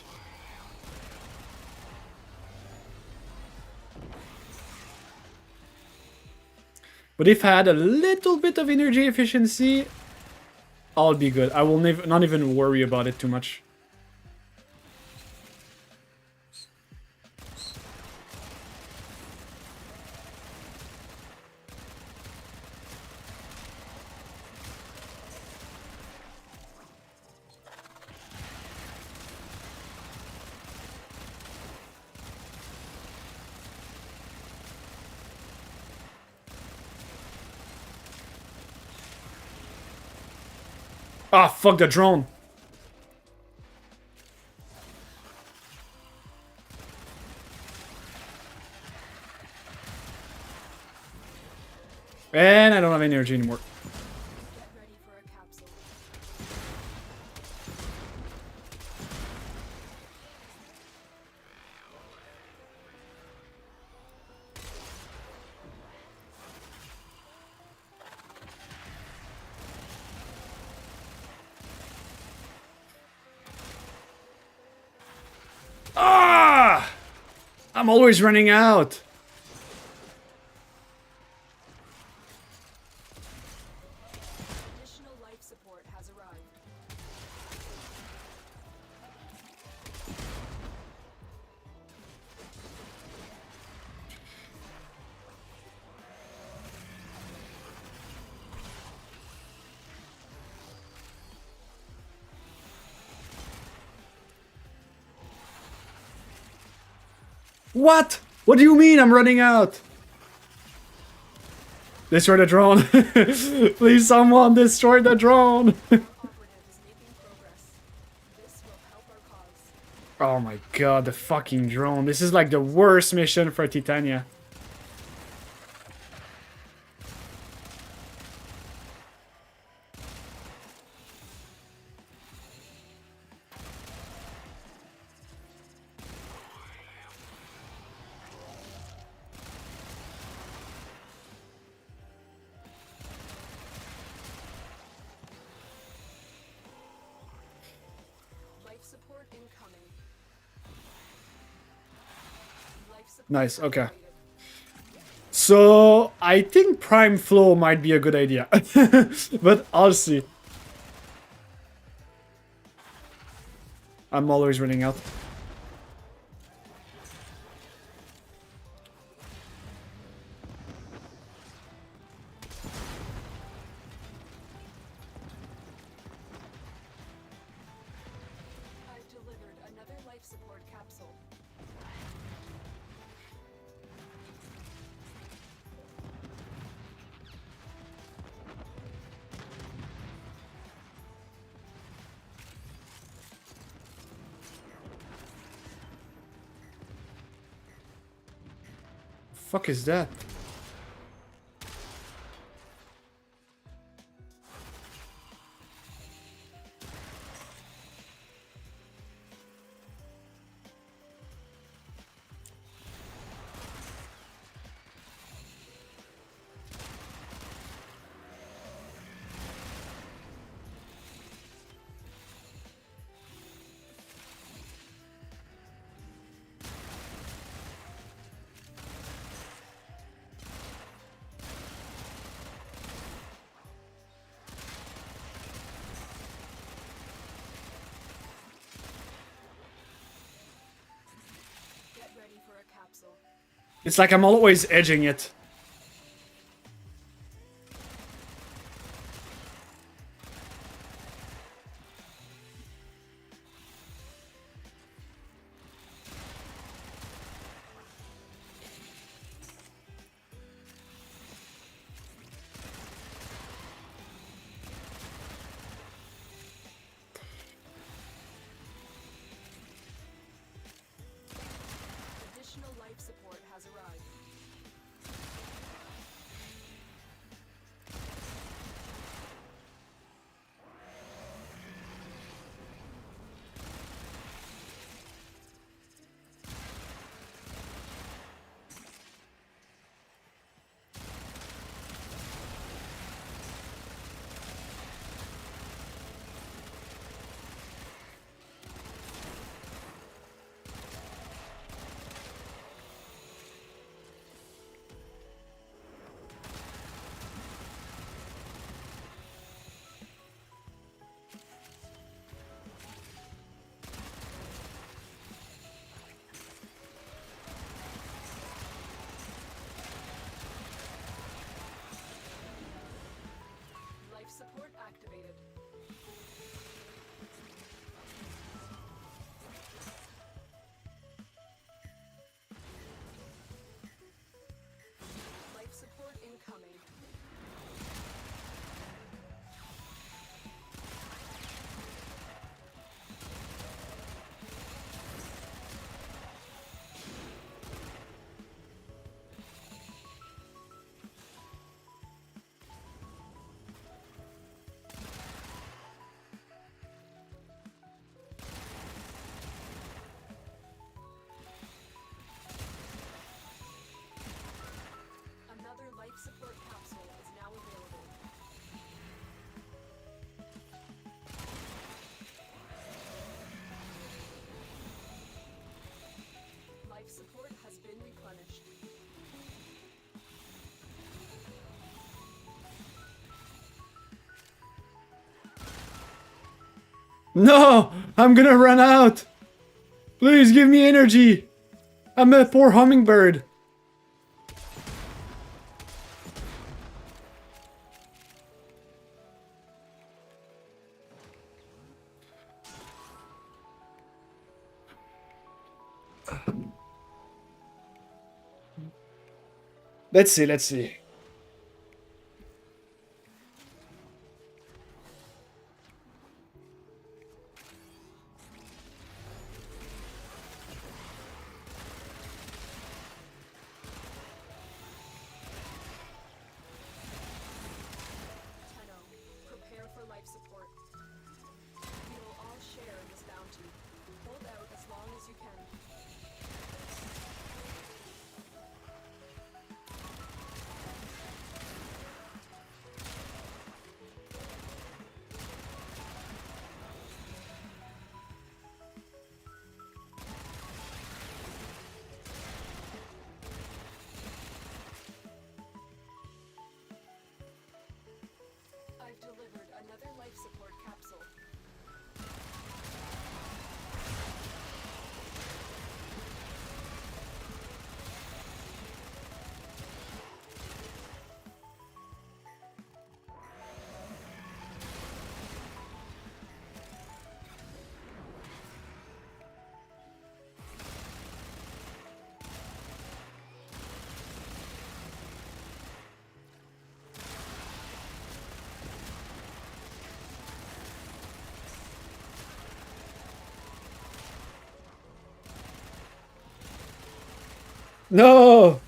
But if I had a little bit of energy efficiency, I'll be good. I will not even worry about it too much. Ah, fuck the drone. And I don't have energy anymore. Ah! I'm always running out. Additional life support has arrived. What? What do you mean I'm running out? Destroy the drone. Please, someone destroy the drone. Oh my god, the fucking drone. This is like the worst mission for Titania. Nice, okay. So, I think Prime Flow might be a good idea. But I'll see. I'm always running out. I've delivered another life support capsule. Fuck is that? Get ready for a capsule. It's like I'm always edging it. Additional life support has arrived. No! I'm gonna run out! Please give me energy! I'm a poor hummingbird. Let's see, let's see. Prepare for life support. We will all share in this bounty. Hold out as long as you can. I've delivered another life support capsule. No!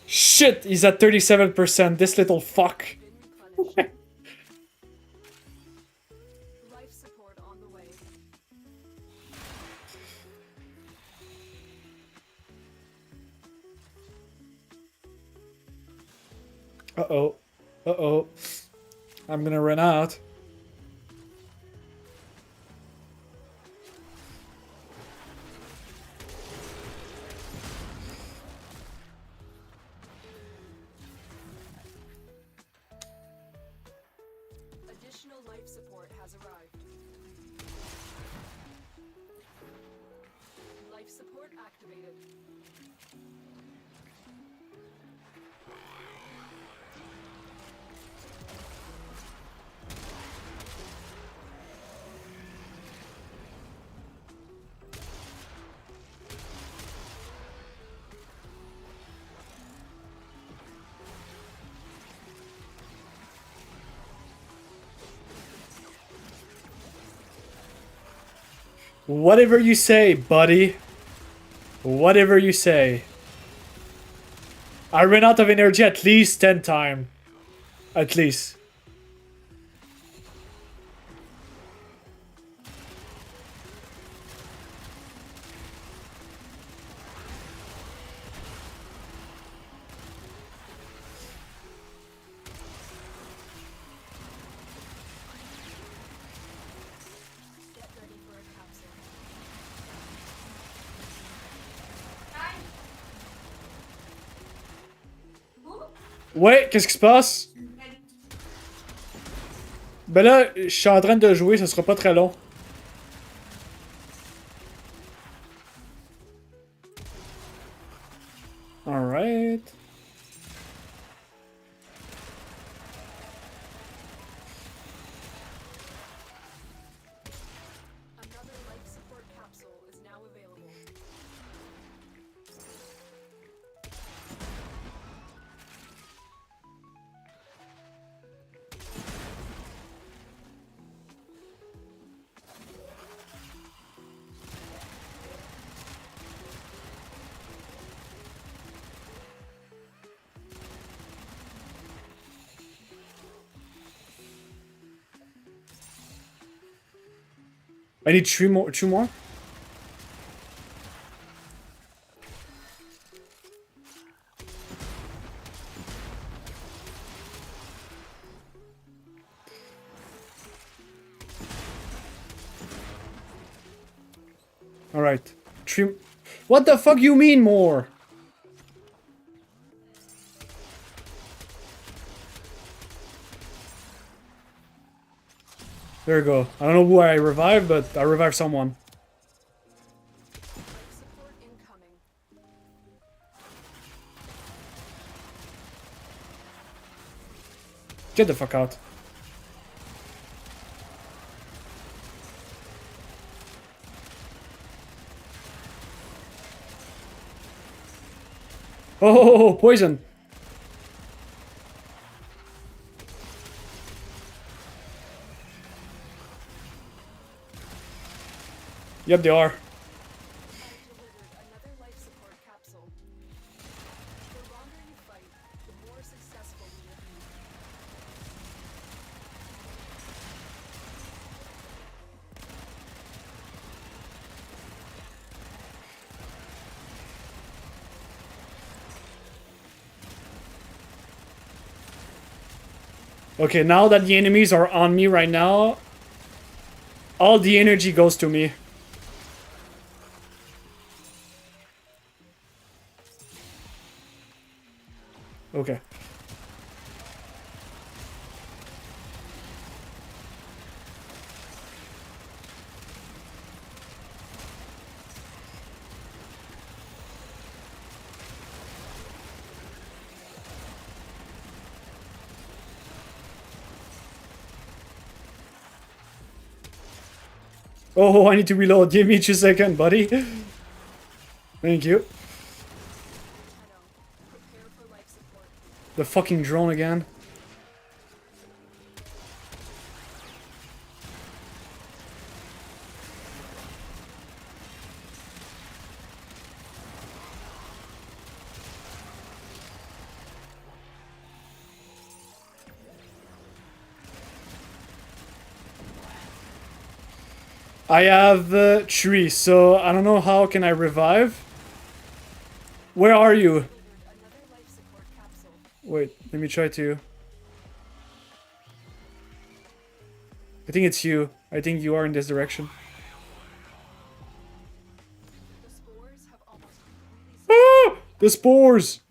Shit, he's at 37%, this little fuck. Life support on the way. Uh-oh. Uh-oh. I'm gonna run out. Additional life support has arrived. Life support activated. Whatever you say, buddy. Whatever you say. I ran out of energy at least 10 times. At least. Get ready for a capsule. Ouais, qu'est-ce qui se passe? Ben là, je suis en train de jouer, ça sera pas très long. Alright. Another life support capsule is now available. I need two more. Alright. What the fuck you mean more? There you go. I don't know who I revived, but I revived someone. Get the fuck out. Oh, poison. Yep, they are. Okay, now that the enemies are on me right now, all the energy goes to me. Okay. Oh, I need to reload. Give me 2 seconds, buddy. Thank you. The fucking drone again. I have 3, so I don't know how can I revive. Where are you? Wait, let me try to. I think it's you. I think you are in this direction. Ah! The spores!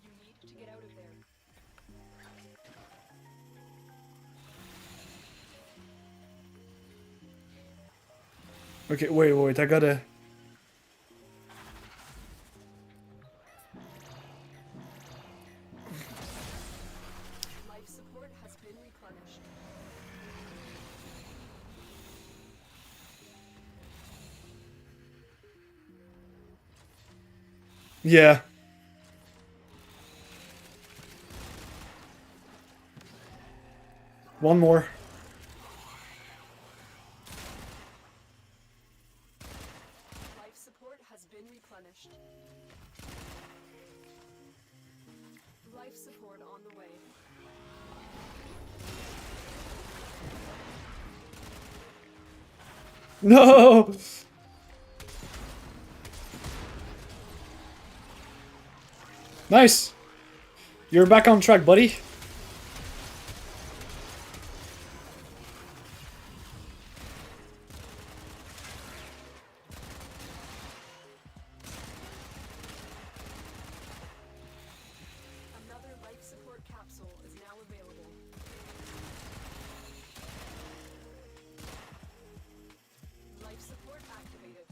Okay, wait, I gotta... Life support has been replenished. Yeah. One more. Life support has been replenished. Life support on the way. No! Nice! You're back on track, buddy. Another life support capsule is now available. Life support activated.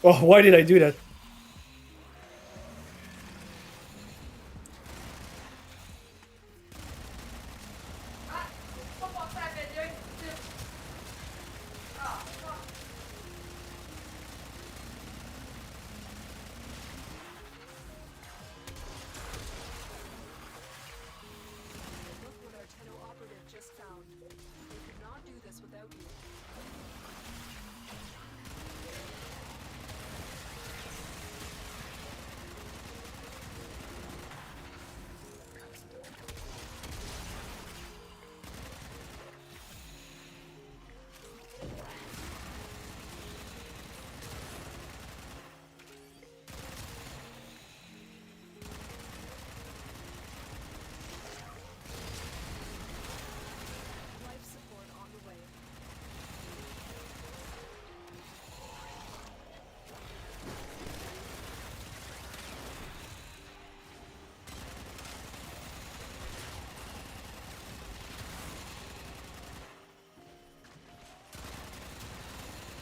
Oh, why did I do that? Look what our Tenno operative just found. They could not do this without you. Life support on the way.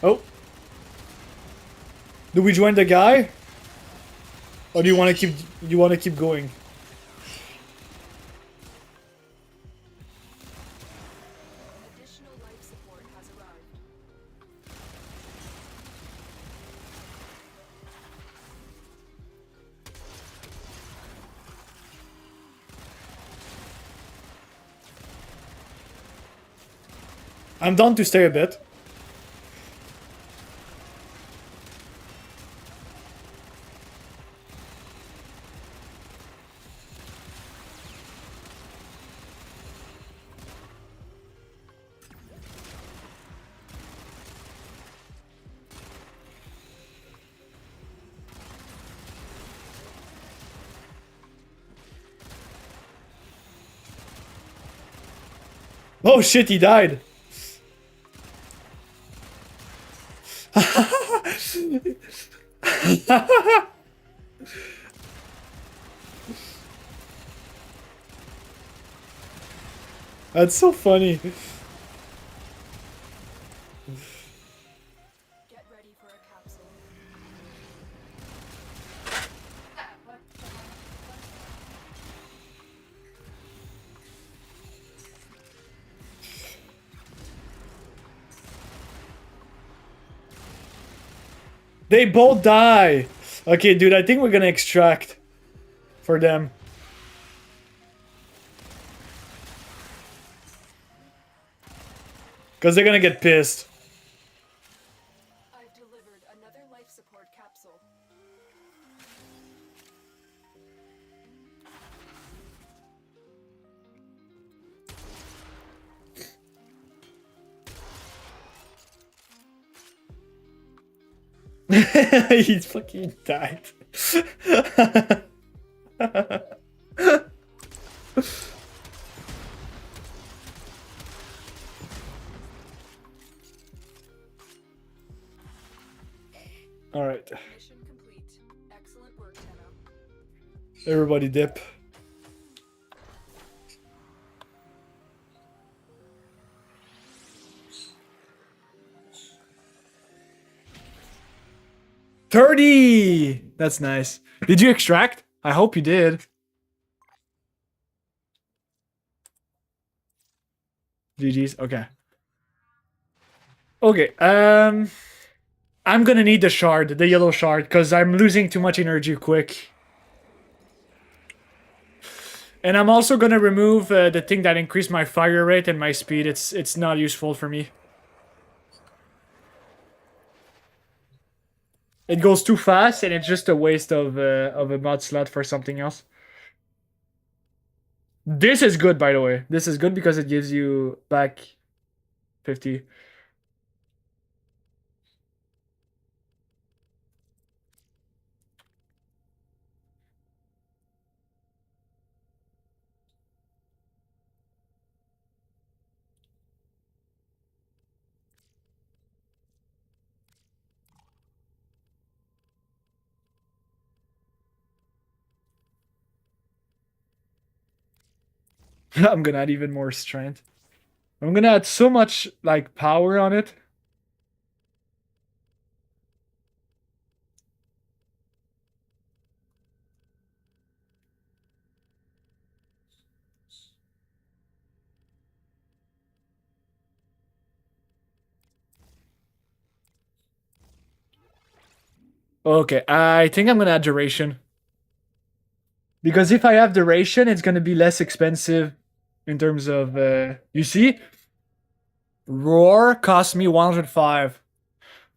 Oh. Do we join the guy? Or do you want to keep going? Additional life support has arrived. I'm down to stay a bit. Oh shit, he died. That's so funny. Get ready for a capsule. They both die. Okay, dude, I think we're gonna extract for them. Because they're gonna get pissed. I've delivered another life support capsule. He fucking died. All right. Mission complete. Excellent work, Tenno. Everybody dip. $30! That's nice. Did you extract? I hope you did. GG's. Okay. Okay. I'm gonna need the shard, the yellow shard, because I'm losing too much energy quick. And I'm also gonna remove the thing that increased my fire rate and my speed. It's not useful for me. It goes too fast, and it's just a waste of a mod slot for something else. This is good, by the way. This is good because it gives you back 50. I'm gonna add even more strength. I'm gonna add so much like power on it. Okay, I think I'm gonna add duration. Because if I have duration, it's gonna be less expensive in terms of you see? Roar cost me 105.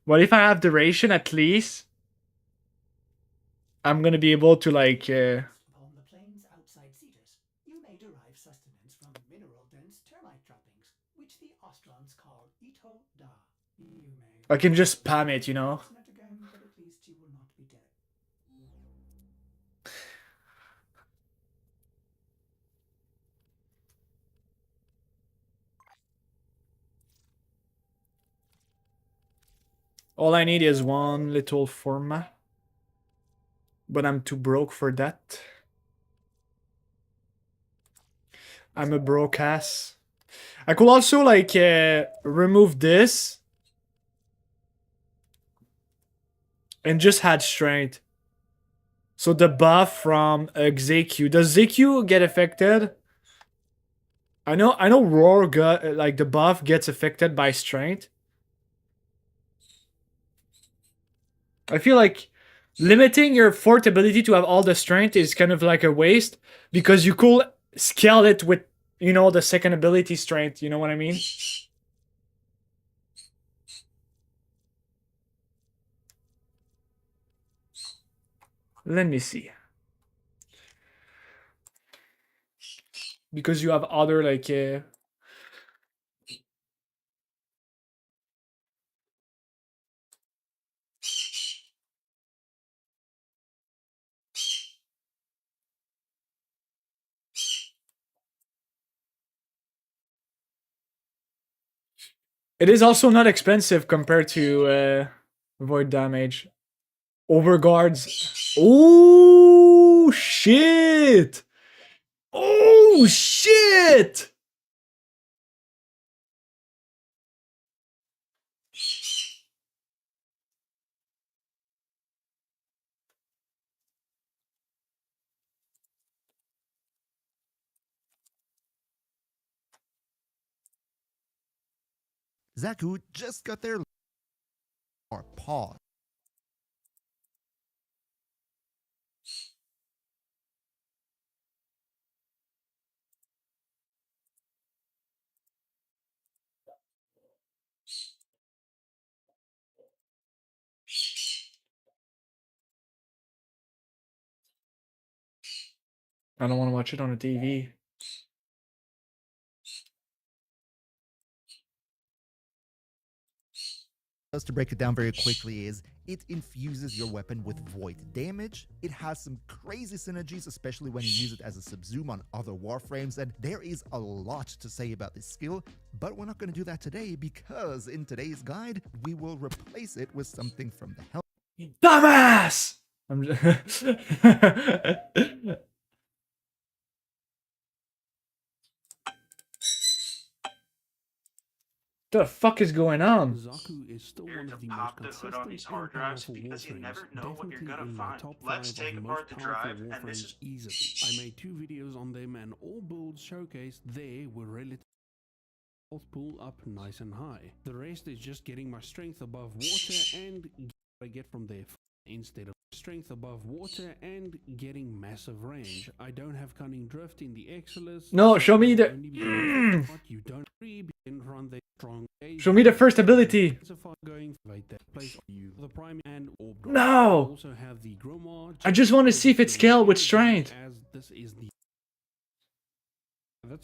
But if I have duration at least, I'm gonna be able to like Upon the plains outside Cetus, you may derive sustenance from mineral-dense termite droppings, which the Ostrons call Ito Da. You may I can just spam it, you know? again, but at least you will not be dead. All I need is one little format. But I'm too broke for that. I'm a broke ass. I could also like remove this and just add strength. So the buff from ZQ. Does ZQ get affected? I know Roar got like the buff gets affected by strength. I feel like limiting your fort ability to have all the strength is kind of like a waste because you could scale it with, you know, the second ability strength, you know what I mean? Let me see. Because you have other like it is also not expensive compared to void damage. Overguards. Oh shit! Oh shit! Zaku just got their or paw. I don't want to watch it on the TV. Just to break it down very quickly is it infuses your weapon with void damage. It has some crazy synergies, especially when you use it as a subsume on other warframes, and there is a lot to say about this skill, but we're not going to do that today because in today's guide, we will replace it with something from the help. Dumbass! I'm just the fuck is going on? Zaku is still one of the most consistent and powerful warframes, definitely in my top 5 of most powerful warframes easily. I made 2 videos on them and all builds showcased there were relatively health pool up nice and high. The rest is just getting my strength above water and what I get from there. Instead of strength above water and getting massive range. I don't have cunning drift in the Exilus. No, show me the you don't run the strong. show me the first ability. Going that place you the prime and orb. No! Also have the Grimoire. I just want to see if it's scaled with strength. As this is the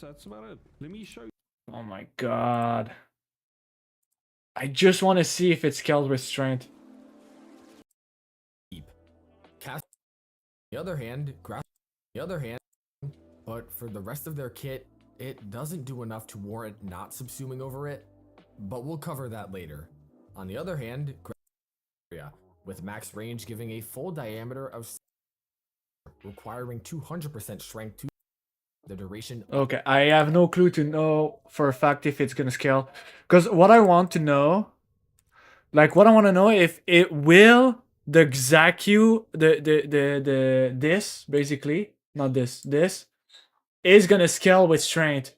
that's about it. Let me show you. Oh my god. I just want to see if it's scaled with strength. Cast on the other hand, grasp on the other hand, but for the rest of their kit, it doesn't do enough to warrant not subsuming over it, but we'll cover that later. On the other hand, area with max range giving a full diameter of requiring 200% strength to the duration. Okay, I have no clue to know for a fact if it's gonna scale. Because what I want to know, like what I want to know if it will the ZQ, this basically, not this is gonna scale with strength.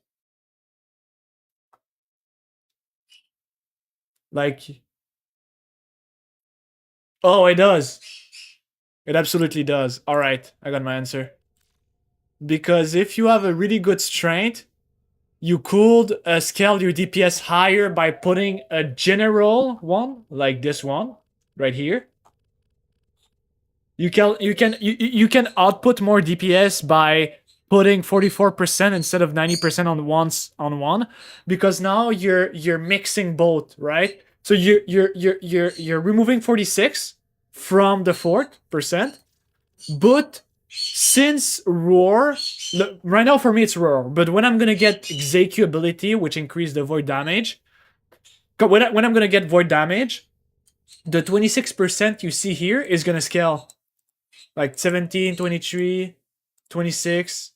Like Oh, it does. It absolutely does. All right, I got my answer. Because if you have a really good strength, you could scale your DPS higher by putting a general one, like this one, right here. You can output more DPS by putting 44% instead of 90% on one, because now you're mixing both, right? So you're removing 46 from the 4%, but since roar, right now for me it's roar, but when I'm gonna get execute ability, which increase the void damage, when I'm gonna get void damage, the 26% you see here is gonna scale like 17, 23, 26,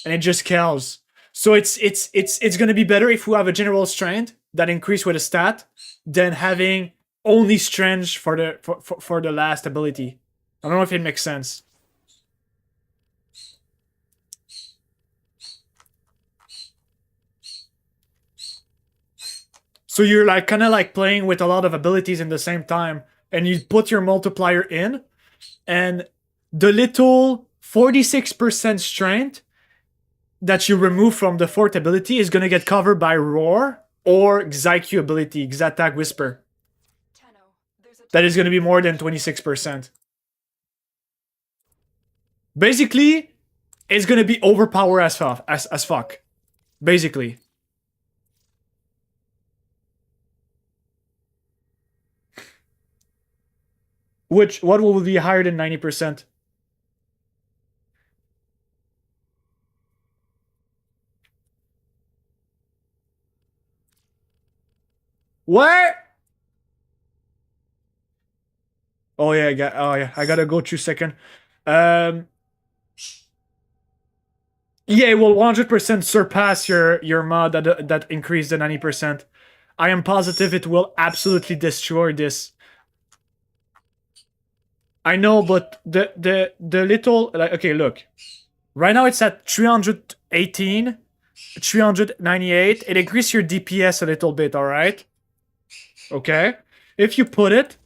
and it just scales. So it's gonna be better if we have a general strength that increase with a stat than having only strength for the last ability. I don't know if it makes sense. So you're like kind of like playing with a lot of abilities in the same time, and you put your multiplier in, and the little 46% strength that you remove from the fourth ability is going to get covered by roar or Xaiq ability, Xattack Whisper. That is going to be more than 26%. Basically, it's going to be overpowered as fuck. Basically. What will be higher than 90%? What? Oh yeah, I gotta go 2 seconds. Yeah, it will 100% surpass your mod that increased the 90%. I am positive it will absolutely destroy this. I know, but the little, like, okay, look. Right now it's at 318, 398. It increased your DPS a little bit, alright? Okay. If you put it,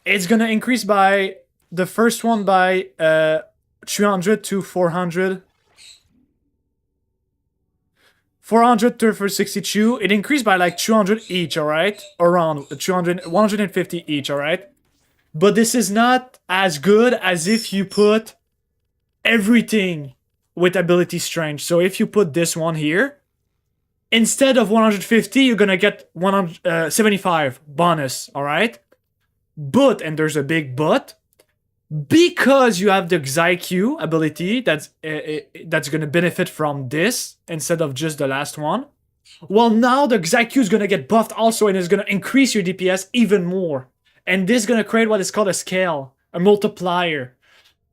it's gonna increase by the first one by 300 to 400. 400 to 462. It increased by like 200 each, alright? Around 200, 150 each, alright? But this is not as good as if you put everything with ability strength. So if you put this one here, instead of 150, you're gonna get 175 bonus, alright? But, and there's a big but, because you have the Xaiq ability that's gonna benefit from this instead of just the last one, well, now the Xaiq is gonna get buffed also, and is gonna increase your DPS even more. And this is gonna create what is called a scale, a multiplier.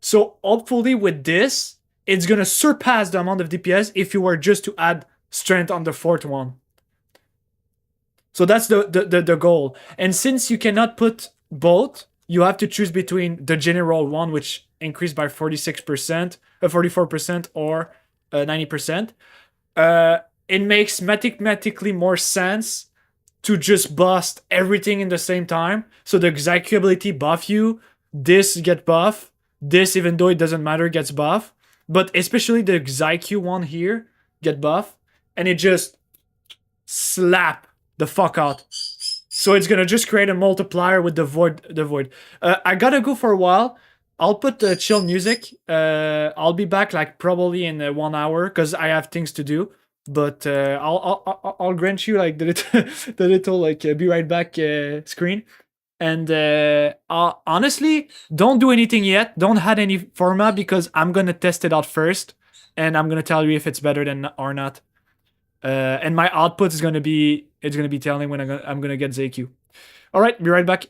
So hopefully with this, it's gonna surpass the amount of DPS if you were just to add strength on the fourth one. So that's the goal. And since you cannot put both, you have to choose between the general one, which increased by 46%, 44%, or 90%. It makes mathematically more sense to just bust everything in the same time. So the Xaiq ability buff you, this get buff, this, even though it doesn't matter, gets buff. But especially the Xaiq one here get buff, and it just slap the fuck out. So it's gonna just create a multiplier with the void. I gotta go for a while. I'll put the chill music. I'll be back like probably in 1 hour because I have things to do. But I'll grant you like the little like be right back screen. And honestly, don't do anything yet. Don't add any format because I'm gonna test it out first, and I'm gonna tell you if it's better than or not. And my output is gonna be telling when I'm gonna get ZQ. All right, be right back.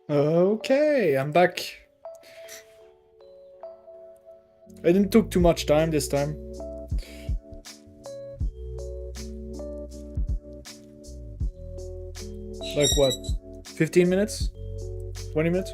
Okay, I'm back. I didn't took too much time this time. Like what? 15 minutes? 20 minutes?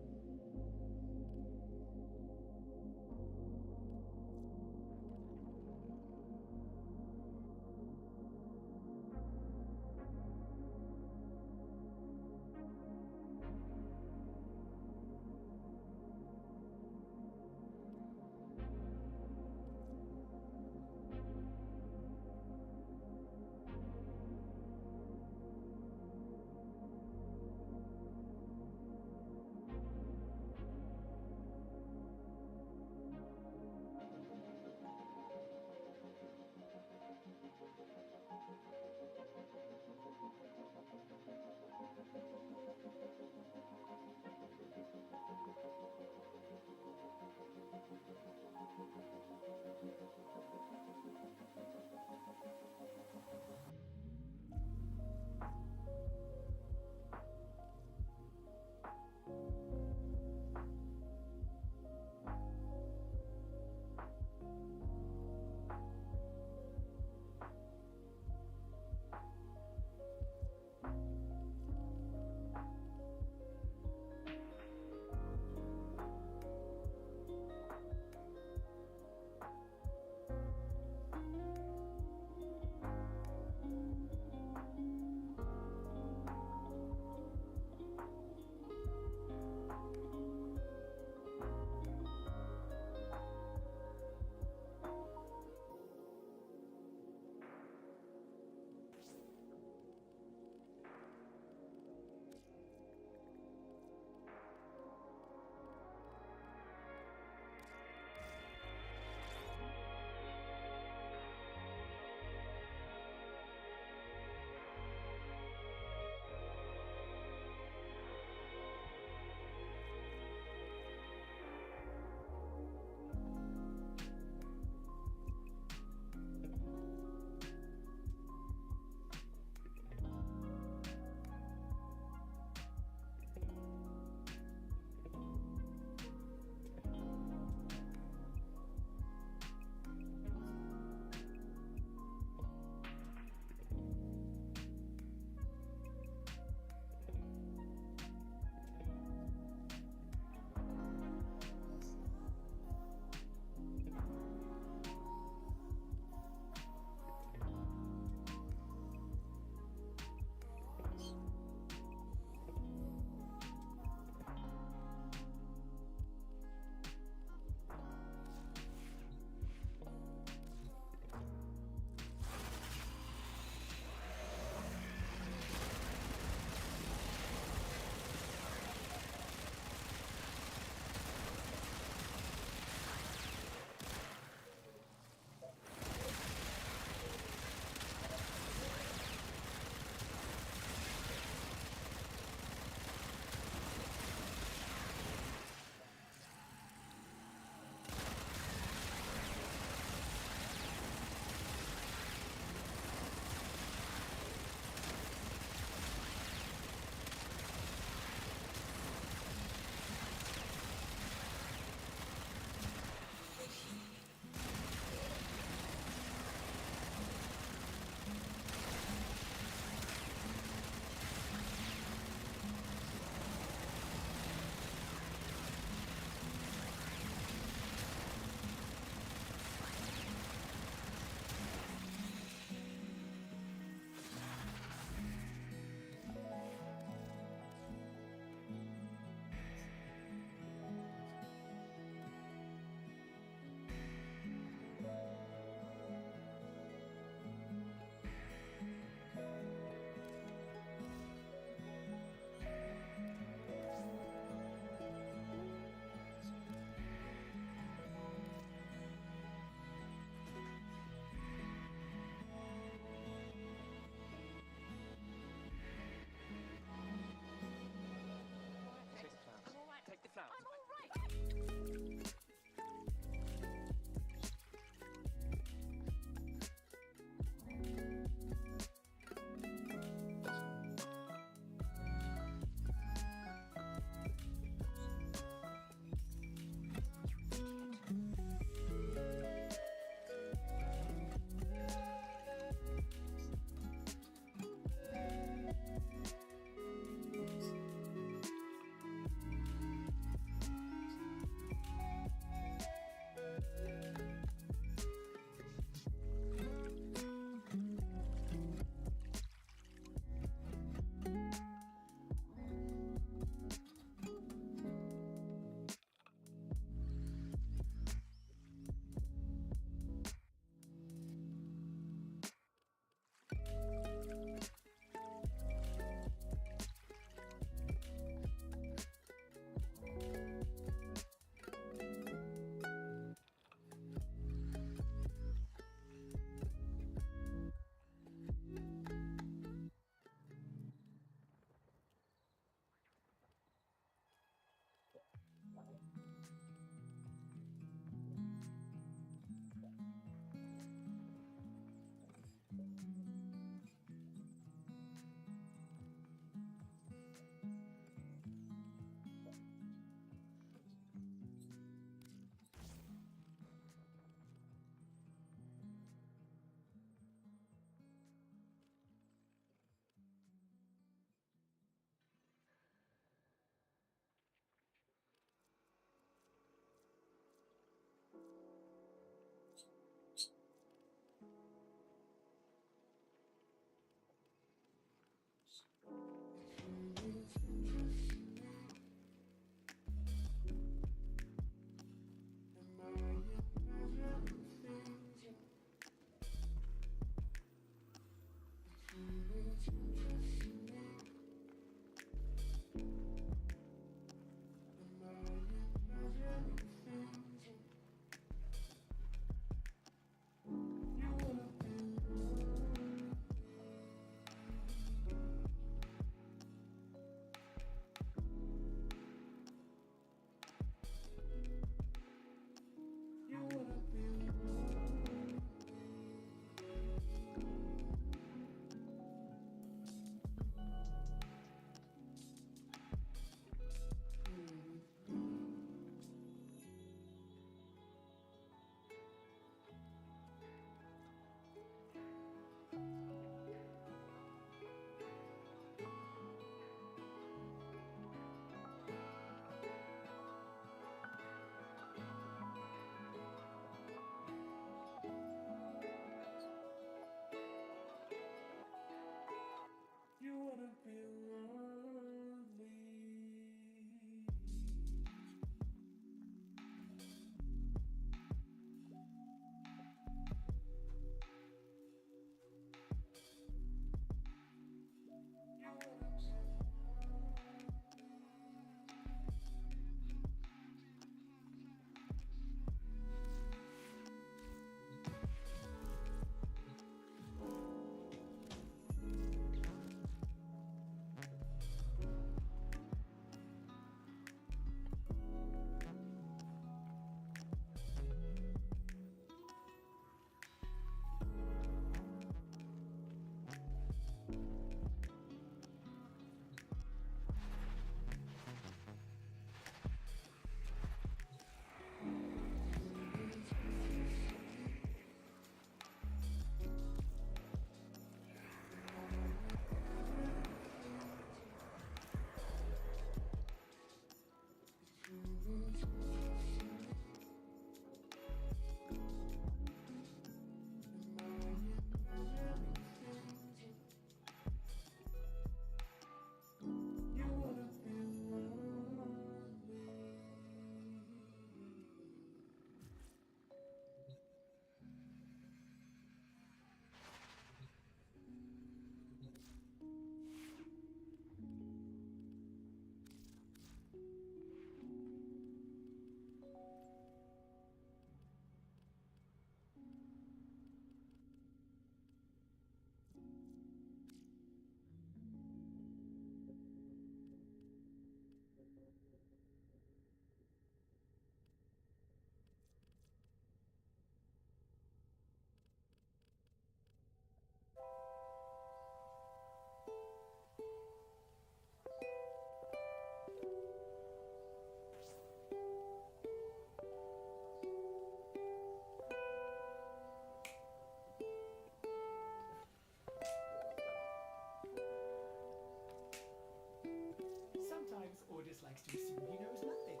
sometimes Ordis likes to assume he knows nothing.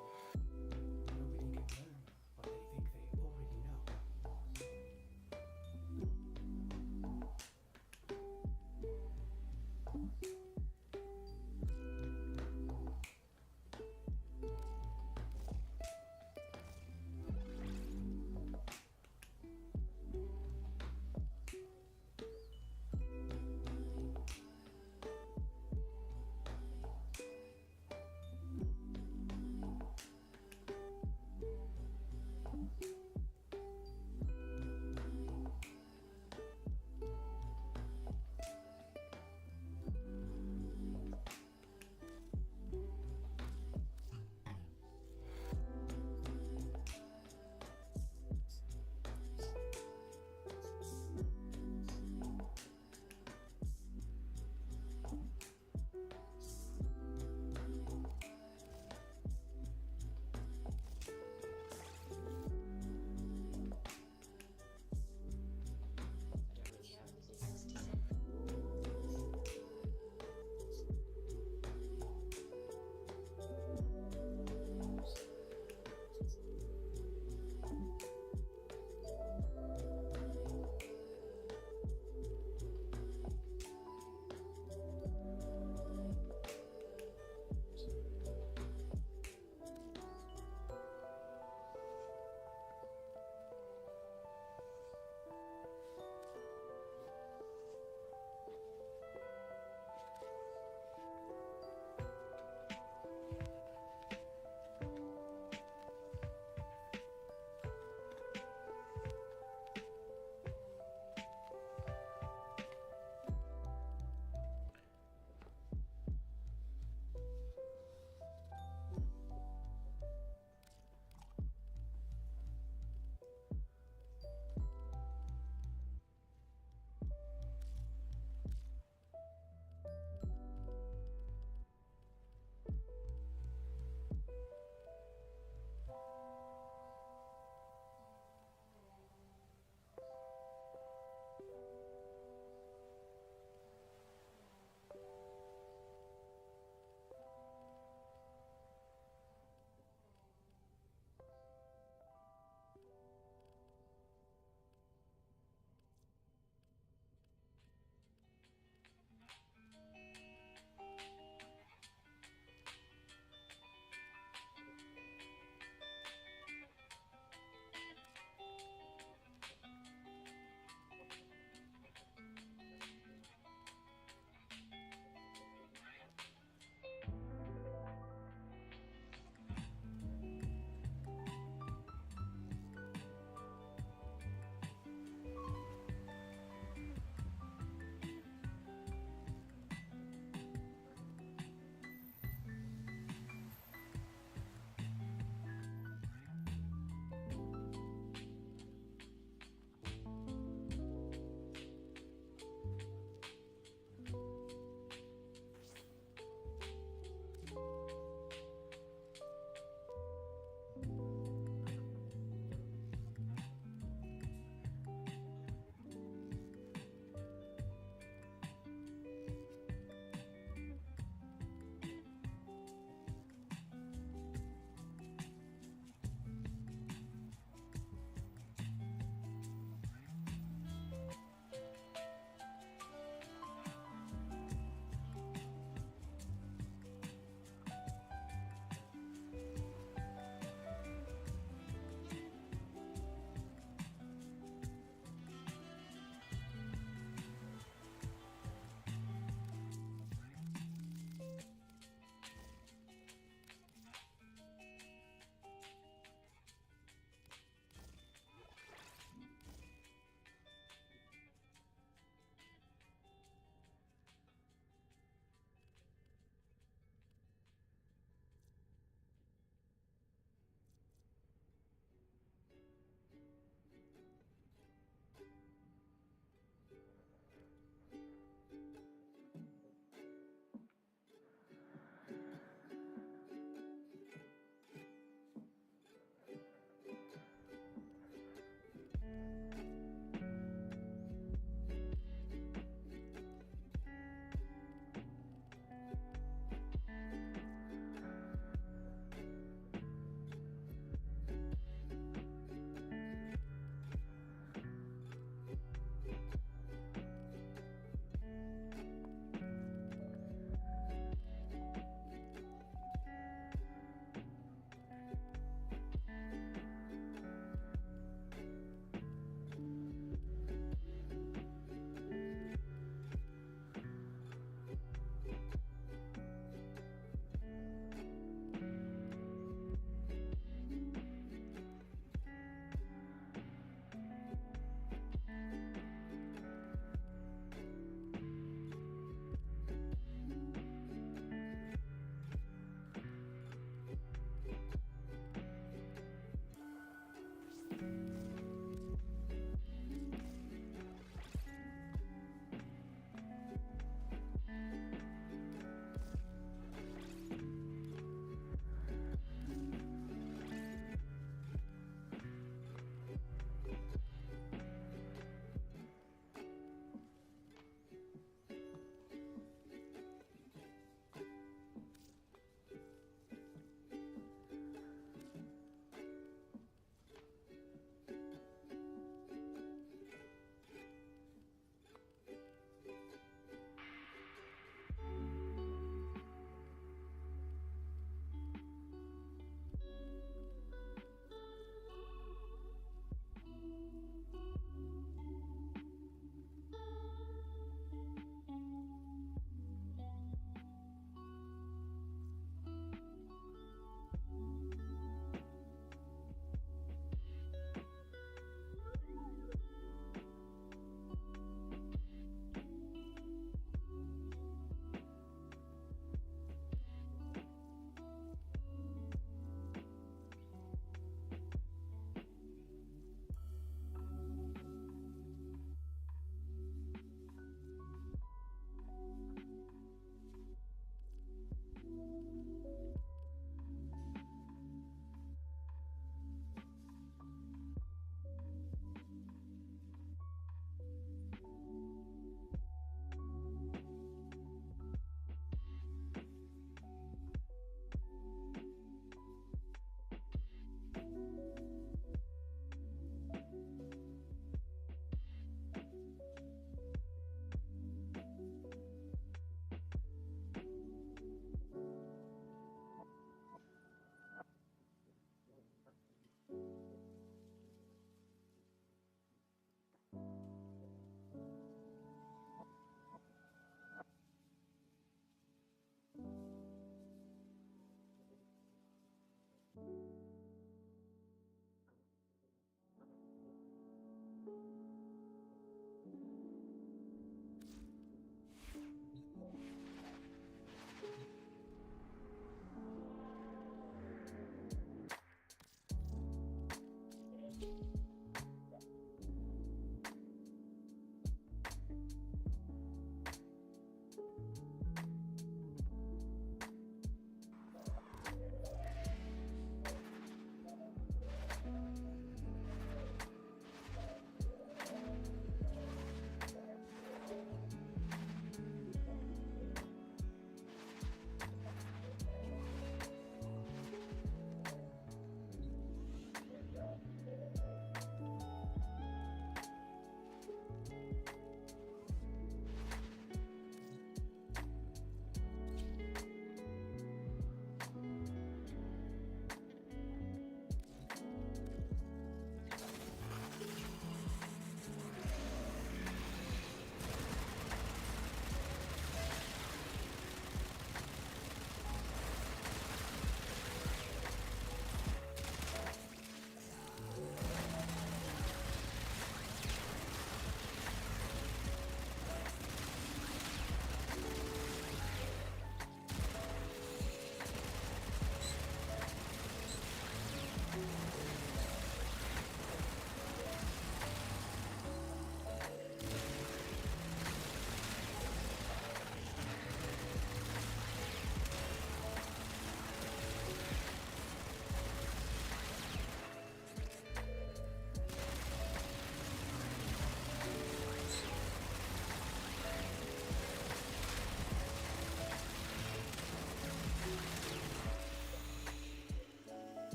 Nobody can learn what they think they already know.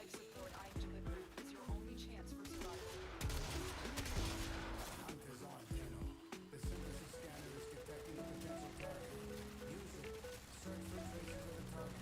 life support I've delivered is your only chance for survival. Hunters on Tenno. The synthesis scanner is detecting a potential target. Use it. Search for traces of the target.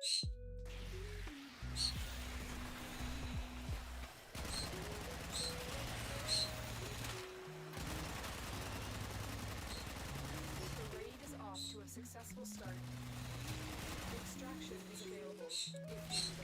The raid is off to a successful start. Extraction is available if you need it.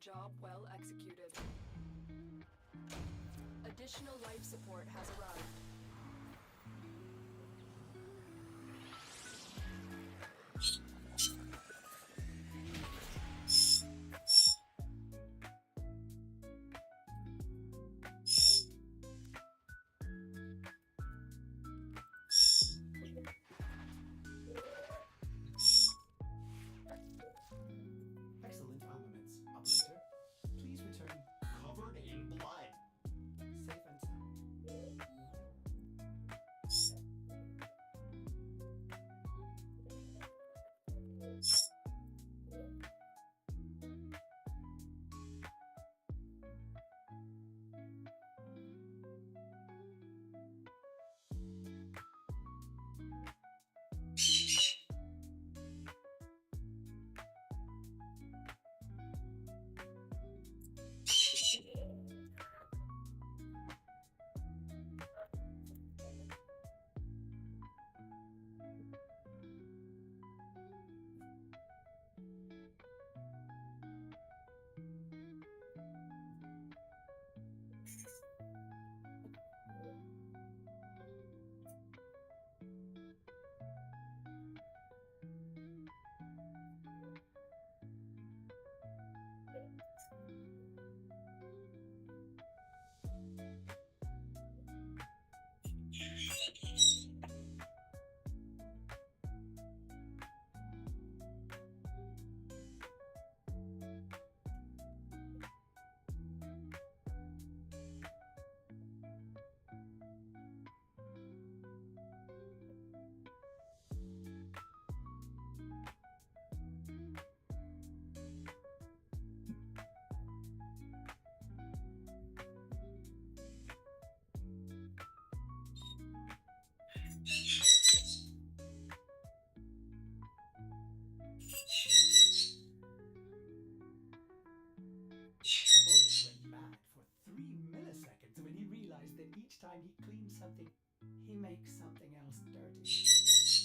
job well executed. Additional life support has arrived. Excellent armaments, operator. Please return. Covered in blood. Safe and sound. Otis went mad for 3 milliseconds when he realized that each time he cleans something, he makes something else dirty.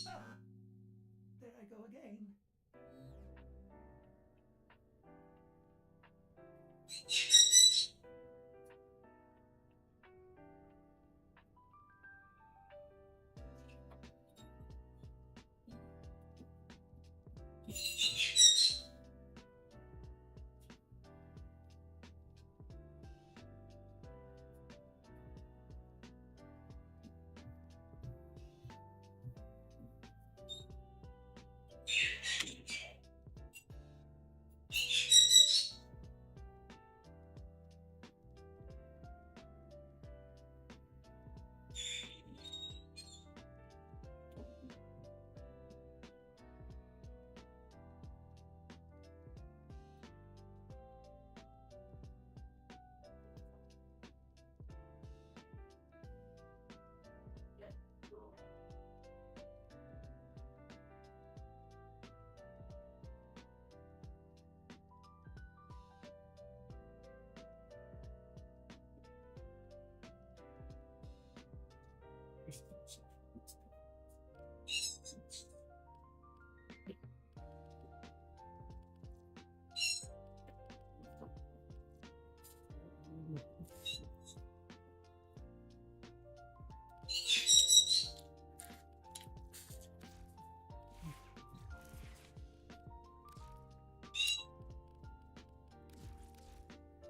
Ah, there I go again.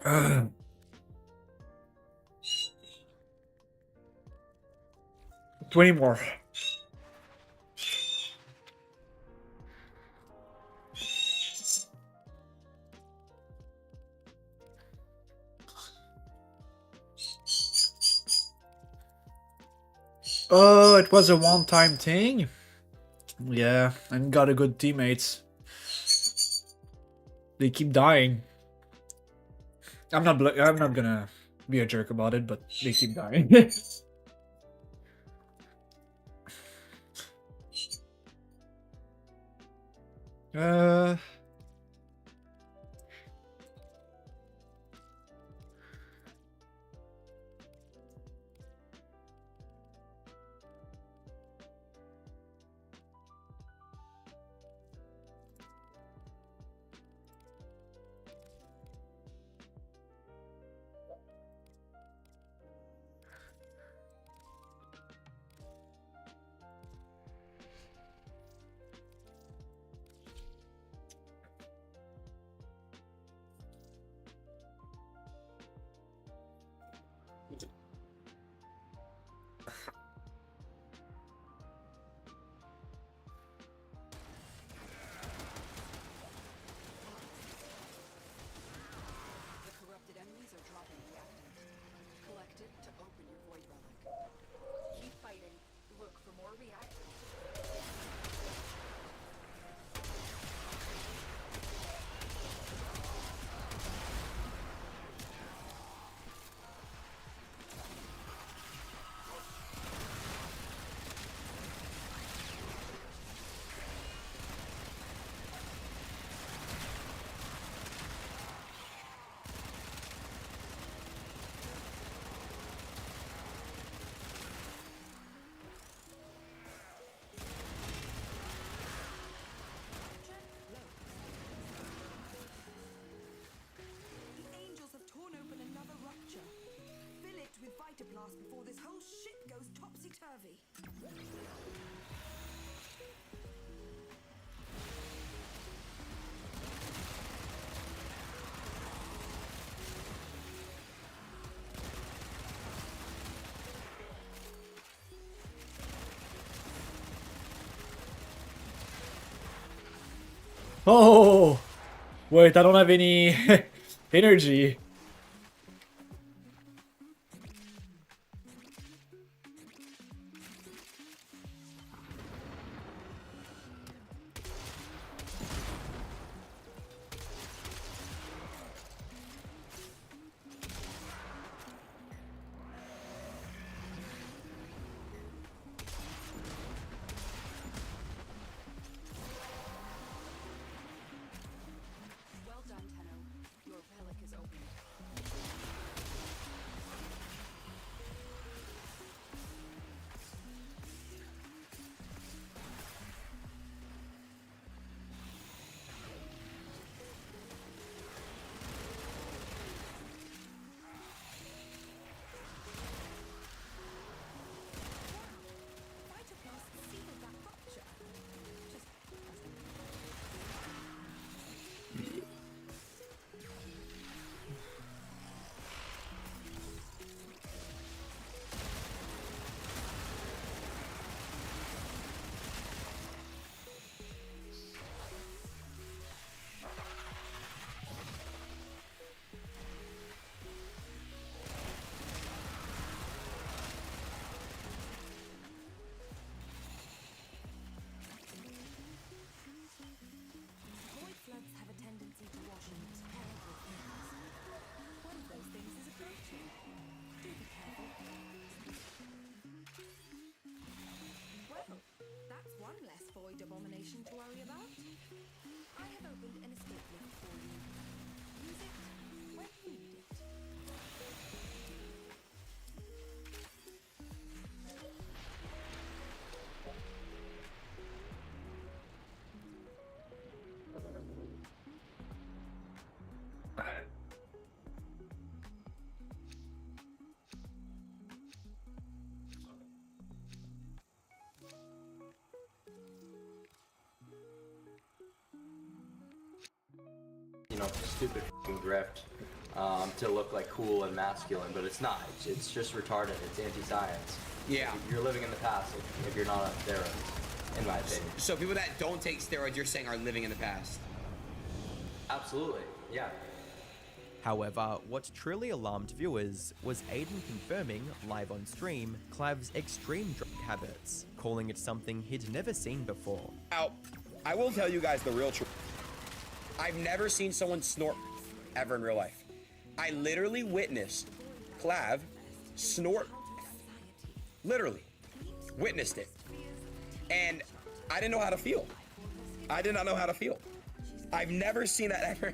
Ugh. 20 more. Oh, it was a one-time thing? Yeah, and got a good teammates. They keep dying. I'm not gonna be a jerk about it, but they keep dying. uh Oh, wait, I don't have any energy. Well done, Tenno. Your relic is open. Void floods have a tendency to wash into terrible things. One of those things is approaching. Do be careful. Well, that's one less void abomination to worry about. I have opened an escape link for you. Use it when you need it. You know, stupid f***ing drift to look like cool and masculine, but it's not. It's just retarded. It's anti-science. Yeah. You're living in the past if you're not on steroids, in my opinion. So people that don't take steroids, you're saying, are living in the past? Absolutely, yeah. However, what truly alarmed viewers was Aiden confirming, live on stream, Clav's extreme drug habits, calling it something he'd never seen before. Now, I will tell you guys the real truth. I've never seen someone snort ever in real life. I literally witnessed Clav snort. Literally. Witnessed it. And I didn't know how to feel. I did not know how to feel. I've never seen that ever.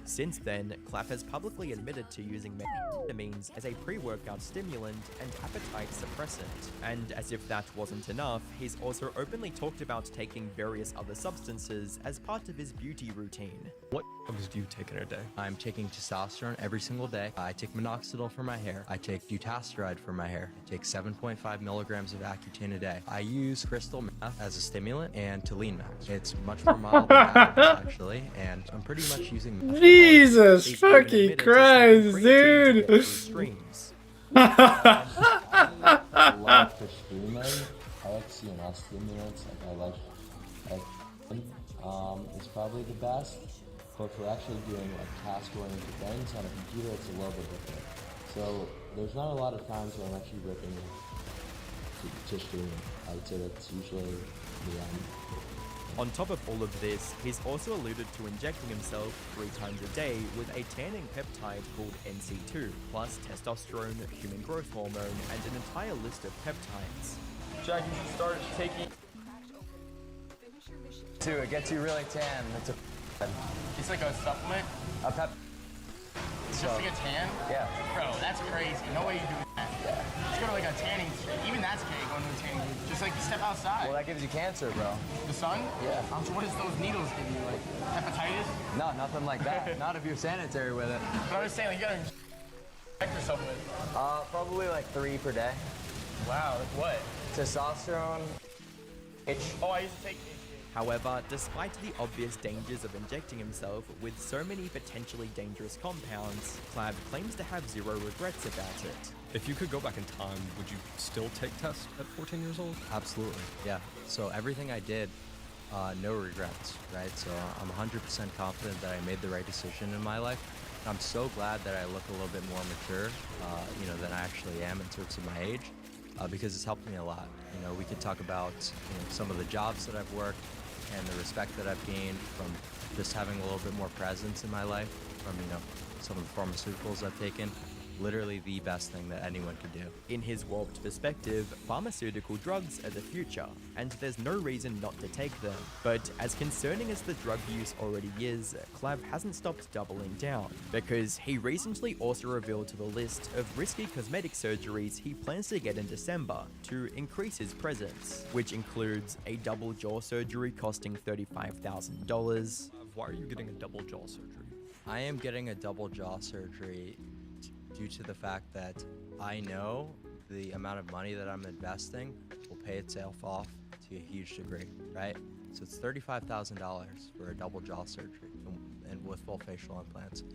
Since then, Clav has publicly admitted to using methamphetamines as a pre-workout stimulant and appetite suppressant. And as if that wasn't enough, he's also openly talked about taking various other substances as part of his beauty routine. What drugs do you take in a day? I'm taking testosterone every single day. I take minoxidil for my hair. I take dutasteride for my hair. I take 7.5 milligrams of Accutane a day. I use crystal meth as a stimulant and Tolene meth. It's much more mild than Adderall, actually, and I'm pretty much using meth. Jesus fucking Christ, dude! I love for streaming. I like CNS stimulants. It's probably the best. But for actually doing like task-oriented things on a computer, it's a little bit different. So there's not a lot of times where I'm actually ripping to stream. I would say that's usually the end. On top of all of this, he's also alluded to injecting himself 3 times a day with a tanning peptide called NC2, plus testosterone, human growth hormone, and an entire list of peptides. Jack, you should start taking... It gets you really tan. It's like a supplement? A pep... Just to get tan? Yeah. Bro, that's crazy. No way you do that. Yeah. Just go to like a tanning, even that's okay, going to a tanning booth. Just like step outside. Well, that gives you cancer, bro. The sun? Yeah. So what does those needles give you? Like hepatitis? No, nothing like that. Not if you're sanitary with it. But I was saying, like, you gotta inject yourself with. Probably like 3 per day. Wow, like what? Testosterone. Oh, I used to take. However, despite the obvious dangers of injecting himself with so many potentially dangerous compounds, Clav claims to have 0 regrets about it. If you could go back in time, would you still take tests at 14 years old? Absolutely, yeah. So everything I did no regrets, right? So I'm 100% confident that I made the right decision in my life. I'm so glad that I look a little bit more mature, than I actually am in terms of my age, because it's helped me a lot. We could talk about some of the jobs that I've worked and the respect that I've gained from just having a little bit more presence in my life, from some of the pharmaceuticals I've taken. Literally the best thing that anyone could do. In his warped perspective, pharmaceutical drugs are the future, and there's no reason not to take them. But as concerning as the drug use already is, Clav hasn't stopped doubling down, because he recently also revealed the list of risky cosmetic surgeries he plans to get in December to increase his presence, which includes a double jaw surgery costing $35,000. Why are you getting a double jaw surgery? I am getting a double jaw surgery due to the fact that I know the amount of money that I'm investing will pay itself off to a huge degree, right? So it's $35,000 for a double jaw surgery and with full facial implants.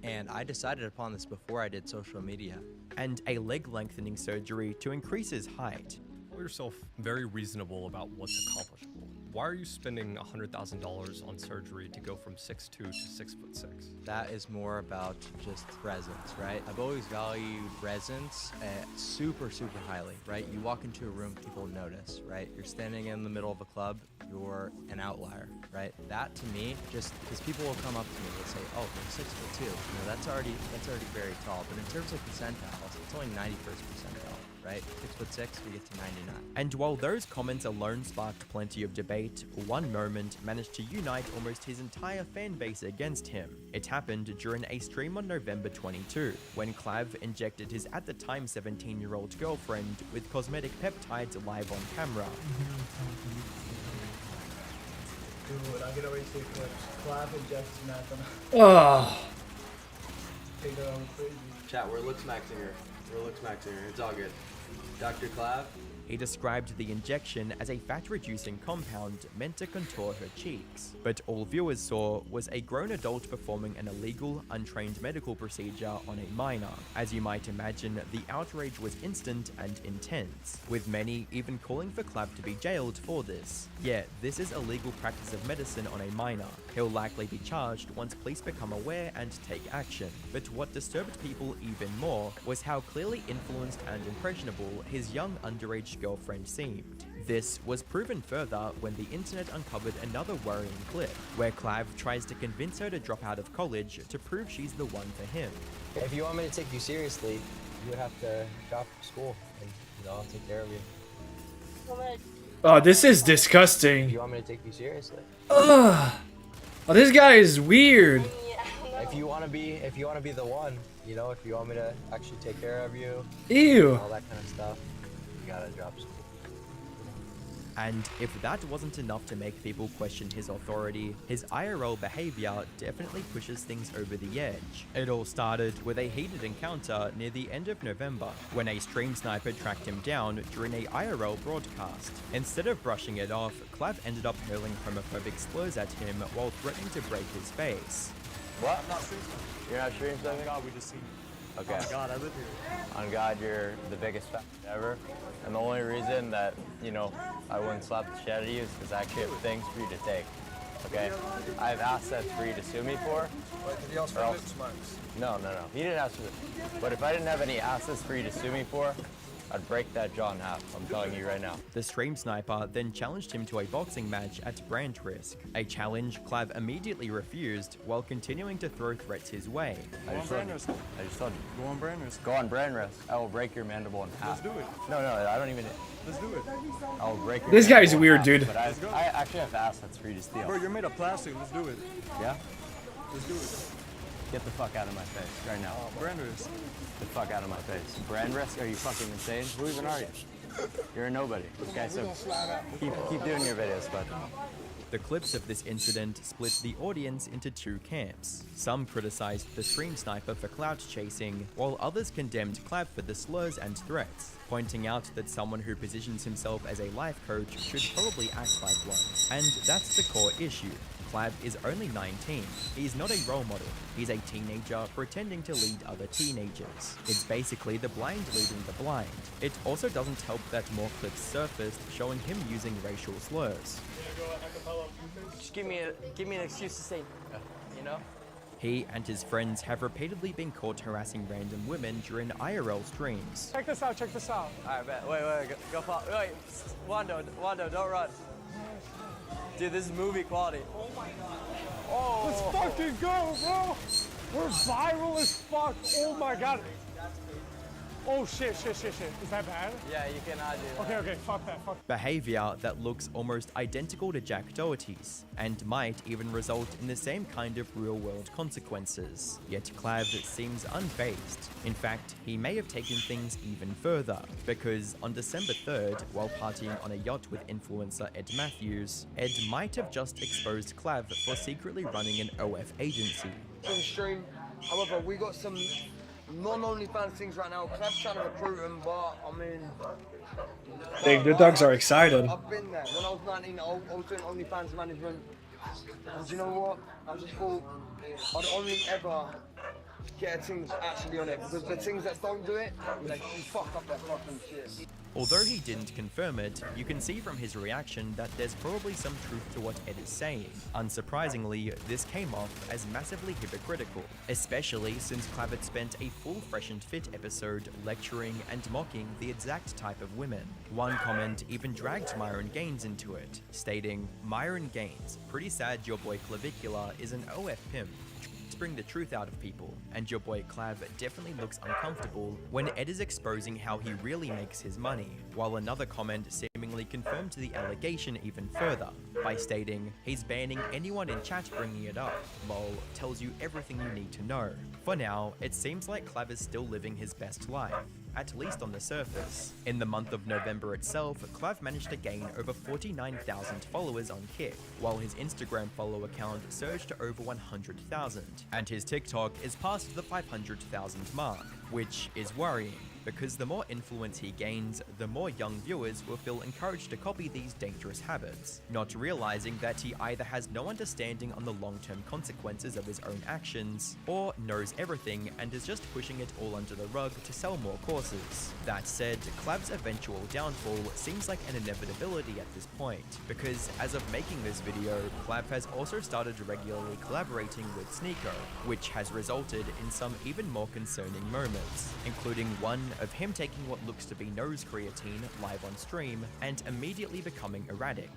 And I decided upon this before I did social media. And a leg lengthening surgery to increase his height. Call yourself very reasonable about what's accomplishable. Why are you spending $100,000 on surgery to go from 6'2" to 6'6"? That is more about just presence, right? I've always valued presence super, super highly, right? You walk into a room, people notice, right? You're standing in the middle of a club, you're an outlier, right? That to me, just because people will come up to me and say, oh, you're 6'2", that's already very tall. But in terms of percentiles, it's only 91st percentile. Right? 6'6", we get to 99. And while those comments alone sparked plenty of debate, one moment managed to unite almost his entire fan base against him. It happened during a stream on November 22, when Clav injected his at the time 17-year-old girlfriend with cosmetic peptides live on camera. Dude, I can already see clips. Clav injects meth on Oh. Take her on crazy. Chat, we're looks maxing her. It's all good. Dr. Clav? He described the injection as a fat-reducing compound meant to contour her cheeks. But all viewers saw was a grown adult performing an illegal, untrained medical procedure on a minor. As you might imagine, the outrage was instant and intense, with many even calling for Clav to be jailed for this. Yeah, this is illegal practice of medicine on a minor. He'll likely be charged once police become aware and take action. But what disturbed people even more was how clearly influenced and impressionable his young underage girlfriend seemed. This was proven further when the internet uncovered another worrying clip, where Clav tries to convince her to drop out of college to prove she's the one for him. If you want me to take you seriously, you would have to drop school and I'll take care of you. Oh, this is disgusting. If you want me to take you seriously. Ugh. Oh, this guy is weird. If you want to be the one, if you want me to actually take care of you. Ew. All that kind of stuff. You gotta drop school. And if that wasn't enough to make people question his authority, his IRL behavior definitely pushes things over the edge. It all started with a heated encounter near the end of November, when a stream sniper tracked him down during a IRL broadcast. Instead of brushing it off, Clav ended up hurling homophobic slurs at him while threatening to break his face. What? I'm not stream sniping. You're not stream sniping? Oh God, we just seen you. Okay. Oh God, I live here. On God, you're the biggest f ever. And the only reason that, I wouldn't slap the shit out of you is because I actually have things for you to take. Okay? I have assets for you to sue me for. Wait, did he ask for lips marks? No. He didn't ask for this. But if I didn't have any assets for you to sue me for, I'd break that jaw in half. I'm telling you right now. The stream sniper then challenged him to a boxing match at brand risk, a challenge Clav immediately refused while continuing to throw threats his way. I just told you. Go on brand risk. Go on brand risk. I will break your mandible in half. Let's do it. No, I don't even. Let's do it. I will break your This guy's mandible in weird, half, dude. But I actually have assets for you to steal. Bro, you're made of plastic. Let's do it. Yeah? Let's do it. Get the fuck out of my face right now. Brand risk. Get the fuck out of my face. Brand risk? Are you fucking insane? Who even are you? You're a nobody. Okay, so keep doing your videos, bud. The clips of this incident split the audience into two camps. Some criticized the stream sniper for clout chasing, while others condemned Clav for the slurs and threats, pointing out that someone who positions himself as a life coach should probably act like one. And that's the core issue. Clav is only 19. He's not a role model. He's a teenager pretending to lead other teenagers. It's basically the blind leading the blind. It also doesn't help that more clips surfaced showing him using racial slurs. Just give me an excuse to say, you know? He and his friends have repeatedly been caught harassing random women during IRL streams. Check this out, check this out. Alright, bet. Wait, go fast. Wait, Wando, don't run. Dude, this is movie quality. Oh my god. Oh. Let's fucking go, bro. We're viral as fuck. Oh my god. Oh shit. Is that bad? Yeah, you cannot do that. Okay, fuck that. Behavior that looks almost identical to Jack Doherty's, and might even result in the same kind of real-world consequences. Yet Clav seems unfazed. In fact, he may have taken things even further, because on December 3rd, while partying on a yacht with influencer Ed Matthews, Ed might have just exposed Clav for secretly running an OF agency. Stream. However, we got some non-OnlyFans things right now. Clav's trying to recruit them, but I mean... Dang, the dogs are excited. I've been there. When I was 19, I was doing OnlyFans management. And you know what? I just thought I'd only ever get a team that's actually on it. Because the teams that don't do it, they fuck up that fucking shit. Although he didn't confirm it, you can see from his reaction that there's probably some truth to what Ed is saying. Unsurprisingly, this came off as massively hypocritical, especially since Clav had spent a full Fresh and Fit episode lecturing and mocking the exact type of women. One comment even dragged Myron Gaines into it, stating, "Myron Gaines, pretty sad your boy Clavicular is an OF pimp. Bring the truth out of people, and your boy Clav definitely looks uncomfortable when Ed is exposing how he really makes his money," while another comment seemingly confirmed the allegation even further by stating, "He's banning anyone in chat bringing it up, lol, tells you everything you need to know." For now, it seems like Clav is still living his best life, at least on the surface. In the month of November itself, Clav managed to gain over 49,000 followers on Kick, while his Instagram follow account surged to over 100,000, and his TikTok is past the 500,000 mark, which is worrying, because the more influence he gains, the more young viewers will feel encouraged to copy these dangerous habits, not realizing that he either has no understanding on the long-term consequences of his own actions, or knows everything and is just pushing it all under the rug to sell more courses. That said, Clav's eventual downfall seems like an inevitability at this point, because as of making this video, Clav has also started regularly collaborating with Sneeko, which has resulted in some even more concerning moments, including one of him taking what looks to be nose creatine live on stream and immediately becoming erratic.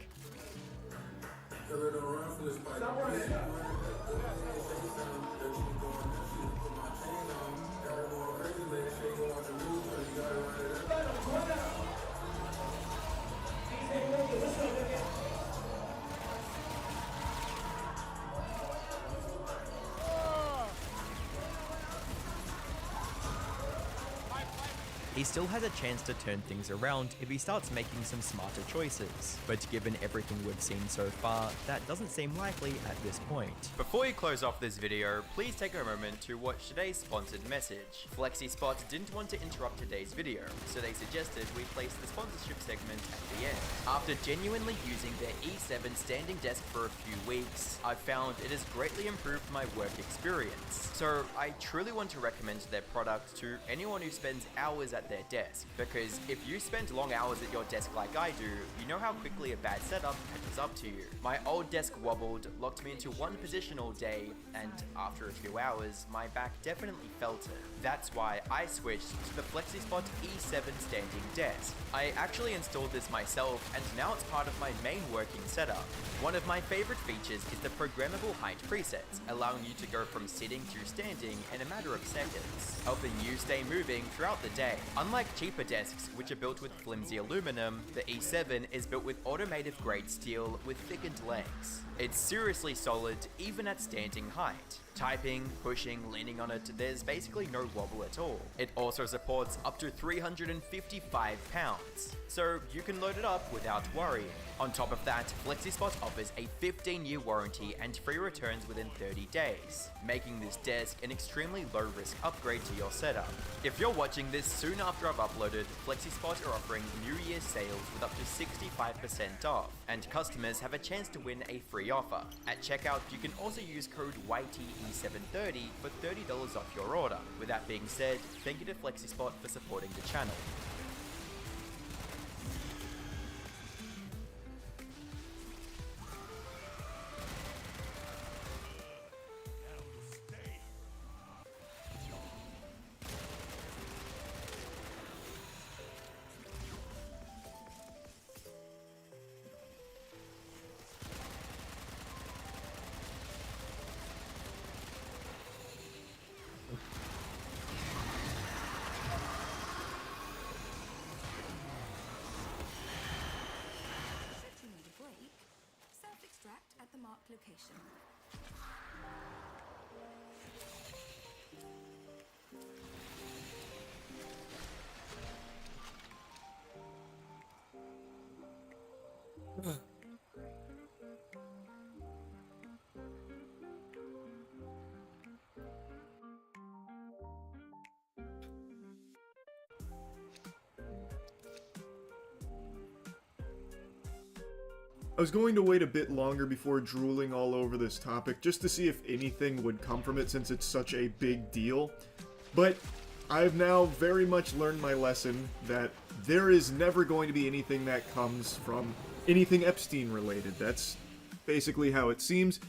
He still has a chance to turn things around if he starts making some smarter choices, but given everything we've seen so far, that doesn't seem likely at this point. Before we close off this video, please take a moment to watch today's sponsored message. FlexiSpot didn't want to interrupt today's video, so they suggested we place the sponsorship segment at the end. After genuinely using their E7 standing desk for a few weeks, I've found it has greatly improved my work experience. So I truly want to recommend their product to anyone who spends hours at their desk, because if you spend long hours at your desk like I do, you know how quickly a bad setup catches up to you. My old desk wobbled, locked me into one position all day, and after a few hours, my back definitely felt it. That's why I switched to the FlexiSpot E7 standing desk. I actually installed this myself, and now it's part of my main working setup. One of my favorite features is the programmable height presets, allowing you to go from sitting to standing in a matter of seconds, helping you stay moving throughout the day. Unlike cheaper desks, which are built with flimsy aluminum, the E7 is built with automotive grade steel with thickened legs. It's seriously solid, even at standing height. Typing, pushing, leaning on it, there's basically no wobble at all. It also supports up to 355 pounds, so you can load it up without worrying. On top of that, FlexiSpot offers a 15-year warranty and free returns within 30 days, making this desk an extremely low-risk upgrade to your setup. If you're watching this soon after I've uploaded, FlexiSpot are offering New Year's sales with up to 65% off, and customers have a chance to win a free offer. At checkout, you can also use code YTE730 for $30 off your order. With that being said, thank you to FlexiSpot for supporting the channel. Should you need a break, self-extract at the marked location. I was going to wait a bit longer before drooling all over this topic, just to see if anything would come from it since it's such a big deal. But I've now very much learned my lesson that there is never going to be anything that comes from anything Epstein related. That's basically how it seems.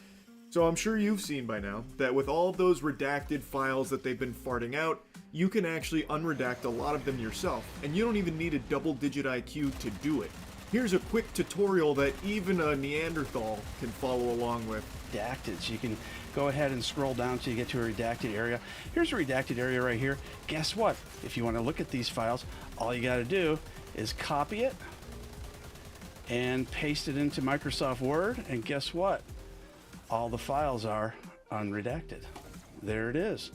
So I'm sure you've seen by now that with all of those redacted files that they've been farting out, you can actually unredact a lot of them yourself, and you don't even need a double-digit IQ to do it. Here's a quick tutorial that even a Neanderthal can follow along with. Redacted, so you can go ahead and scroll down till you get to a redacted area. Here's a redacted area right here. Guess what? If you want to look at these files, all you got to do is copy it and paste it into Microsoft Word, and guess what? All the files are unredacted. There it is.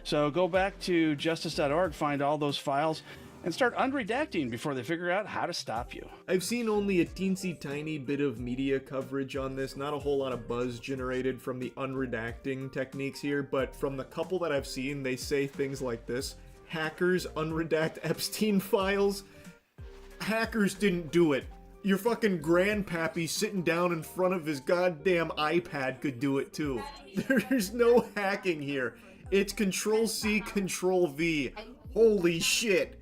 So go back to justice.org, find all those files, and start unredacting before they figure out how to stop you. I've seen only a teensy tiny bit of media coverage on this, not a whole lot of buzz generated from the unredacting techniques here, but from the couple that I've seen, they say things like this: hackers unredact Epstein files. Hackers didn't do it. Your fucking grandpappy sitting down in front of his goddamn iPad could do it too. There's no hacking here. It's Control-C, Control-V. Holy shit.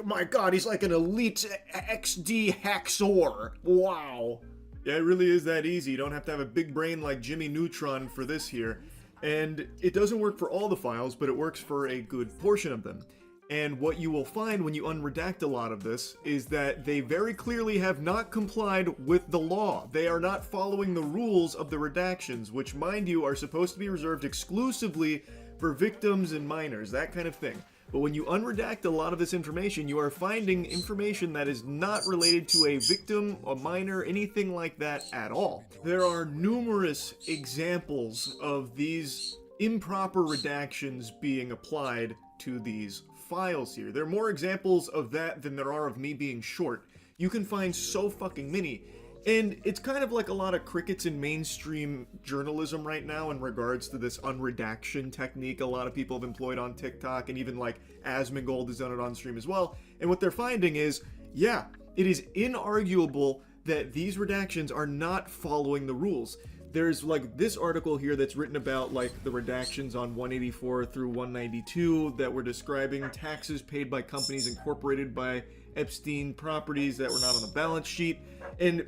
My god, he's like an elite XD hacksaw. Wow. Yeah, it really is that easy. You don't have to have a big brain like Jimmy Neutron for this here. And it doesn't work for all the files, but it works for a good portion of them. And what you will find when you unredact a lot of this is that they very clearly have not complied with the law. They are not following the rules of the redactions, which, mind you, are supposed to be reserved exclusively for victims and minors, that kind of thing. But when you unredact a lot of this information, you are finding information that is not related to a victim, a minor, anything like that at all. There are numerous examples of these improper redactions being applied to these files here. There are more examples of that than there are of me being short. You can find so fucking many. And it's kind of like a lot of crickets in mainstream journalism right now in regards to this unredaction technique a lot of people have employed on TikTok, and even like Asmongold has done it on stream as well. And what they're finding is, yeah, it is inarguable that these redactions are not following the rules. There's like this article here that's written about like the redactions on 184 through 192 that were describing taxes paid by companies incorporated by Epstein properties that were not on the balance sheet. And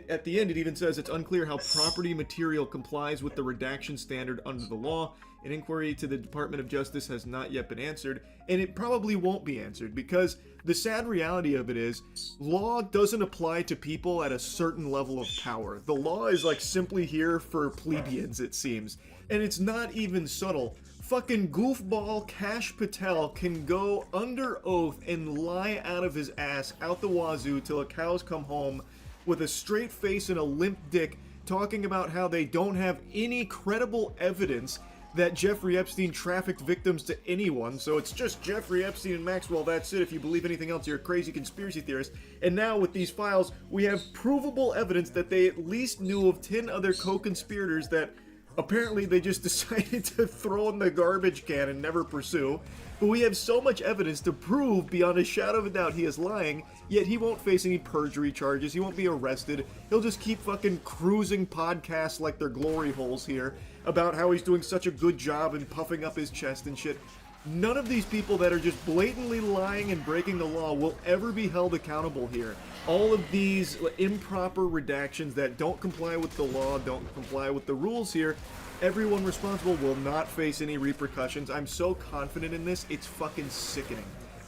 at the end it even says it's unclear how property material complies with the redaction standard under the law. An inquiry to the Department of Justice has not yet been answered, and it probably won't be answered because the sad reality of it is law doesn't apply to people at a certain level of power. The law is like simply here for plebeians, it seems. And it's not even subtle. Fucking goofball Kash Patel can go under oath and lie out of his ass out the wazoo till the cows come home with a straight face and a limp dick, talking about how they don't have any credible evidence that Jeffrey Epstein trafficked victims to anyone, so it's just Jeffrey Epstein and Maxwell, that's it. If you believe anything else, you're a crazy conspiracy theorist. And now with these files, we have provable evidence that they at least knew of 10 other co-conspirators that apparently they just decided to throw in the garbage can and never pursue. But we have so much evidence to prove beyond a shadow of a doubt he is lying, yet he won't face any perjury charges, he won't be arrested, he'll just keep fucking cruising podcasts like they're glory holes here about how he's doing such a good job and puffing up his chest and shit. None of these people that are just blatantly lying and breaking the law will ever be held accountable here. All of these improper redactions that don't comply with the law, don't comply with the rules here, everyone responsible will not face any repercussions. I'm so confident in this, it's fucking sickening.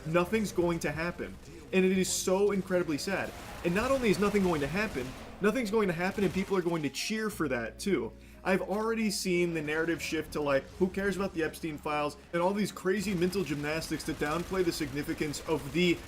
Nothing's going to happen. And it is so incredibly sad. And not only is nothing going to happen, nothing's going to happen and people are going to cheer for that too. I've already seen the narrative shift to like, who cares about the Epstein files, and all these crazy mental gymnastics to downplay the significance of the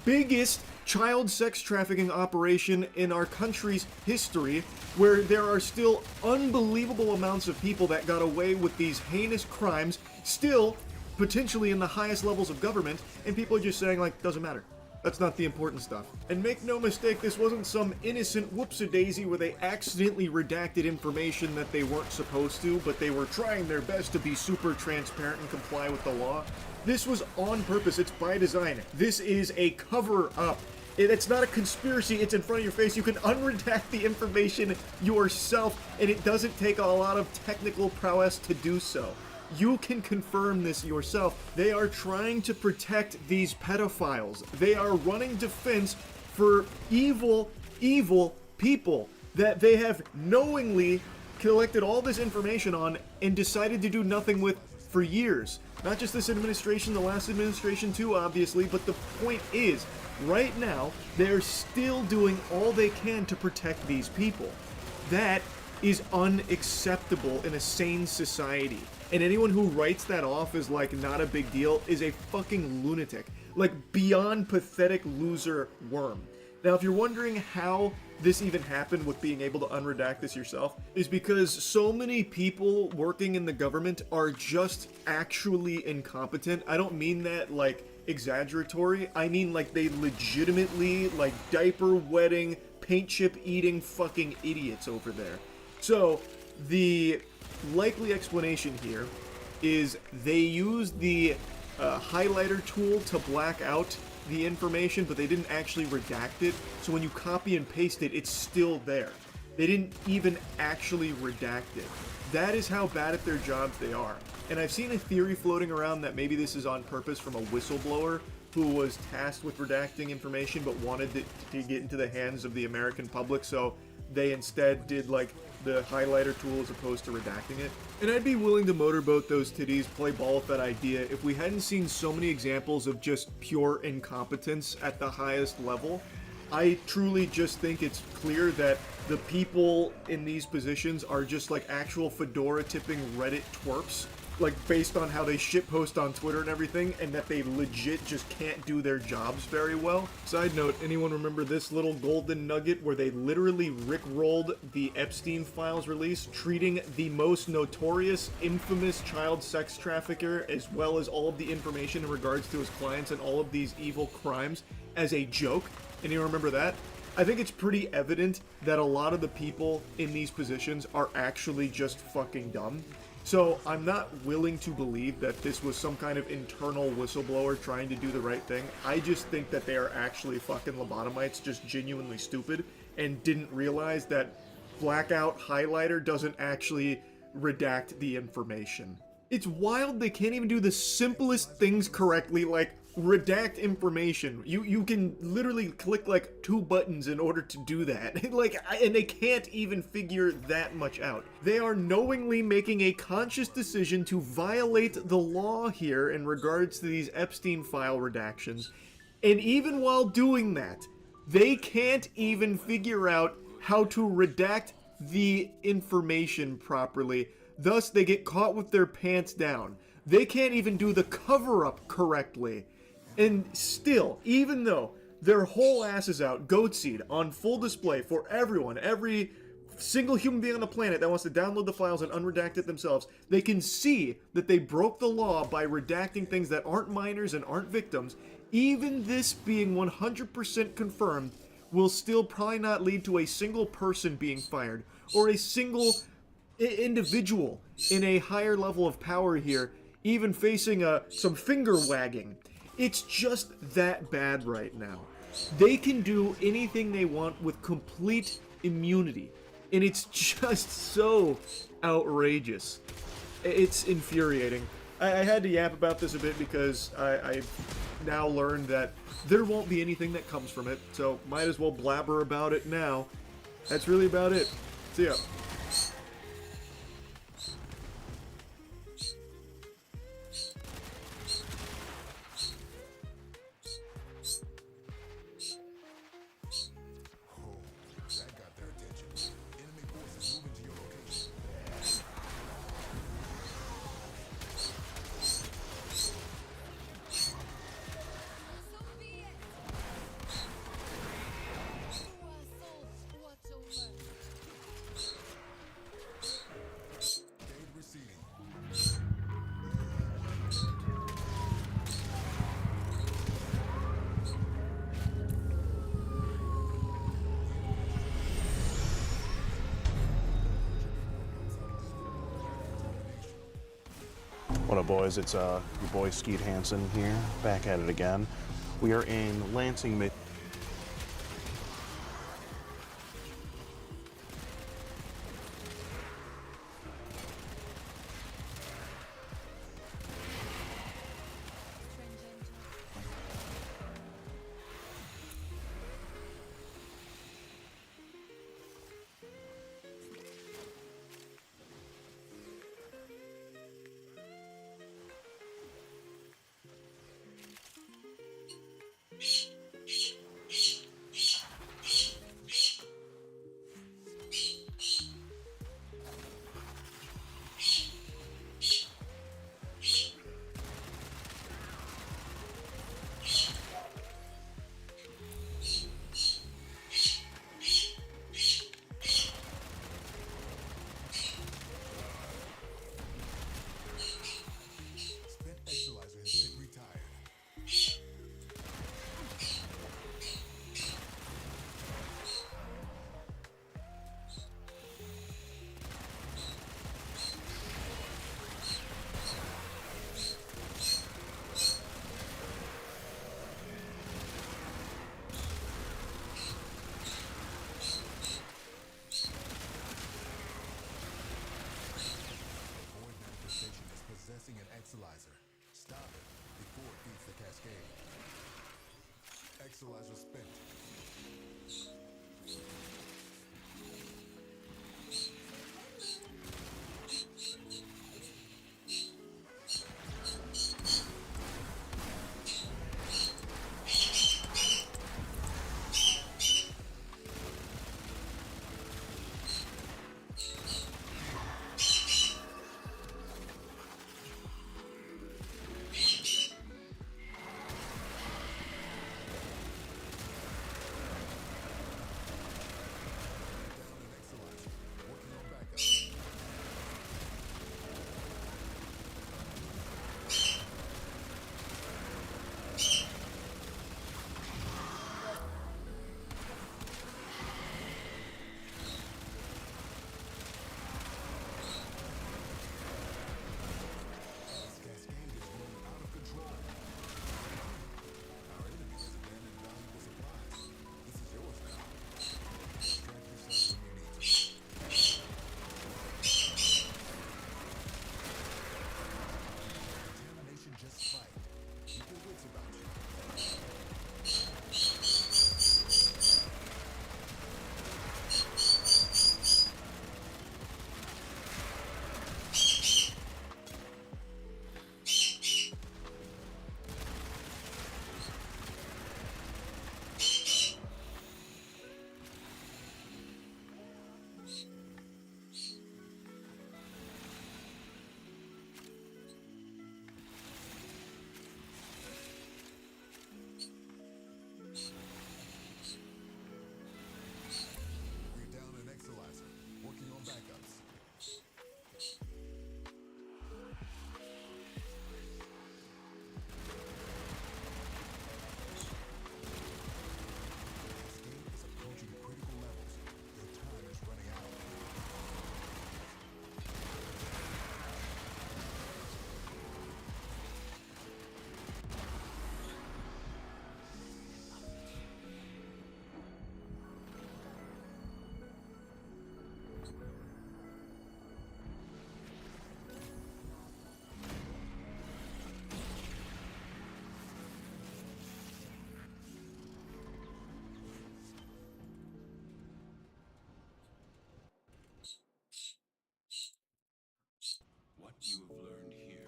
biggest child sex trafficking operation in our country's history, where there are still unbelievable amounts of people that got away with these heinous crimes, still potentially in the highest levels of government, and people are just saying like, doesn't matter. That's not the important stuff. And make no mistake, this wasn't some innocent whoops-a-daisy where they accidentally redacted information that they weren't supposed to, but they were trying their best to be super transparent and comply with the law. This was on purpose, it's by design. This is a cover-up. It's not a conspiracy, it's in front of your face. You can unredact the information yourself, and it doesn't take a lot of technical prowess to do so. You can confirm this yourself. They are trying to protect these pedophiles. They are running defense for evil, evil people that they have knowingly collected all this information on and decided to do nothing with for years. Not just this administration, the last administration too, obviously, but the point is, right now, they're still doing all they can to protect these people. That is unacceptable in a sane society. And anyone who writes that off as like not a big deal is a fucking lunatic. Like beyond pathetic loser worm. Now if you're wondering how this even happened with being able to unredact this yourself, is because so many people working in the government are just actually incompetent. I don't mean that like exaggeratory. I mean like they legitimately like diaper wetting, paint chip eating fucking idiots over there. So the likely explanation here is they used the highlighter tool to black out the information, but they didn't actually redact it. So when you copy and paste it, it's still there. They didn't even actually redact it. That is how bad at their jobs they are. And I've seen a theory floating around that maybe this is on purpose from a whistleblower who was tasked with redacting information but wanted it to get into the hands of the American public, so they instead did like the highlighter tool as opposed to redacting it. And I'd be willing to motorboat those titties, play ball with that idea, if we hadn't seen so many examples of just pure incompetence at the highest level. I truly just think it's clear that the people in these positions are just like actual fedora tipping Reddit twerps, like based on how they shitpost on Twitter and everything, and that they legit just can't do their jobs very well. Side note, anyone remember this little golden nugget where they literally rickrolled the Epstein files release, treating the most notorious, infamous child sex trafficker, as well as all of the information in regards to his clients and all of these evil crimes, as a joke? Anyone remember that? I think it's pretty evident that a lot of the people in these positions are actually just fucking dumb. So I'm not willing to believe that this was some kind of internal whistleblower trying to do the right thing. I just think that they are actually fucking lobotomites, just genuinely stupid, and didn't realize that blackout highlighter doesn't actually redact the information. It's wild they can't even do the simplest things correctly, like redact information. You can literally click like 2 buttons in order to do that. And they can't even figure that much out. They are knowingly making a conscious decision to violate the law here in regards to these Epstein file redactions. And even while doing that, they can't even figure out how to redact the information properly. Thus, they get caught with their pants down. They can't even do the cover-up correctly. And still, even though their whole ass is out, goat seed, on full display for everyone, every single human being on the planet that wants to download the files and unredact it themselves, they can see that they broke the law by redacting things that aren't minors and aren't victims. Even this being 100% confirmed will still probably not lead to a single person being fired or a single individual in a higher level of power here even facing some finger wagging. It's just that bad right now. They can do anything they want with complete immunity, and it's just so outrageous. It's infuriating. I had to yap about this a bit because I've now learned that there won't be anything that comes from it, so might as well blabber about it now. That's really about it. See ya. What up, boys? It's your boy Skeet Hansen here, back at it again. We are in Lansing, Michigan.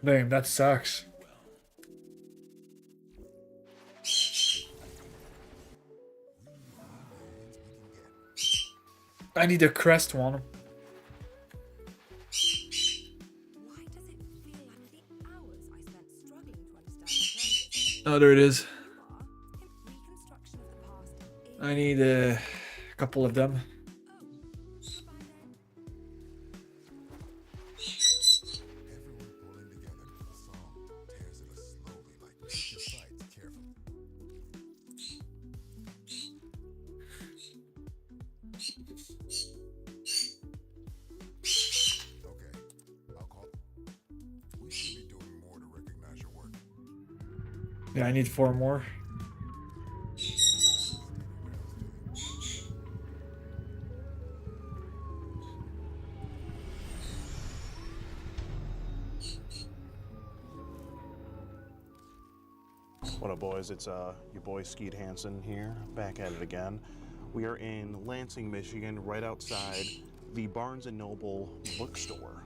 Damn, that sucks. I need a crest one. Oh, there it is. I need a couple of them. Yeah, I need 4 more. What up, boys? It's your boy Skeet Hansen here, back at it again. We are in Lansing, Michigan, right outside the Barnes & Noble bookstore.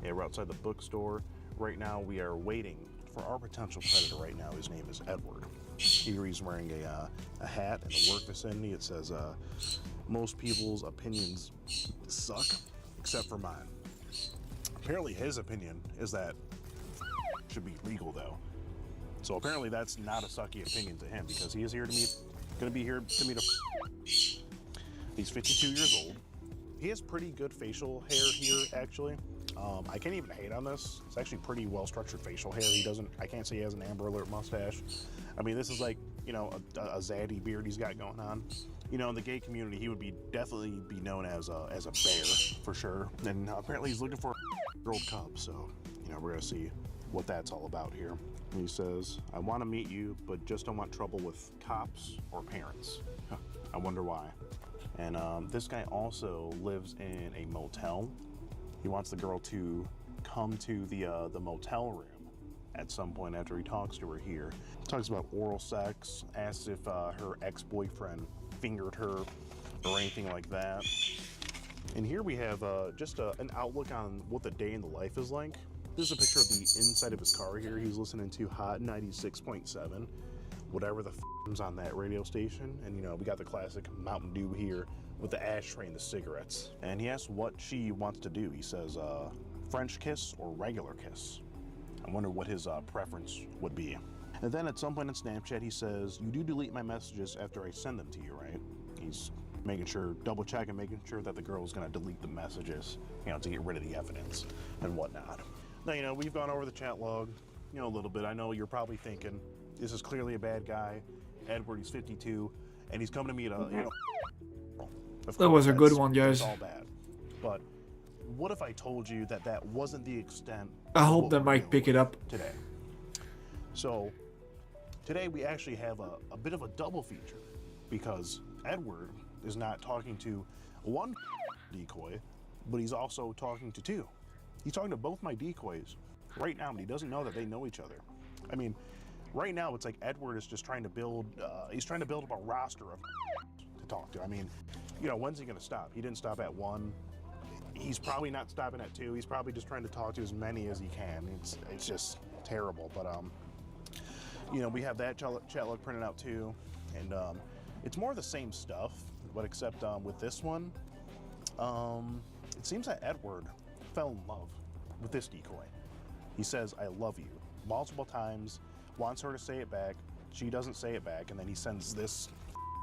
Yeah, we're outside the bookstore. Right now we are waiting for our potential predator right now. His name is Edward. Here he's wearing a hat in the work vicinity. It says, most people's opinions suck, except for mine. Apparently his opinion is that it should be legal though. So apparently that's not a sucky opinion to him, because he is here to meet, gonna be here to meet a. He's 52 years old. He has pretty good facial hair here, actually. I can't even hate on this. It's actually pretty well-structured facial hair. I can't say he has an Amber Alert mustache. I mean, this is like, you know, a zaddy beard he's got going on. You know, in the gay community, he would definitely be known as a bear, for sure. And apparently he's looking for a girl cub, so, you know, we're gonna see what that's all about here. He says, I want to meet you, but just don't want trouble with cops or parents. Huh, I wonder why. And this guy also lives in a motel. He wants the girl to come to the motel room at some point after he talks to her here. Talks about oral sex, asks if her ex-boyfriend fingered her or anything like that. And here we have just an outlook on what the day in the life is like. This is a picture of the inside of his car here. He's listening to Hot 96.7, whatever the f***'s on that radio station. And you know, we got the classic Mountain Dew here with the ashtray and the cigarettes. And he asks what she wants to do. He says, French kiss or regular kiss. I wonder what his preference would be. And then at some point in Snapchat, he says, you do delete my messages after I send them to you, right? He's making sure, double checking, making sure that the girl is gonna delete the messages, you know, to get rid of the evidence and whatnot. Now, you know, we've gone over the chat log, you know, a little bit. I know you're probably thinking, this is clearly a bad guy. Edward, he's 52, and he's coming to meet a, you know. That was a good one, guys. That's all bad. But what if I told you that that wasn't the extent I hope that Mike pick it up today. So, today we actually have a bit of a double feature, because Edward is not talking to one decoy, but he's also talking to 2. He's talking to both my decoys right now, but he doesn't know that they know each other. I mean, right now it's like Edward is just trying to build, he's trying to build up a roster of to talk to. I mean, you know, when's he gonna stop? He didn't stop at 1. He's probably not stopping at 2. He's probably just trying to talk to as many as he can. It's just terrible, but you know, we have that chat log printed out too, and it's more of the same stuff, but except with this one, it seems that Edward fell in love with this decoy. He says, I love you, multiple times, wants her to say it back. She doesn't say it back, and then he sends this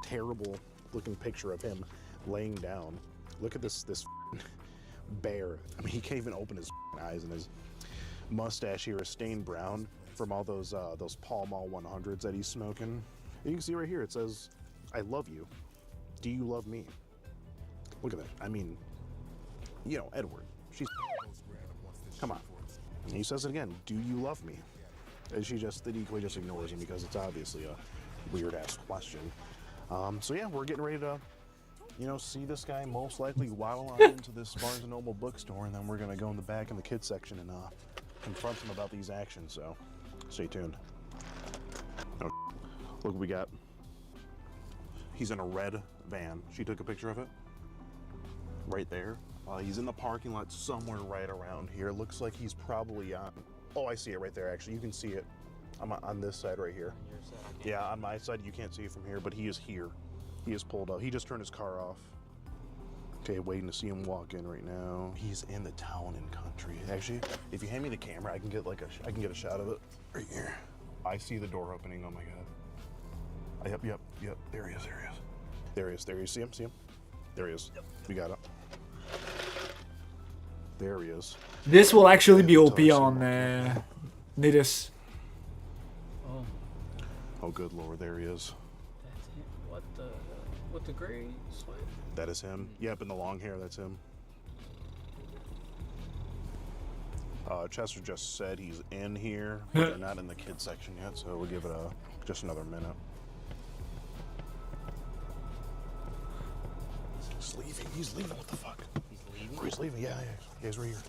terrible looking picture of him laying down. Look at this bear. I mean, he can't even open his eyes, and his mustache here is stained brown from all those Pall Mall 100s that he's smoking. And you can see right here, it says, I love you. Do you love me? Look at that. I mean, you know, Edward. She's come on. And he says it again. Do you love me? And the decoy just ignores him because it's obviously a weird ass question. So yeah, we're getting ready to, you know, see this guy most likely waddle on into this Barnes & Noble bookstore, and then we're gonna go in the back in the kids section and confront him about these actions. So stay tuned. Okay. Look what we got. He's in a red van. She took a picture of it right there. He's in the parking lot somewhere right around here. Looks like he's probably on. Oh, I see it right there. Actually, you can see it. I'm on this side right here. Yeah, on my side you can't see it from here, but he is here. He is pulled up. He just turned his car off. Okay, waiting to see him walk in right now. He's in the town and country. Actually, if you hand me the camera, I can get a shot of it right here. I see the door opening. Oh my god. Yep. There he is. There he is. See him? There he is. We got him. There he is. This will actually be OP on Nidus. Oh good lord, there he is. What the gray sweat? That is him. Yep, and the long hair, that's him. Chester just said he's in here, but they're not in the kids section yet, so we'll give it just another minute. He's leaving, what the fuck? He's leaving? Oh, he's leaving, yeah, he's right here,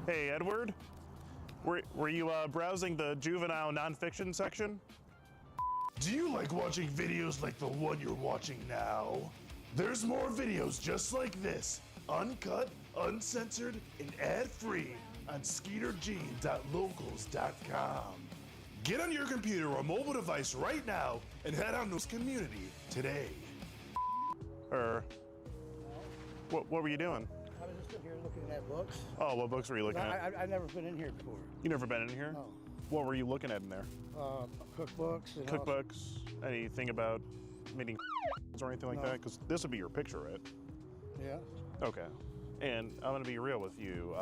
Hey, Edward? Were you browsing the juvenile nonfiction section? Do you like watching videos like the one you're watching now? There's more videos just like this, uncut, uncensored, and ad-free on skeetergene.locals.com. Get on your computer or mobile device right now and head on to this community today. What were you doing? I was just sitting here looking at books. Oh, what books were you looking at? I've never been in here before. You never been in here? No. What were you looking at in there? Cookbooks. And Cookbooks? Anything about meeting or anything like that? Because this would be your picture, right? Yeah. Okay. And I'm going to be real with you,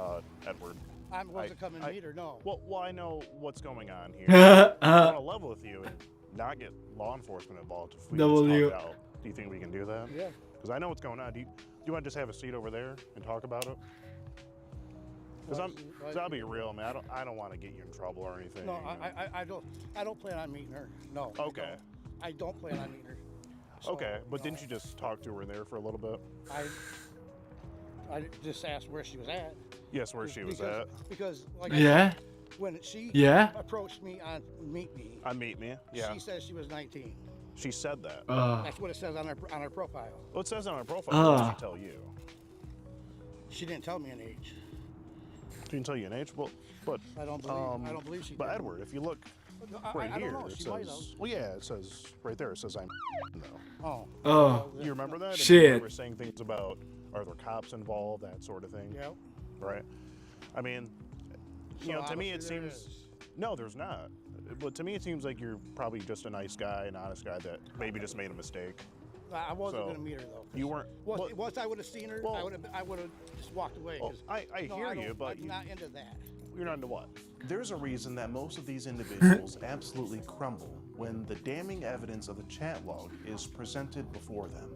Edward. I wasn't coming to meet her, no. Well, I know what's going on here. I want to level with you and not get law enforcement involved. If we just talk it out. Do you think we can do that? Yeah. Because I know what's going on. Do you want to just have a seat over there and talk about it? Because I'll be real, man. I don't want to get you in trouble or anything. No, I don't plan on meeting her. No. Okay. I don't plan on meeting her. So, okay, but didn't you just talk to her there for a little bit? I just asked where she was at. Yes, where she was at. Because like when she approached me on Meet Me. On Meet Me, yeah. She said she was 19. She said that. That's what it says on her profile. Well, it says on her profile. What did she tell you? She didn't tell me an age. She didn't tell you an age? Well, but I don't believe she did. But Edward, if you look right I here, don't know. it She says. might have. Well, yeah, it says right there. It says I'm though. Oh. You remember that? Shit. We were saying things about are there cops involved, that sort of thing. Yep. Right. I mean, to me it seems. No, there's not. But to me it seems like you're probably just a nice guy, an honest guy that maybe just made a mistake. I wasn't going to meet her though. You weren't. Once I would have seen her, I would have just walked away. Well, I hear you, but I'm not into that. You're not into what? There's a reason that most of these individuals absolutely crumble when the damning evidence of the chat log is presented before them.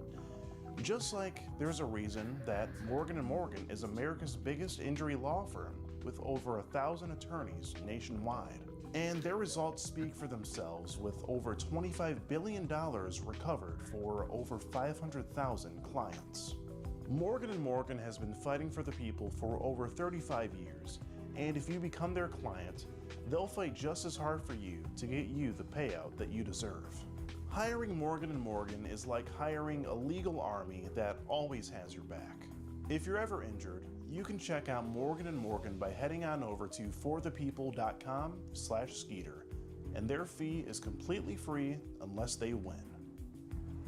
Just like there's a reason that Morgan & Morgan is America's biggest injury law firm with over 1,000 attorneys nationwide. And their results speak for themselves with over $25 billion recovered for over 500,000 clients. Morgan & Morgan has been fighting for the people for over 35 years, and if you become their client, they'll fight just as hard for you to get you the payout that you deserve. Hiring Morgan & Morgan is like hiring a legal army that always has your back. If you're ever injured, you can check out Morgan & Morgan by heading on over to forthepeople.com/Skeeter, and their fee is completely free unless they win.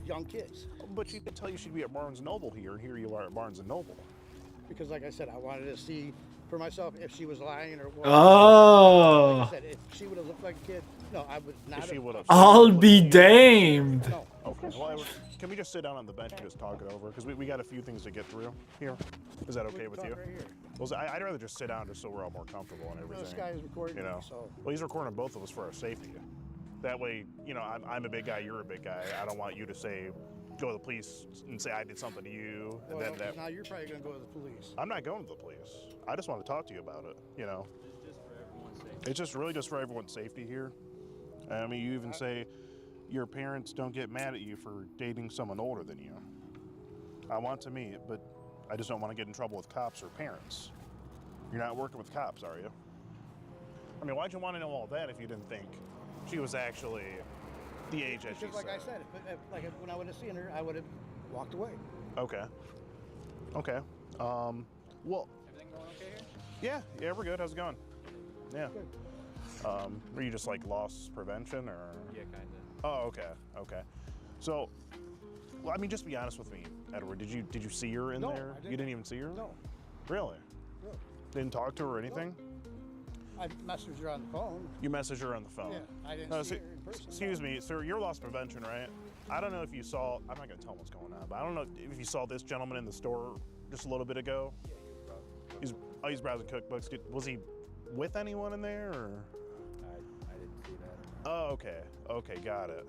Young kids. But she did tell you she'd be at Barnes & Noble here, and here you are at Barnes & Noble. Because like I said, I wanted to see for myself if she was lying or what. Oh. Like I said, if she would have looked like a kid, no, I would not have. I'll be damned. No. Okay, well, can we just sit down on the bench and just talk it over? Because we got a few things to get through here. Is that okay with you? Right here. Well, I'd rather just sit down just so we're all more comfortable and everything. This guy is recording me, so. Well, he's recording both of us for our safety. That way, I'm a big guy, you're a big guy. I don't want you to say, go to the police and say I did something to you. And Well, then now you're probably going to go to the police. I'm not going to the police. I just want to talk to you about it, It's just really just for everyone's safety here. I mean, you even say your parents don't get mad at you for dating someone older than you. I want to meet, but I just don't want to get in trouble with cops or parents. You're not working with cops, are you? I mean, why'd you want to know all that if you didn't think she was actually The age that she Because like I said, when I would have seen her, I would have walked away. Okay. Okay. Well. Everything going okay here? Yeah, we're good. How's it going? Yeah. Were you just like loss prevention or? Yeah, kinda. Oh, okay. So, well, I mean, just be honest with me, Edward. Did you see her in No, there? I didn't. You didn't even see her? No. Really? No. Didn't talk to her or anything? I messaged her on the phone. You messaged her on the phone? Yeah, I didn't see her in person. Excuse me, sir, you're loss prevention, right? I don't know if you saw, I'm not gonna tell him what's going on, but I don't know if you saw this gentleman in the store just a little bit ago. Yeah, he's browsing cookbooks. Was he with anyone in there, or? I didn't see that. Oh, okay, got it.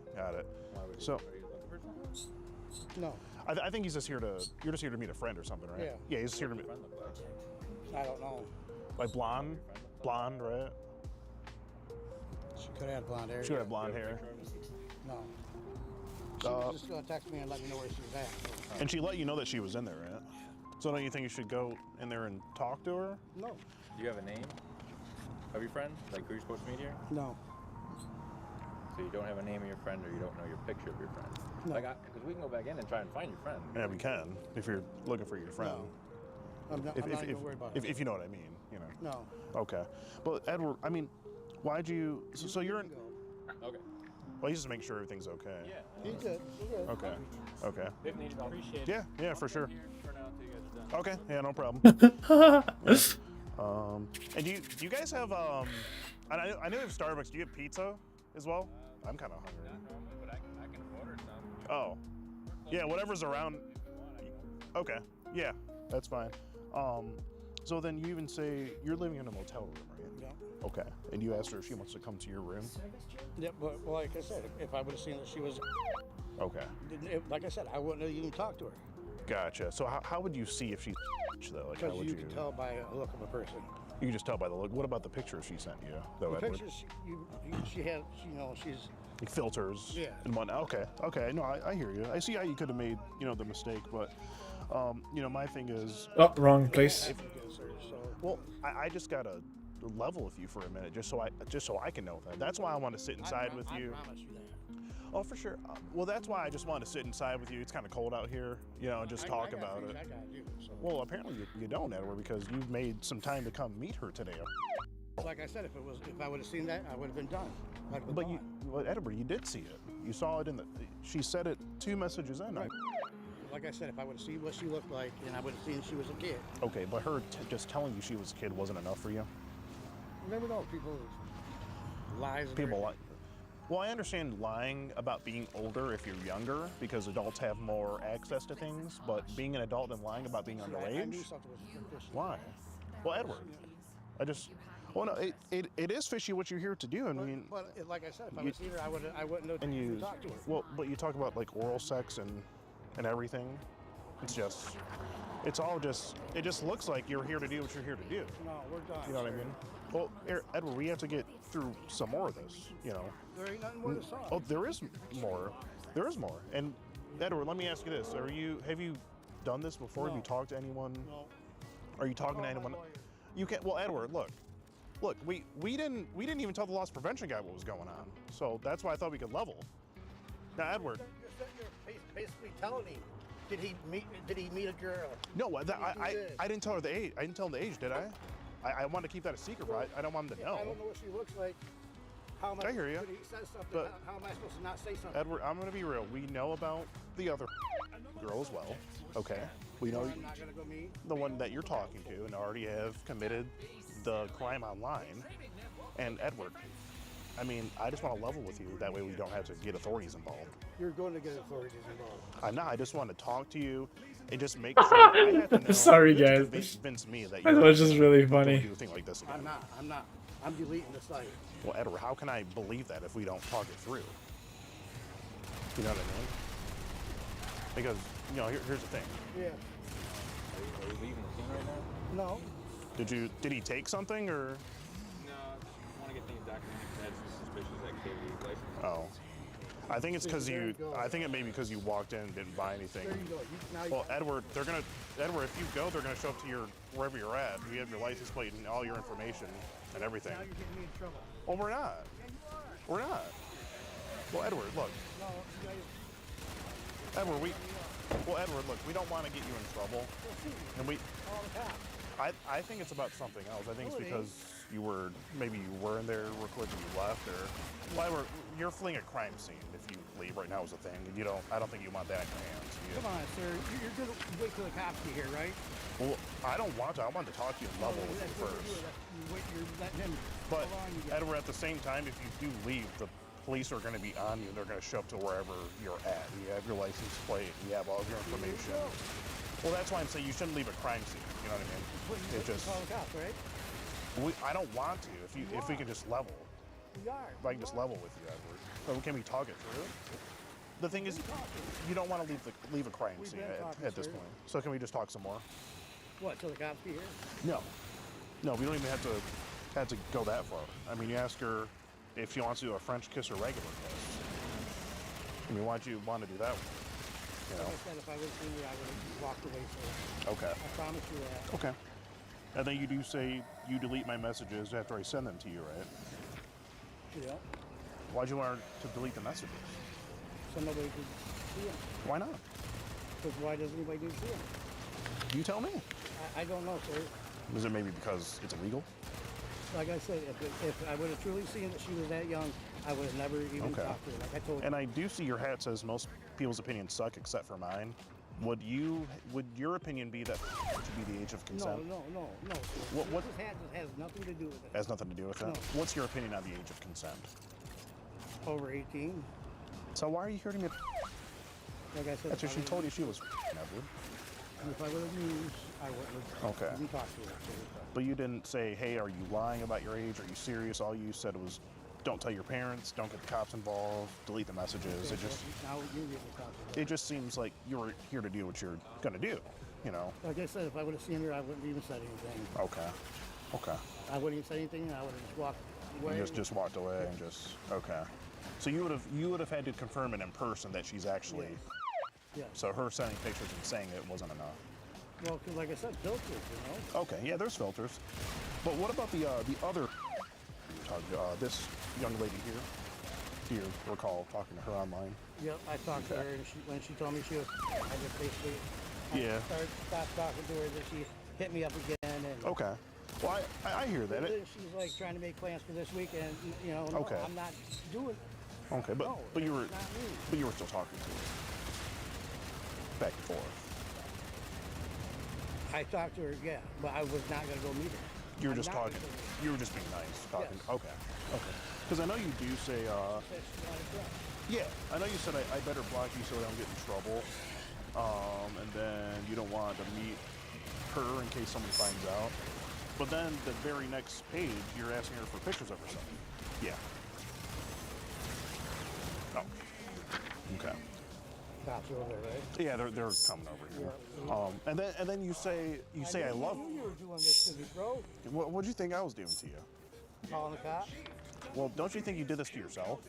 So, Are you looking for something? No. I think he's just here to, you're just here to meet a friend or something, right? Yeah, he's just here to meet. I don't know. Like blonde, right? She could have had blonde hair. She could have blonde hair. No. She was just going to text me and let me know where she was at. And she let you know that she was in there, right? So don't you think you should go in there and talk to her? No. Do you have a name of your friend? Like who you're supposed to meet here? No. So you don't have a name of your friend, or you don't know your picture of your friend? No. Because we can go back in and try and find your friend. Yeah, we can, if you're looking for your friend. No. I'm not even worried about it. If you know what I mean, you know. No. Okay. But Edward, I mean, why'd you, so you're in, Okay. well, he's just making sure everything's okay. Yeah. He's good. We're good. Okay. If needed, I'll appreciate it. Yeah, for sure. For now, until you guys are done. Okay, yeah, no problem. And do you guys have, I know you have Starbucks, do you have pizza as well? I'm kind of hungry. Not normally, but I can order some. Oh. Yeah, whatever's around. Okay. Yeah, that's fine. So then you even say you're living in a motel room, right? Yeah. Okay. And you asked her if she wants to come to your room? Yeah, but like I said, if I would have seen that she was, Okay. like I said, I wouldn't have even talked to her. Gotcha. So how would you see if she's though? Like, how Because would you can tell by a look of a person. You can just tell by the look. What about the pictures she sent you, though, The Edward? pictures, she had, she's. Like filters. Yeah. And whatnot. Okay. No, I hear you. I see how you could have made, the mistake, but, my thing is. Oh, wrong place. Well, I just gotta level with you for a minute, just so I can know that. That's why I want to sit inside with you. I promise you that. Oh, for sure. Well, that's why I just wanted to sit inside with you. It's kind of cold out here, and just talk about it. I gotta do, so. Well, apparently you don't, Edward, because you've made some time to come meet her today. Like I said, if I would have seen that, I would have been done. But Edward, you did see it. You saw it she said it 2 messages in. Right. Like I said, if I would have seen what she looked like, and I would have seen she was a kid. Okay, but her just telling you she was a kid wasn't enough for you? You never know, people lies. Well, I understand lying about being older if you're younger, because adults have more access to things, but being an adult and lying about being I underage? knew something was fishy. Why? Well, Edward, well, no, it is fishy what you're here to do. I mean, But like I said, if I would have seen her, I wouldn't have even talked to her. Well, but you talk about like oral sex and everything. It just looks like you're here to do what you're here to do. No, we're done. You know what I mean? Well, Edward, we have to get through some more of this, There ain't nothing more to solve. Oh, there is more. There is more. And Edward, let me ask you this: have you done this before? No. Have you talked to anyone? No. Are you talking to anyone? You can't. Well, Edward, look. We didn't even tell the loss prevention guy what was going on. So that's why I thought we could level. Now, Edward. You're sitting there basically telling me, did he meet a girl? No, I didn't tell her the age. I didn't tell him the age, did I? I wanted to keep that a secret, but I don't want him to know. I don't know what she looks like. How am I hear you. When he says something, But- how am I supposed to not say something? Edward, I'm gonna be real. We know about the other girl as well. Okay. We know I'm not gonna go meet. the one that you're talking to and already have committed the crime online. And Edward, I mean, I just want to level with you. That way we don't have to get authorities involved. You're going to get authorities involved. I'm not. I just want to talk to you and just make sure. I have to know, Sorry, you have to guys. Convince me that That was just really don't funny. do a thing like this again. I'm not. I'm deleting the site. Well, Edward, how can I believe that if we don't talk it through? You know what I mean? Because, here's the thing. Yeah. Are you leaving the scene right now? No. Did he take something or? No, just want to get things documented. That's suspicious activity. License. Oh. I think it's because There you go. I think it may be because you walked in and didn't buy anything. There you go. Well, Edward, Edward, if you go, they're gonna show up to wherever you're at. You have your license plate and all your information and everything. Now you're getting me in trouble. Well, we're not. We're not. Well, Edward, look. No, you guys. Edward, look, we don't want to get you in trouble. And All the cops. I think it's about something else. I think it's No, it because maybe you were in there real quick and you left, or you're fleeing a crime scene if you leave right now is a thing. And I don't think you want that in your hands. Come on, sir. You're gonna wait till the cops get here, right? Well, I don't want to. I want to talk to you and level with you That's what first. you're letting him. But How long you got? Edward, at the same time, if you do leave, the police are going to be on you. They're going to show up to wherever you're at. You have your license plate. You have all of your information. Well, that's why I'm saying you shouldn't leave a crime scene. You know what I mean? It just. Call the cops, right? I don't want to. If we can just level. We are. If I can just level with you, Edward. So can we talk it through? The thing is, you don't want to leave a crime scene at this point. So can we just talk some more? What? Till the cops be here? No, we don't even have to go that far. I mean, you ask her if she wants to do a French kiss or regular kiss. I mean, why'd you want to do that one? You know? Like I said, if I was in here, I would have walked away from it. Okay. I promise you that. Okay. And then you do say you delete my messages after I send them to you, right? Yeah. Why'd you want to delete the messages? So nobody could see them. Why not? Because why doesn't anybody need to see them? You tell me. I don't know, sir. Is it maybe because it's illegal? Like I said, if I would have truly seen that she was that young, I would have never even talked to her. Like I told you. And I do see your hat says most people's opinions suck except for mine. Would your opinion be that should be the age of consent? No. What? This hat just has nothing to do with it. Has nothing to do with it? No. What's your opinion on the age of consent? Over 18. So why are you hurting me? Like I said, That's what she told you she was Edward. If I would have used, I wouldn't have even talked to her. But you didn't say, hey, are you lying about your age? Are you serious? All you said was, don't tell your parents, don't get the cops involved, delete the messages. Okay, now you get the cops involved. It just seems like you were here to do what you're gonna do, you know? Like I said, if I would have seen her, I wouldn't even said anything. Okay. I wouldn't even say anything, and I would have just walked away. You just walked away and just, okay. So you would have had to confirm it in person that she's actually. Yeah. So her sending pictures and saying it wasn't enough. Well, because like I said, filters, you know. Okay, yeah, there's filters. But what about the other? This young lady here. Do you recall talking to her online? Yep, I talked to her, and when she told me she was, I just basically stopped talking to her. That she hit me up again. And okay. Well, I hear that. She's like trying to make plans for this week, and you know, no, I'm not doing. Okay, but no, but you were not me. but you were still talking to her back and forth. I talked to her, yeah, but I was not gonna go meet her. You were just talking. You were just being nice, talking. Yes. Okay. Because I know you do say. Yeah, I know you said I better block you so I don't get in trouble. And then you don't want to meet her in case someone finds out. But then the very next page, you're asking her for pictures of herself. Yeah. Oh. Okay. Cops over there, right? Yeah, they're coming over here. And then you say I love. I knew you were doing this to me, bro. What'd you think I was doing to you? Calling the cops. Well, don't you think you did this to yourself?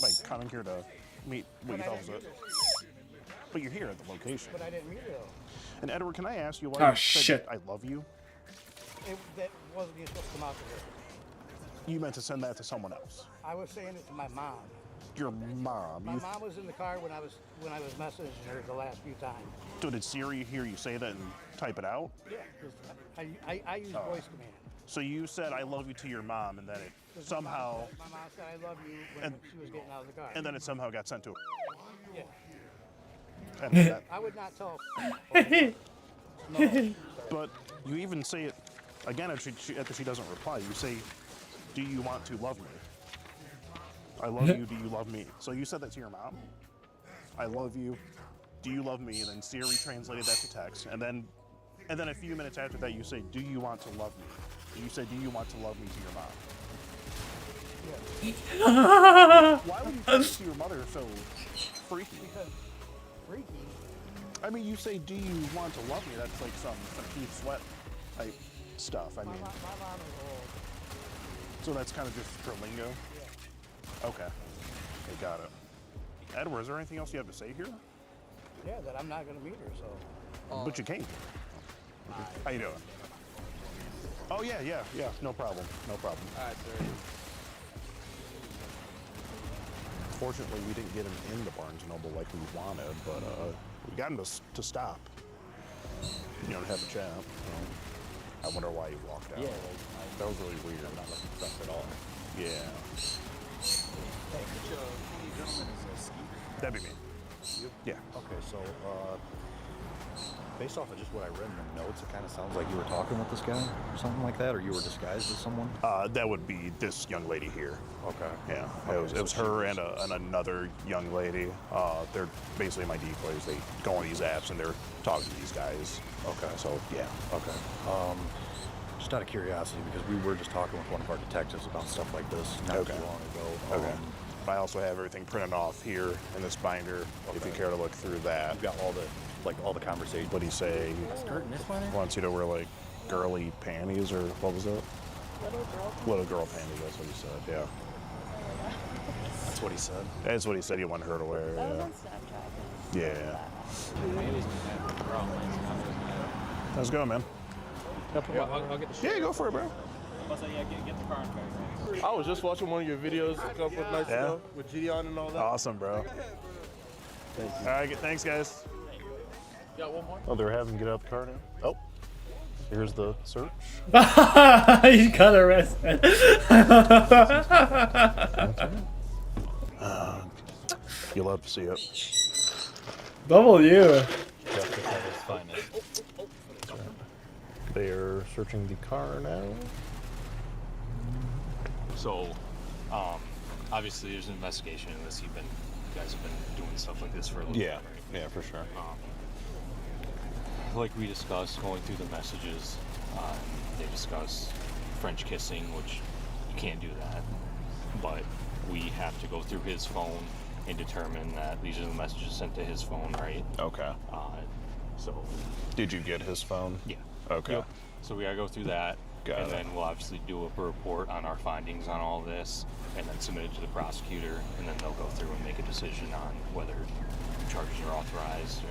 Like coming here to meet what you thought was it? But you're here at the location. But I didn't meet her though. And Edward, can I ask you why you said I love you? That wasn't even supposed to come out to her. You meant to send that to someone else. I was saying it to my mom. Your mom. My mom was in the car when I was messaging her the last few times. So did Siri hear you say that and type it out? Yeah, 'cause I use voice command. So you said I love you to your mom, and then it somehow. My mom said I love you when she was getting out of the car. And then it somehow got sent to her. Yeah. And that, I would not tell. no. But you even say it again after she doesn't reply. You say, "Do you want to love me?" I love you. Do you love me? So you said that to your mom. I love you. Do you love me? And then Siri translated that to text. And then a few minutes after that, you say, "Do you want to love me?" And you say, "Do you want to love me?" to your mom. Yeah. Why would you say this to your mother so freaky? Because freaky. I mean, you say, "Do you want to love me?" That's like some Keith Sweat type stuff. I mean. My mom is old. So that's kind of just for lingo. Yeah. Okay. Got it. Edward, is there anything else you have to say here? Yeah, that I'm not gonna meet her. So. But you came. How you doing? Oh yeah. No problem. No problem. All right, sir. Unfortunately, we didn't get him into Barnes & Noble like we wanted, but we got him to stop. You know, to have a chat. You know. I wonder why he walked out. Yeah, that was really weird. I'm not looking for at all. Yeah. Hey, which gentleman is Ski? That'd be me. You? Yeah. Okay, so based off of just what I read in the notes, it kind of sounds like you were talking with this guy or something like that, or you were disguised as someone? That would be this young lady here. Okay. Yeah. Okay, It was her and another young lady. They're basically my decoys. They go on these apps and they're talking to these guys. Okay. So, yeah. Okay. Just out of curiosity, because we were just talking with one of our detectives about stuff like this not too long ago. Okay. I also have everything printed off here in this binder, if you care to look through that. You've got all the conversations. What'd he say? Wants you to wear like girly panties, or what was it? Little girl panties, that's what he said, yeah. That's what he said? That's what he said he wanted her to wear, yeah. Yeah. How's it going, man? Yeah, I'll get the Yeah, go for it, bro. Get the car in back. I was just watching one of your videos a couple of nights ago with Gideon and all that. Awesome, bro. Thank you. All right, thanks, guys. Got one more? Oh, they're having him get out the car now? Oh, here's the search. He got arrested. You'll love to see it. W. They are searching the car now. So, obviously there's an investigation in this. You guys have been doing stuff like this for a little bit, right? Yeah, for sure. Like we discussed, going through the messages, they discuss French kissing, which you can't do that. But we have to go through his phone and determine that these are the messages sent to his phone, right? Okay. So. Did you get his phone? Yeah. Okay. Yep. So we gotta go through that, Got and it. then we'll obviously do a report on our findings on all this, and then submit it to the prosecutor, and then they'll go through and make a decision on whether charges are authorized or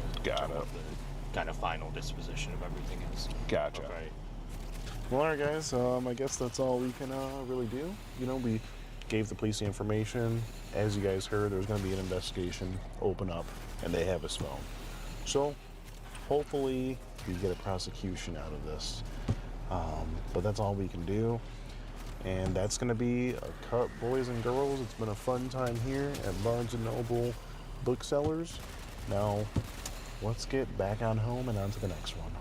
what the kind of final disposition of everything is. Gotcha. Okay. Well, all right, guys. I guess that's all we can really do. You know, we gave the police the information. As you guys heard, there's going to be an investigation open up, and they have his phone. So, hopefully, we get a prosecution out of this. But that's all we can do. And that's going to be a cut, boys and girls. It's been a fun time here at Barnes & Noble Booksellers. Now, let's get back on home and on to the next one.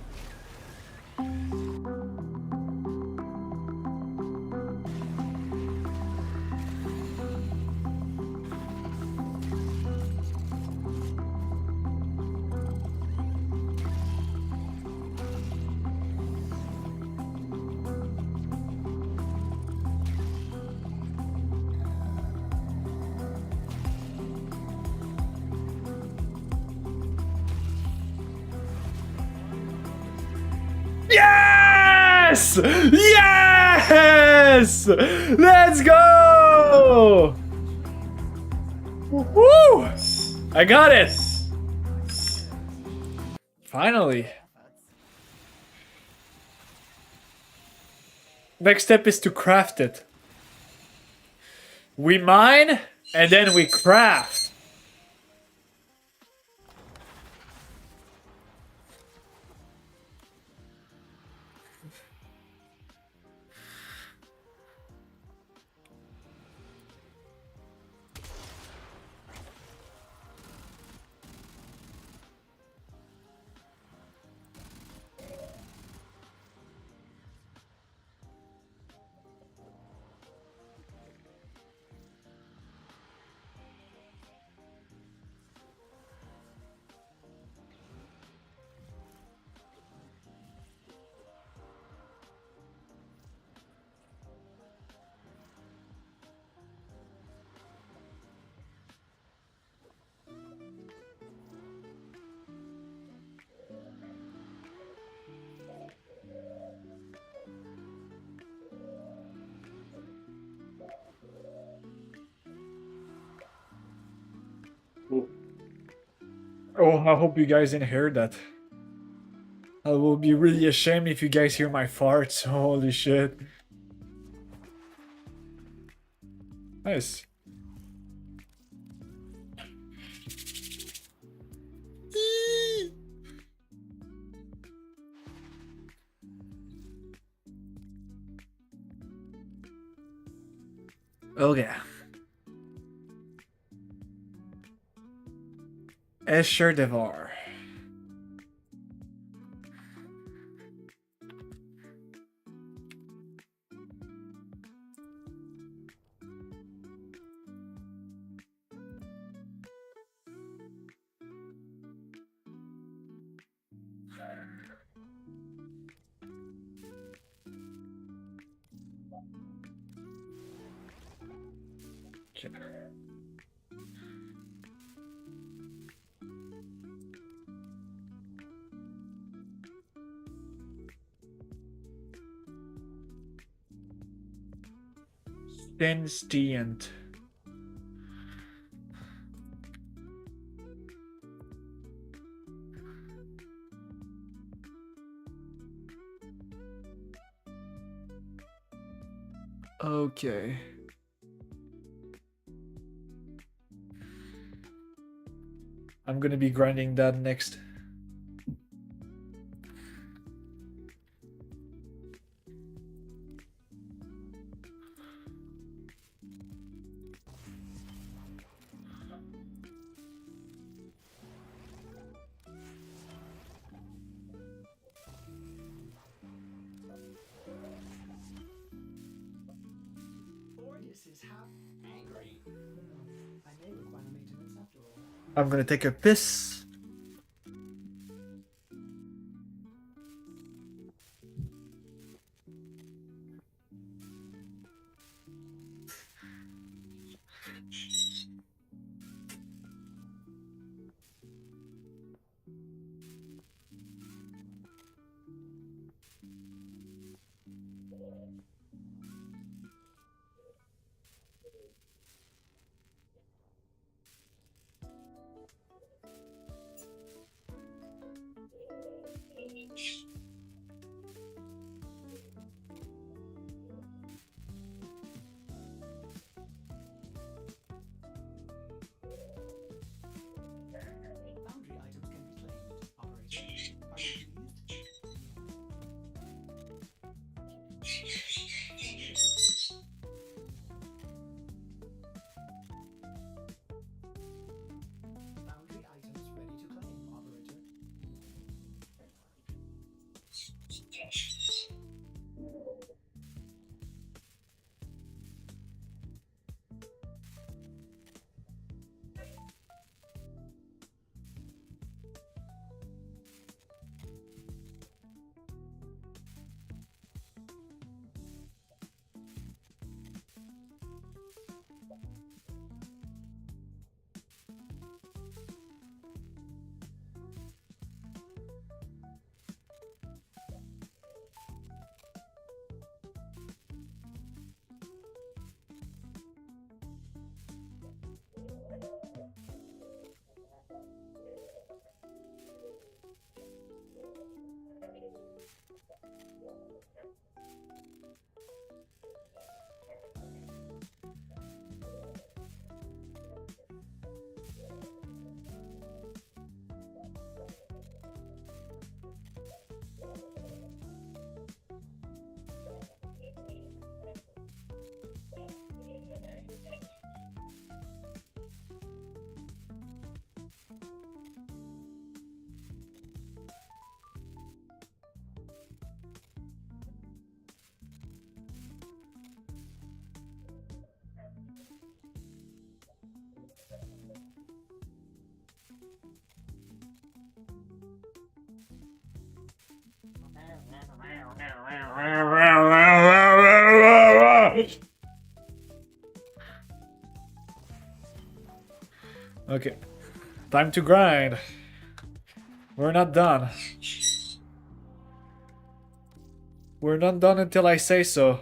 Yes! Yes! Let's go! Woo! I got it! Finally. Next step is to craft it. We mine, and then we craft. Oh, I hope you guys didn't hear that. I will be really ashamed if you guys hear my farts. Holy shit. Nice. Okay. Escher Devar. Instant. Okay. I'm gonna be grinding that next. I'm gonna take a piss. Okay. Time to grind. We're not done. We're not done until I say so.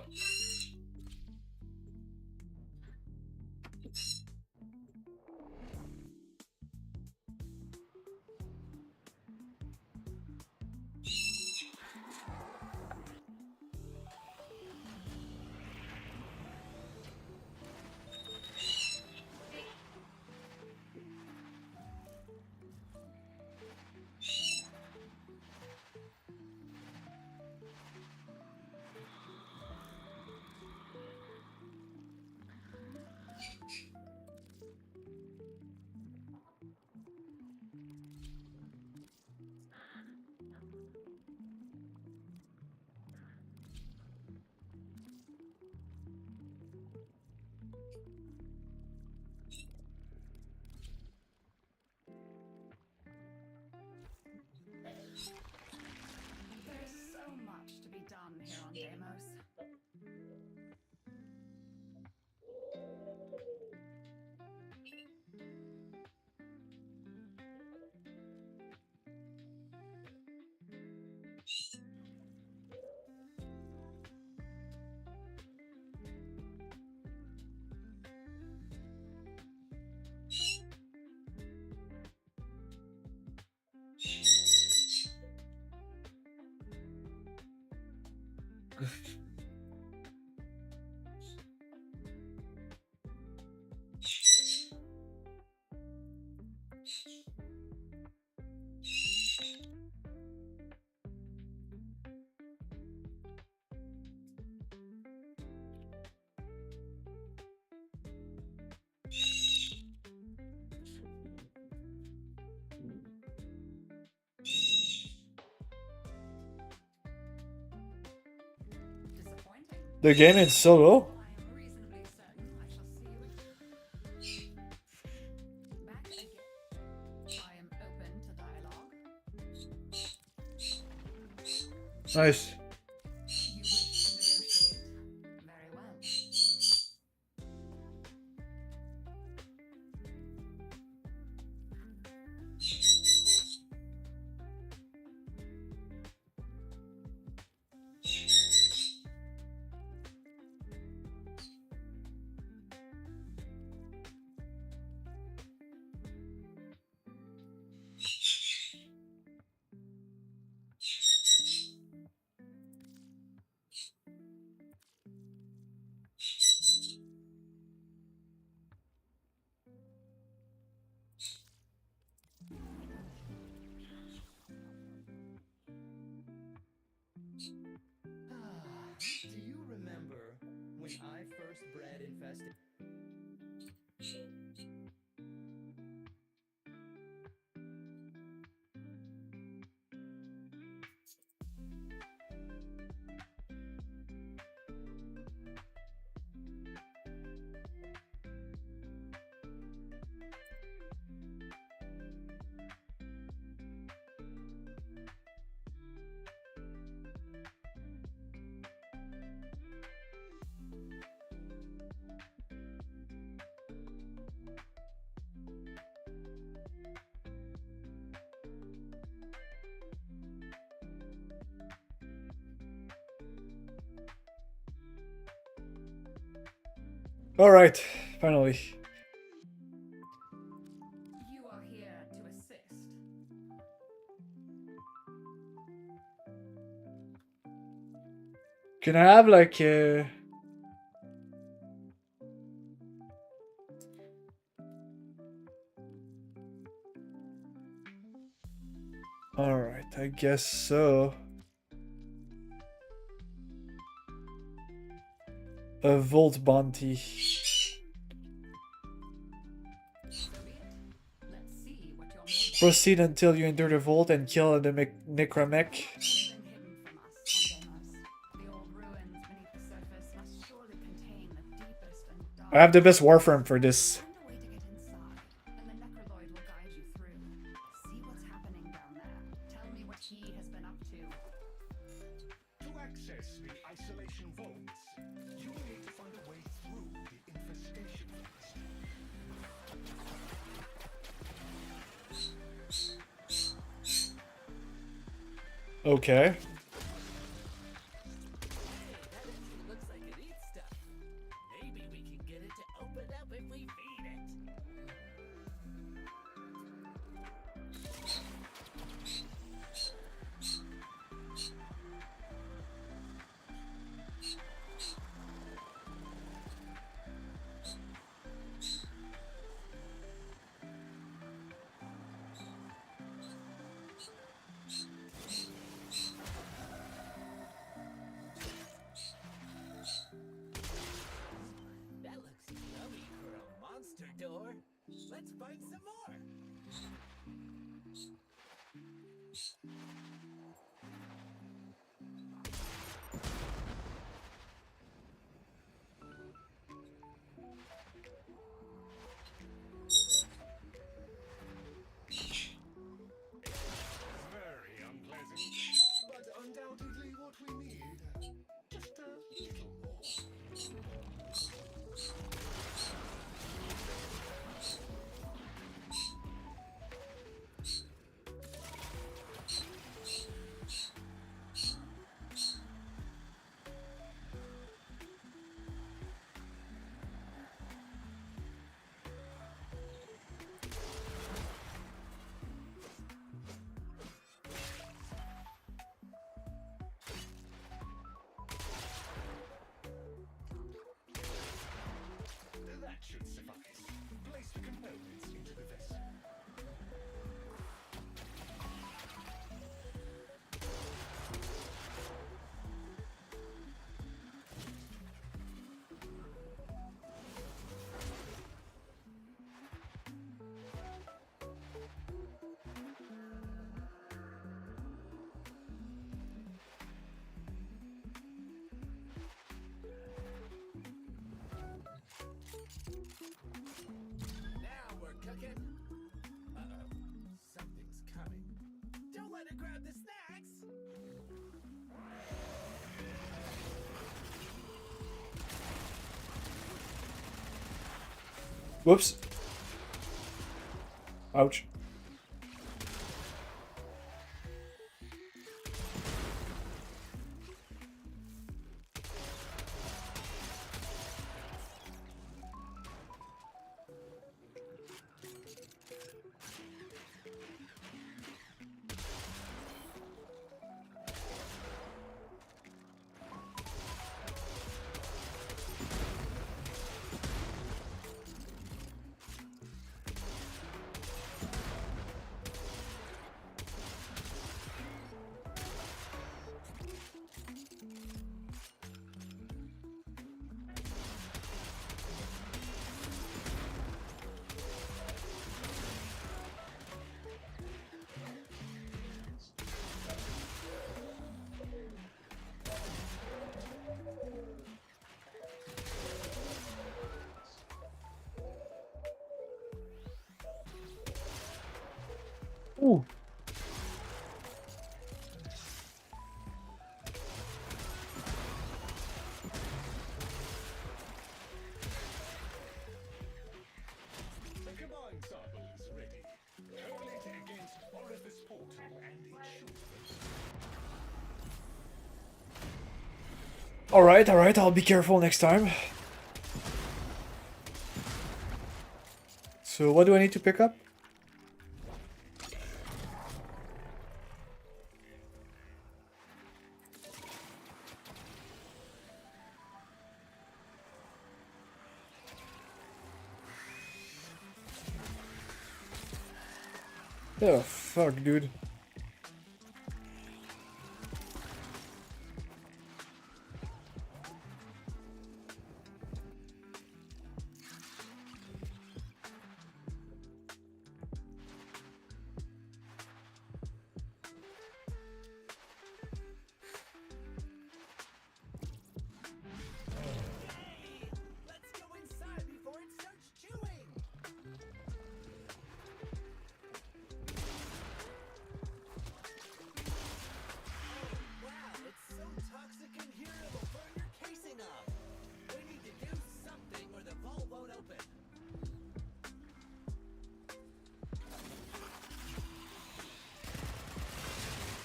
The game is so low. Nice. Do you remember when I first bred infested? All right, finally. You are here to assist. Can I have like a... All right, I guess so. A Volt Bounty. Proceed until you enter the vault and kill the Necromech. I have the best Warframe for this. Okay. Looks like it eats stuff. Maybe we can get it to open up if we feed it. That looks yummy for a monster door. Let's find some more. Very unpleasant, but undoubtedly what we need. Just a little more. Whoops. Ouch. Ooh. The combined sample is ready. Hurl it against Orifice Portal and it should. Alright, alright, I'll be careful next time. So what do I need to pick up? Oh, fuck, dude. Let's go inside before it starts chewing. Wow, it's so toxic in here it'll burn your casing up. We need to do something or the vault won't open.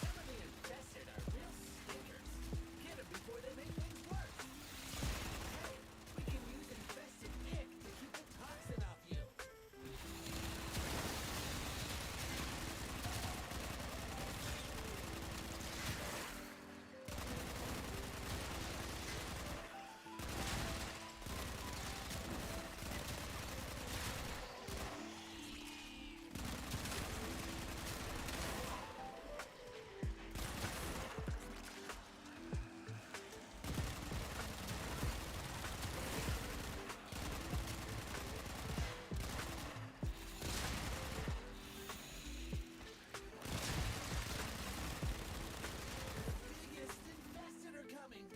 Some of the infested are real stinkers. Get them before they make things worse. Hey, we can use infested ick to keep the toxin off you. Biggest infested are coming.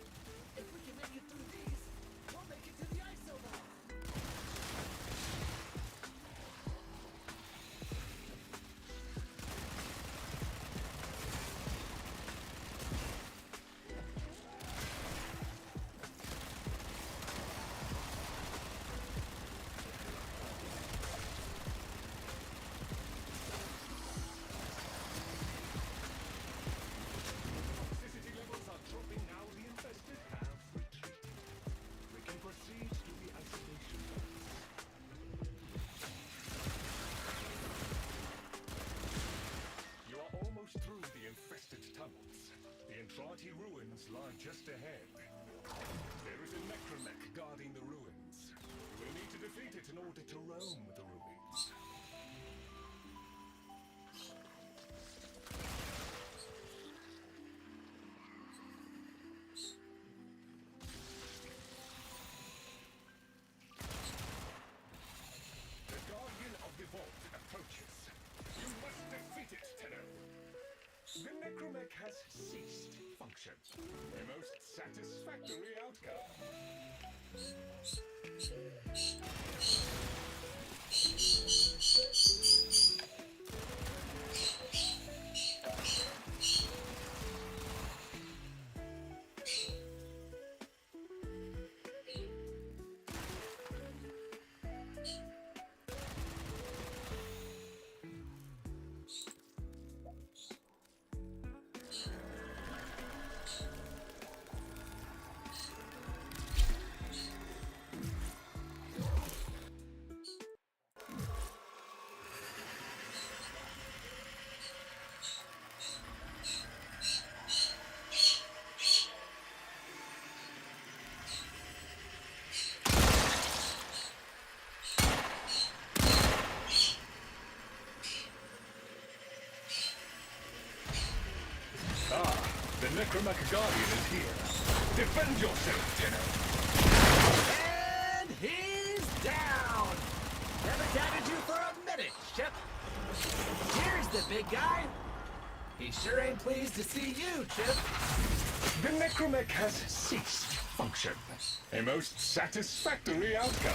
If we can make it through these, we'll make it to the ISO vault. Toxicity levels are dropping now. The infested have retreated. We can proceed to the isolation points. You are almost through the infested tunnels. The Entrati ruins lie just ahead. There is a necromech guarding the ruins. You will need to defeat it in order to roam the ruins. The Guardian of the Vault approaches. You must defeat it, Tenno. The necromech has ceased function. A most satisfactory outcome. Necromech Guardian is here. Defend yourself, Tenno. And he's down! Haven't doubted you for a minute, Shep. Here's the big guy. He sure ain't pleased to see you, Chip. The Necromech has ceased function. A most satisfactory outcome.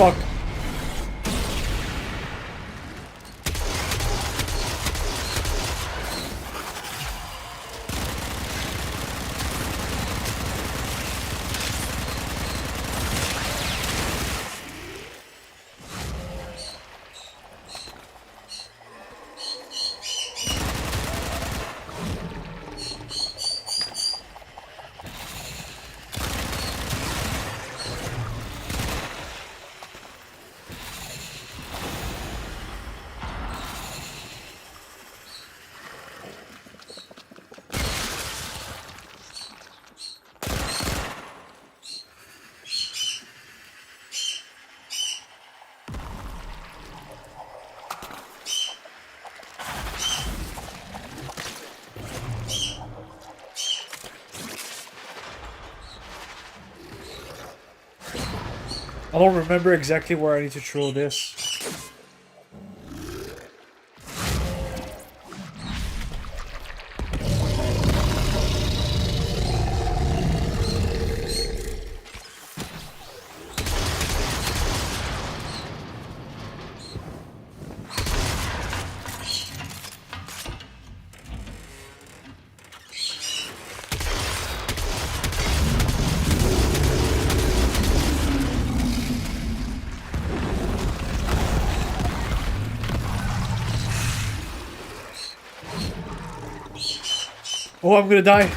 Fuck. I don't remember exactly where I need to throw this. Oh, I'm gonna die.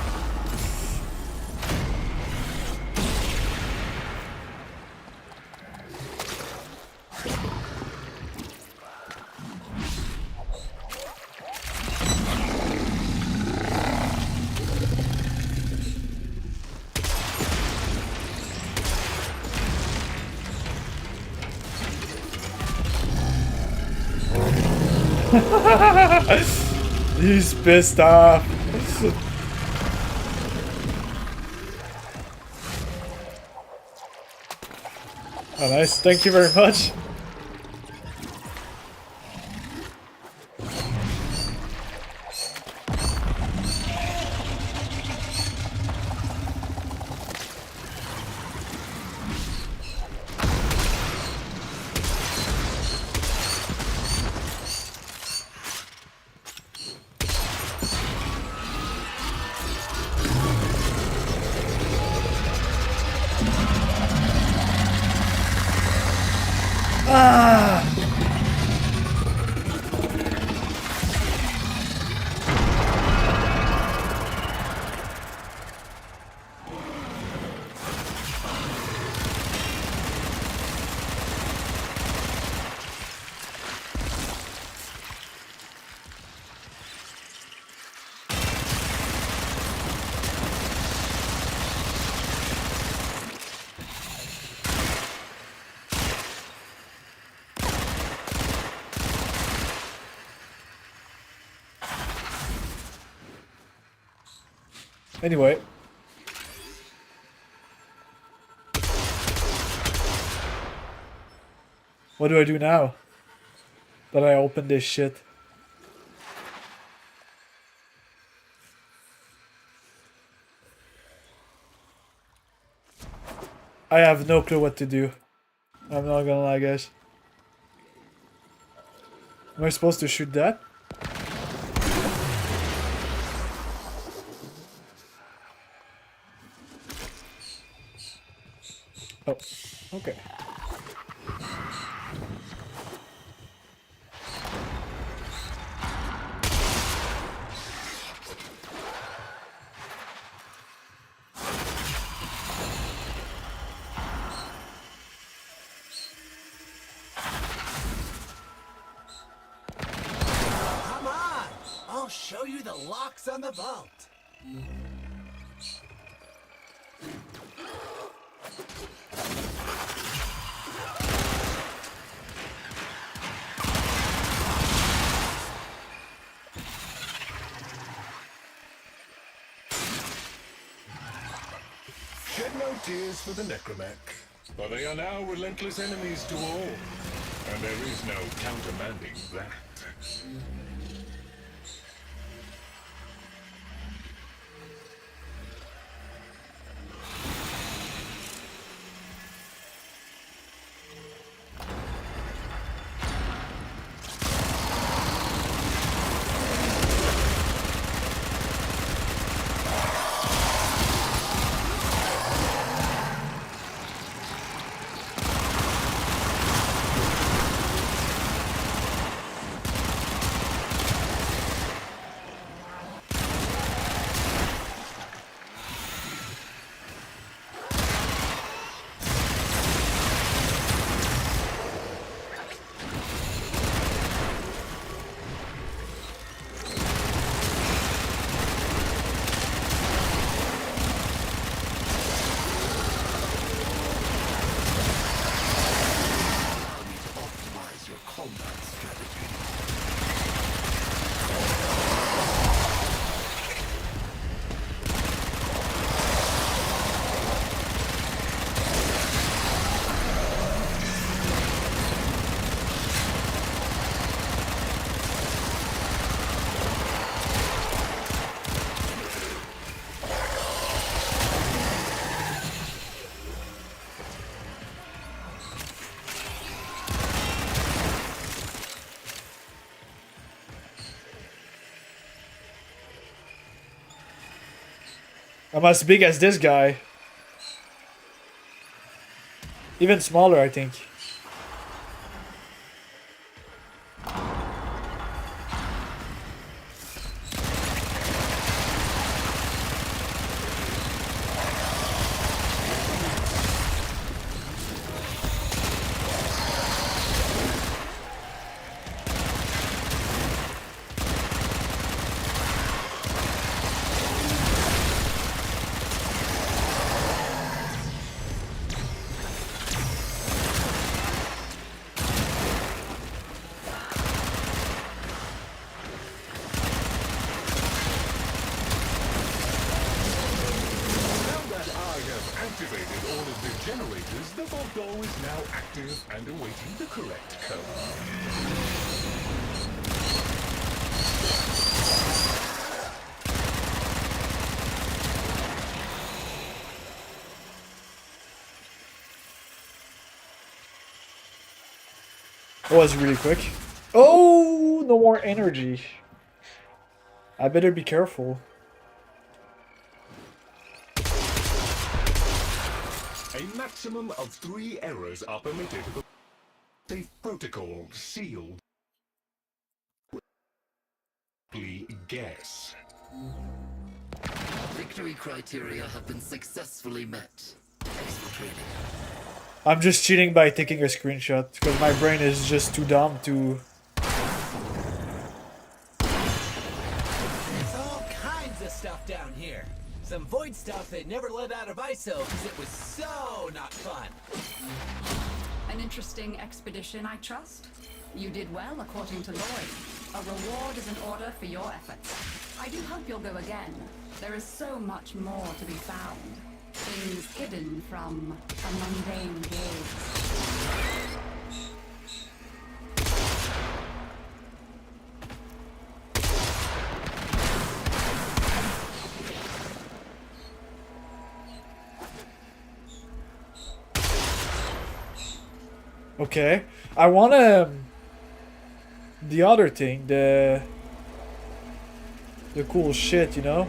He's pissed off. Oh, nice. Thank you very much. Anyway. What do I do now? That I open this shit. I have no clue what to do. I'm not gonna lie, guys. Am I supposed to shoot that? Oh, okay. Come on! I'll show you the locks on the vault. Shed no tears for the Necromech, for they are now relentless enemies to all, and there is no countermanding that. I'm as big as this guy. Even smaller, I think. Activated all of the generators, the vault door is now active and awaiting the correct code. That was really quick. Oh, no more energy. I better be careful. A maximum of 3 errors are permitted. Safe protocol sealed. Please guess. Victory criteria have been successfully met. Exfiltrating. I'm just cheating by taking a screenshot because my brain is just too dumb to. There's all kinds of stuff down here. Some void stuff they never let out of ISO because it was so not fun. An interesting expedition, I trust. You did well, according to Lloyd. A reward is an order for your efforts. I do hope you'll go again. There is so much more to be found. Things hidden from a mundane gaze. Okay, I wanna the other thing, the cool shit, you know.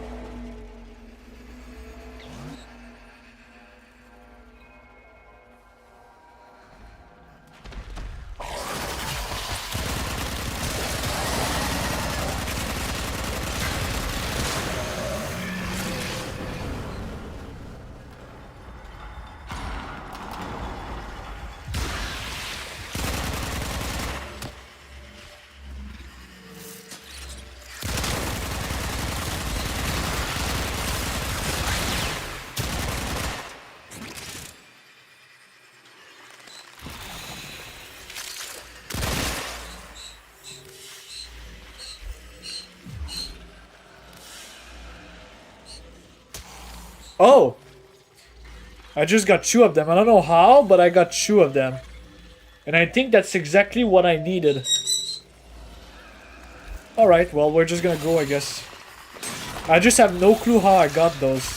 Oh! I just got 2 of them. I don't know how, but I got 2 of them. And I think that's exactly what I needed. Alright, well, we're just gonna go, I guess. I just have no clue how I got those.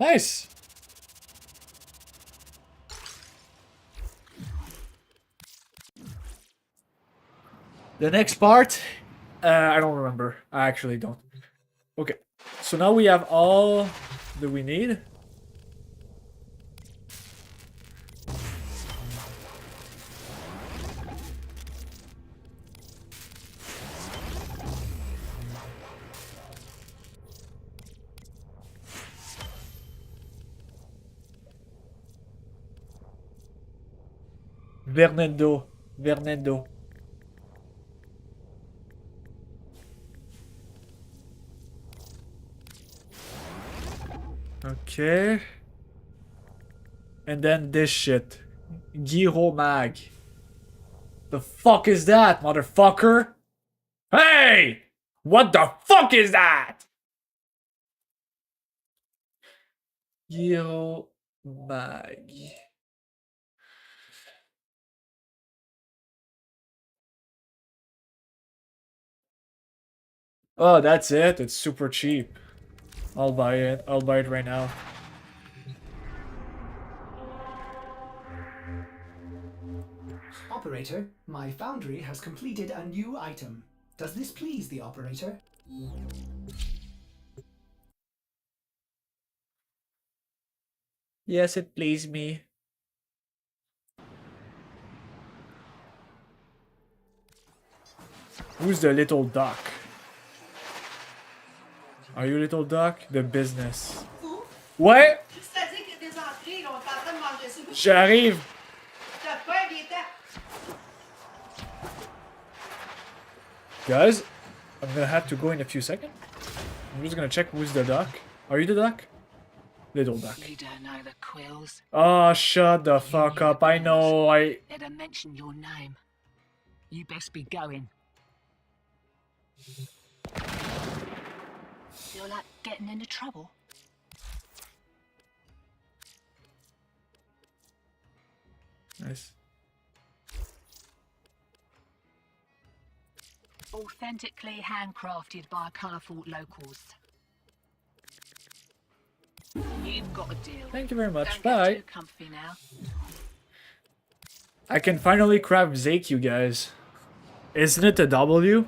Nice! The next part, I don't remember. I actually don't. Okay, so now we have all that we need. Vernendo. Vernendo. Okay. And then this shit. Giro Mag. The fuck is that, motherfucker? Hey! What the fuck is that? Giro Mag. Oh, that's it? It's super cheap. I'll buy it. I'll buy it right now. Operator, my foundry has completed a new item. Does this please the operator? Yes, it please me. Who's the little duck? Are you little duck? The business. Ouais! J'arrive! Guys, I'm gonna have to go in a few seconds. I'm just gonna check who's the duck. Are you the duck? Little duck. You don't know the quills. Oh, shut the fuck up. I know, They'd have mentioned your name. You best be going. Feel like getting into trouble? Nice. Authentically handcrafted by colourful locals. You've got a deal. Thank you very much. Don't Bye. Get too comfy now. I can finally craft Zake, you guys. Isn't it a W?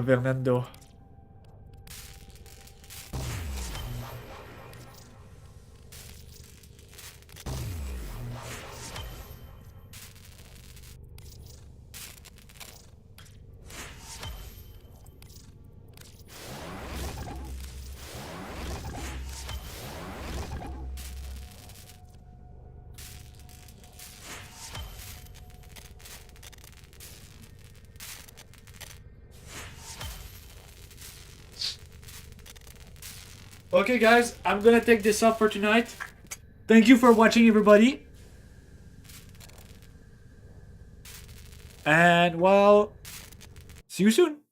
Fernando. Okay guys, I'm gonna take this off for tonight. Thank you for watching, everybody. And well, see you soon.